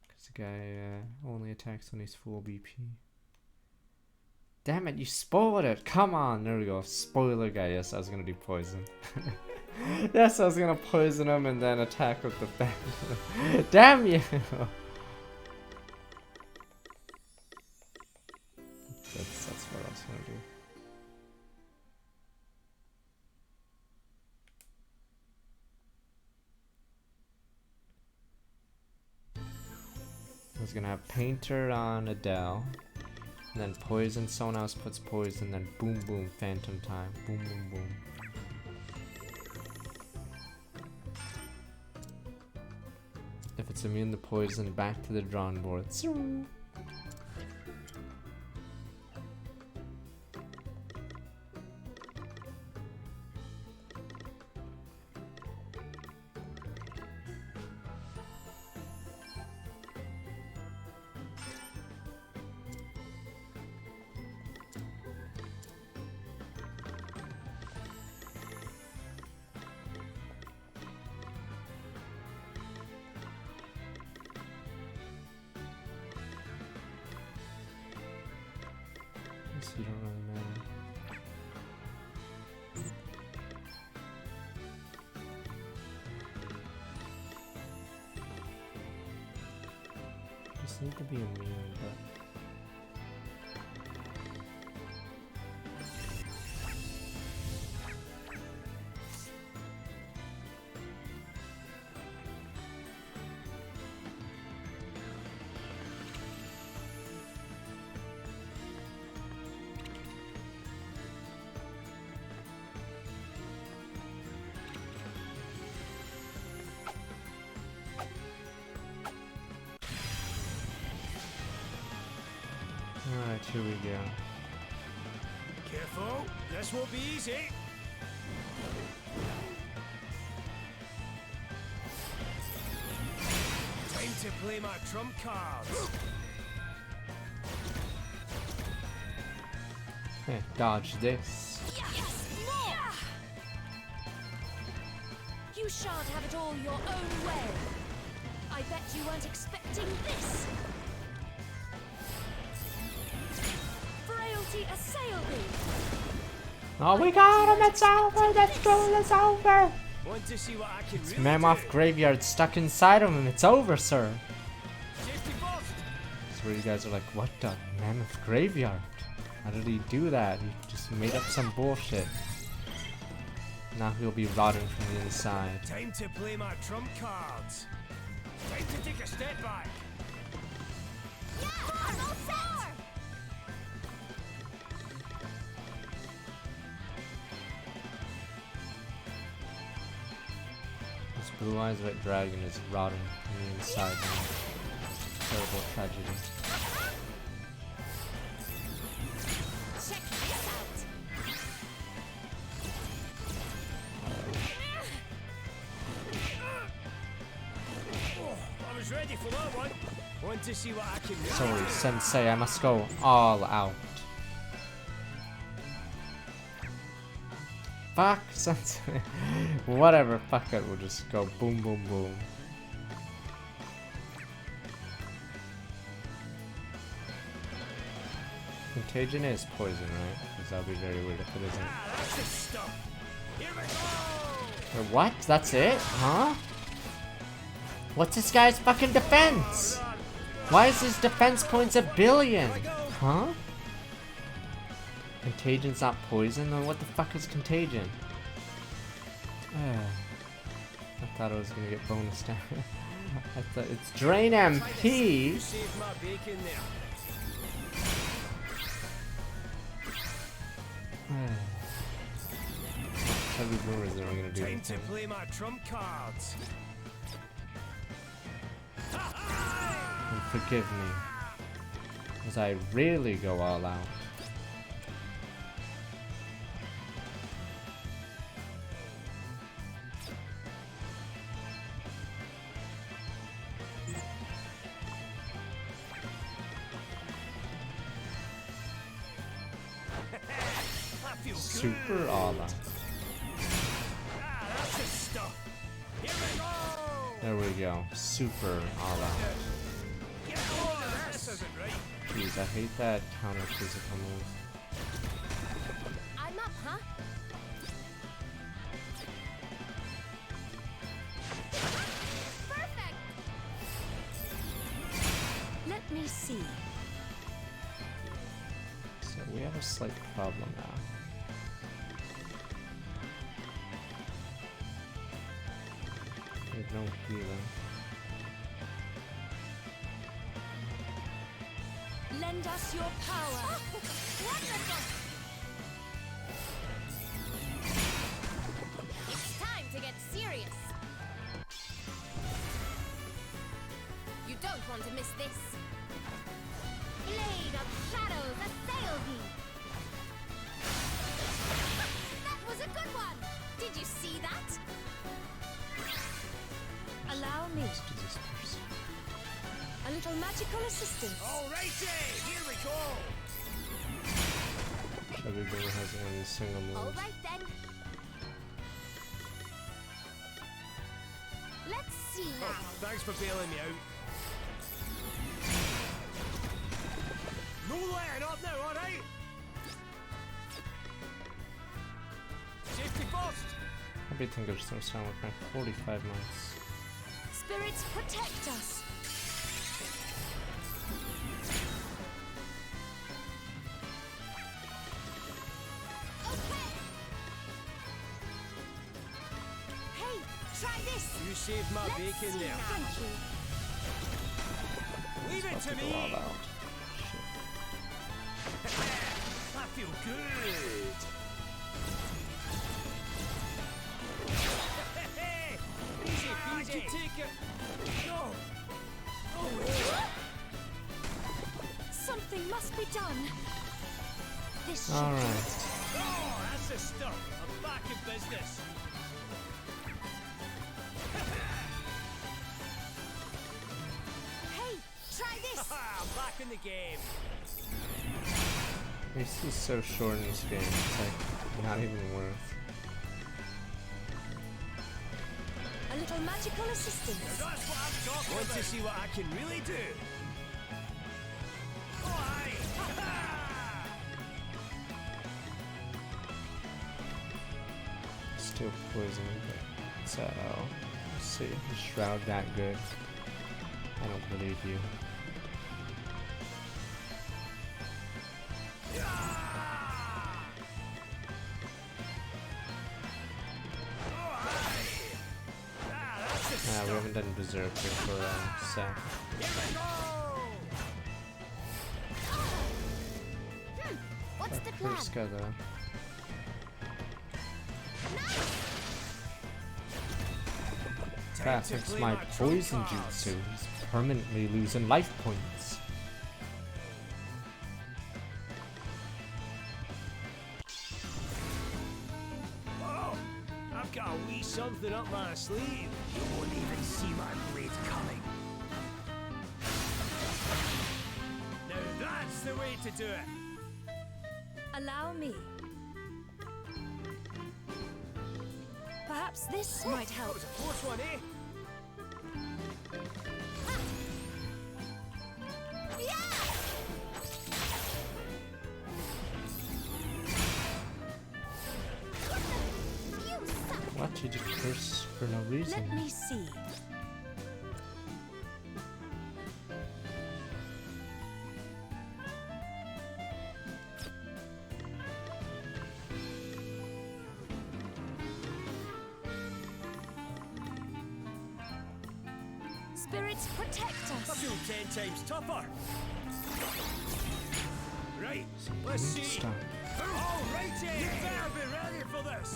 Because the guy only attacks when he's full BP. Damn it, you spoiled it! Come on! There we go. Spoiler guy. Yes, I was gonna do poison. Yes, I was gonna poison him and then attack with the fan. Damn you! That's what I was gonna do. I was gonna have Painter on Adele, and then Poison, someone else puts Poison, then boom boom, Phantom Time, boom boom boom. If it's immune to poison, back to the drawing board. You don't really matter. Just need to be immune, but alright, here we go.
Careful, this won't be easy. Time to play my trump cards.
Hey, dodge this.
Yes, more! You shan't have it all your own way. I bet you weren't expecting this. Frailty assail thee.
Oh, we got him! It's over! That duel is over!
Want to see what I can
It's
really
Mammoth
do?
Graveyard stuck inside of him. It's over, sir.
Safety first.
That's where you guys are like, what the Mammoth Graveyard? How did he do that? He just made up some bullshit. Now he'll be rotting from the inside.
Time to play my trump cards. Time to take a step back.
Yeah, I'm all set!
This Blue Eyes White Dragon is rotting from the inside now. Terrible tragedy.
Check this out!
Oh, I was ready for that one. Want to see what I can really
Sorry,
do?
Sensei, I must go all out. Fuck, Sensei. Whatever, fuck it, we'll just go boom, boom, boom. Contagion is poison, right? Because that would be very weird if it isn't.
That's the stuff. Here we go.
Wait, what? That's it? Huh? What's this guy's fucking defense? Why is his defense points 1 billion? Huh? Contagion's not poison? Then what the fuck is Contagion? I thought I was gonna get bonus down. I thought it's Drain MP.
You saved my bacon there.
Heavy Boomers aren't gonna do
Time to
anything.
play my trump cards.
And forgive me, as I really go all out.
I feel
Super all out.
Ah, that's the stuff. Here we go.
There we go. Super all out.
Get hold of this. This isn't right.
Jeez, I hate that counter physical move.
I'm up, huh? Perfect!
Let me see.
But we have a slight problem now. We have no healing.
Lend us your power.
Wonderful! It's time to get serious. You don't want to miss this. Blade of Shadows, assail thee! That was a good one! Did you see that?
Allow me. A little magical assistance.
Alrighty, here we go!
Everybody has any single moves.
Alright then. Let's see now.
Oh, thanks for bailing me out. No letting up now, alright? Safety first!
I've been thinking of sound with my 45 months.
Spirits, protect us.
Hey, try this.
You saved my
Let's
bacon
see
there.
now.
Thank you.
Leave it to me!
All out.
I feel good! Easy peasy! Take it! No!
Something must be done. This should
All
do
right.
it.
Oh, that's the stuff! I'm back in business!
Hey, try this.
I'm back in the game!
This is so short in this game, it's like not even worth.
A little magical assistance.
That's what I'm talking about! Want to see what I can really do? Oh, aye!
Still poison, but it's at all. Let's see, is Shroud that good? I don't believe you. We haven't done Berserker for Seth.
What's the plan?
First got the that affects my poison jutsu. He's permanently losing life points.
Oh, I've got a wee something up my sleeve. You won't even see my blade coming. Now that's the way to do it.
Allow me. Perhaps this might
That
help.
was a close one, eh?
What? You just curse for no reason?
Let me see. Spirits, protect
I
us.
feel 10 times tougher. Right, let's
we need to
see.
stop.
Alrighty! You better be ready for this.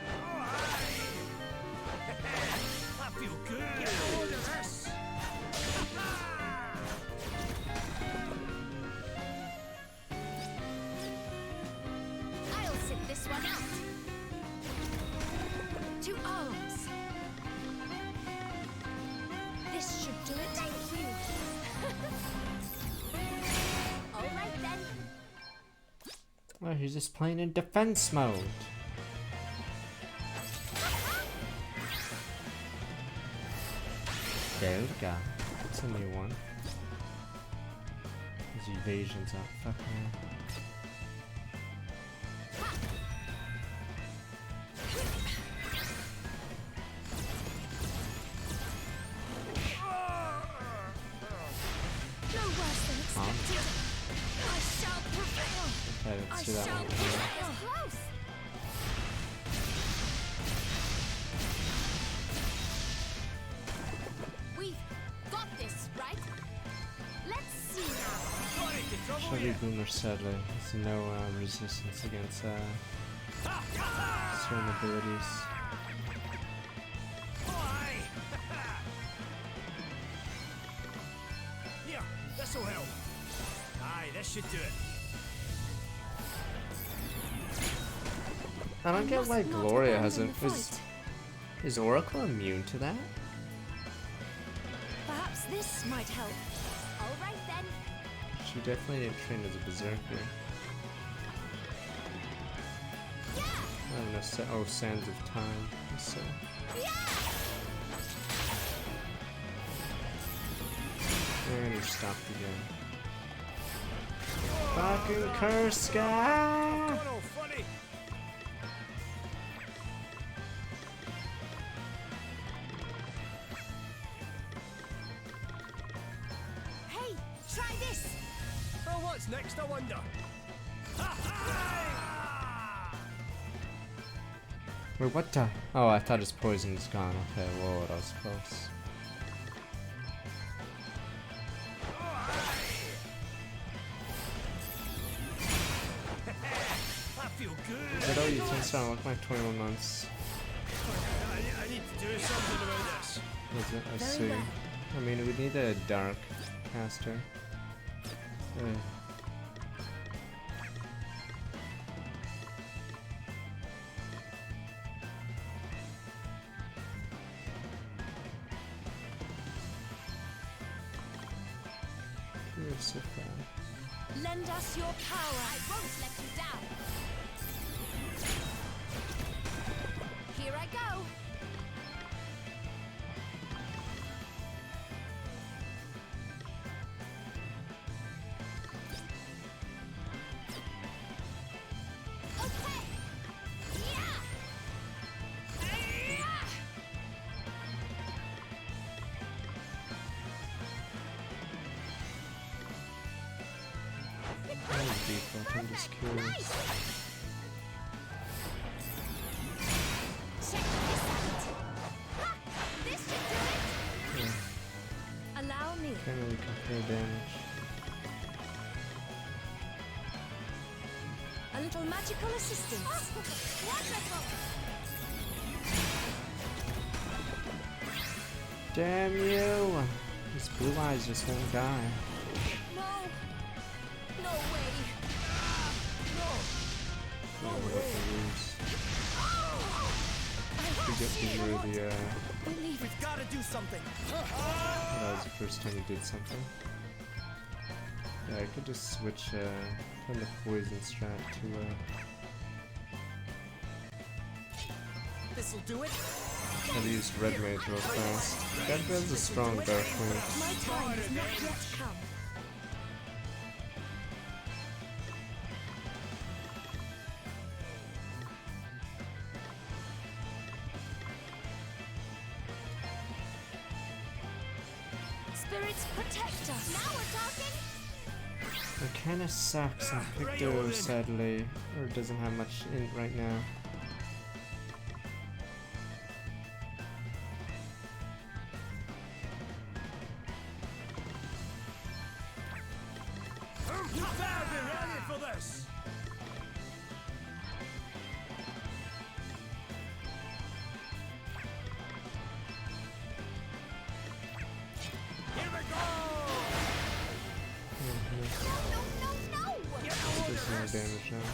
Oh, aye. I feel good. Get a load of this.
I'll sit this one out.
To arms. This should do it.
Thank you. All right then.
Oh, he's just playing in defense mode. There we go. That's a new one. His evasion's up. Fuck man. Actually, that one.
Close. We've got this, right? Let's see now.
Chevy Boomer sadly has no resistance against certain abilities.
Here, this'll help. Aye, this should do it.
I don't get why Gloria hasn't. Is Oracle immune to that?
Perhaps this might help.
All right then.
She definitely didn't train as a berserker. I don't know. Oh, Sands of Time. So. And you're stopped again. Fucking curse guy!
Oh, funny.
Hey, try this.
Oh, what's next, I wonder?
Wait, what the? Oh, I thought his poison's gone. Okay, whoa, that was close.
I feel good.
But oh, you think so? I look like 21 months.
I need to do something about this.
Is it? I see. I mean, we need a dark caster.
Lend us your power.
I won't let you down. Here I go. Okay. Yeah.
I'm just curious.
Check this out. Ha! This should do it.
Allow me.
Can't really compare damage.
A little magical assistance.
Oh, wonderful.
Damn you! These blue eyes just won't die.
No. No way.
No way. To get through the
We've got to do something.
that was the first time he did something. Yeah, I could just switch from the poison strat to
This'll do it.
I'll use Red Mage real fast. Red Mage's a strong dark mage.
My time has not yet come. Spirits protect us.
Now we're talking.
It kinda sucks that Picto sadly, or doesn't have much in right now.
You better be ready for this. Here we go.
No.
There's no damage now.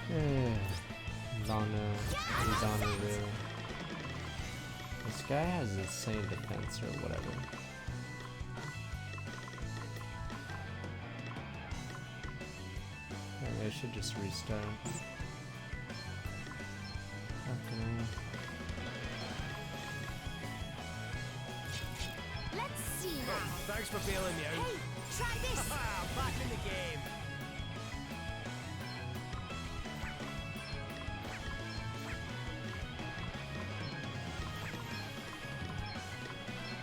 Yeah. Lana, Lizana Rue. This guy has insane defense or whatever. Yeah, I should just restart. Fucking hell.
Let's see now.
Thanks for bailing me out.
Hey, try this.
Back in the game.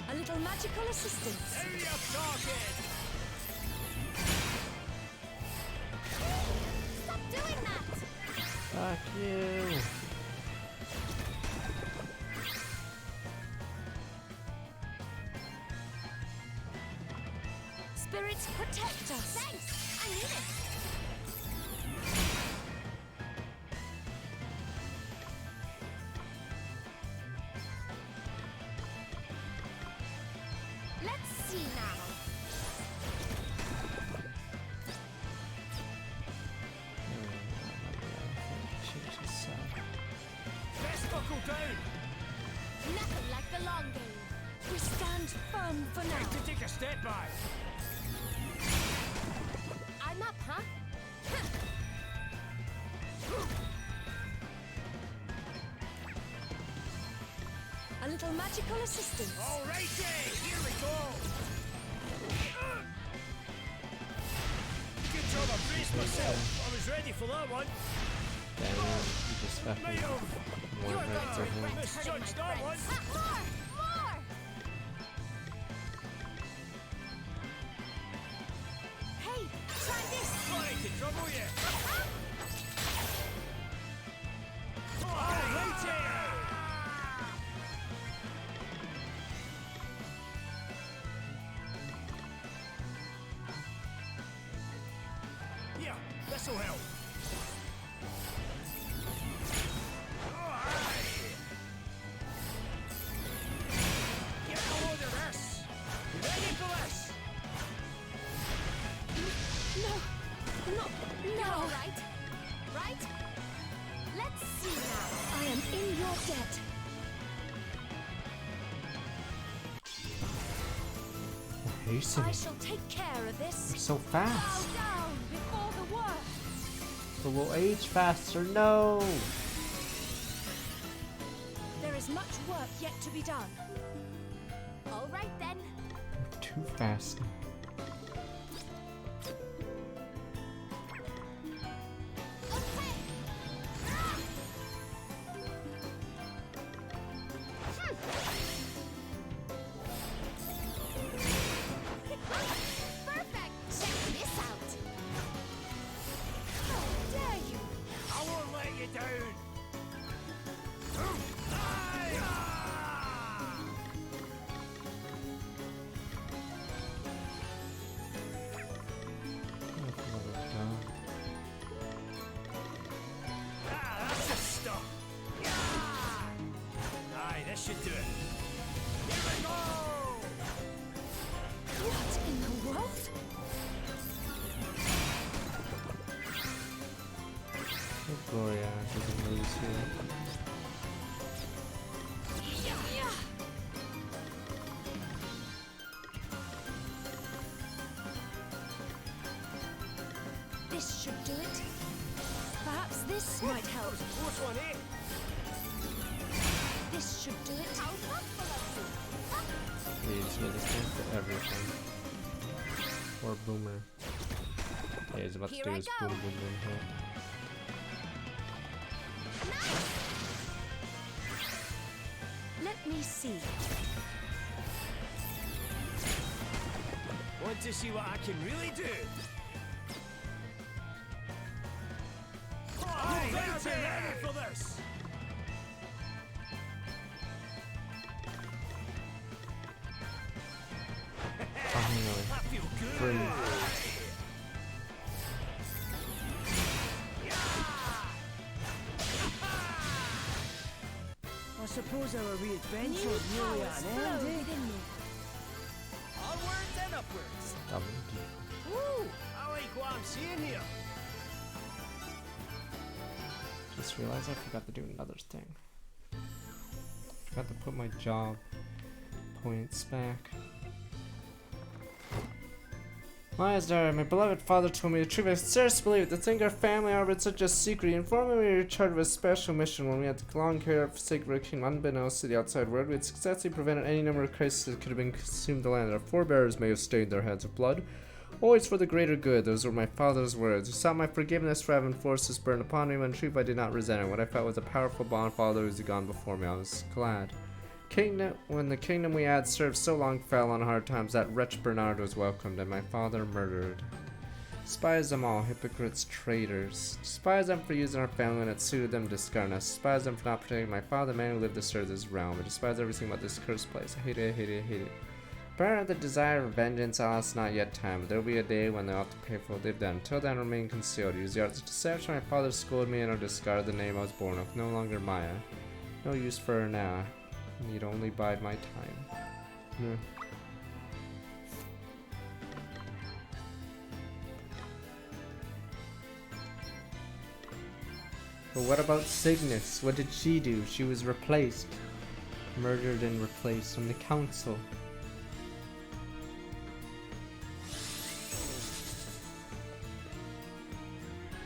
A little magical assistance.
Now you're talking!
Stop doing that!
Fuck you.
Spirits, protect us.
Thanks! I need it! Let's see now.
Best buckle down!
Nothing like the long game.
We stand firm for
Time
now.
to take a step back!
I'm up, huh?
A little magical assistance.
Alrighty, here we go! Good job, I braced myself. I was ready for that one.
Damn it, you just fucking
Might have
went right to him.
misjudged that one.
More! More! Hey, try this!
Sorry to trouble you. Alrighty! Here, this'll help. Get a load of this. Ready for this?
You're all right. Right? Let's see now.
I am in your debt.
Hasten.
I shall take care of this.
You're so
Bow
fast.
down before the worst.
But we'll age faster. No.
There is much work yet to be done.
All right then.
Too fast.
Perfect! Check this out.
How dare you?
I won't let you down. That's the stuff. Aye, this should do it. Here we go.
What in the world?
Gloria doesn't lose here.
This should do it. Perhaps this might help.
Close one, eh?
This should do it.
How thoughtful of you.
He's resistant to everything. Or boomer. Yeah, he's about to
Here
do
I
his
go.
boom boom boom hit.
Let me see.
Want to see what I can really do? Aye, I've been ready for this.
Finally.
I feel good.
Free.
I suppose our wee adventure
New
is nearly
powers
at an
flow
end, eh?
within me.
Onwards and upwards.
Double D.
Woo! I like what I'm seeing here.
Just realized I forgot to do another thing. Forgot to put my job points back. Maestar, my beloved father told me the truth. I scarce believe to think our family harbored such a secret. He informed me we were charged with a special mission when we had to long care of sacred king unbeknownst to the outside world. We had successfully prevented any number of crises that could have been consumed the land. Our forebears may have stained their heads with blood. Always for the greater good, those were my father's words. He sought my forgiveness for having forced this burden upon me, when in truth I did not resent it. What I felt was a powerful bond, father who was gone before me. I was glad. When the kingdom we had served so long fell on hard times, that wretch Bernard was welcomed, and my father murdered. Despise them all, hypocrites, traitors. Despise them for using our family when it suited them to discard us. Despise them for not protecting my father, the man who lived to serve this realm. I despise everything about this cursed place. I hate it, I hate it, I hate it. Burn the desire of vengeance, alas, not yet time, but there will be a day when they ought to pay for what they've done. Until then, remain concealed. Use the arts of deception. My father scolded me and I discarded the name I was born of. No longer Maya. No use for her now. I need only bide my time. Yeah. But what about Cygnus? What did she do? She was replaced. Murdered and replaced from the council.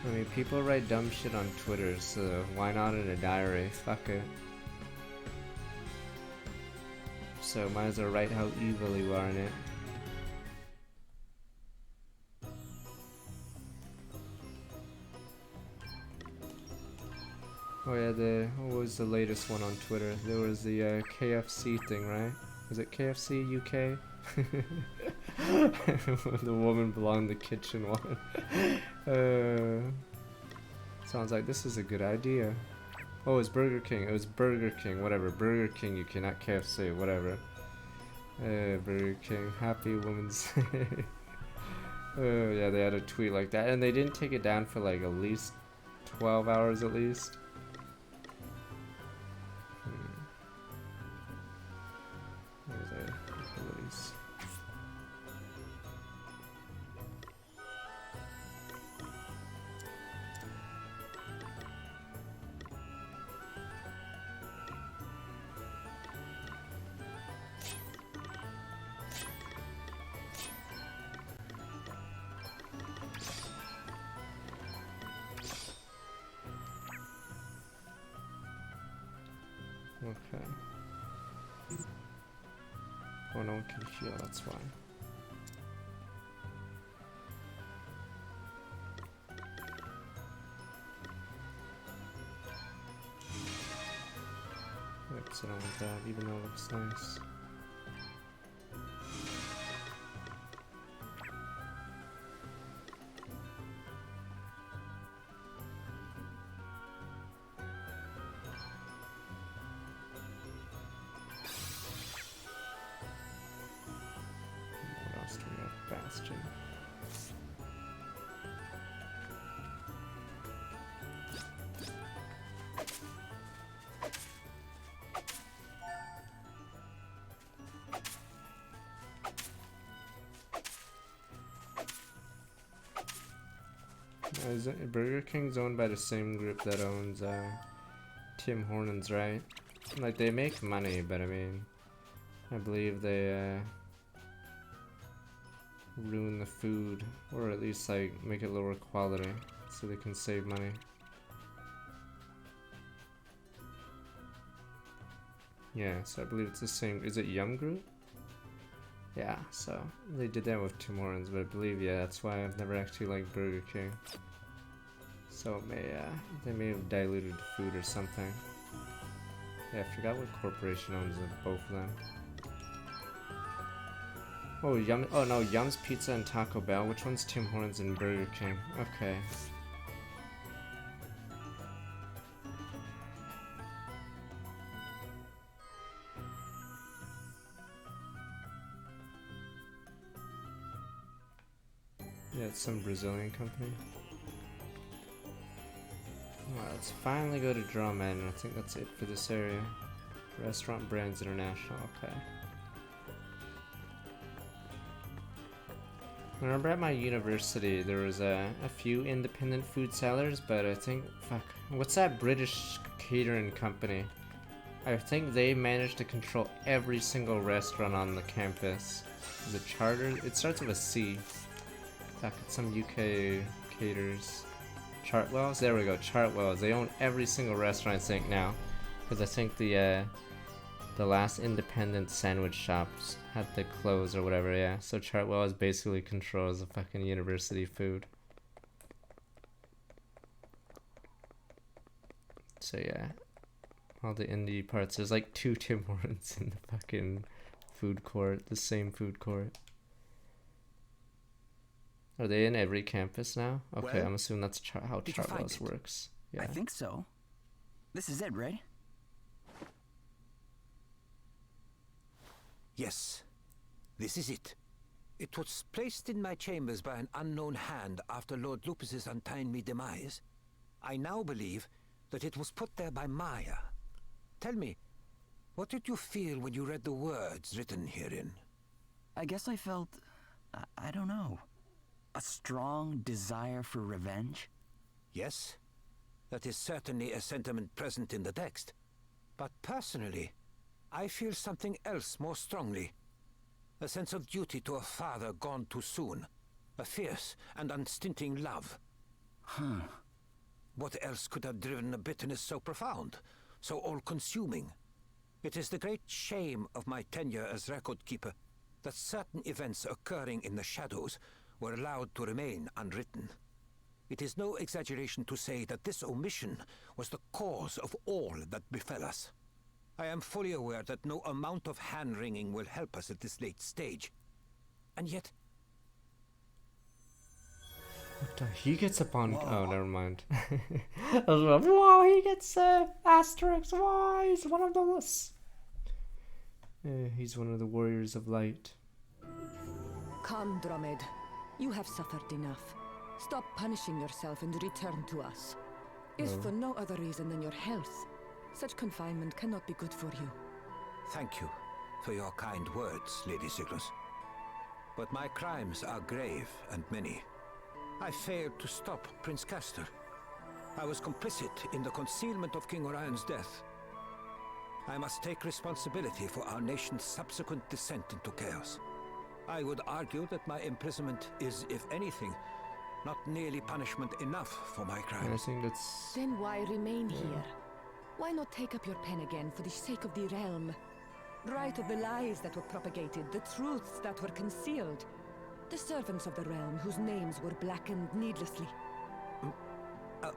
I mean, people write dumb shit on Twitter, so why not in a diary? Fuck it. So might as well write how evil you are in it. Oh yeah, what was the latest one on Twitter? There was the KFC thing, right? Was it KFC UK? The woman belonged the kitchen one. Sounds like this is a good idea. Oh, it's Burger King. It was Burger King, whatever. Burger King UK, not KFC, whatever. Burger King, Happy Women's Day. Yeah, they had a tweet like that, and they didn't take it down for like at least 12 hours at least. Okay. Oh, no one can heal, that's why. Yep, so I don't want that, even though it looks nice. Bastion. Is it Burger King's owned by the same group that owns Tim Hortons, right? Like, they make money, but I mean, I believe they ruin the food, or at least like make it lower quality so they can save money. Yeah, so I believe it's the same. Is it Yum Group? Yeah, so they did that with Tim Hortons, but I believe, yeah, that's why I've never actually liked Burger King. So it may, they may have diluted the food or something. Yeah, I forgot what corporation owns both of them. Oh, Yum. Oh no, Yum's Pizza and Taco Bell. Which one's Tim Hortons and Burger King? Okay. Yeah, it's some Brazilian company. Alright, let's finally go to Drummond. I think that's it for this area. Restaurant Brands International. Okay. I remember at my university there was a few independent food sellers, but I think, fuck, what's that British catering company? I think they managed to control every single restaurant on the campus. Is it Charter? It starts with a C. Fuck, it's some UK caterers. Chartwells? There we go, Chartwells. They own every single restaurant, I think, now. Because I think the last independent sandwich shops had to close or whatever, yeah. So Chartwells basically controls the fucking university food. So yeah. all the indie parts. There's like 2 Tim Hortons in the fucking food court, the same food court. Are they in every campus now? Okay,
Well,
I'm assuming that's how
did you find
Chartwell's
it?
works. Yeah.
I think so. This is it, right?
Yes, this is it. It was placed in my chambers by an unknown hand after Lord Lupus's untimely demise. I now believe that it was put there by Maya. Tell me, what did you feel when you read the words written herein?
I guess I felt... I don't know. A strong desire for revenge?
Yes, that is certainly a sentiment present in the text. But personally, I feel something else more strongly. A sense of duty to a father gone too soon. A fierce and unstinting love.
Huh.
What else could have driven a bitterness so profound, so all-consuming? It is the great shame of my tenure as record keeper that certain events occurring in the shadows were allowed to remain unwritten. It is no exaggeration to say that this omission was the cause of all that befell us. I am fully aware that no amount of hand-wringing will help us at this late stage. And yet...
What the? He gets up on... Oh, never mind. I was like, whoa, he gets asterisks. Why? He's one of those. He's one of the warriors of light.
Come, Drummond. You have suffered enough. Stop punishing yourself and return to us. If
Oh.
for no other reason than your health, such confinement cannot be good for you.
Thank you for your kind words, Lady Siglus. But my crimes are grave and many. I failed to stop Prince Castor. I was complicit in the concealment of King Orion's death. I must take responsibility for our nation's subsequent descent into chaos. I would argue that my imprisonment is, if anything, not nearly punishment enough for my
I
crimes.
think that's...
Then why remain here? Why not take up your pen again for the sake of the realm? Write of the lies that were propagated, the truths that were concealed. The servants of the realm whose names were blackened needlessly.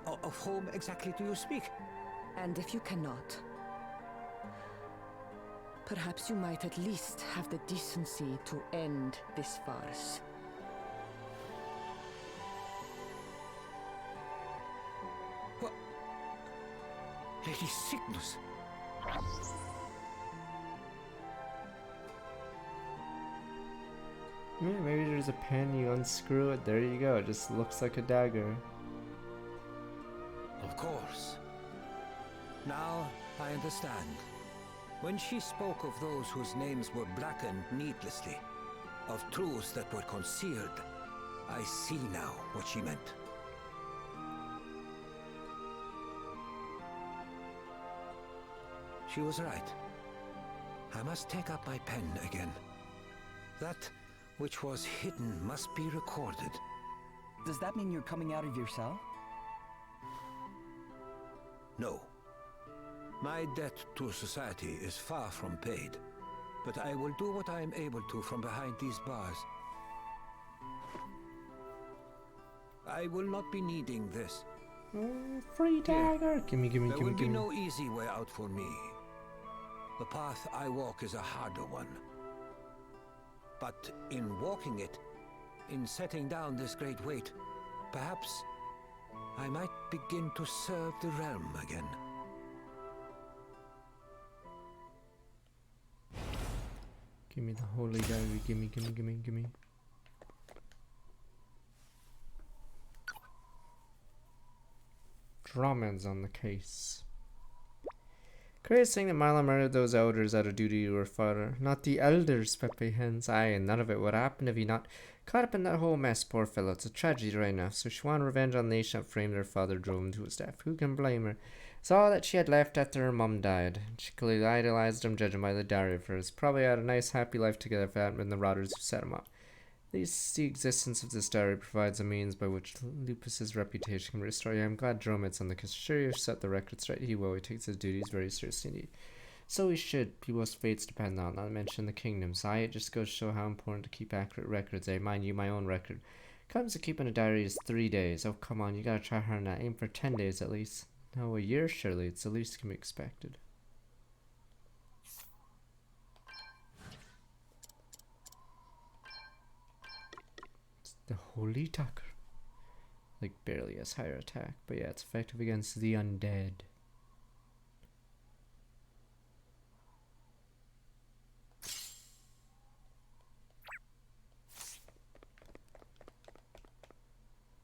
Of whom exactly do you speak?
And if you cannot, perhaps you might at least have the decency to end this farce.
What? Lady Signus?
Yeah, maybe there's a pen, you unscrew it, there you go. It just looks like a dagger.
Of course. Now I understand. When she spoke of those whose names were blackened needlessly, of truths that were concealed, I see now what she meant. She was right. I must take up my pen again. That which was hidden must be recorded.
Does that mean you're coming out of your cell?
No. My debt to society is far from paid, but I will do what I am able to from behind these bars. I will not be needing this.
Free dagger! Gimme, gimme,
There
gimme,
will be
gimme.
no easy way out for me. The path I walk is a harder one. But in walking it, in setting down this great weight, perhaps I might begin to serve the realm again.
Gimme the holy dagger, gimme, gimme, gimme, gimme. Drummond's on the case. Curious thing that Marla murdered those elders out of duty to her father. Not the elders, Pepe hens. Aye, and none of it would happen if he not caught up in that whole mess, poor fellow. It's a tragedy right now. So she wanted revenge on the nation that framed her father, drove him to his death. Who can blame her? It's all that she had left after her mum died. She clearly idolized him, judging by the diary of hers. Probably had a nice, happy life together if it hadn't been the rotters who set him up. At least the existence of this diary provides a means by which Lupus's reputation can be restored. Yeah, I'm glad Dromed's on the case. Sure, you've set the record straight. He will. He takes his duties very seriously indeed. So he should. People's fates depend on, not to mention the kingdoms. It just goes to show how important to keep accurate records. Mind you, my own record. Comes to keeping a diary is 3 days. Oh, come on, you gotta try hard on that. Aim for 10 days at least. No, a year, surely. It's the least can be expected. The Holy Tucker. Like barely has higher attack, but yeah, it's effective against the undead.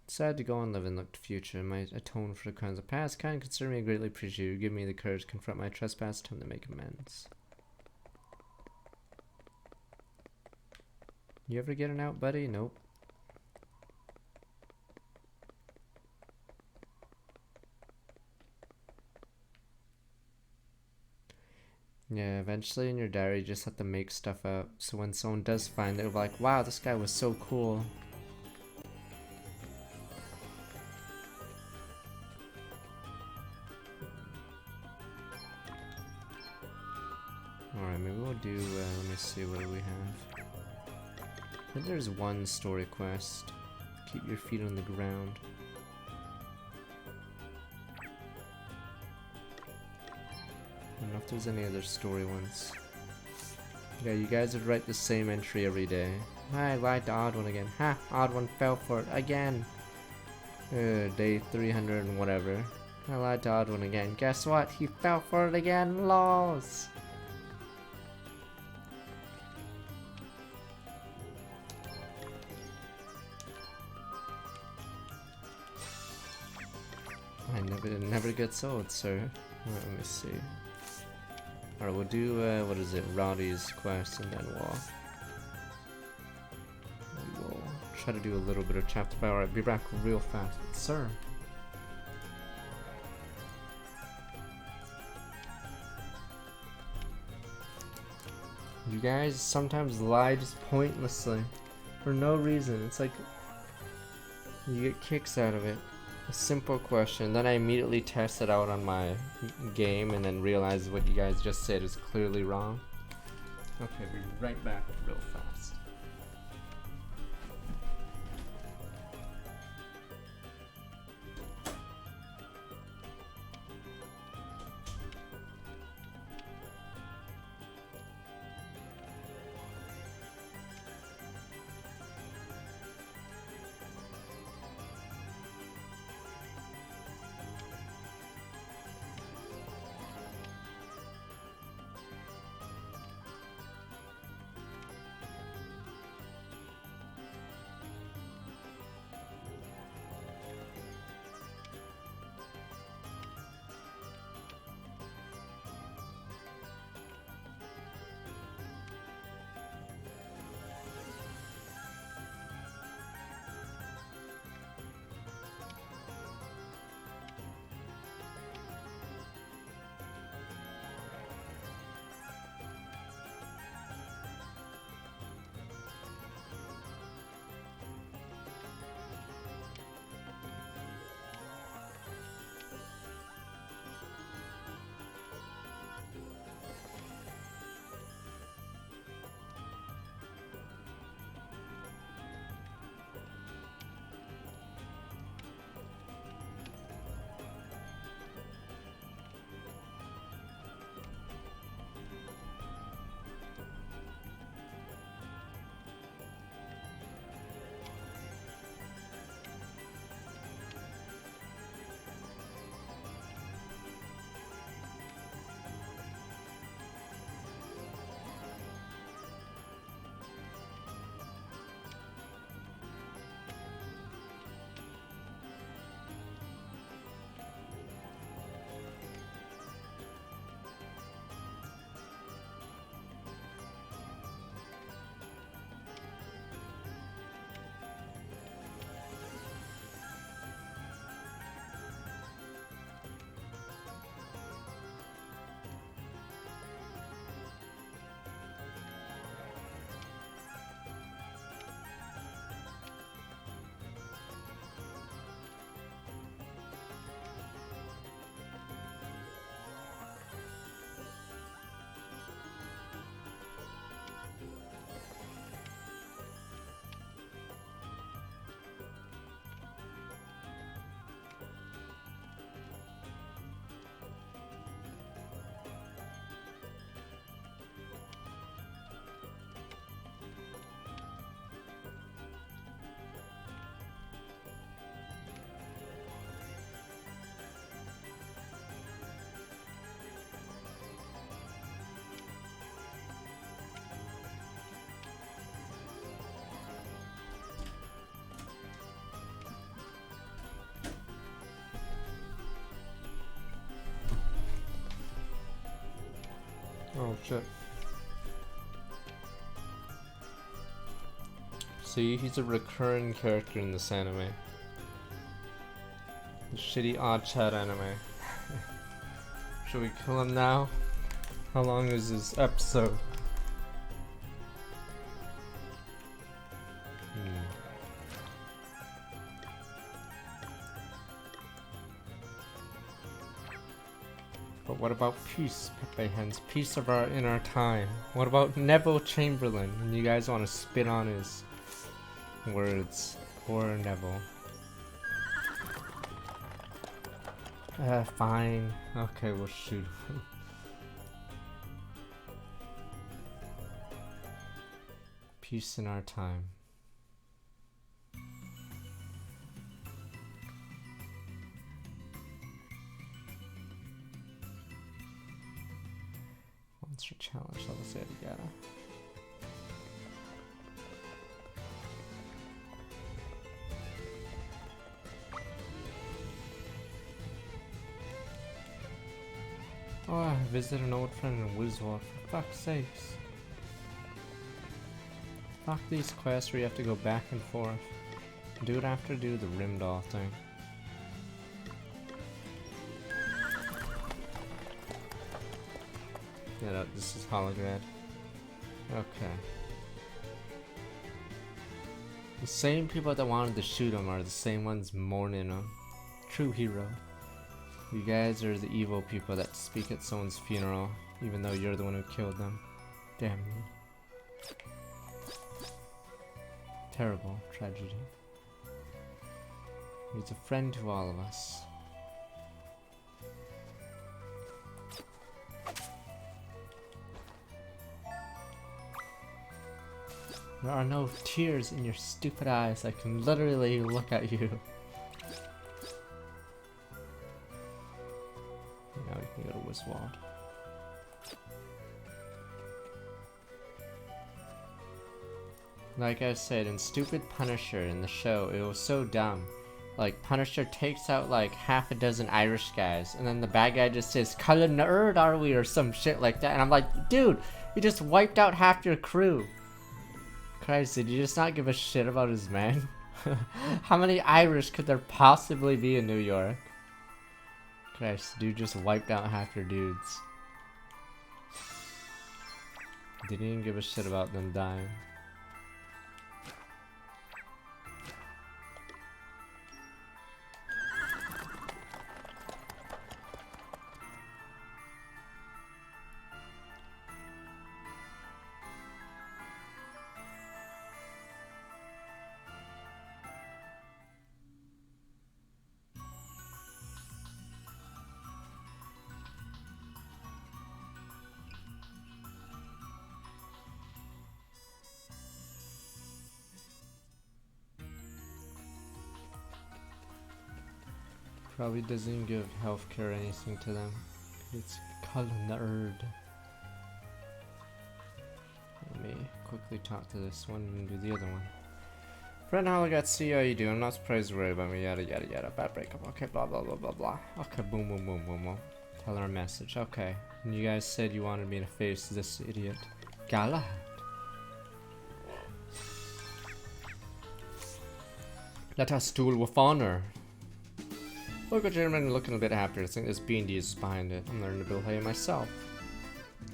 Sad to go and live in the future. Might atone for the crimes of past. Kind consider me, greatly appreciate you. Give me the courage to confront my trespass. Time to make amends. You ever getting out, buddy? Nope. Yeah, eventually in your diary you just have to make stuff up. So when someone does find it, they're like, wow, this guy was so cool. Alright, maybe we'll do, let me see, what do we have? I think there's one story quest. Keep your feet on the ground. I don't know if there's any other story ones. Yeah, you guys would write the same entry every day. I lied to Odd One again. Ha! Odd One fell for it again! Day 300 and whatever. I lied to Odd One again. Guess what? He fell for it again! Lols! Never gets old, sir. Let me see. Alright, we'll do, what is it, Rowdy's quest, and then we'll try to do a little bit of chapter 5. Alright, be back real fast. Sir. You guys sometimes lie just pointlessly. For no reason. It's like, you get kicks out of it. A simple question, then I immediately test it out on my game and then realize what you guys just said is clearly wrong. Okay, we'll be right back real fast. Oh shit. See, he's a recurring character in this anime. The shitty odd chat anime. Should we kill him now? How long is this episode? But what about peace, Pepe Hens? Peace of our in our time. What about Neville Chamberlain? And you guys want to spit on his words. Poor Neville. Fine. Okay, we'll shoot him. Peace in our time. Monster challenge, level say it again. Oh, I visit an old friend in Wiswall, for fuck's sakes. Fuck these quests where you have to go back and forth. Dude, I have to do the Rimdall thing. Yeah, no, this is Holograd. Okay. The same people that wanted to shoot him are the same ones mourning him. True hero. You guys are the evil people that speak at someone's funeral, even though you're the one who killed them. Damn you. Terrible tragedy. He's a friend to all of us. There are no tears in your stupid eyes. I can literally look at you. Now we can go to Wiswald. Like I said, in Stupid Punisher in the show, it was so dumb. Like, Punisher takes out like half a dozen Irish guys, and then the bad guy just says, "Cullen nerd are we?" or some shit like that. And I'm like, dude, you just wiped out half your crew. Christ, did you just not give a shit about his men? How many Irish could there possibly be in New York? Christ, dude just wiped out half your dudes. Didn't even give a shit about them dying. Probably doesn't even give healthcare or anything to them. It's Cullen nerd. Let me quickly talk to this one and do the other one. Friend Hologat, see how you do. I'm not surprised you're worried about me. Yada yada yada. Bad breakup. Okay, blah blah blah blah blah. Okay, boom boom boom boom boom. Tell her a message. Okay. And you guys said you wanted me to face this idiot. Galahad. Let us duel with honor. Local German looking a bit happier. I think this B&D is behind it. I'm learning to build hay myself.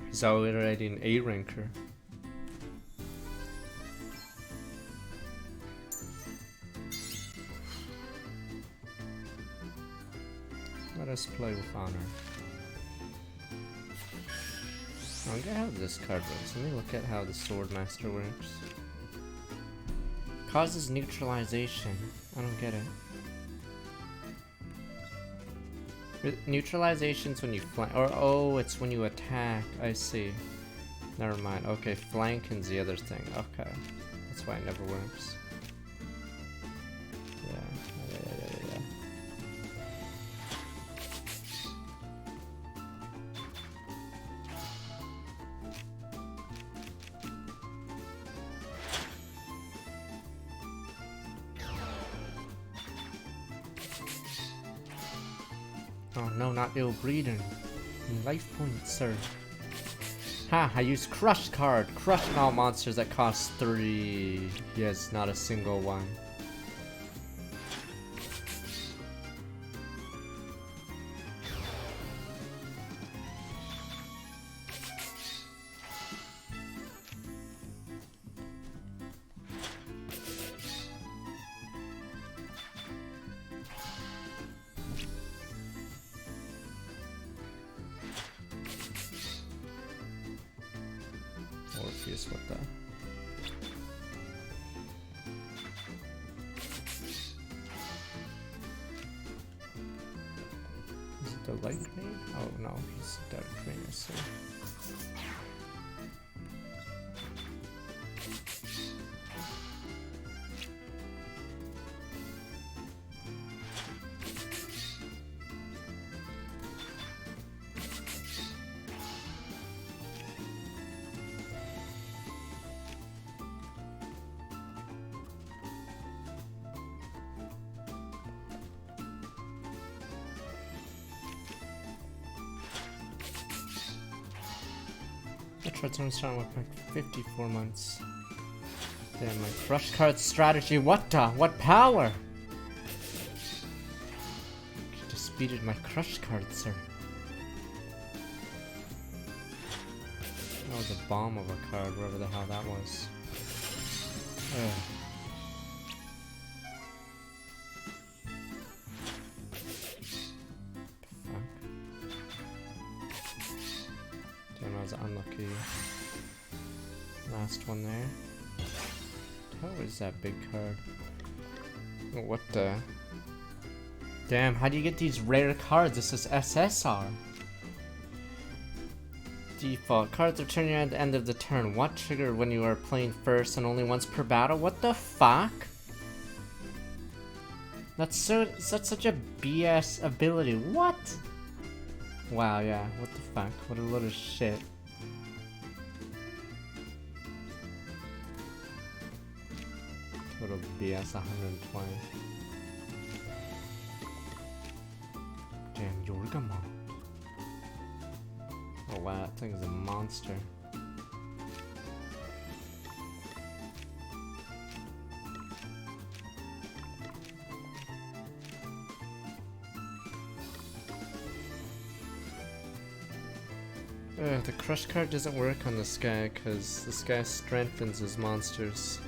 He's already an A ranker. Let us play with honor. I don't get how this card works. Let me look at how the Swordmaster works. Causes neutralization. I don't get it. Neutralization's when you flank, or oh, it's when you attack. I see. Never mind. Okay, flanking's the other thing. Okay, that's why it never works. Yeah. Oh no, not ill breeding. Life points, sir. Ha! I used Crush card. Crushing all monsters that cost 3. Yes, not a single one. Orpheus, what the? Is it the light maid? Oh no, he's dark maid, I see. I tried to start with like 54 months. Damn, my crush card strategy, what the? What power? You defeated my crush card, sir. That was a bomb of a card, wherever the hell that was. Ugh. Damn, I was unlucky. Last one there. How is that big card? Oh, what the? Damn, how do you get these rare cards? This is SSR. Default. Cards are turning at the end of the turn. What triggered when you are playing first and only once per battle? What the fuck? That's such a BS ability. What? Wow, yeah. What the fuck? What a load of shit. Total BS 120. Damn, Yorgamon. Oh wow, that thing is a monster. The crush card doesn't work on this guy because this guy strengthens his monsters.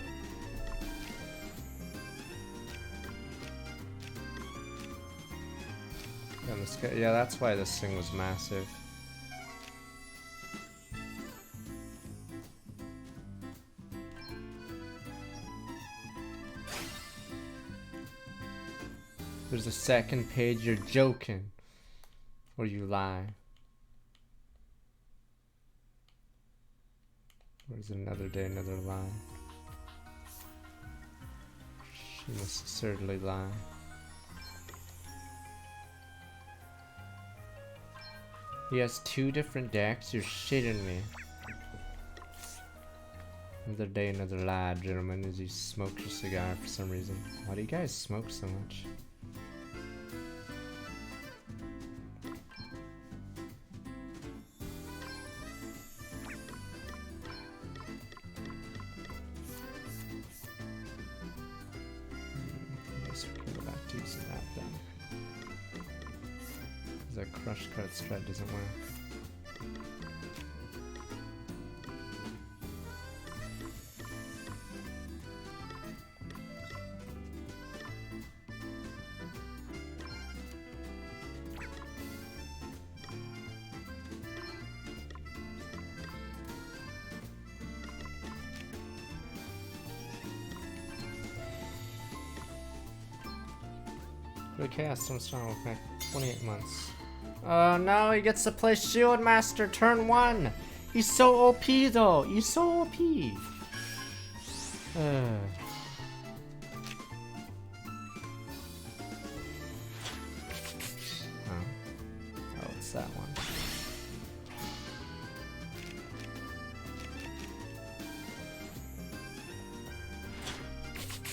And this guy, yeah, that's why this thing was massive. There's a second page, you're joking. Or you lie. Where's another day, another lie? She must certainly lie. He has 2 different decks? You're shitting me. Another day, another lie, gentlemen, as he smokes a cigar for some reason. Why do you guys smoke so much? That crush card strat doesn't work. The Chaos Stone Star will connect 28 months. Oh no, he gets to play Shield Master turn 1! He's so OP though! He's so OP! Oh, it's that one.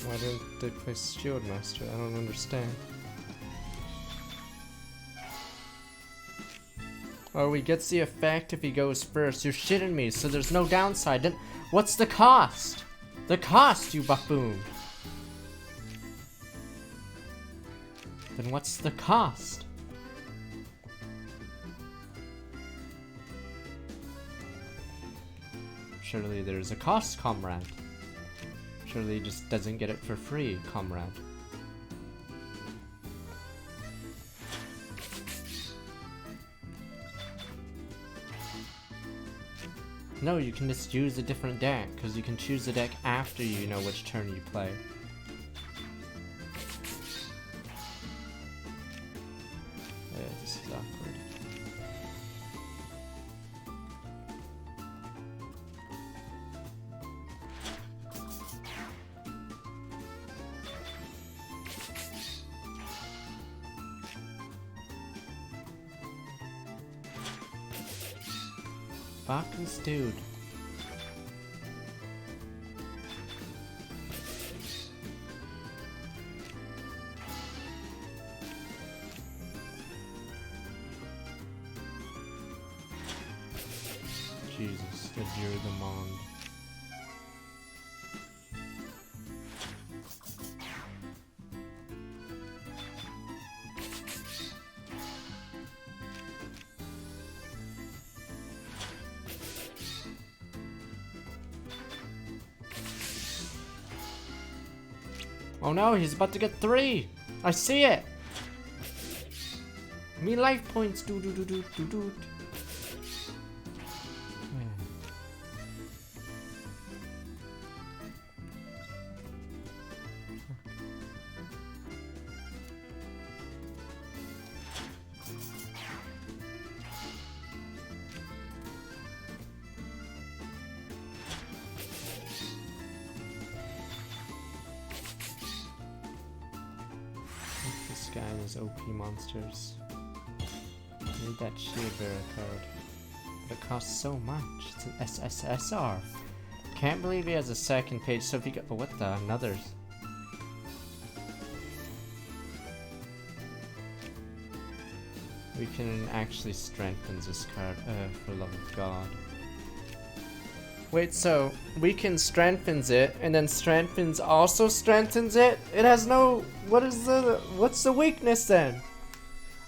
Why didn't they play Shield Master? I don't understand. Or he gets the effect if he goes first. You're shitting me, so there's no downside. Then what's the cost? The cost, you buffoon! Then what's the cost? Surely there's a cost, comrade. Surely he just doesn't get it for free, comrade. No, you can just use a different deck, because you can choose the deck after you know which turn you play. Yeah, this is awkward. Fucking dude. Jesus, the Jurgamond. Oh no, he's about to get 3! I see it! Me life points, do do do do do do. This guy and his OP monsters. I need that shield bearer card. But it costs so much. It's an SSSR. Can't believe he has a second page, so if you get. Oh, what the? Another. We can actually strengthen this card. For the love of God. Wait, so we can strengthens it, and then strengthens also strengthens it? It has no. What's the weakness then?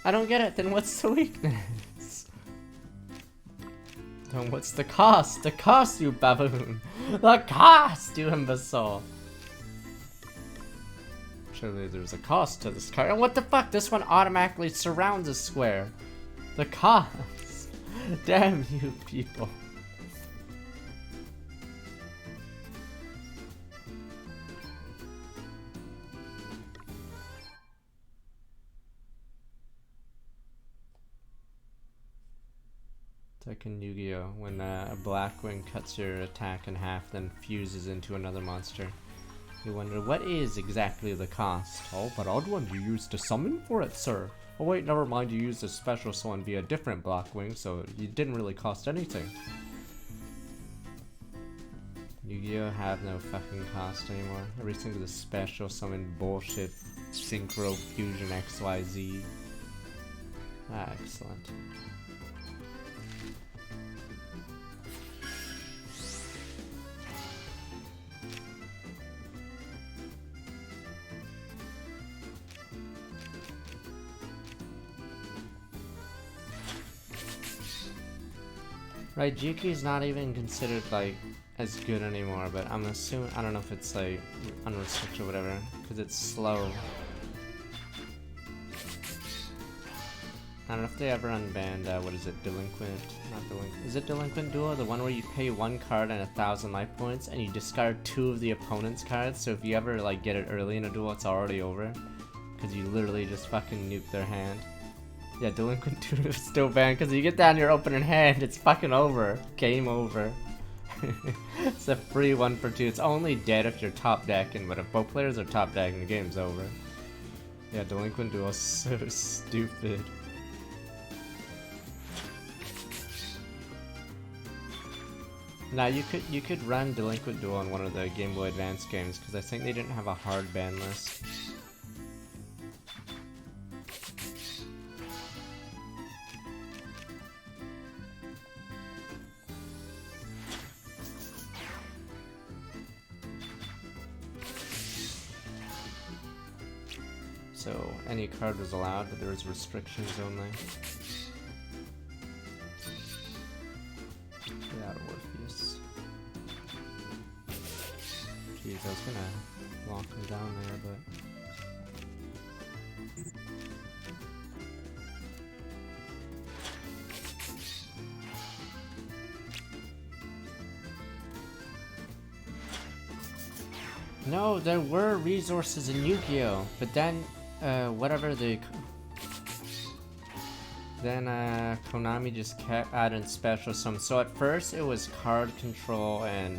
I don't get it. Then what's the weakness? Then what's the cost? The cost, you baboon. The cost, you imbecile. Surely there's a cost to this card. And what the fuck? This one automatically surrounds a square. The cost. Damn you people. Like in Yu-Gi-Oh! When a Blackwing cuts your attack in half, then fuses into another monster. You wonder, what is exactly the cost? Oh, but odd one you used to summon for it, sir. Oh wait, never mind, you used a special summon via a different Blackwing, so it didn't really cost anything. Yu-Gi-Oh! Have no fucking cost anymore. Everything is a special summon bullshit. Synchro Fusion XYZ. Ah, excellent. Right, Juki's not even considered like as good anymore, but I'm assuming, I don't know if it's like unrestricted or whatever, because it's slow. I don't know if they ever unbanned, what is it, Delinquent? Not Delinquent. Is it Delinquent Duel? The one where you pay 1 card and 1,000 life points, and you discard 2 of the opponent's cards, so if you ever like get it early in a duel, it's already over. Because you literally just fucking nuke their hand. Yeah, Delinquent Duel is still banned, because you get down your opening hand, it's fucking over. Game over. It's a free 1 for 2. It's only dead if you're top decking, but if both players are top decking, the game's over. Yeah, Delinquent Duel is so stupid. Now you could run Delinquent Duel on one of the Game Boy Advance games, because I think they didn't have a hard ban list. so any card was allowed, but there was restrictions only. Get out of Orpheus. Jeez, I was gonna lock him down there, but... No, there were resources in Yu-Gi-Oh! But then, whatever the... Then, Konami just kept adding special summons. So at first, it was card control and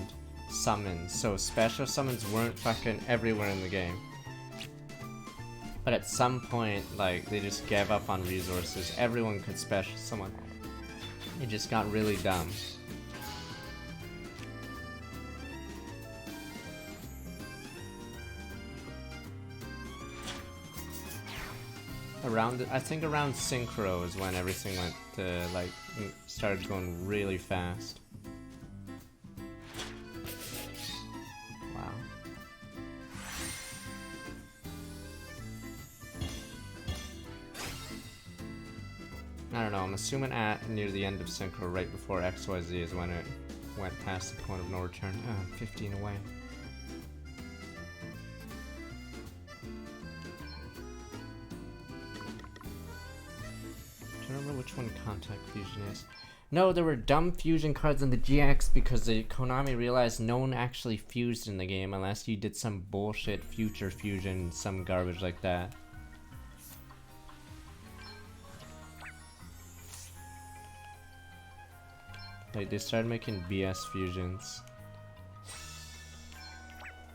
summons. So special summons weren't fucking everywhere in the game. But at some point, like, they just gave up on resources. Everyone could special summon. It just got really dumb. I think around Synchro is when everything went to, like, started going really fast. Wow. I don't know, I'm assuming at near the end of Synchro, right before XYZ is when it went past the point of no return. 15 away. I don't remember which one Contact Fusion is. No, there were dumb fusion cards in the GX because the Konami realized no one actually fused in the game unless you did some bullshit future fusion, some garbage like that. Like, they started making BS fusions.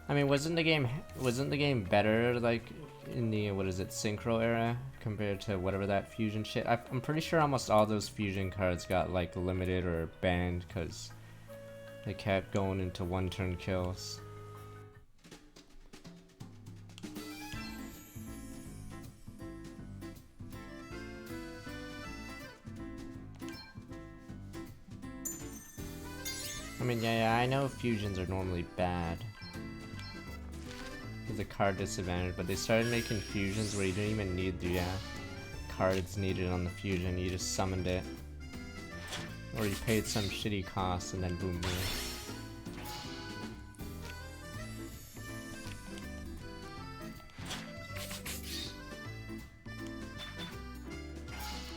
I mean, wasn't the game better, like, in the, what is it, Synchro era, compared to whatever that fusion shit? I'm pretty sure almost all those fusion cards got, like, limited or banned, because they kept going into one-turn kills. I mean, yeah, I know fusions are normally bad. There's a card disadvantage, but they started making fusions where you didn't even need the cards needed on the fusion, you just summoned it. Or you paid some shitty cost and then boom boom.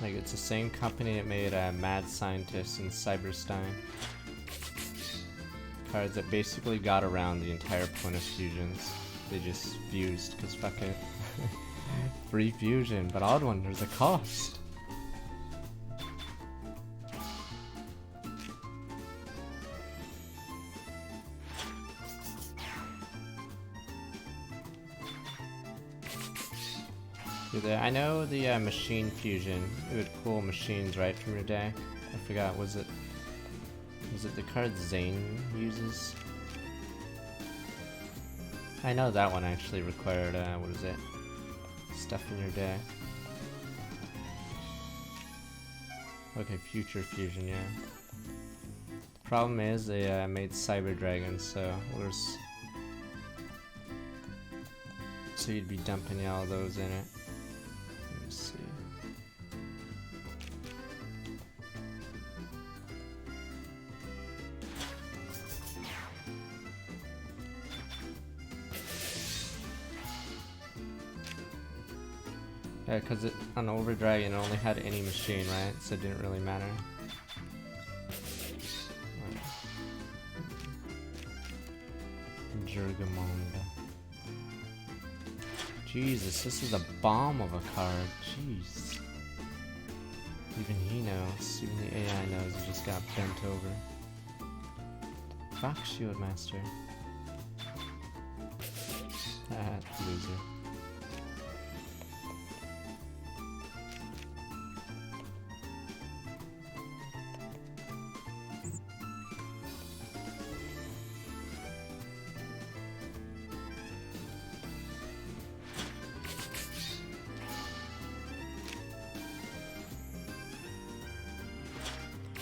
Like, it's the same company that made Mad Scientist and Cyberstein. Cards that basically got around the entire point of fusions. They just fused, cause fuck it. Free fusion, but odd one, there's a cost. I know the machine fusion, it would pull machines right from your deck. I forgot, was it the card Zane uses? I know that one actually required, what is it? Stuff in your deck. Okay, future fusion, yeah. Problem is, they made Cyber Dragon, so so you'd be dumping all those in it. Let me see. Yeah, because on Overdragon it only had any machine, right? So it didn't really matter. Jurgamonda. Jesus, this is a bomb of a card. Jeez. Even he knows. Even the AI knows he just got bent over. Fuck Shield Master. Loser.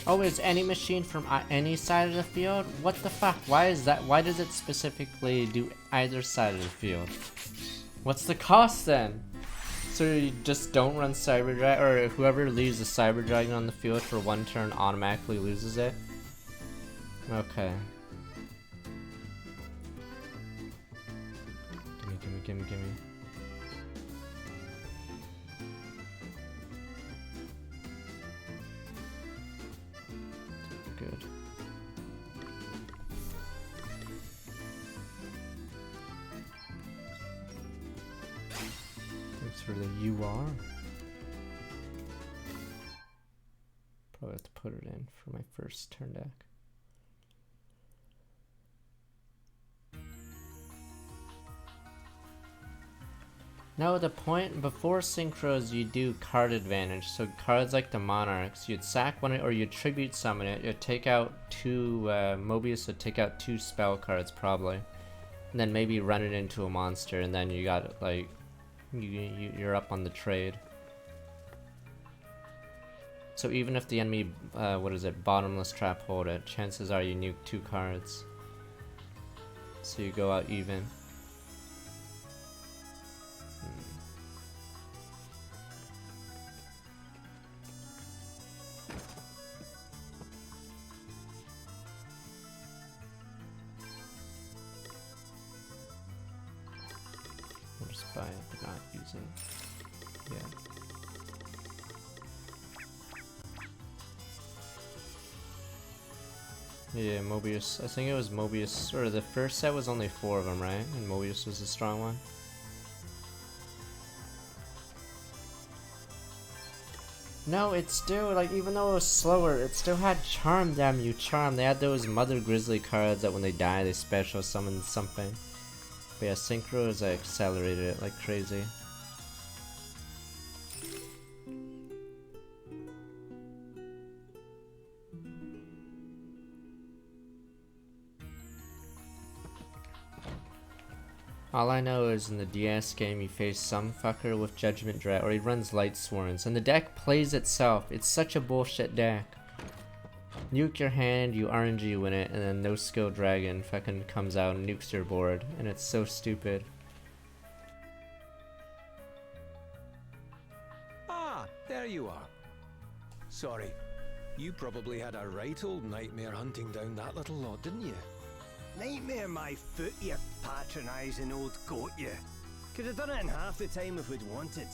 Oh, is any machine from any side of the field? What the fuck? Why is that? Why does it specifically do either side of the field? What's the cost then? So you just don't run Cyber Dragon, or whoever leaves the Cyber Dragon on the field for one turn automatically loses it? Okay. Gimme. Good. Thanks for the UR. Probably have to put it in for my first turn deck. Now the point before synchros, you do card advantage. So cards like the Monarchs, you'd sack one or you'd tribute summon it. You'd take out two Mobius would take out 2 spell cards probably, and then maybe run it into a monster, and then you got like you're up on the trade. So even if the enemy bottomless trap hold it, chances are you nuke 2 cards. So you go out even. By it, but not using. Yeah. Yeah, Mobius. I think it was Mobius, or the first set was only 4 of them, right? And Mobius was the strong one. No, it still, like, even though it was slower, it still had Charm, damn you, Charm. They had those Mother Grizzly cards that when they die, they special summon something. But yeah, Synchro is accelerated it like crazy. All I know is in the DS game you face some fucker with Judgment Dread, or he runs Light Sworns, and the deck plays itself. It's such a bullshit deck. Nuke your hand, you RNG win it, and then no skill dragon fucking comes out and nukes your board, and it's so stupid.
Ah, there you are. Sorry, you probably had a right old nightmare hunting down that little lot, didn't you?
Nightmare my foot, you patronising old goat, you. Could have done it in half the time if we'd wanted.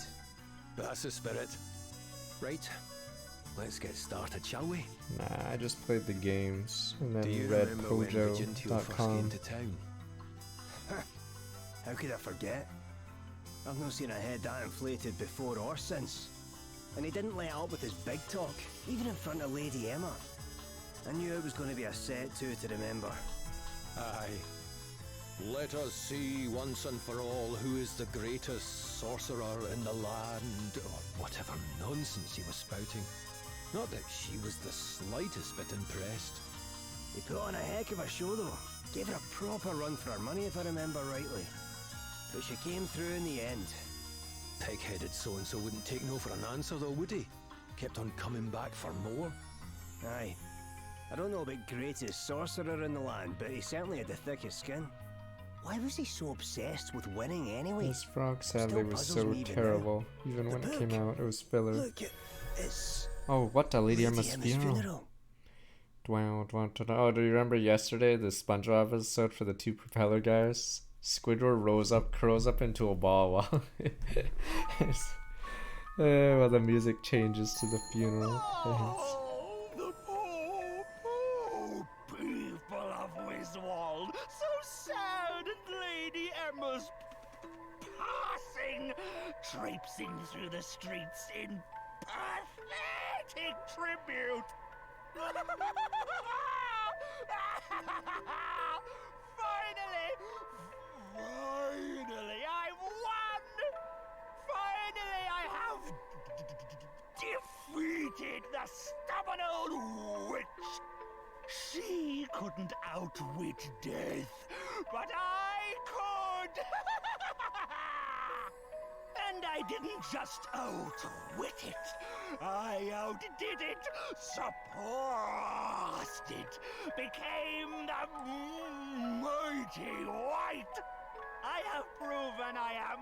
That's the spirit. Right, let's get started, shall we?
Nah, I just played the games and
Do
then
you
read
remember when Vigentio first
Pojo.com.
came to town?
How could I forget? I've not seen a head that inflated before or since. And he didn't let up with his big talk, even in front of Lady Emma. I knew it was going to be a set too to remember.
Aye. Let us see once and for all who is the greatest sorcerer in the land, or whatever nonsense he was spouting. Not that she was the slightest bit impressed.
He put on a heck of a show though. Gave her a proper run for her money if I remember rightly. But she came through in the end.
Pig-headed so-and-so wouldn't take no for an answer though, would he? Kept on coming back for more.
Aye. I don't know about greatest sorcerer in the land, but he certainly had the thickest skin. Why was he so obsessed with winning anyway?
This frog sadly was
puzzles
so
me even
terrible.
now.
Even
The
when it
book.
came out, it was filler.
Look, it's
Oh, what the Lady Emma's funeral. Wow, oh, do you remember yesterday the SpongeBob episode for the 2 propeller guys? Squidward curls up into a ball while while the music changes to the funeral.
People of Wiswald, so sad at Lady Emma's passing, traipsing through the streets in pathetic tribute. Finally, I've won! Finally, I have defeated the stubborn old witch! She couldn't outwit death, but I could! And I didn't just outwit it, I outdid it, surpassed it, became the mighty White! I have proven I am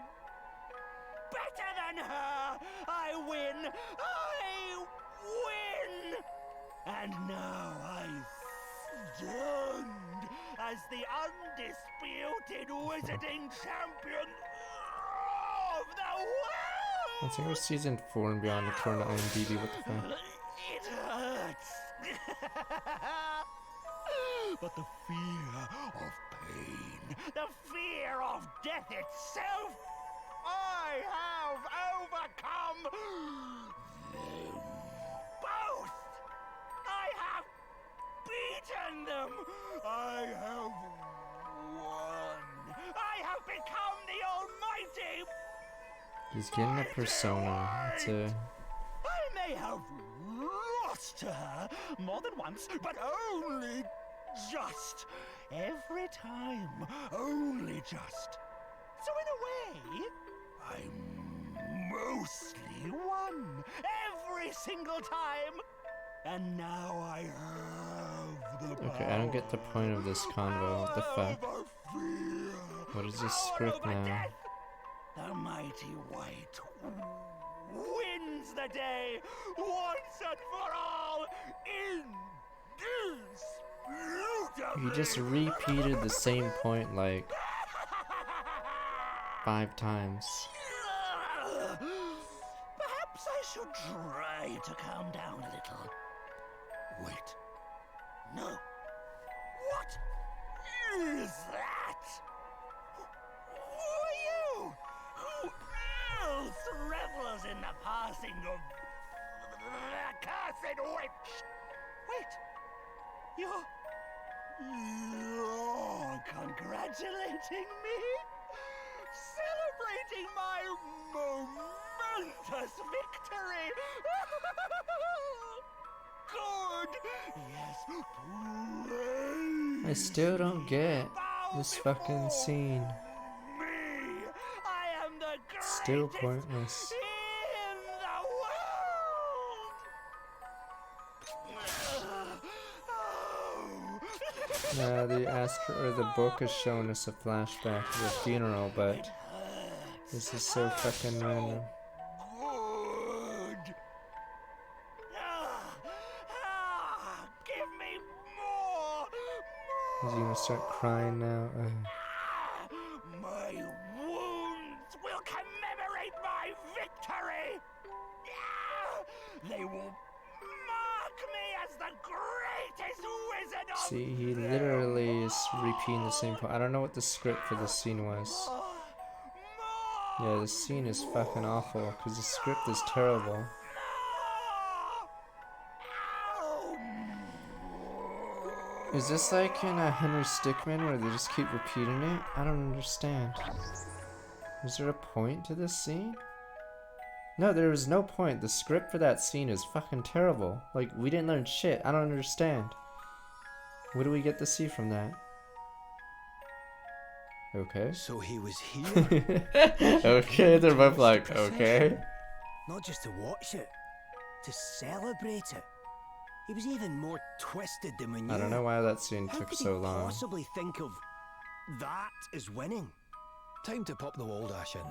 better than her! I win! I win! And now I stand as the undisputed wizarding champion of the world!
I think it was season 4 and beyond according to IMDb. What the fuck?
It hurts! But the fear of pain, the fear of death itself, I have overcome them both! I have beaten them! I have won! I have become the almighty!
He's getting a persona. It's a...
I may have lost to her more than once, but only just. Every time, only just. So in a way, I'm mostly won. Every single time. And now I have the power.
Okay, I don't get the point of this convo. What the fuck? What is this script now?
The mighty White wins the day once and for all in
You just repeated the same point like 5 times.
Perhaps I should try to calm down a little. Wait. No. What is that? Who are you? Who else revels in the passing of the cursed witch? Wait. You're congratulating me? Celebrating my momentous victory? Good! Yes, please.
I still don't get this fucking scene.
Me! I am the greatest
Still pointless.
in the world!
The book is showing us a flashback of the funeral, but this is so fucking random.
Good! Give me more!
He's gonna start crying now.
My wounds will commemorate my victory! They will mark me as the greatest wizard of
See, he literally is repeating the same point. I don't know what the script for this scene was. Yeah, this scene is fucking awful because the script is terrible. Is this like in a Henry Stickmin where they just keep repeating it? I don't understand. Is there a point to this scene? No, there is no point. The script for that scene is fucking terrible. Like, we didn't learn shit. I don't understand. What do we get to see from that? Okay.
So he was here?
Okay, they're both like, okay.
Not just to watch it, to celebrate it. He was even more twisted than we knew.
I don't know why that scene
How
took
could
so
he
long.
possibly think of that as winning?
Time to pop the old ash in.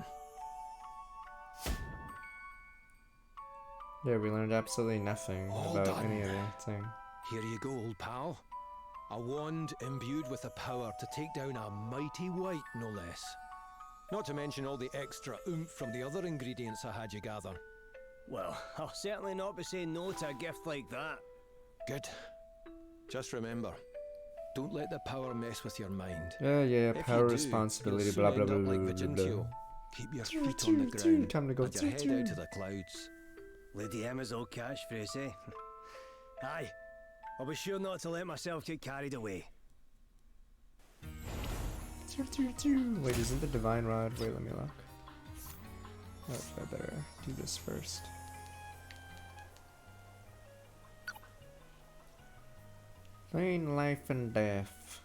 Yeah, we learned absolutely nothing
All
about
done.
any of the thing.
Here you go, old pal. A wand imbued with the power to take down a mighty White, no less. Not to mention all the extra oomph from the other ingredients I had you gather.
Well, I'll certainly not be saying no to a gift like that.
Good. Just remember, don't let the power mess with your mind.
Yeah,
If you
power
do,
responsibility,
you'll soon
blah blah
end
blah
up
blah
like
blah blah.
Vigintio. Keep your feet on the ground
Time to go.
and your head out to the clouds.
Lady Emma's old catchphrase, eh? Aye. I'll be sure not to let myself get carried away.
Wait, isn't the divine rod? Wait, let me look. Okay, I better do this first. Plain life and death.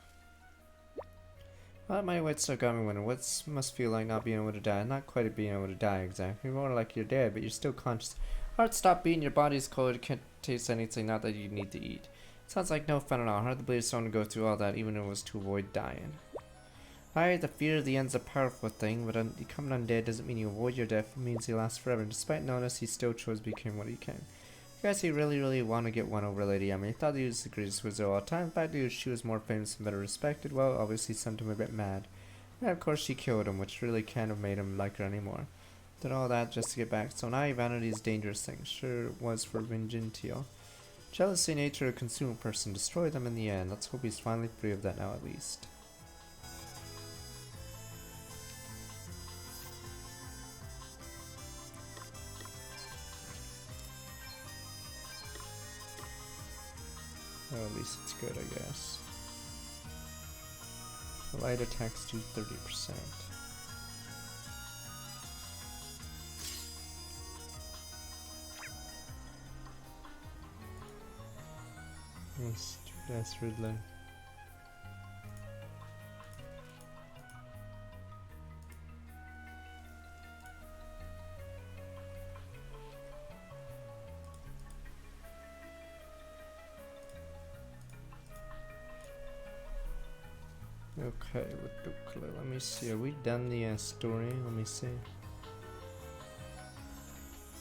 Well, my wits still got me winning. What must feel like not being able to die? Not quite being able to die exactly. More like you're dead, but you're still conscious. Heart stop beating, your body's cold, you can't taste anything, not that you need to eat. Sounds like no fun at all. Hard to believe someone to go through all that, even if it was to avoid dying. Hi, the fear of the end's a powerful thing, but becoming undead doesn't mean you avoid your death, it means you last forever. Despite notice, he still chose to become what he can. I guess he really want to get one over Lady Emma. He thought he was the greatest wizard of all time. In fact, she was more famous and better respected. Well, obviously sent him a bit mad. And of course she killed him, which really kind of made him like her anymore. Did all that just to get back. So now vanity is a dangerous thing. Sure it was for Vingentio. Jealousy, nature, a consumer person. Destroy them in the end. Let's hope he's finally free of that now at least. Oh, at least it's good, I guess. Light attacks do 30%. Oh, stupid ass Riddler. Okay, let me see. Are we done the story? Let me see. I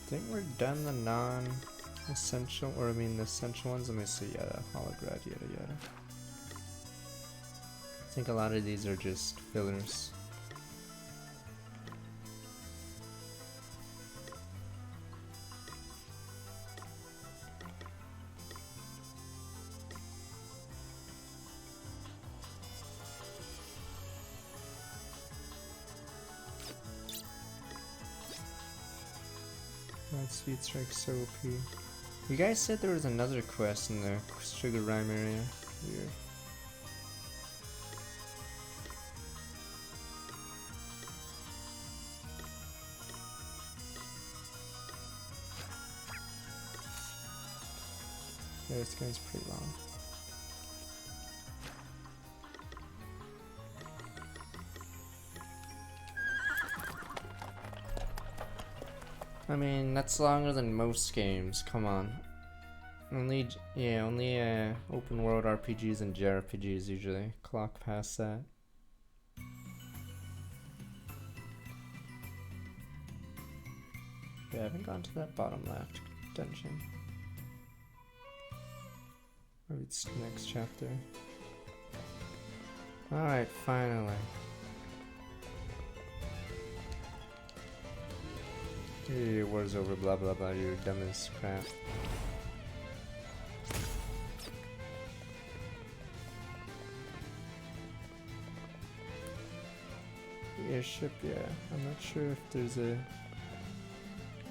think we're done the non-essential, or I mean the essential ones. Let me see. Yada, holograd, yada yada. I think a lot of these are just fillers. That Sweet Strike so OP. You guys said there was another quest in the Sugar Rhyme area. Weird. Yeah, this guy's pretty long. I mean, that's longer than most games, come on. Only open world RPGs and JRPGs usually clock past that. Yeah, I haven't gone to that bottom left dungeon. Maybe it's the next chapter. Alright, finally. Your war's over, blah blah blah, you're dumb as crap. Airship, yeah. I'm not sure if there's a...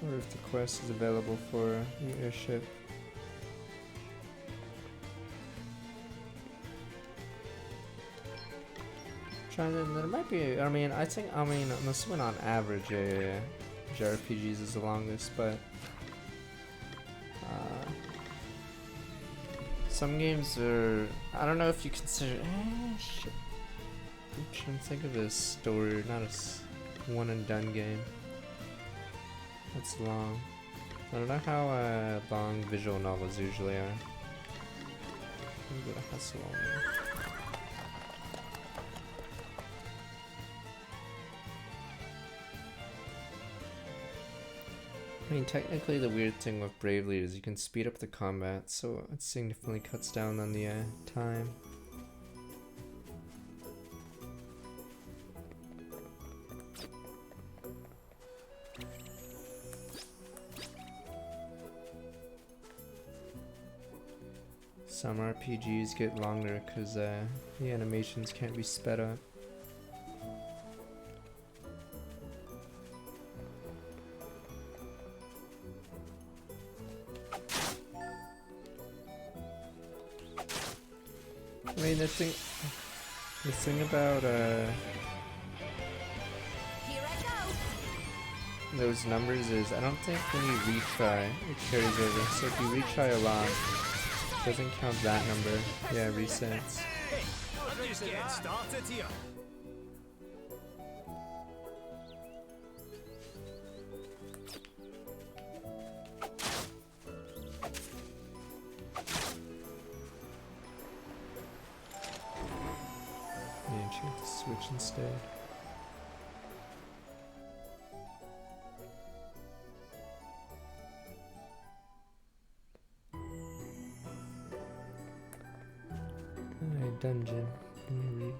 or if the quest is available for the airship. Trying to... there might be... I'm assuming on average, JRPGs is the longest, but some games are... I don't know if you consider... shit. I'm trying to think of a story, not a one and done game. That's long. I don't know how long visual novels usually are. I'm gonna hustle on there. I mean, technically the weird thing with Bravely is you can speed up the combat, so it significantly cuts down on the time. Some RPGs get longer because the animations can't be sped up. I mean, the thing about those numbers is I don't think when you retry it carries over. So if you retry a lot, it doesn't count that number. Yeah, it resets.
I'm just getting started here.
with the Switch instead. Alright, dungeon. Let me read.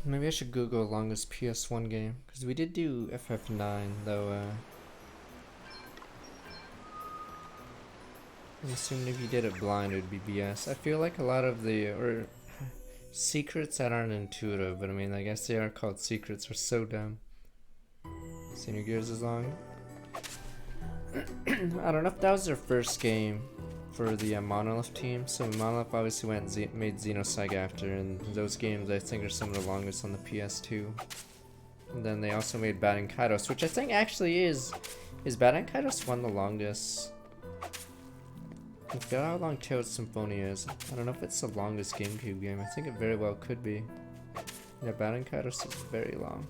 Maybe I should Google longest PS1 game, because we did do FF9, though. I'm assuming if you did it blind, it would be BS. I feel like a lot of the secrets that aren't intuitive, but I mean, I guess they are called secrets, are so dumb. Xenogears is long. I don't know if that was their first game for the Monolith team. So Monolith obviously made Xenosaga after, and those games I think are some of the longest on the PS2. And then they also made Baten Kaitos, which I think actually is Baten Kaitos 1 the longest? I forgot how long Tales Symphonia is. I don't know if it's the longest GameCube game. I think it very well could be. Yeah, Baten Kaitos is very long.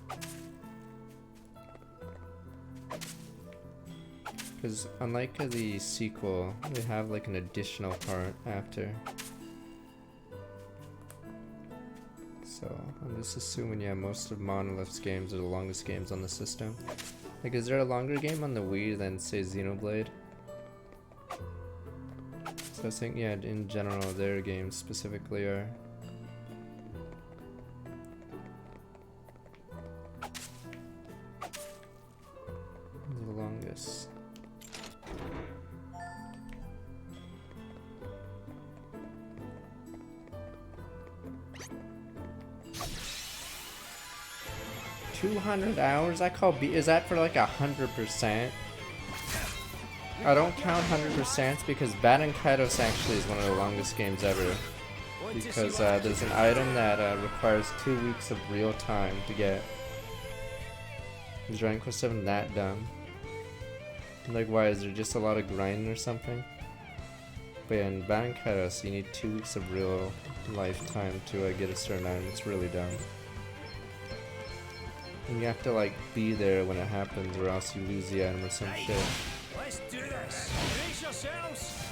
Because unlike the sequel, they have like an additional part after. So I'm just assuming, yeah, most of Monolith's games are the longest games on the system. Like, is there a longer game on the Wii than, say, Xenoblade? So I think, yeah, in general, their games specifically are. The longest. $200? I call is that for like 100%? I don't count 100% because Baten Kaitos actually is one of the longest games ever. Because there's an item that requires 2 weeks of real time to get. Is Dragon Quest 7 that dumb? Like, why? Is there just a lot of grinding or something? But yeah, in Baten Kaitos, you need 2 weeks of real lifetime to get a certain item. It's really dumb. And you have to like be there when it happens, or else you lose the item or some shit.
Let's do this. Brace yourselves.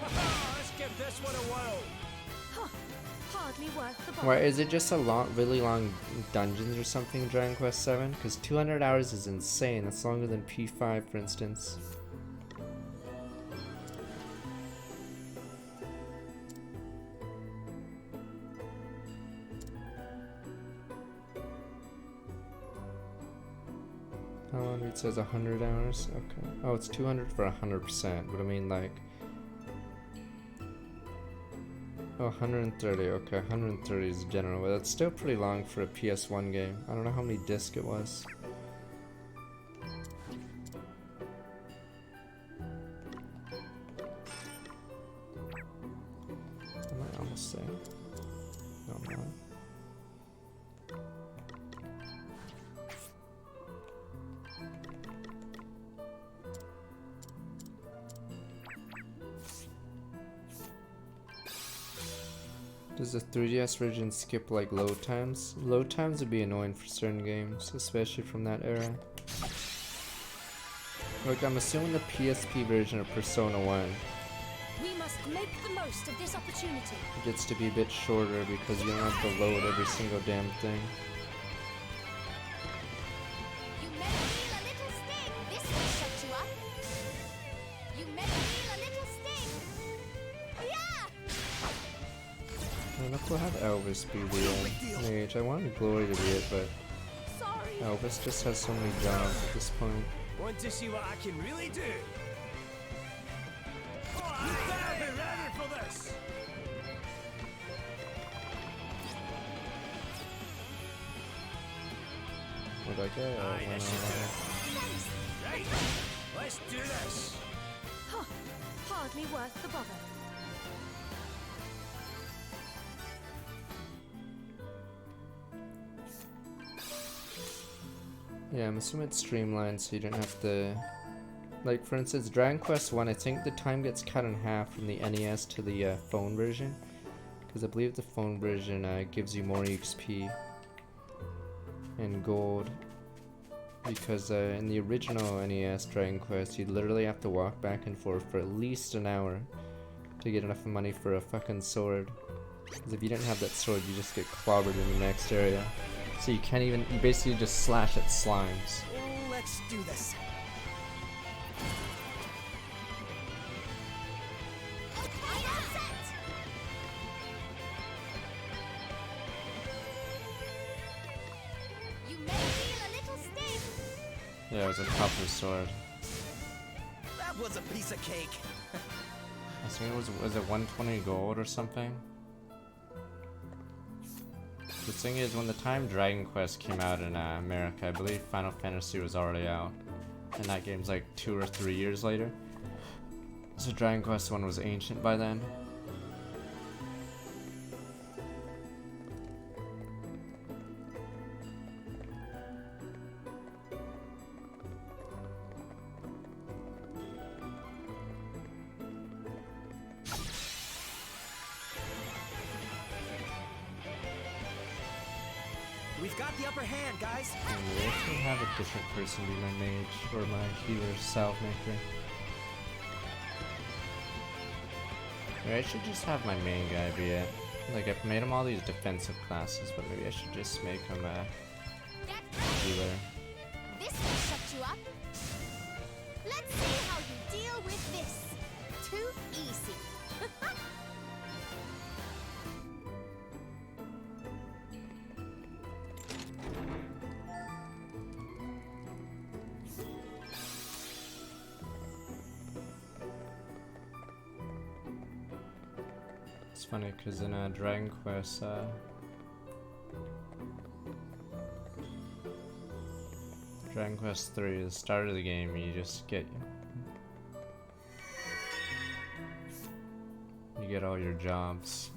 Let's give this one a whirl.
Huh. Hardly worth the bother.
Why is it just a really long dungeons or something in Dragon Quest 7? Because 200 hours is insane. That's longer than P5, for instance. How long? It says 100 hours. Okay. Oh, it's 200 for 100%. But I mean, like. Oh, 130. Okay, 130 is general. But that's still pretty long for a PS1 game. I don't know how many discs it was. Am I almost there? No, I'm not. Does the 3DS version skip like load times? Load times would be annoying for certain games, especially from that era. Like, I'm assuming the PSP version of Persona 1
We must make the most of this opportunity.
gets to be a bit shorter because you don't have to load every single damn thing.
You may feel a little sting. This will shut you up. You may feel a little sting. Yeah!
I don't know if we'll have Elvis be the mage. I wanted Glory to be it, but Elvis just has so many jobs at this point.
Want to see what I can really do? Oh, you better be ready for this.
What did I get?
Aye, this should do it. Right, let's do this.
Huh. Hardly worth the bother.
Yeah, I'm assuming it's streamlined so you don't have to... Like, for instance, Dragon Quest 1, I think the time gets cut in half from the NES to the phone version. Because I believe the phone version gives you more XP and gold. because in the original NES Dragon Quest, you'd literally have to walk back and forth for at least an hour to get enough money for a fucking sword. Because if you didn't have that sword, you just get clobbered in the next area. So you can't even, you basically just slash at slimes.
Let's do this.
You may feel a little sting.
Yeah, it was a copper sword.
That was a piece of cake.
I think it was it 120 gold or something? The thing is, when the time Dragon Quest came out in America, I believe Final Fantasy was already out. And that game's like 2 or 3 years later. So Dragon Quest 1 was ancient by then.
We've got the upper hand, guys.
And we actually have a different person be my mage or my healer salve maker. Maybe I should just have my main guy be it. Like, I've made him all these defensive classes, but maybe I should just make him a healer.
This will shut you up. Let's see how you deal with this. Too easy.
It's funny because in Dragon Quest, Dragon Quest 3, the start of the game, you just get all your jobs.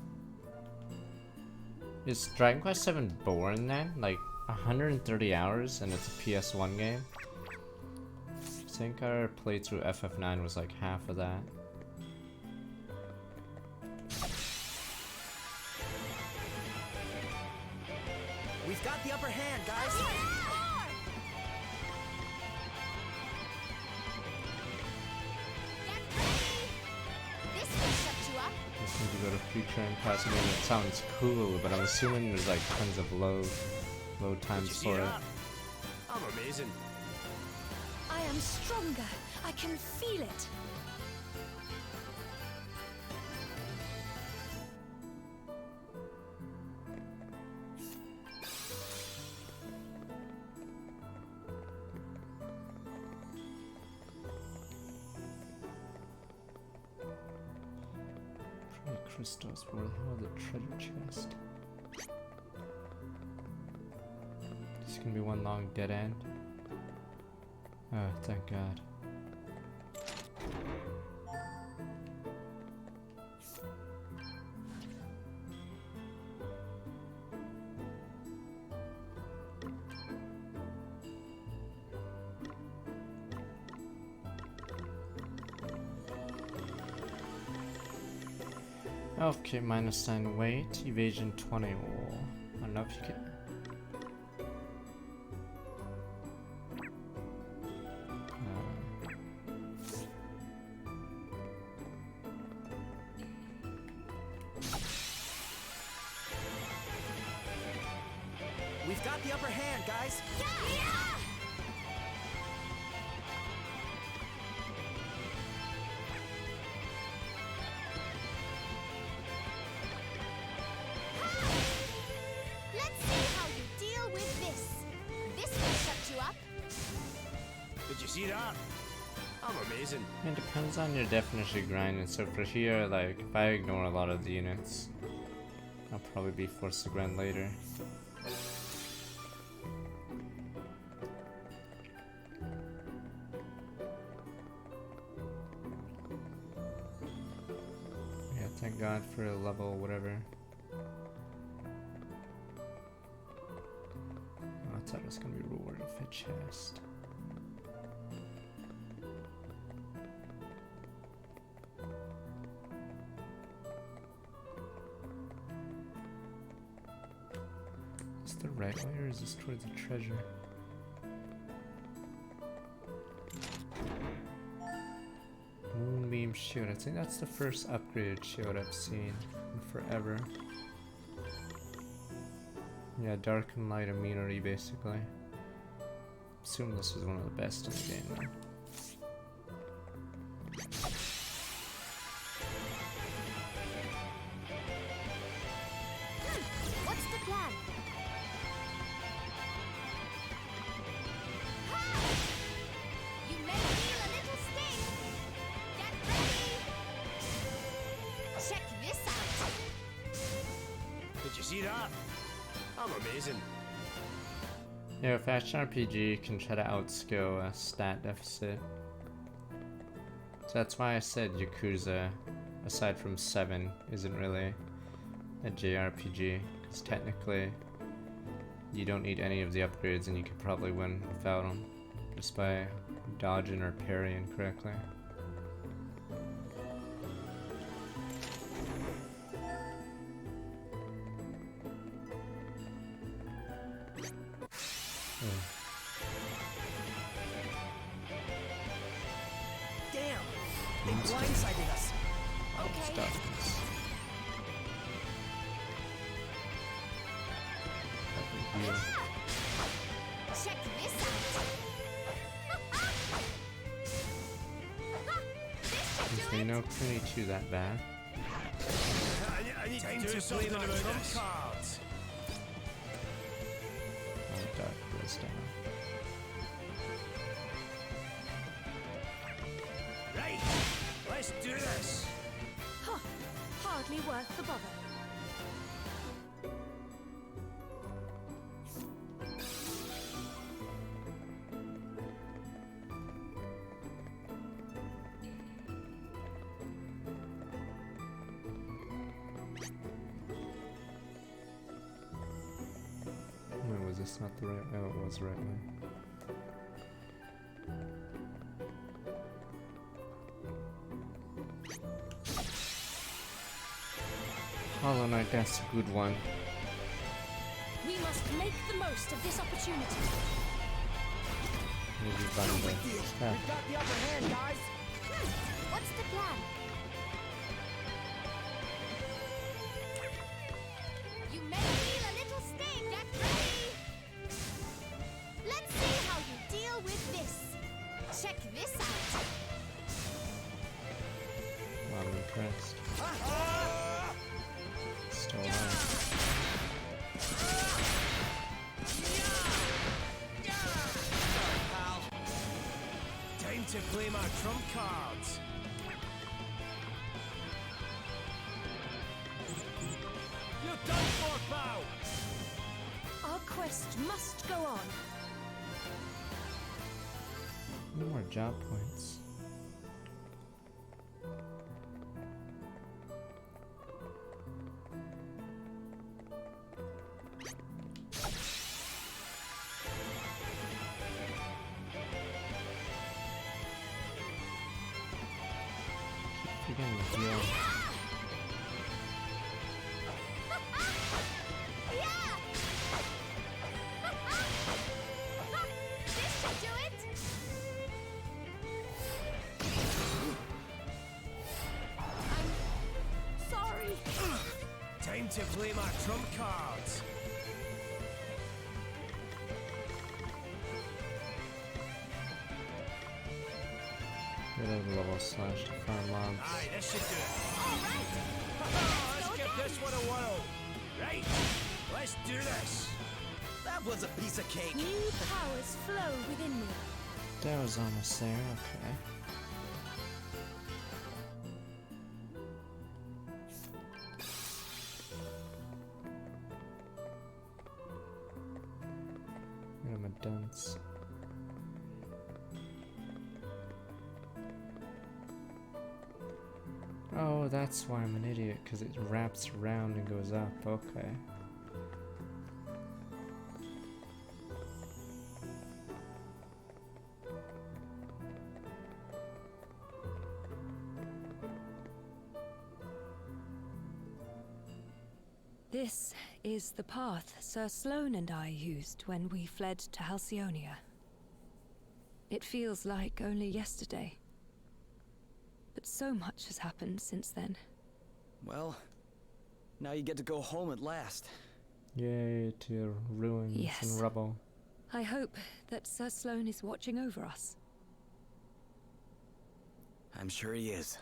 Is Dragon Quest 7 boring then? Like 130 hours and it's a PS1 game? I think our playthrough FF9 was like half of that.
We've got the upper hand, guys.
This will shut you up.
Just need to go to Future and Pasadena. It sounds cool, but I'm assuming there's like tons of load times for it.
I'm amazing.
I am stronger. I can feel it.
Crystals for the treasure chest. This can be one long dead end. Oh, thank God. Okay, -9 weight, evasion 20. Oh, I don't know if you can.
We've got the upper hand, guys.
Let's see how you deal with this. This will shut you up.
Did you see that? I'm amazing.
It depends on your definition of grinding. So for here, like, if I ignore a lot of the units, I'll probably be forced to grind later. Yeah, thank God for a level whatever. Oh, I thought it was gonna be rewarded with a chest. Is the right way or is this towards the treasure? meme shield. I think that's the first upgraded shield I've seen in forever. Yeah, dark and light immunity basically. Assume this is one of the best in the game though.
What's the plan? You may feel a little sting. Get ready. Check this out.
Did you see that? I'm amazing.
Yeah, with action RPG you can try to outskill a stat deficit. So that's why I said Yakuza, aside from 7, isn't really a JRPG, because technically you don't need any of the upgrades and you could probably win without them, just by dodging or parrying correctly.
Damn! They blindsided us.
Okay. Check this out.
So you know Kuni 2 that bad?
I need to do something about trump cards.
Oh, dark goes down.
Right, let's do this.
Huh. Hardly worth the bother.
No, was this not the right? Oh, it was the right one. Hollow Knight, that's a good one.
We must make the most of this opportunity.
Maybe bundle. Ah.
We've got the upper hand, guys.
What's the plan? You may feel a little sting. Get ready. Let's see how you deal with this. Check this out.
I'm impressed. Still alive.
Pal. Time to play my trump cards. You're done for, pal.
Our quest must go on.
No more job points. Again, the deal.
This should do it. I'm sorry.
Time to play my trump cards.
Reload level slash to farm mobs.
Aye, this should do it. Let's give this one a whirl. Right, let's do this. That was a piece of cake.
New powers flow within me.
That was almost there, okay. I'm a dunce. Oh, that's why I'm an idiot, because it wraps around and goes up, okay.
This is the path Sir Sloane and I used when we fled to Halcyonia. It feels like only yesterday. but so much has happened since then.
Well, now you get to go home at last.
Yay, to ruins
Yes.
and rubble.
I hope that Sir Sloane is watching over us.
I'm sure he is.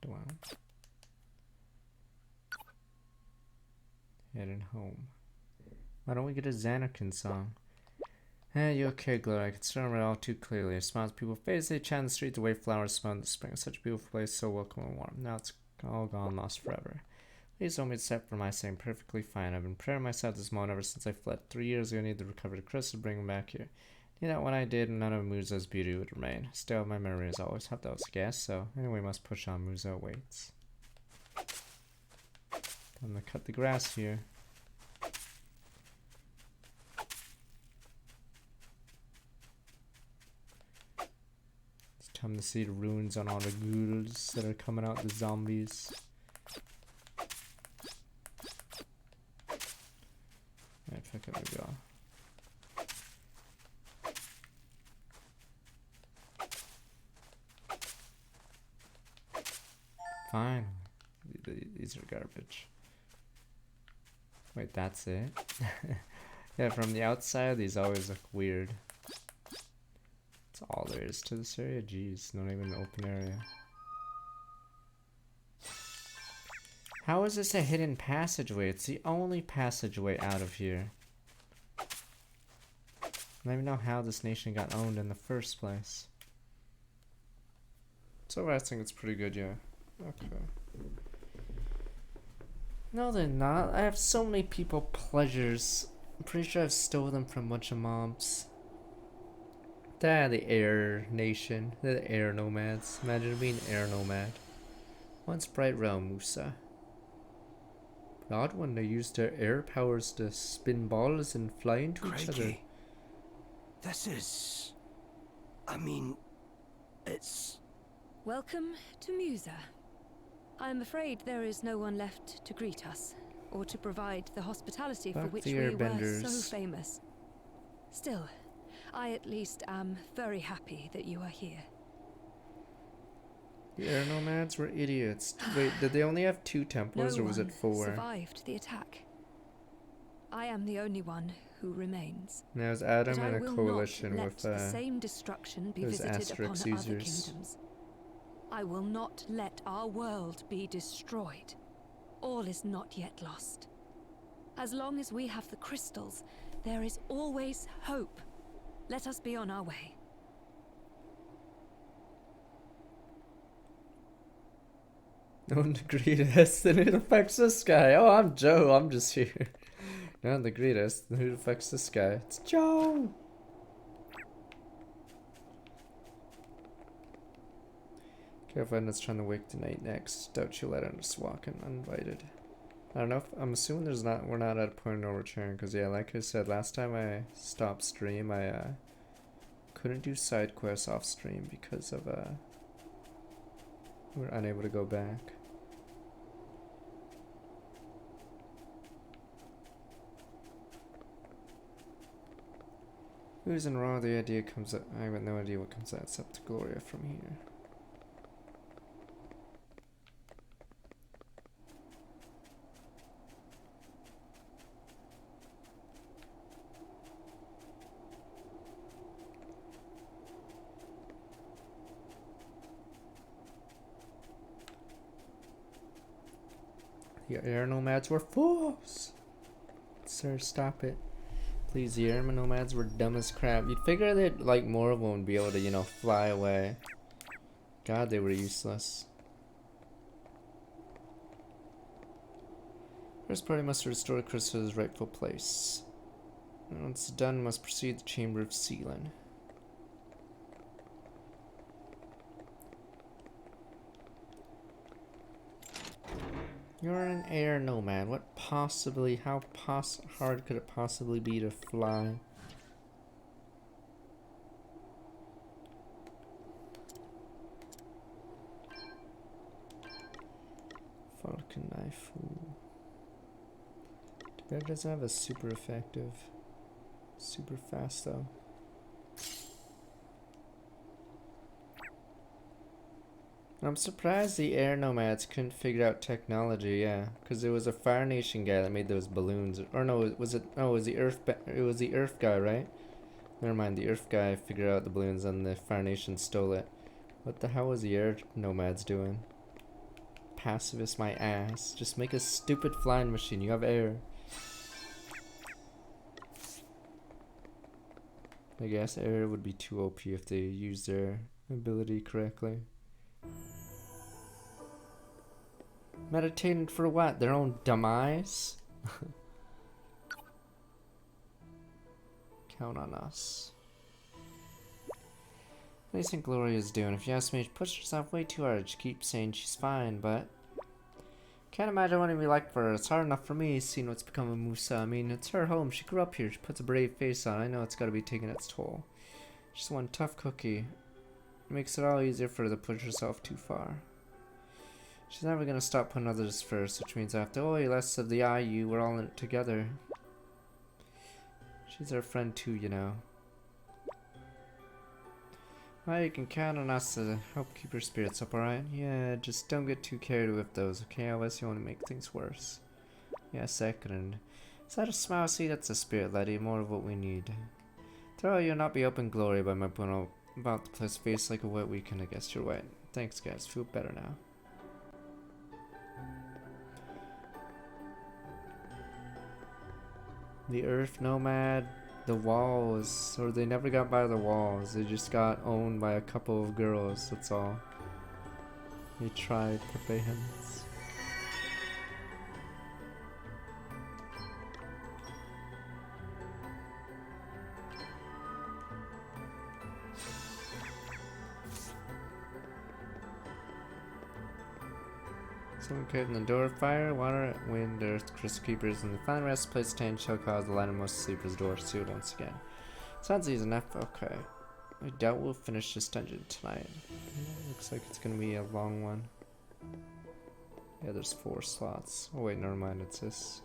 Dwell. Heading home. Why don't we get a Xanarkin song? Hey, you okay, Gloria? I can still remember it all too clearly. It smiles people face, they chat in the street, the way flowers smell in the spring. Such a beautiful place, so welcome and warm. Now it's all gone, lost forever. Please don't be upset for my saying perfectly fine. I've been praying myself this moment ever since I fled. 3 years ago, I needed to recover the crystal to bring him back here. Knew that when I did, none of Muzo's beauty would remain. Still, my memory is always have those guess, so anyway, must push on. Muzo waits. I'm gonna cut the grass here. It's time to see the ruins on all the ghouls that are coming out, the zombies. Alright, fuck it, we go. Fine. These are garbage. Wait, that's it? Yeah, from the outside, these always look weird. That's all there is to this area? Jeez, not even an open area. How is this a hidden passageway? It's the only passageway out of here. I don't even know how this nation got owned in the first place. So I think it's pretty good, yeah. Okay. No, they're not. I have so many people pleasures. I'm pretty sure I've stolen them from a bunch of mobs. They're the air nation. They're the air nomads. Imagine being an air nomad. Once bright realm, Musa. But odd when they used their air powers to spin balls and fly into each other.
Craigie, this is... I mean, it's...
Welcome to Musa. I am afraid there is no one left to greet us, or to provide the hospitality for
Fuck
which
the
we were
airbenders.
so famous. Still, I at least am very happy that you are here.
The air nomads were idiots. Wait, did they only have 2 temples or was it 4?
Survived the attack. I am the only one who remains.
And there was Adam
But I
in a
will
coalition
not
with
let the same destruction be
those
visited upon
Asterix
other
users.
kingdoms. I will not let our world be destroyed. All is not yet lost. As long as we have the crystals, there is always hope. Let us be on our way.
Don't greet us, then it affects this guy. Oh, I'm Joe, I'm just here. Not the greatest, then who affects this guy? It's Joe! Careful, Edna's trying to wake the night next. Doubt she'll let her just walk in uninvited. I don't know if, I'm assuming we're not at a point of no return, because yeah, like I said, last time I stopped stream, I couldn't do side quests off stream because of we were unable to go back. Who's in wrong? The idea comes out. I have no idea what comes out except Gloria from here. The air nomads were fools! Sir, stop it. Please, the air nomads were dumb as crap. You'd figure that like more of them would be able to, you know, fly away. God, they were useless. First party must restore the crystal to its rightful place. And once done, must proceed to the Chamber of Sealing. You're an air nomad. What possibly, how hard could it possibly be to fly? Falcon knife. Ooh. But it doesn't have a super effective, super fast though. I'm surprised the air nomads couldn't figure out technology, yeah, because it was a Fire Nation guy that made those balloons. Or no, was it? No, it was the it was the Earth guy, right? Never mind, the Earth guy figured out the balloons and the Fire Nation stole it. What the hell was the air nomads doing? Pacifist my ass. Just make a stupid flying machine. You have air. I guess air would be too OP if they used their ability correctly. Meditating for what? Their own demise? Count on us. What do you think Gloria's doing? If you ask me, she pushed herself way too hard. She keeps saying she's fine, but can't imagine what it'd be like for her. It's hard enough for me seeing what's become of Musa. I mean, it's her home. She grew up here. She puts a brave face on. I know it's gotta be taking its toll. She's one tough cookie. It makes it all easier for her to push herself too far. She's never gonna stop putting others first, which means after all less of the IU, we're all in it together. She's our friend too, you know. Well, you can count on us to help keep her spirits up, alright? Yeah, just don't get too carried with those, okay? Otherwise you want to make things worse. Yeah, second. Is that a smile? See, that's a spirit, lady. More of what we need. Throw you'll not be open glory by my point about the place face like a wet weekend. I guess you're right. Thanks, guys. Feel better now. The Earth Nomad, the walls, or they never got by the walls. They just got owned by a couple of girls. That's all. They tried Pepe Hens. Someone carried in the door of fire, water, wind, earth, crystal keepers, and the final rest place 10 shall cause the light of most sleepers' door sealed once again. Sounds easy enough, okay. I doubt we'll finish this dungeon tonight. Looks like it's gonna be a long one. Yeah, there's 4 slots. Oh wait, never mind, it's this.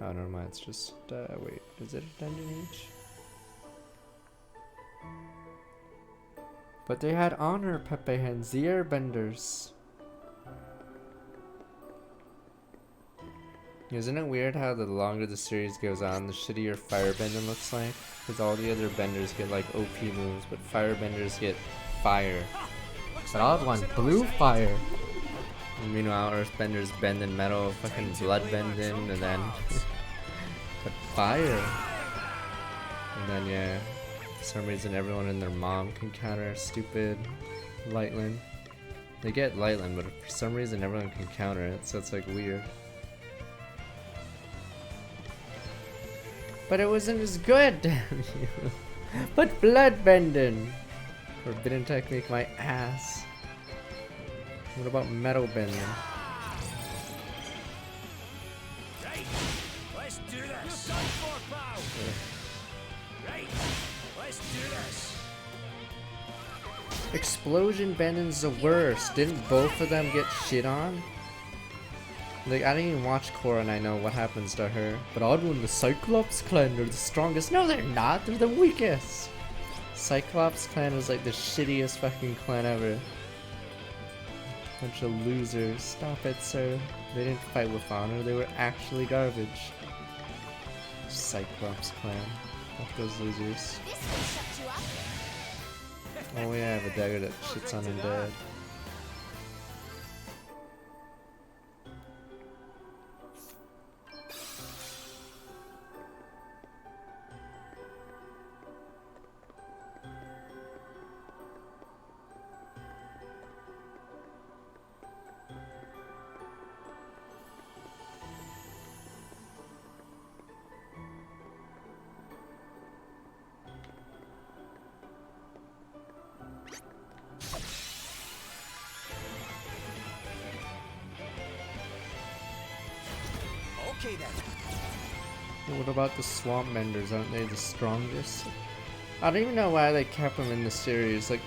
Oh, never mind, it's just, wait, is it a dungeon each? But they had honor, Pepe Hens, the airbenders. Isn't it weird how the longer the series goes on, the shittier Firebending looks like? Because all the other benders get like OP moves, but Firebenders get fire. That odd one, blue fire! And meanwhile, Earthbenders bend in metal, fucking blood bending, and then but fire! And then yeah, for some reason everyone and their mom can counter stupid Lightland. They get Lightland, but for some reason everyone can counter it, so it's like weird. But it wasn't as good, damn you. But bloodbending! Forbidden technique, my ass. What about metal bending?
Right, let's do this. Right, let's do this.
Explosion bending's the worst. Didn't both of them get shit on? Like, I didn't even watch Korra and I know what happens to her. But Oddwin, the Cyclops clan are the strongest. No, they're not. They're the weakest. Cyclops clan was like the shittiest fucking clan ever. Bunch of losers. Stop it, sir. They didn't fight with honor. They were actually garbage. Cyclops clan. Fuck those losers. Oh yeah, I have a dagger that shits on undead.
Okay then.
What about the Swamp Menders? Aren't they the strongest? I don't even know why they kept them in the series. Like,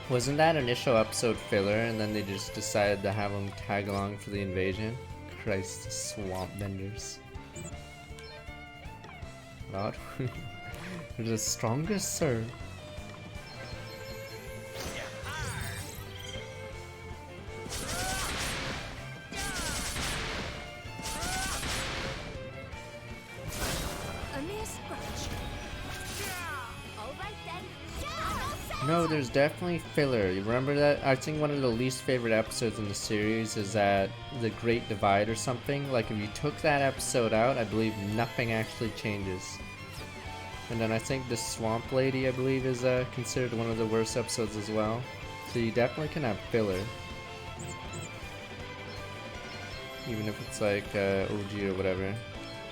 wasn't that initial episode filler and then they just decided to have them tag along for the invasion? Christ, swamp benders. God, they're the strongest, sir.
A mere scratch.
All right then.
No, there's definitely filler. You remember that? I think one of the least favorite episodes in the series is that the Great Divide or something. Like if you took that episode out, I believe nothing actually changes. And then I think the Swamp Lady, I believe, is considered one of the worst episodes as well. So you definitely can have filler. Even if it's like OG or whatever.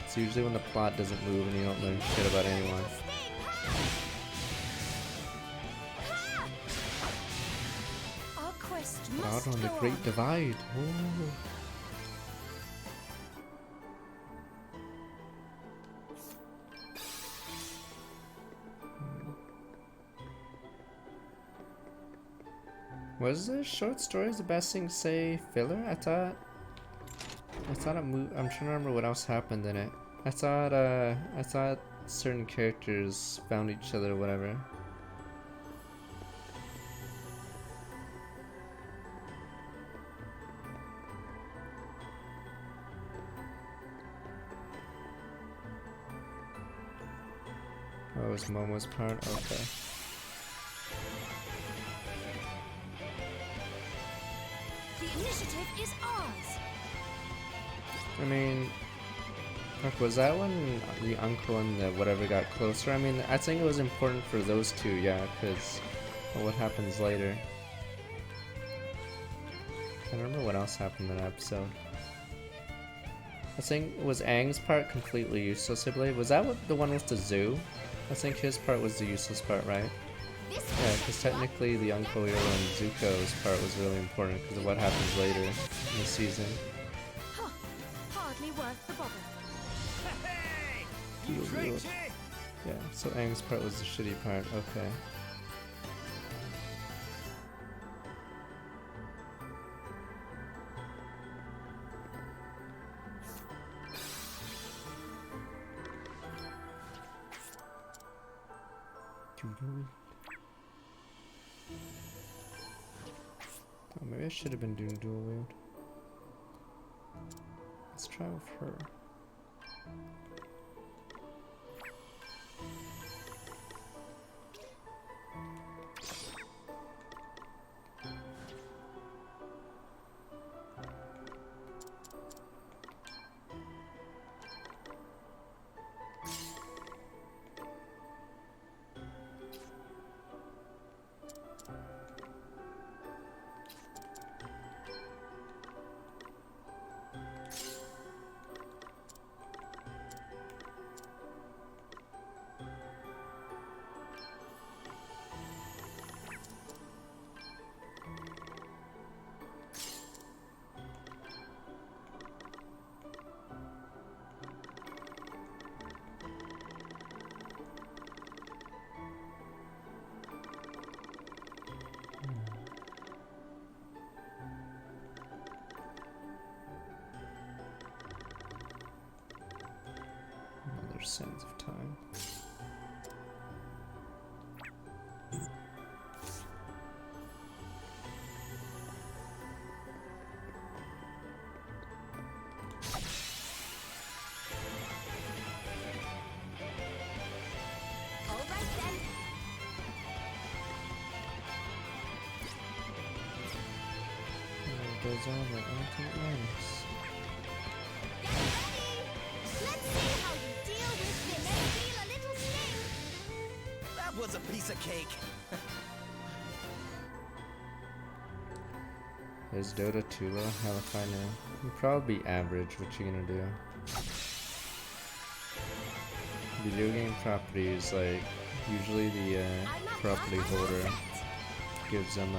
It's usually when the plot doesn't move and you don't learn shit about anyone.
Our quest
Out
must
on the
go
Great
on.
Divide. Ooh. Was the short stories the best thing to say filler? I thought it moved. I'm trying to remember what else happened in it. I thought certain characters found each other or whatever. Oh, it was Momo's part? Okay.
The initiative is ours.
I mean, fuck, was that when the uncle and the whatever got closer? I mean, I think it was important for those two, yeah, because what happens later. I don't remember what else happened in that episode. I think, was Aang's part completely useless, I believe? Was that the one with the zoo? I think his part was the useless part, right? Yeah, because technically the Uncle Iroh and Zuko's part was really important because of what happens later in the season.
Huh. Hardly worth the bother.
Yeah, so Aang's part was the shitty part, okay. Oh, maybe I should have been doing dual wield. Let's try with her. Another Sands of Time.
All right then.
There goes all the ultimate links.
Let's see how you deal with this. Feel a little sting.
That was a piece of cake.
Is Dota too low? Hell if I know. It'd probably be average, what you gonna do? Video game properties, like, usually the property holder gives them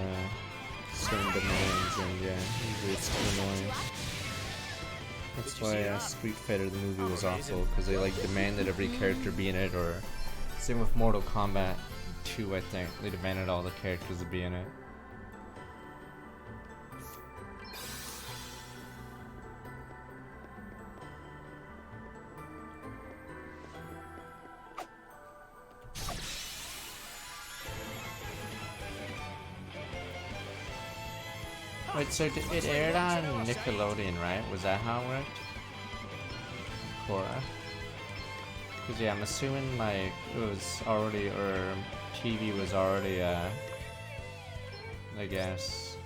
certain demands, and yeah, usually it's too annoying. That's why Street Fighter the movie was awful, because they like demanded every character be in it, or same with Mortal Kombat 2, I think. They demanded all the characters to be in it. Wait, so it aired on Nickelodeon, right? Was that how it worked? Korra? Because yeah, I'm assuming like it was already, or TV was already, I guess,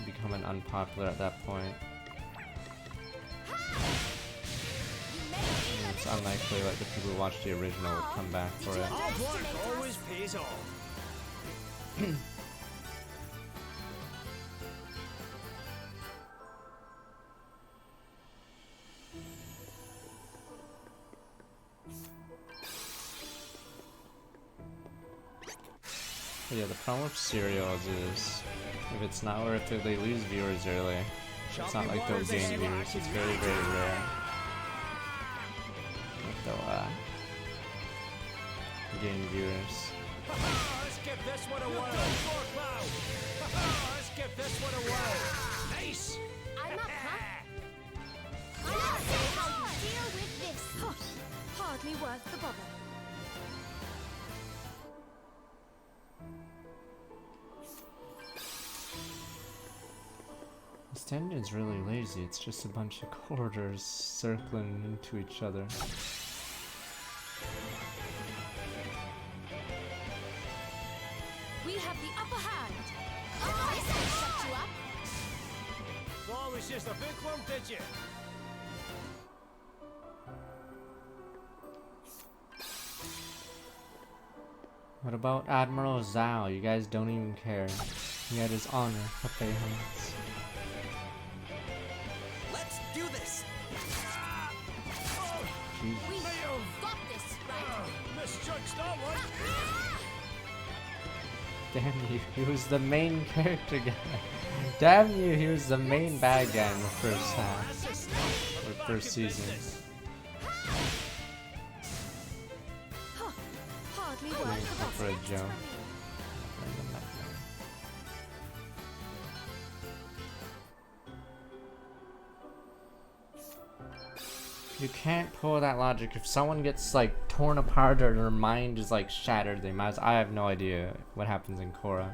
becoming unpopular at that point. It's unlikely like the people who watched the original would come back for it.
Hard work always pays off.
But yeah, the problem with serials is if it's not worth it, they lose viewers early. It's not like they'll gain viewers. It's very, very rare. Like they'll gain viewers.
Let's give this one a whirl. Let's give this one a whirl. Nice.
I'm up, huh? I'll see how you deal with this.
Huh. Hardly worth the bother.
This dungeon's really lazy. It's just a bunch of corridors circling into each other.
We have the upper hand.
Oh, I said shut you up.
Thought it was just a bookworm, did you?
What about Admiral Zhao? You guys don't even care. He had his honor at their hands.
Let's do this!
Jesus.
We got this, right?
Misjudged that one.
Damn you, he was the main character guy. Damn you, he was the main bad guy in the first half. Or first season.
Huh. Hardly
Doing
worth
it
the
for a
bother.
joke. You can't pull that logic. If someone gets like torn apart or their mind is like shattered, they might as I have no idea what happens in Korra.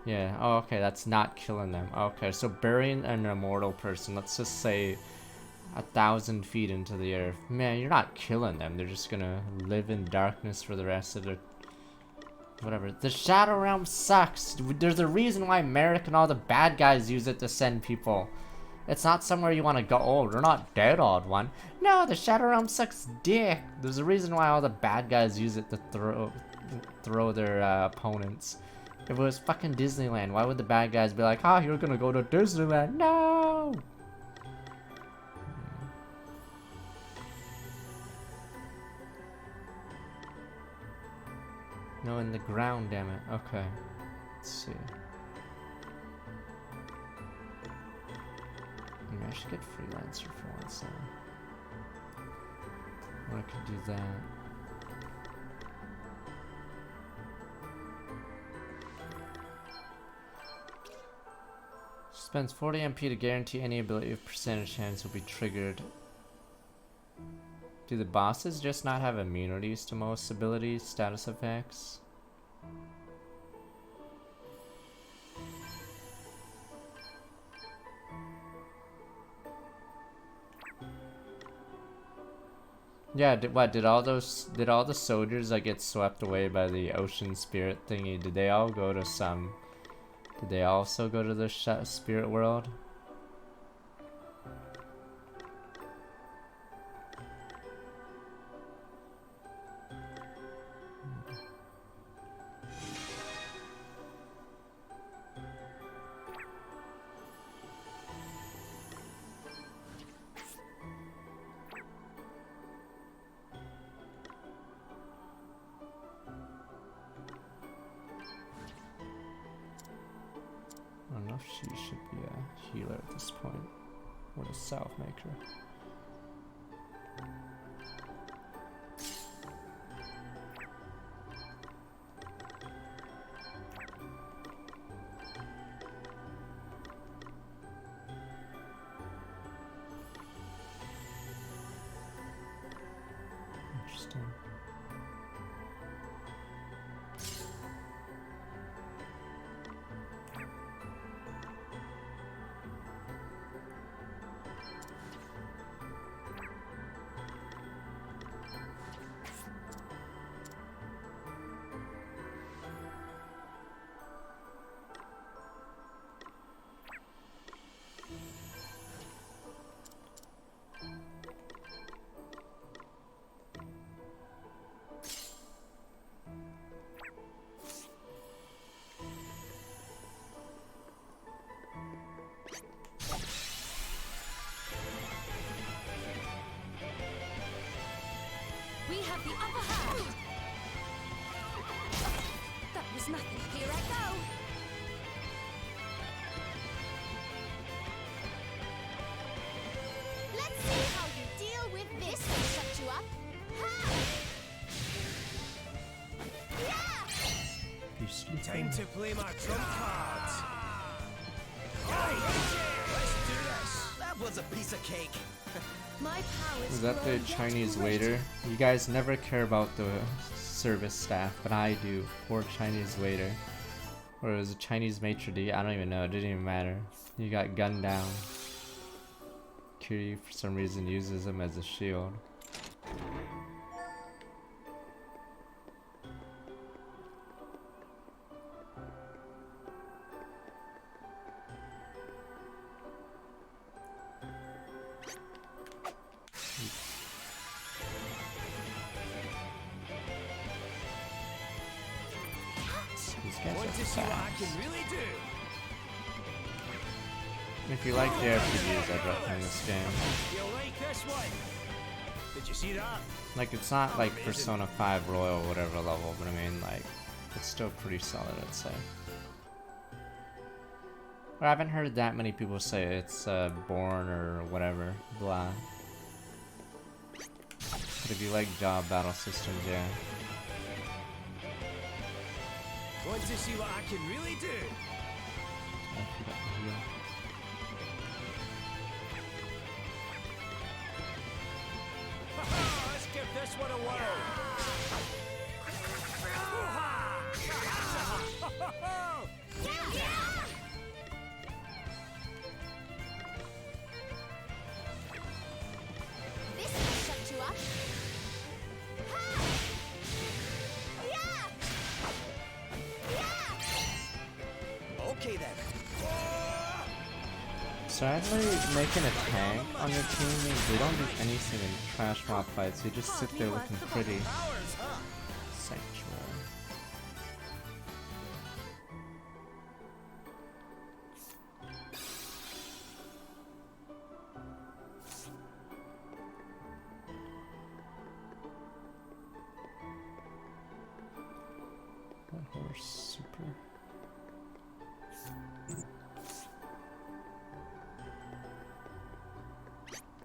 Yeah, oh, okay, that's not killing them. Okay, so burying an immortal person, let's just say 1,000 feet into the earth. Man, you're not killing them. They're just gonna live in darkness for the rest of their... whatever. The Shadow Realm sucks. There's a reason why Merrick and all the bad guys use it to send people. It's not somewhere you want to go. Oh, they're not dead, odd one. No, the Shadow Realm sucks dick. There's a reason why all the bad guys use it to throw their opponents. If it was fucking Disneyland, why would the bad guys be like, ah, you're gonna go to Disneyland? No! No, in the ground, damn it. Okay. Let's see. Maybe I should get Freelancer for once now. Or I could do that. Spends 40 MP to guarantee any ability of percentage chance will be triggered. Do the bosses just not have immunities to most abilities, status effects? Yeah, did all the soldiers that get swept away by the ocean spirit thingy, did they all go to some... Did they also go to the spirit world? I don't know if she should be a healer at this point, or a South Maker. Interesting.
It's nothing.
Here I go. Let's see how you deal with this. Will shut you up. Ha! Yeah!
Time to play my trump cards. Right, let's do this. That was a piece of cake.
My powers
Was that the
grow yet
Chinese
greater.
waiter? You guys never care about the service staff, but I do. Poor Chinese waiter. Or it was a Chinese maitre d', I don't even know, it didn't even matter. He got gunned down. Kiryu, for some reason, uses him as a shield. These guys
Want
are
to see what I
fast.
can really do?
If you like the RPGs, I'd recommend this game.
You'll like this one. Did you see that?
Like, it's not like Persona 5 Royal or whatever level, but I mean, like, it's still pretty solid, I'd say. But I haven't heard that many people say it's boring or whatever, blah. But if you like job battle systems, yeah.
Want to see what I can really do?
I forgot to heal.
Let's give this one a whirl.
This will shut you up. Ha! Yeah! Yeah!
Okay then.
So actually making a tank on your team means they don't do anything in trash mob fights, they just sit there looking pretty. Sanctuary. That horse super.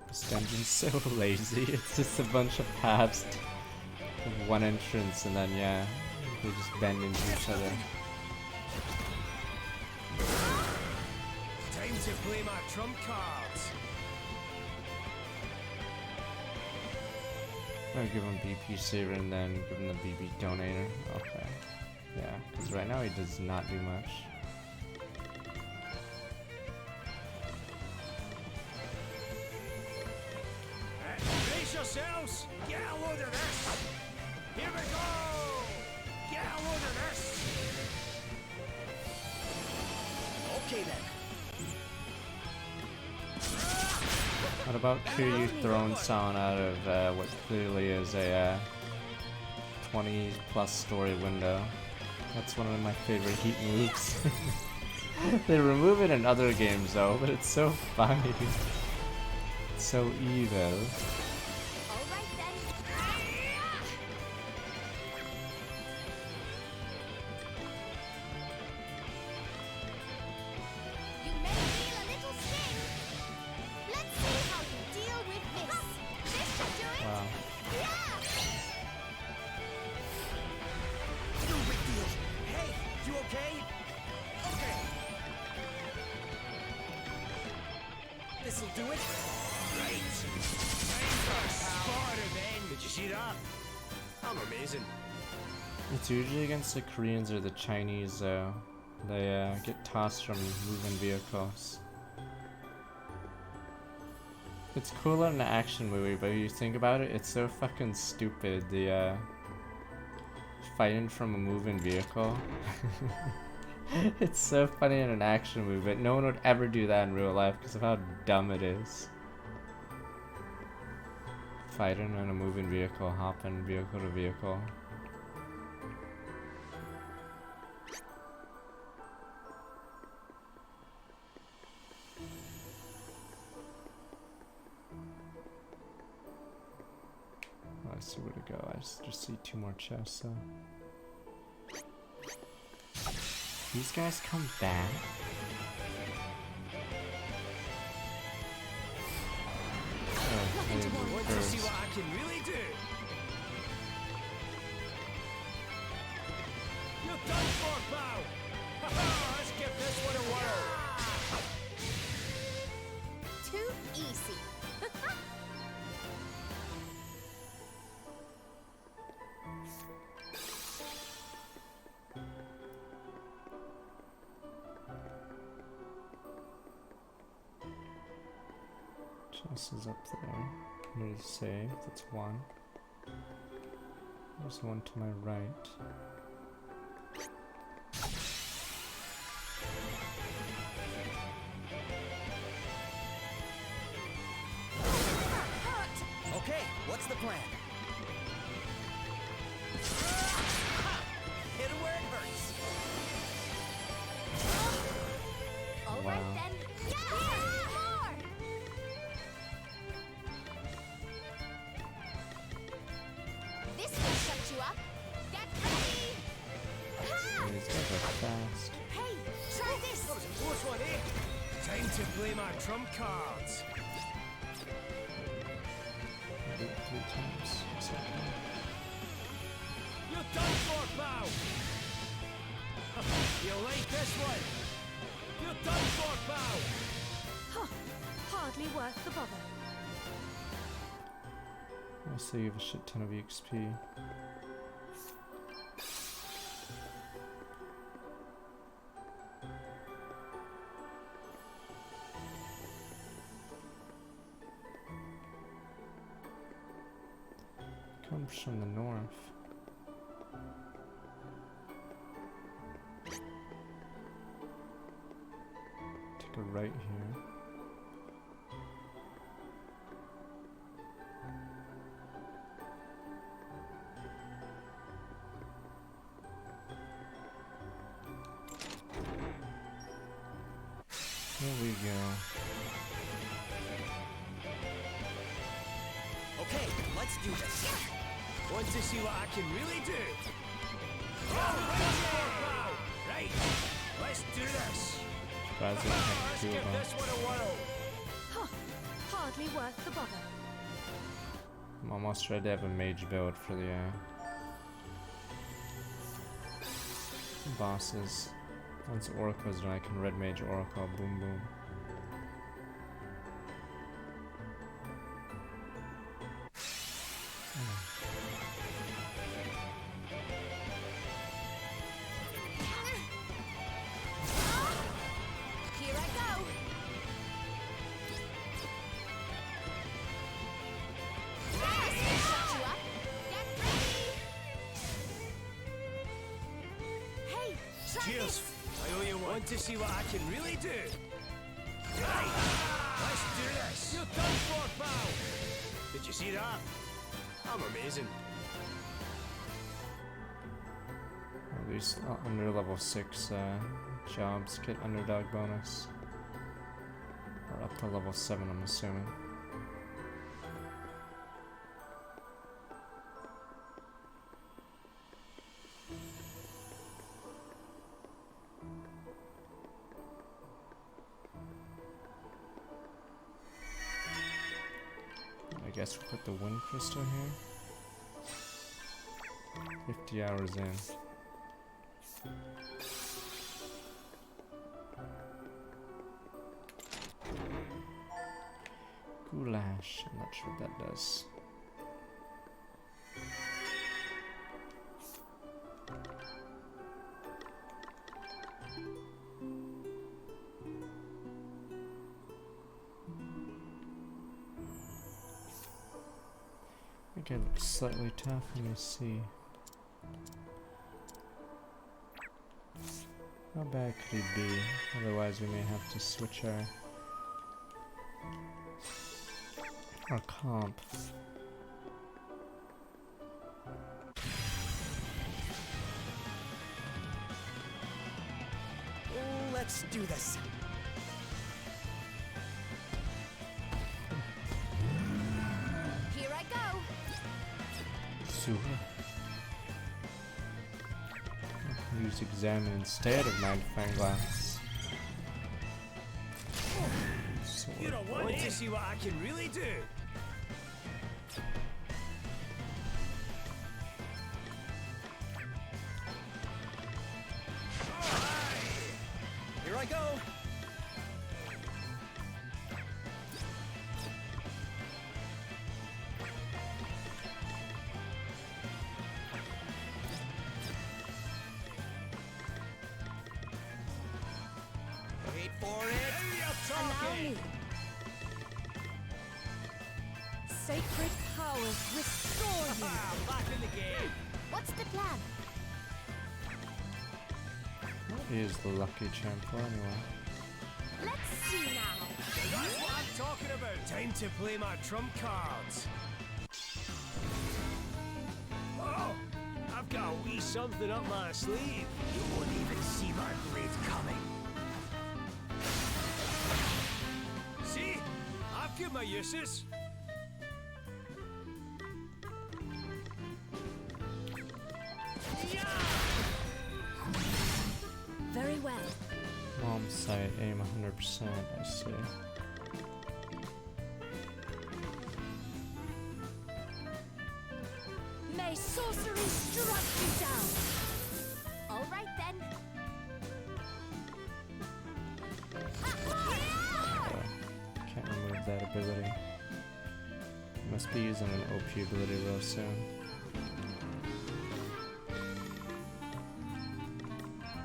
This dungeon's so lazy. It's just a bunch of paths with one entrance, and then yeah, they just bend into each other.
Time to play my trump cards.
I'm gonna give him BP saver and then give him the BB donator. Okay, yeah, because right now he does not do much.
Brace yourselves. Get a load of this. Here we go. Get a load of this. Okay then.
What about Kiryu throwing someone out of what clearly is a 20 plus story window? That's one of my favorite heat moves. They remove it in other games though, but it's so funny. It's so evil.
You may feel a little sting. Let's see how you deal with this. This should do it.
Wow.
Yeah!
No big deal. Hey, you okay? Okay. This'll do it. Right. Spider-Man. Did you see that? I'm amazing.
It's usually against the Koreans or the Chinese though. They get tossed from moving vehicles. It's cool in an action movie, but if you think about it, it's so fucking stupid. The fighting from a moving vehicle. It's so funny in an action movie, but no one would ever do that in real life because of how dumb it is. Fighting on a moving vehicle, hopping vehicle to vehicle. I see where to go. I just see two more chests, so. These guys come back?
Want to see what I can really do? You're done for, pal! Let's give this one a whirl!
Too easy.
Chest is up there. Need to save. That's one. There's one to my right.
Okay, what's the plan? Hit him where it hurts.
All
Wow.
right then. More! This will shut you up. Get ready! Ha!
These guys are fast.
Hey, try this!
That was a close one, eh? Time to play my trump cards.
Do it 3 times. It's okay.
You're done for, pal! You like this one? You're done for, pal!
Huh. Hardly worth the bother.
I save a shit ton of XP. Comes from the north. Take a right here. There we go.
Okay, let's do this. Want to see what I can really do? Right, let's do this.
Surprised they
Let's
can't
give
do
this one a whirl.
Huh. Hardly worth the bother.
I'm almost ready to have a mage build for the bosses. Once Oracle's done, I can red mage Oracle. Boom boom.
Here I go! This will shut you up. Get ready! Hey, try
Cheers.
this!
I owe you one. Want to see what I can really do? Right, let's do this. You're done for, pal. Did you see that? I'm amazing.
At least under level 6 jobs get underdog bonus. Or up to level 7, I'm assuming. I guess we'll put the wind crystal here. 50 hours in. Goulash, I'm not sure what that does. I think it looks slightly tough. Let me see. How bad could he be? Otherwise we may have to switch our comp.
Let's do this.
Here I go!
Sura. Use to examine instead of magnifying glass.
You don't want to see what I can really do. Here I go. Wait for it.
Allow me. Sacred powers restore you.
Back in the game.
What's the plan?
He's the lucky champ for anyway.
Let's see now.
That's what I'm talking about. Time to play my trump cards. Oh, I've got a wee something up my sleeve. You won't even see my blade coming. See? I've got my uses.
Very well.
Mom's sight, aim 100%, I see.
May sorcery strike you down.
All right then.
Can't remove that ability. Must be using an OP ability real soon.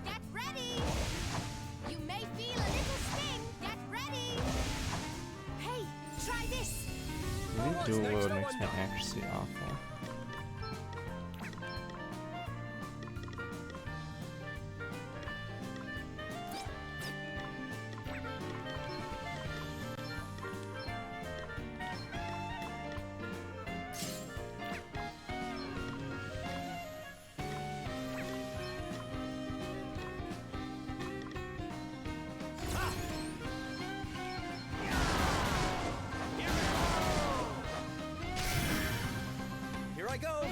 Get ready. You may feel a little sting. Get ready. Hey, try this.
Maybe dual wield makes my accuracy awful.
Here I go.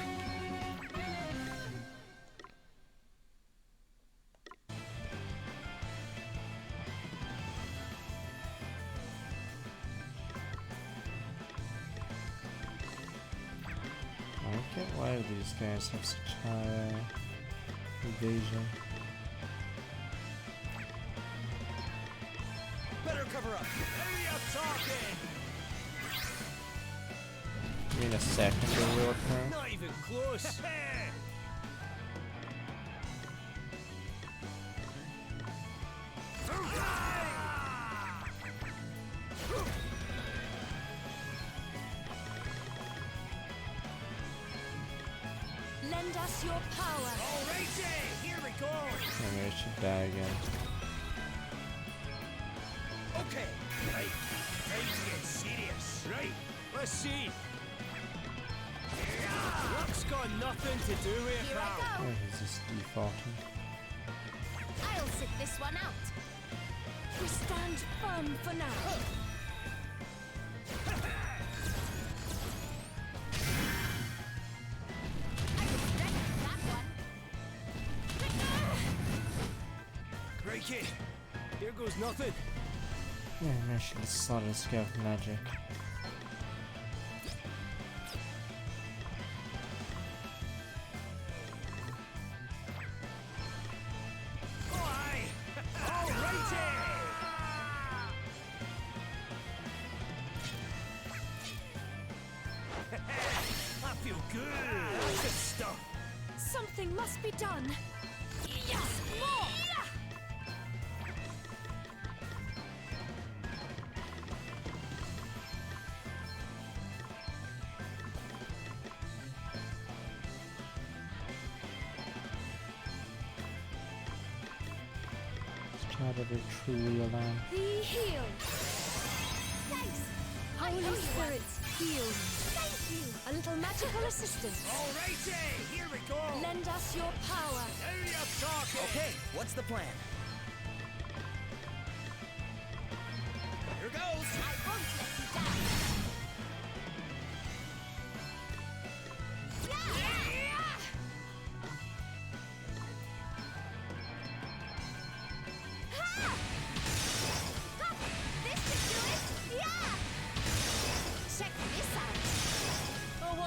I don't get why these guys have such high evasion.
Better cover up. Hurry up talking.
You mean a second dual wield turn?
Not even close.
Lend us your power.
Alrighty, here we go.
Maybe I should die again.
Okay, right. Time to get serious. Right, let's see. Luck's got nothing to do with it,
Here I
pal.
go.
Oh, he's just defaulting.
I'll sit this one out.
We stand firm for now.
I respect that one.
Crikey, here goes nothing.
Yeah, I should have slotted a scale with magic.
I feel good. Good stuff.
Something must be done. Yes, more.
Let's try to be truly alive.
Be healed.
Thanks.
Holy spirits, heal.
Thank you.
A little magical assistance.
Alrighty, here we go.
Lend us your power.
Hurry up talking.
Okay, what's the plan?
Here goes.
I won't let you down. Yeah.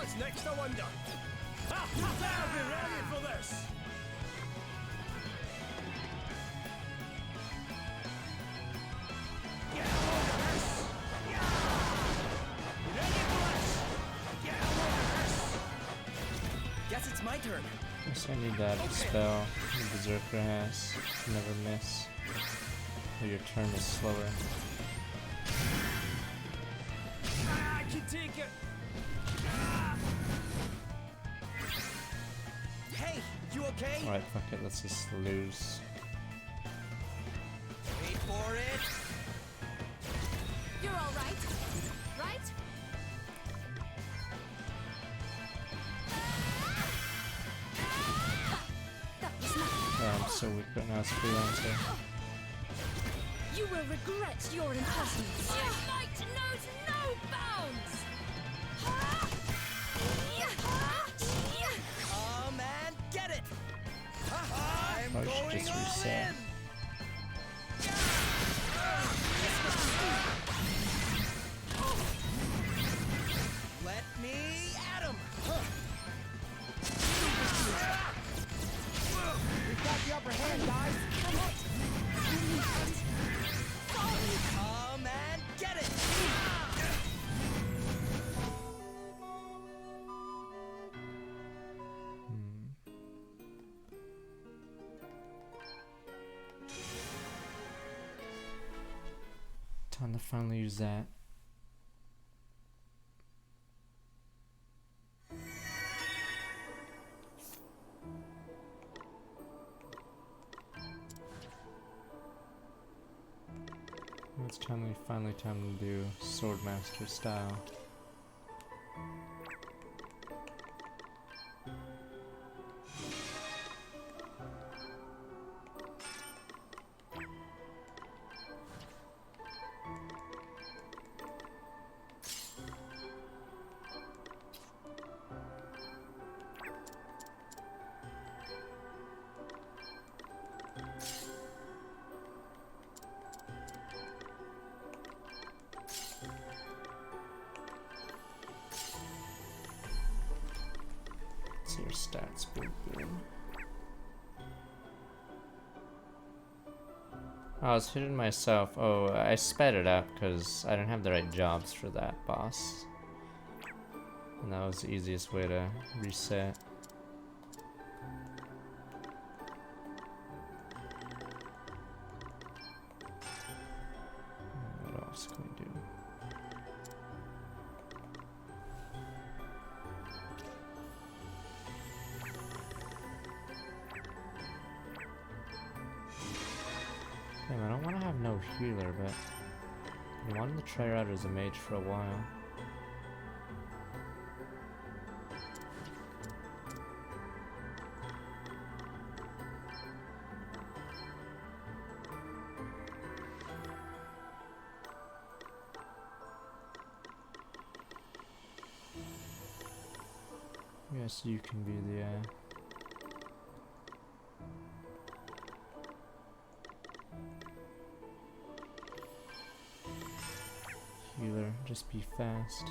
What's next, I wonder? Ha! They'll be ready for this! Get a load of this! Yeah! Ready for this! Get a load of this!
Guess it's my turn.
Guess I need that spell. The Berserker has. Never miss. Or your turn is slower.
I can take it!
Hey, you okay?
Alright, fuck it, let's just lose.
Wait for it.
You're all right, right?
Oh, I'm so weak right now, it's freelancer.
You will regret your impertinence.
Your might knows no bounds!
Come and get it. I'm
Probably should
going
just
all
reset.
in. Let me at him.
We've got the upper hand, guys.
Come and get it.
Time to finally use that. It's finally time to do Swordmaster style. See your stats, boom, boom. I was hitting myself. Oh, I sped it up because I didn't have the right jobs for that boss. And that was the easiest way to reset. What else can we do? Damn, I don't want to have no healer, but I wanted to try her out as a mage for a while. Yes, you can be the healer, just be fast.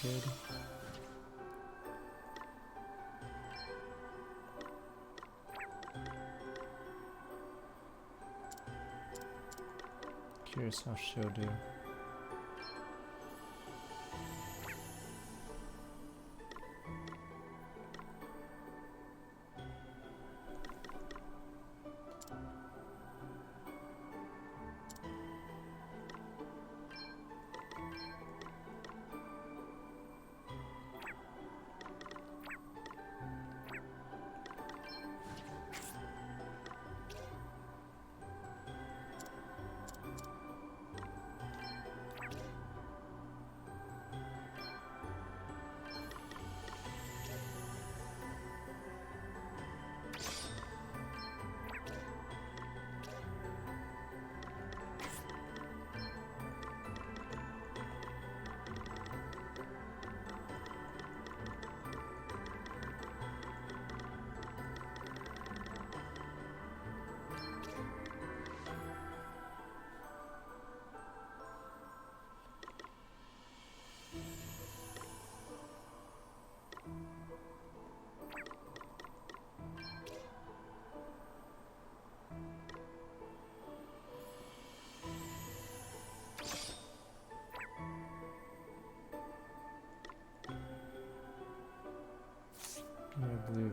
Very good. Curious how she'll do.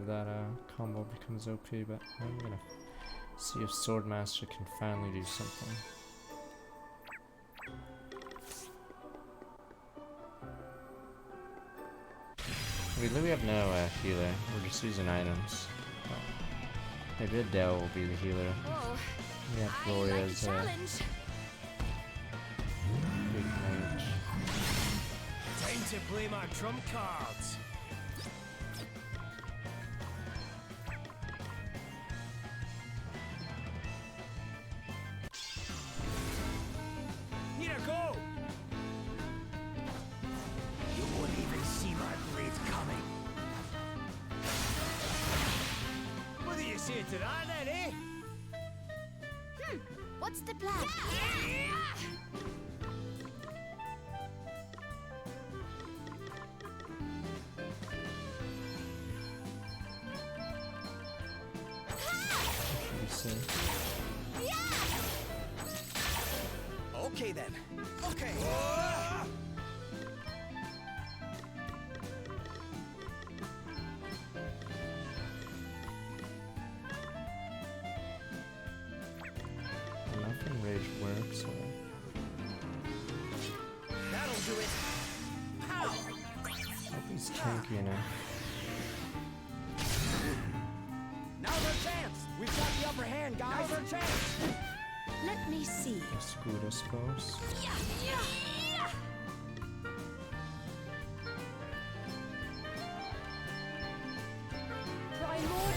that combo becomes OP, but I'm gonna see if Swordmaster can finally do something. We literally have no healer, we're just using items. Oh. Maybe Adele will be the healer.
Whoa.
We have Gloria's big mage.
Time to play my trump cards. Here I go. You won't even see my blade coming. What do you say to that, then, eh?
What's the plan?
Okay then. Okay.
Nothing rage works, or...
That'll do it. Pow!
I think he's tanky enough.
Now's our chance. We've got the upper hand, guys. Now's our chance.
Let me see.
That's good, I suppose.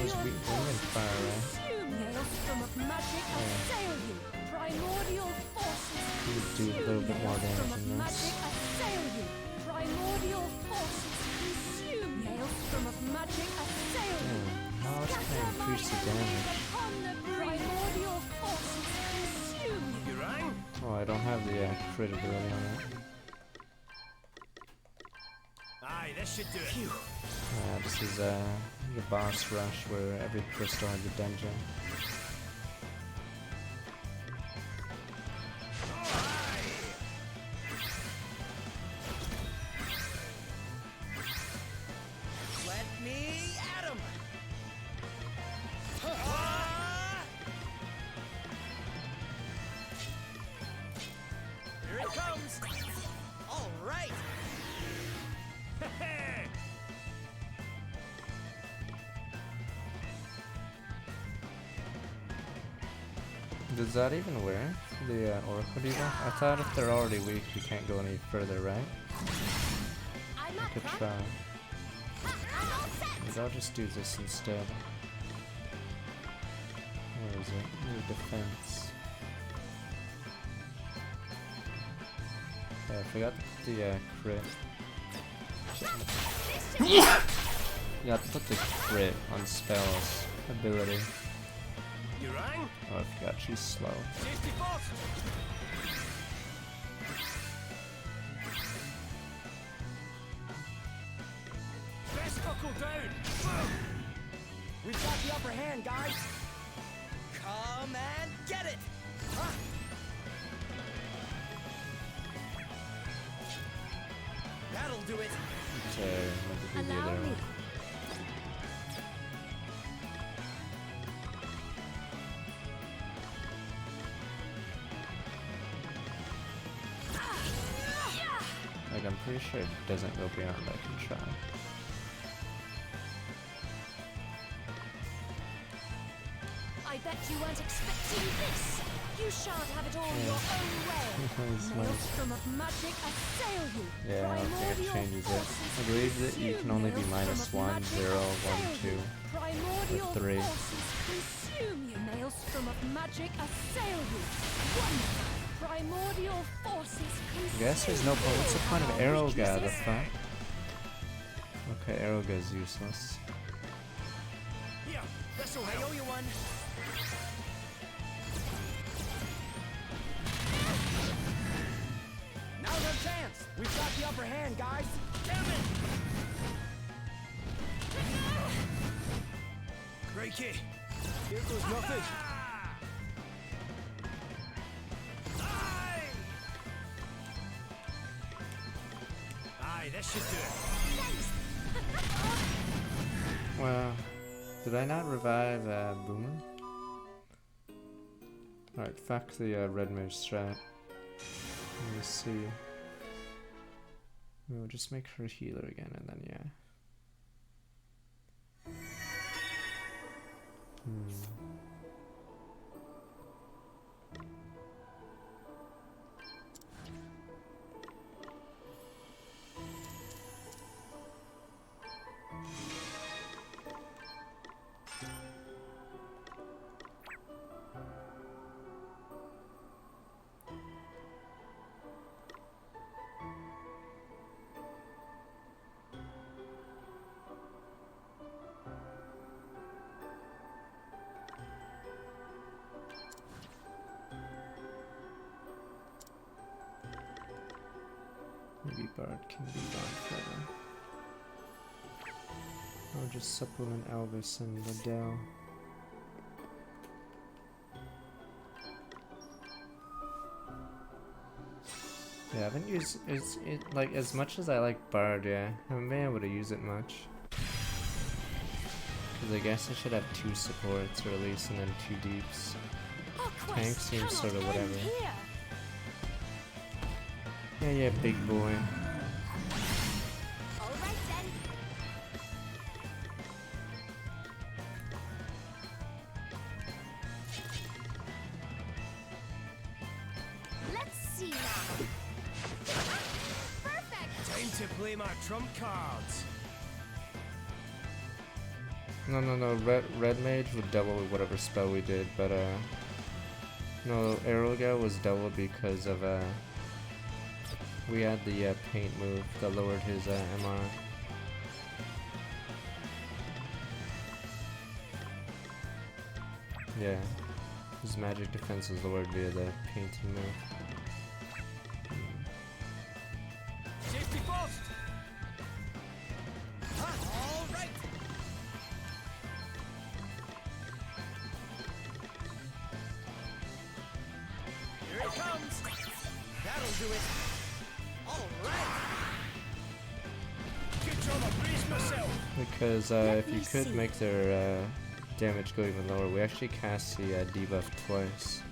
There's weak wind fire, right?
Maelstrom of magic assail you. Primordial forces.
He would do a little bit more damage than
Magic
this.
assail you. Primordial forces consume. Maelstrom of magic assail you.
How else can I increase the damage?
Upon the primordial forces consume you.
You rang?
Oh, I don't have the crit ability on it.
Aye, this should do it.
This is the boss rush where every crystal has a dungeon.
Let me at him. Here it comes. All right.
Does that even work? The Oracle Diva? I thought if they're already weak, you can't go any further, right? I could try. Maybe I'll just do this instead. Where is it? New defense. I forgot the crit. Yeah, put the crit on spells ability.
You rang?
Oh, I forgot she's slow.
Safety first. Best buckle down. We've got the upper hand, guys. Come and get it. Huh? That'll do it.
Okay, what did we do there? Like, I'm pretty sure it doesn't go beyond I can try.
I bet you weren't expecting this. You shan't have it all your own way. Maelstrom of magic assail you.
Yeah, I don't think it changes it. I believe that you can only be -1, 0, 1, 2, or 3.
Consume you. Maelstrom of magic assail you. Primordial forces
I guess there's no point. What's the point of Aeroga? The fuck? Okay, Aeroga is useless.
Here, this'll help. I owe you one. Now's our chance. We've got the upper hand, guys. Damn it! Crikey. Here goes nothing. Aye, this should do it.
Well, Did I not revive Boomer? Alright, fuck the red mage strat. Let me see. We'll just make her healer again and then yeah. Maybe Bard can be gone forever. I'll just supplement Elvis and Liddell. Yeah, I haven't used it like as much as I like Bard, yeah. I haven't been able to use it much. Cause I guess I should have 2 supports or at least and then 2 deeps. Tank seems sort of whatever. Yeah, big boy.
Alright then. Let's see now. Perfect!
Time to play my trump cards.
No. Red mage would double whatever spell we did, but no, Aeroga was double because of we had the paint move that lowered his MR. Yeah, his magic defense was lowered via the painting move.
Safety first. All right. Here it comes. That'll do it.
Because if you could make their damage go even lower, we actually cast the debuff twice.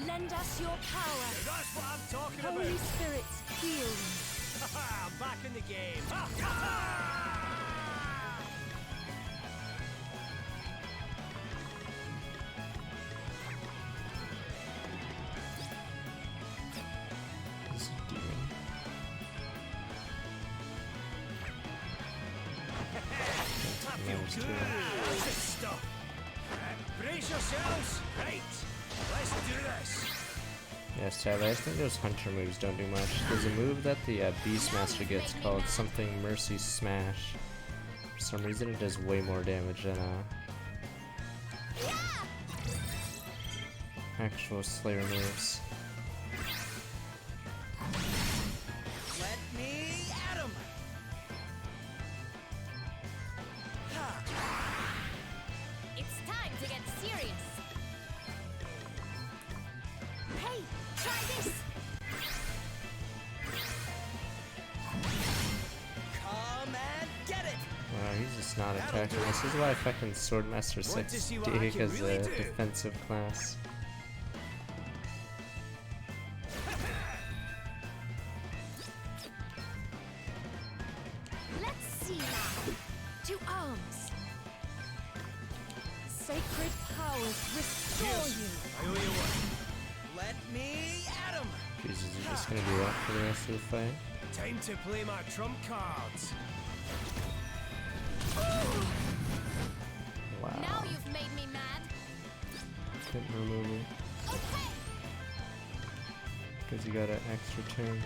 Lend us your power.
That's what I'm talking about.
Holy Spirits, heal me.
I'm back in the game.
This is a demon.
That feels good. How's this stuff? Brace yourselves. Right. Let's do this.
Yeah, sadly, I think those hunter moves don't do much. There's a move that the Beastmaster gets called something Mercy Smash. For some reason, it does way more damage than actual Slayer moves.
Let me at him.
It's time to get serious. Hey, try this.
Come and get it.
Wow, he's just not attacking. This is why fucking Swordmaster 6 Dig as a defensive class.
Let's see now.
To arms. Sacred powers restore you.
I owe you one. Let me at him.
Jesus, you're just gonna do that for the rest of the fight?
Time to play my trump cards.
Wow.
Now you've made me mad.
Couldn't remove it.
Okay.
Because you got an extra turn.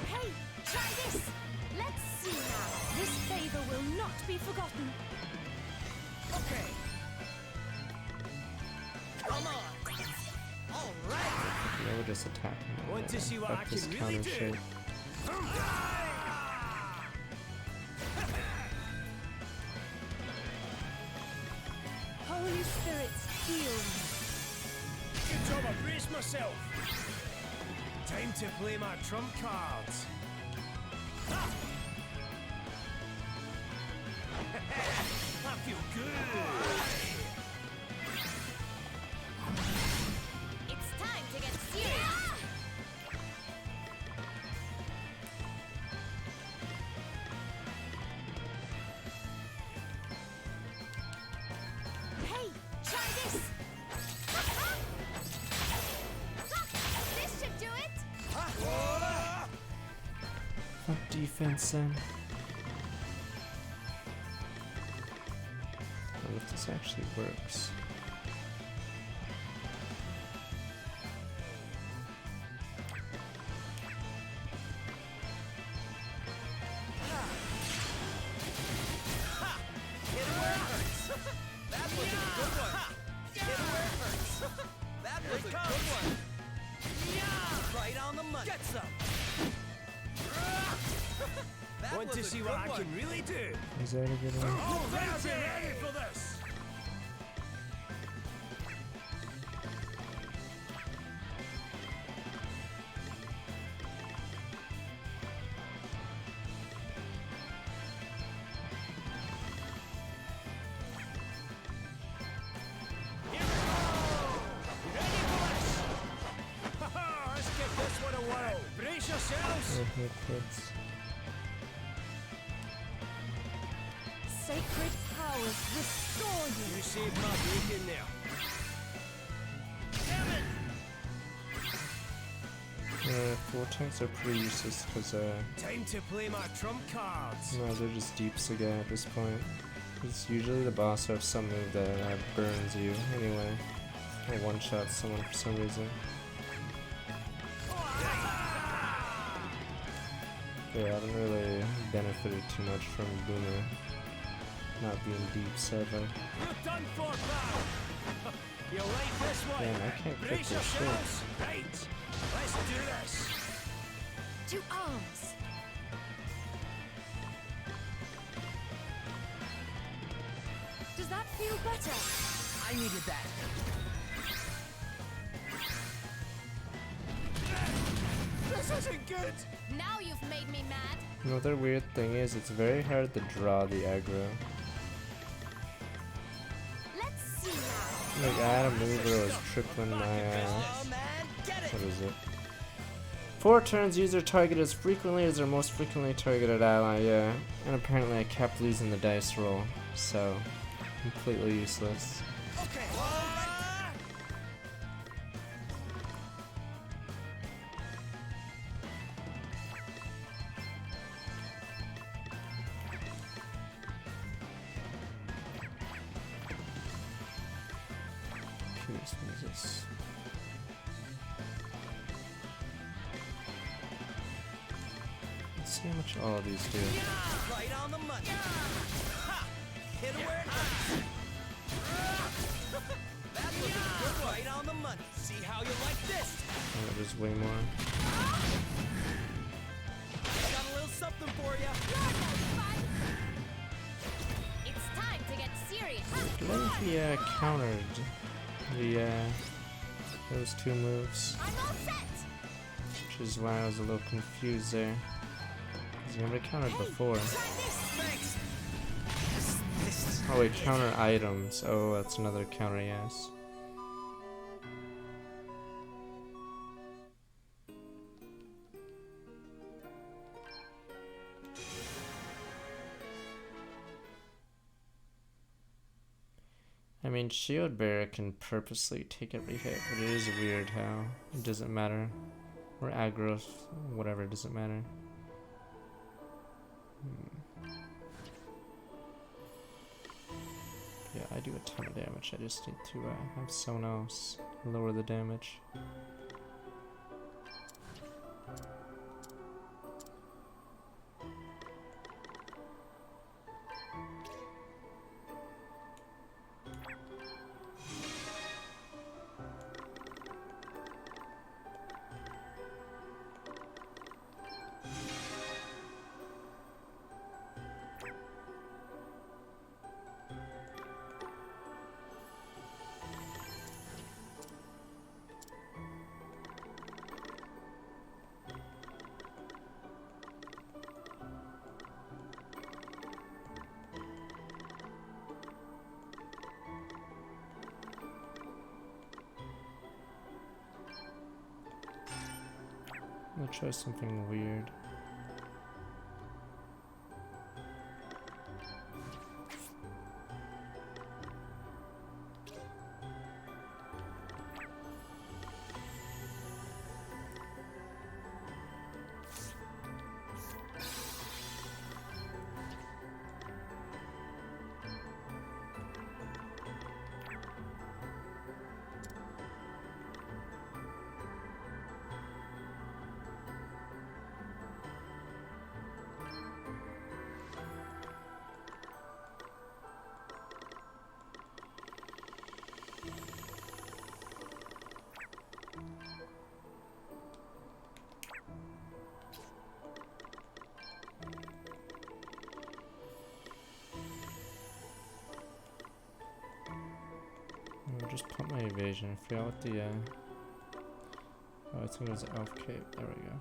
Hey, try this. Let's see now.
This favor will not be forgotten.
Okay. Come on. All right.
Yeah, we'll just attack him.
Want to see what I
Fuck this
can really
counter
do?
shit.
feel me.
Good job, I braced myself. Time to play my trump cards. Ha! I feel good.
It's time to get serious. Hey, try this. This should do it.
Fuck defense then. I wonder if this actually works.
That was a good one. Yeah, right on the money. Get some. Want to see what I can really do?
Is that a good one?
Oh, ready for this. Let's get this one a whirl. Brace yourselves.
Oh, hit hits.
Sacred powers restore you.
You saved my bacon there.
Full tanks are pretty useless because
Time to play my trump cards.
no, they're just deeps again at this point. It's usually the boss who have some move that burns you anyway. Or one-shot someone for some reason. Yeah, I haven't really benefited too much from Boomer not being deep, sadly.
You're done for, pal. You like this one?
Man, I can't click
Brace
this shit.
yourselves. Right. Let's do this.
To arms.
Does that feel better?
I needed that. This isn't good.
Now you've made me mad.
Another weird thing is it's very hard to draw the aggro.
Let's see now.
Like I had a move where I was tripling my what is it? 4 turns user target as frequently as their most frequently targeted ally, yeah. And apparently I kept losing the dice roll, so completely useless.
Okay.
Curious, what is this? Let's see how much all of these do.
Right on the money. Ha! Hit it where it hurts. That was a good one. Right on the money. See how you like this.
Oh, there's way more.
Got a little something for you.
It's time to get serious.
I believe he countered the those 2 moves,
I'm all set.
which is why I was a little confused there. Because he never countered before.
Thanks.
Oh wait, counter items. Oh, that's another counter, yes. I mean, Shield Bearer can purposely take every hit, but it is weird how it doesn't matter. Or aggro, whatever, it doesn't matter. Yeah, I do a ton of damage. I just need to have someone else lower the damage. I'll try something weird. I'll just pump my evasion. I forgot what the oh, I think it was Elf Cape. There we go.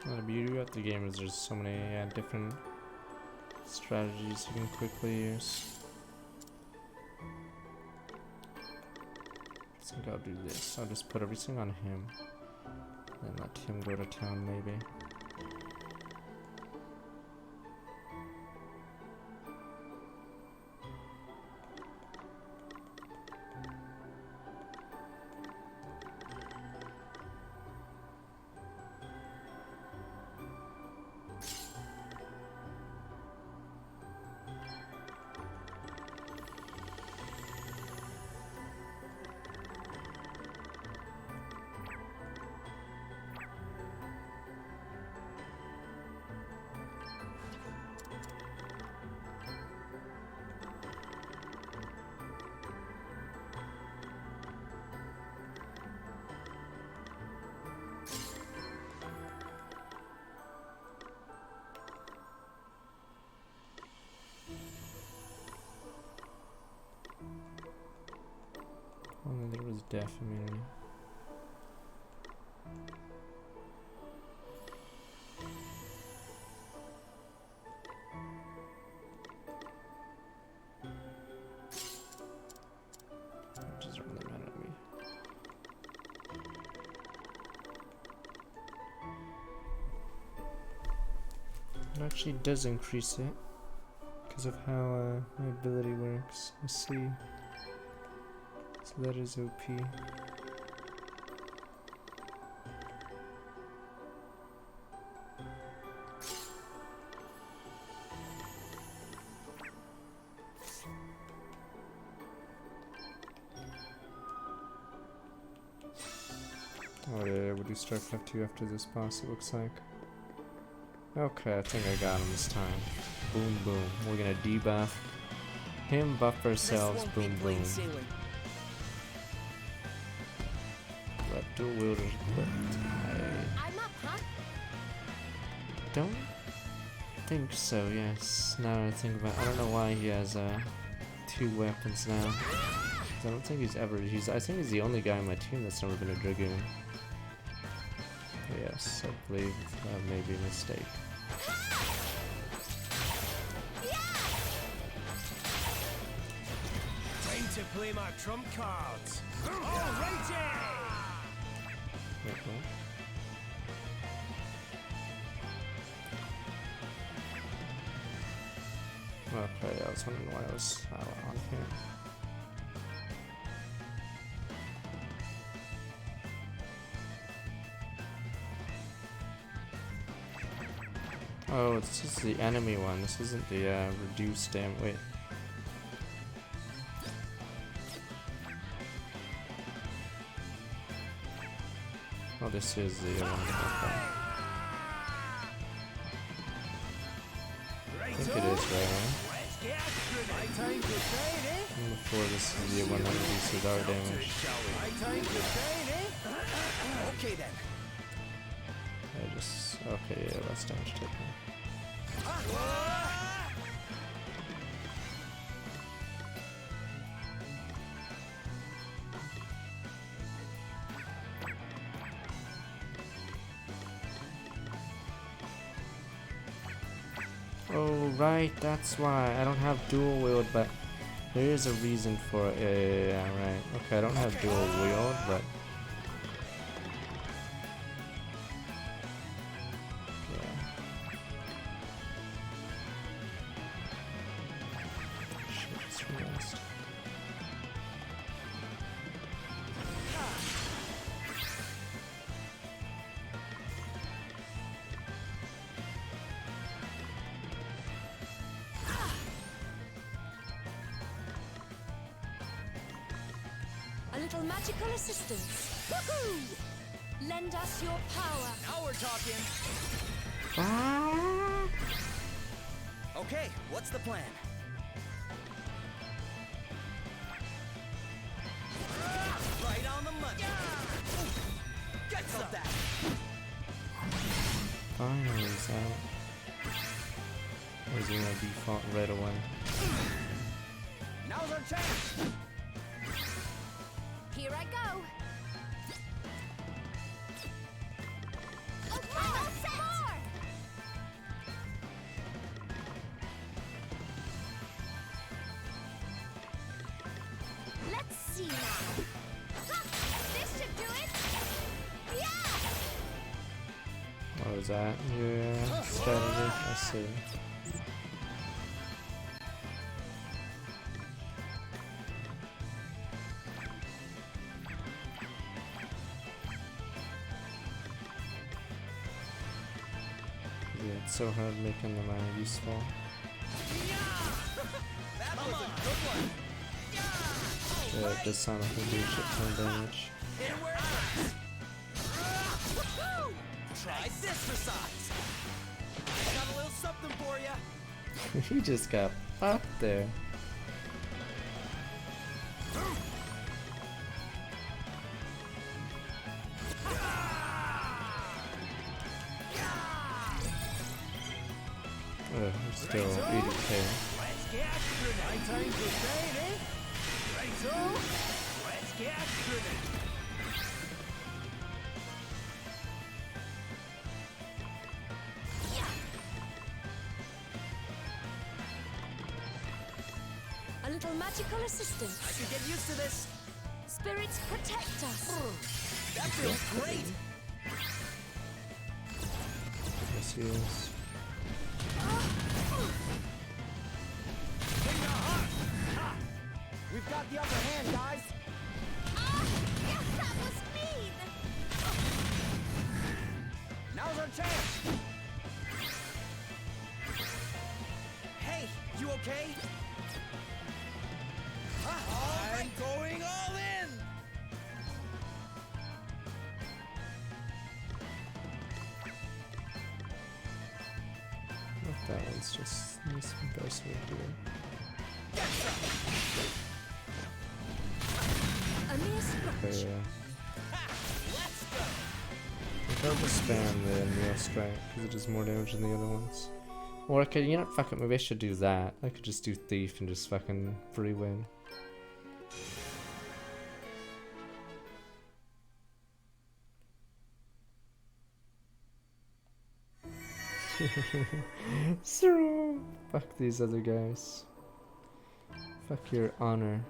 The beauty about the game is there's so many different strategies you can quickly use. I think I'll do this. I'll just put everything on him. Then let him go to town maybe. Only there was death immunity. It doesn't really matter to me. It actually does increase it because of how my ability works. I see. So that is OP. Oh yeah, we'll do StarCraft 2 after this boss, it looks like. Okay, I think I got him this time. Boom boom. We're gonna debuff him, buff ourselves, boom boom. Dual wielders equipped.
I'm up, huh?
Don't think so, yes. Now that I think about it, I don't know why he has 2 weapons now. I don't think he's ever I think he's the only guy on my team that's never been a Dragoon. Yes, I believe that may be a mistake.
Time to play my trump cards. Alrighty!
Okay, I was wondering why I was on here. Oh, this is the enemy one. This isn't the reduced damage. Wait. Oh, this is the one. Okay. I think it is right. And before this is the one that reduces our damage.
Okay then.
I just okay, yeah, less damage taken. Oh, right, that's why. I don't have dual wield, but there is a reason for it. Yeah, right. Okay, I don't have dual wield, but...
A little magical assistance. Woohoo! Lend us your power.
Now we're talking. Okay, what's the plan? Right on the money. Get some that.
Finally, is out. Or is he gonna default right away?
Now's our chance.
Here I go. Okay, all set. More. Let's see now. Ha! This should do it. Yeah.
What was that? Yeah, strategy. I see. Yeah, it's so hard making them useful.
That was a good one.
Yeah, it does sound like they do shit ton of damage.
Hit it where it hurts. Try this for size. I got a little something for you.
He just got fucked there. I'm still 80k.
Let's get after it. My time's the same, eh? Right-o. Let's get after it.
A little magical assistance.
I can get used to this.
Spirits protect us.
That feels great.
Yes, he is.
We've got the upper hand, guys.
Yes, that was mean.
Now's our chance. Hey, you okay? I'm going all in.
That one's just nice and best way to do it.
A mere scratch.
Okay, yeah. I think I'll just spam the Neo Strike because it does more damage than the other ones. Or I could, you know, fuck it, maybe I should do that. I could just do Thief and just fucking free win. So, fuck these other guys. Fuck your honor.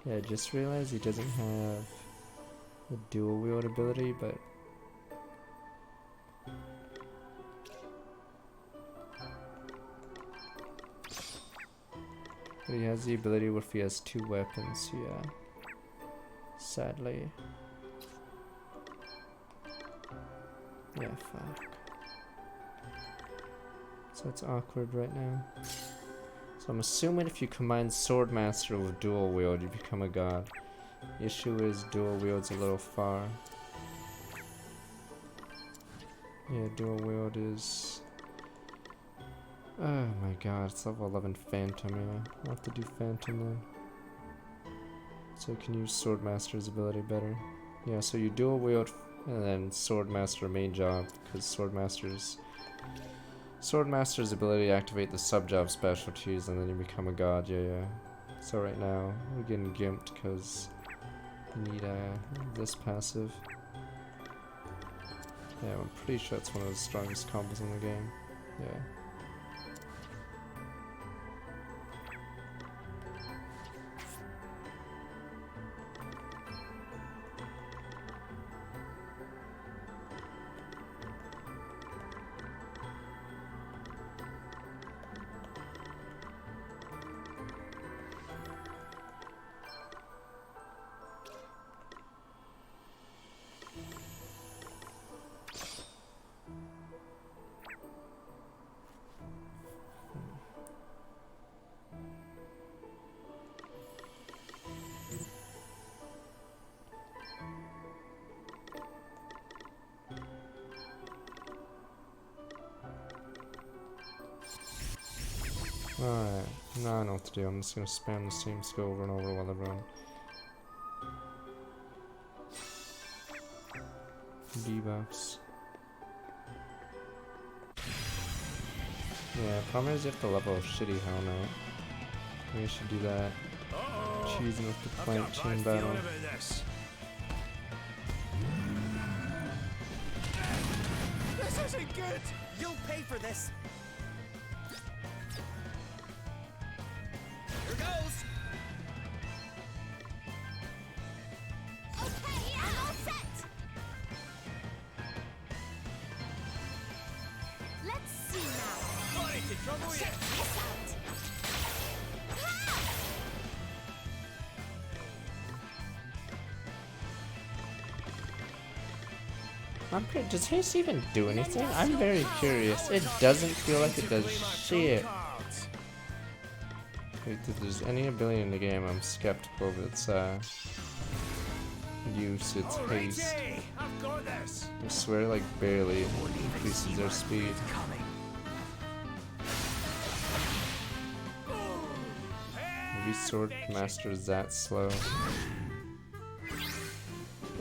Yeah, I just realized he doesn't have a dual wield ability, but he has the ability where if he has two weapons, yeah. Sadly. Yeah, fuck. So it's awkward right now. So I'm assuming if you combine Swordmaster with dual wield, you become a god. The issue is dual wield's a little far. Yeah, dual wield is... Oh my god, it's level 11 Phantom, yeah. I'll have to do Phantom then. So I can use Swordmaster's ability better. Yeah, so you dual wield and then Swordmaster main job, because Swordmaster's ability to activate the sub-job specialties and then you become a god, yeah. So right now, we're getting gimped because we need this passive. Yeah, I'm pretty sure it's one of the strongest combos in the game. Yeah. Alright, now I know what to do. I'm just gonna spam the same skill over and over while I run. Debuffs. Yeah, problem is you have to level a shitty helmet. Maybe I should do that. Choosing with the plant chain battle.
This isn't good! You'll pay for this! Here goes!
Okay, I'm all set! Let's see now.
Got into trouble
Check
yet?
this out!
Does haste even do anything? I'm very curious. It doesn't feel like it does shit. If there's any ability in the game, I'm skeptical of its use. Its haste.
I've got this!
I swear, like barely increases their speed. Maybe Sword Master is that slow.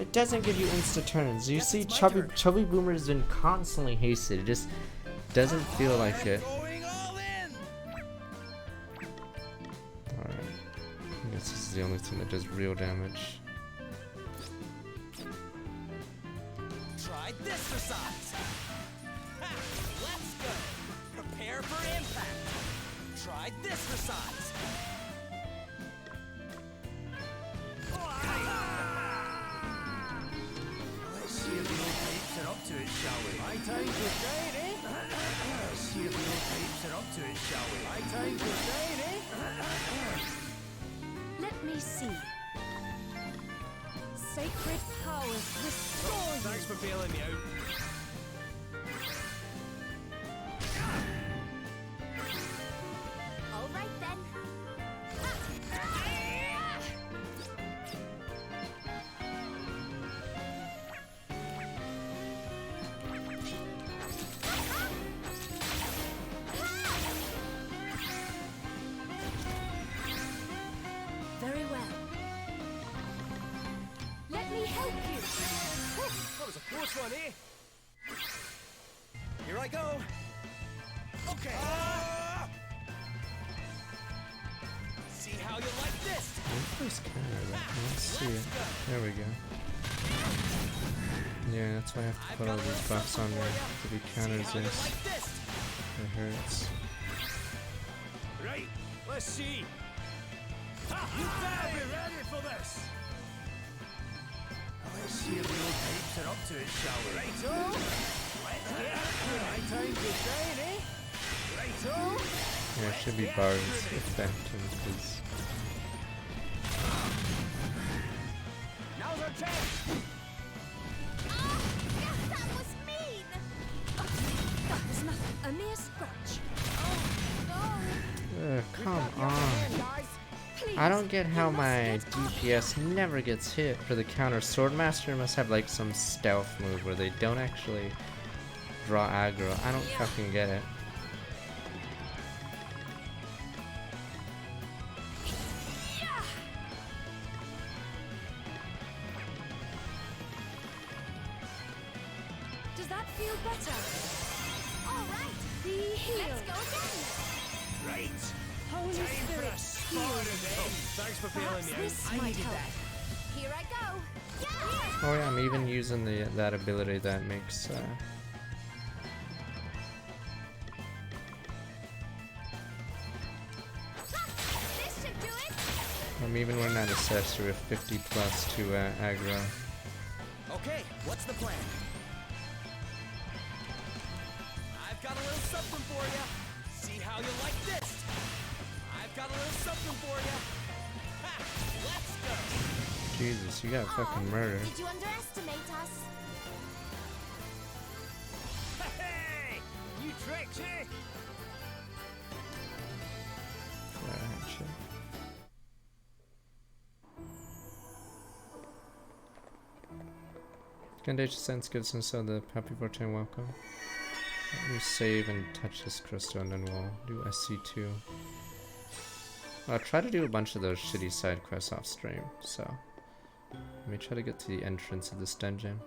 It doesn't give you insta turns. You see, Chubby Boomer's been constantly hasted. It just doesn't feel like it. Alright. I guess this is the only thing that does real damage.
Try this for size! Ha! Let's go! Prepare for impact! Try this for size! Let's see if the old pipes are up to it, shall we? My time to shine, eh? Let's see if the old pipes are up to it, shall we? My time to shine, eh?
Let me see.
Sacred powers restore you.
Thanks for bailing me out.
All right then.
Very well.
Let me help you.
That was a close one, eh? Here I go. Okay. See how you like this.
Where's counter? Let's see it. There we go. Yeah, that's why I have to put all these buffs on there to be counters this. It hurts.
Right, let's see. You better be ready for this. Let's see if the old pipes are up to it, shall we? Righto. Let's get after it. My time to shine, eh? Righto.
Yeah, it should be bars if that turns, because
Now's our chance.
That was mean.
That was nothing. A mere scratch.
come on. I don't get how my DPS never gets hit for the counter. Swordmaster must have like some stealth move where they don't actually draw aggro. I don't fucking get it.
Does that feel better?
All right.
Be healed.
Let's go again.
Right.
Holy
Time for
Spirit,
a spot of it. Thanks for bailing me out.
This
I
might
needed
help.
that.
Here I go.
Oh yeah, I'm even using that ability that makes I'm even running out of sets with 50 plus to aggro.
Okay, what's the plan? I've got a little something for you. See how you like this. I've got a little something for you. Ha! Let's go.
Jesus, you got fucking murdered.
Did you underestimate us?
Hey! You tricked me!
Alright, shit. Gandage Sense gives us the Happy Fortune welcome. Let me save and touch this crystal and then we'll do SC2. I'll try to do a bunch of those shitty side quests off stream, so let me try to get to the entrance of this dungeon.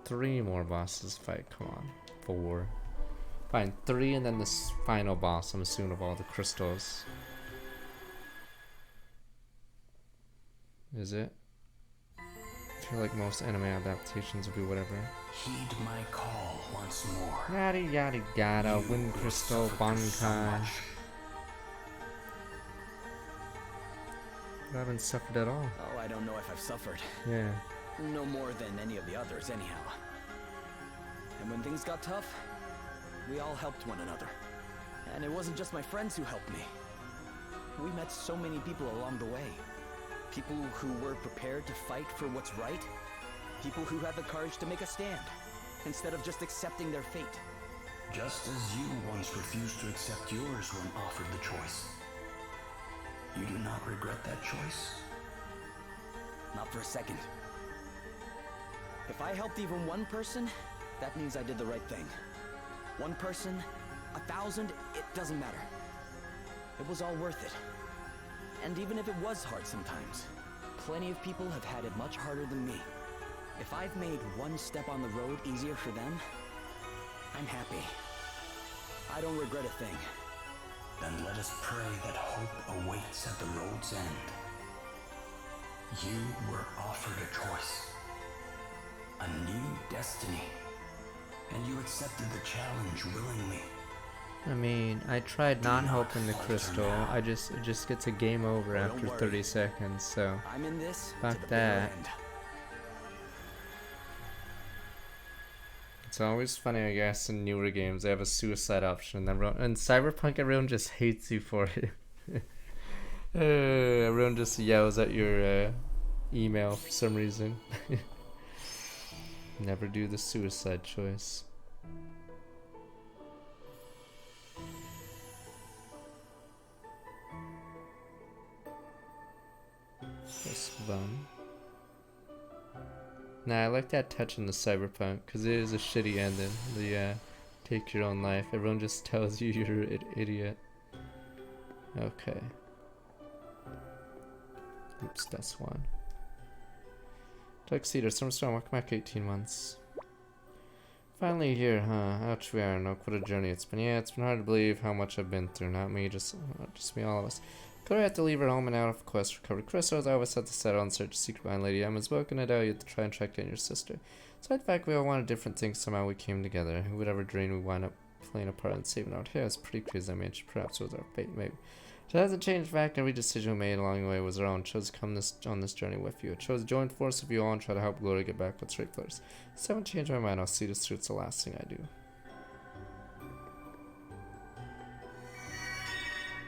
3 more bosses fight, come on. 4. Fine, 3 and then this final boss, I'm assuming, of all the crystals. Is it? I feel like most anime adaptations will be whatever.
Heed my call once more.
Yada yada yada, Wind Crystal, Bankai. I haven't suffered at all.
Oh, I don't know if I've suffered.
Yeah.
No more than any of the others, anyhow. And when things got tough, we all helped one another. And it wasn't just my friends who helped me. We met so many people along the way. People who were prepared to fight for what's right. People who had the courage to make a stand, instead of just accepting their fate.
Just as you once refused to accept yours when offered the choice. You do not regret that choice?
Not for a second. If I helped even one person, that means I did the right thing. One person, 1,000, it doesn't matter. It was all worth it. And even if it was hard sometimes, plenty of people have had it much harder than me. If I've made one step on the road easier for them, I'm happy. I don't regret a thing.
Then let us pray that hope awaits at the road's end. You were offered a choice. A new destiny. And you accepted the challenge willingly.
I mean, I tried not hoping the crystal. It just gets a game over after 30 seconds, so
I'm in this
fuck
to the
that.
bitter end.
It's always funny, I guess, in newer games they have a suicide option. In Cyberpunk, everyone just hates you for it. Everyone just yells at your email for some reason. Never do the suicide choice. That's fun. Nah, I like that touch in the Cyberpunk, because it is a shitty ending. The take your own life. Everyone just tells you you're an idiot. Okay. Oops, that's one. Tuxedo, Summerstorm, welcome back 18 months. Finally here, huh? Ouch, we are. No, what a journey it's been. Yeah, it's been hard to believe how much I've been through. Not me, just me, all of us. Claire had to leave her home and out of quest for recovery crystals. I always had to set out in search of secret behind Lady Emma's book, and I doubt you had to try and track down your sister. So in fact, we all wanted different things. Somehow we came together. Who would ever dream we wind up playing a part in saving our hair? It's pretty crazy. I mean, perhaps it was our fate, maybe. It hasn't changed. In fact, every decision we made along the way was our own. Chose to come on this journey with you. I chose to join force with you all and try to help Glory get back what's right for us. So I haven't changed my mind. I'll see this through. It's the last thing I do.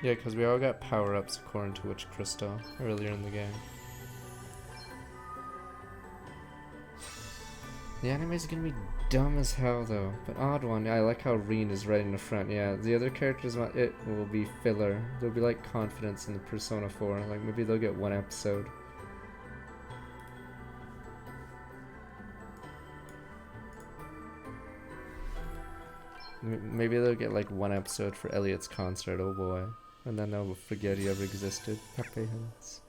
Yeah, because we all got power-ups according to which crystal earlier in the game. The anime's gonna be dumb as hell though, but odd one. I like how Reen is right in the front. Yeah, the other characters, it will be filler. There'll be like confidence in the Persona 4. Like maybe they'll get one episode. Maybe they'll get like one episode for Elliot's concert. Oh boy. And then they'll forget he ever existed. Happy hands.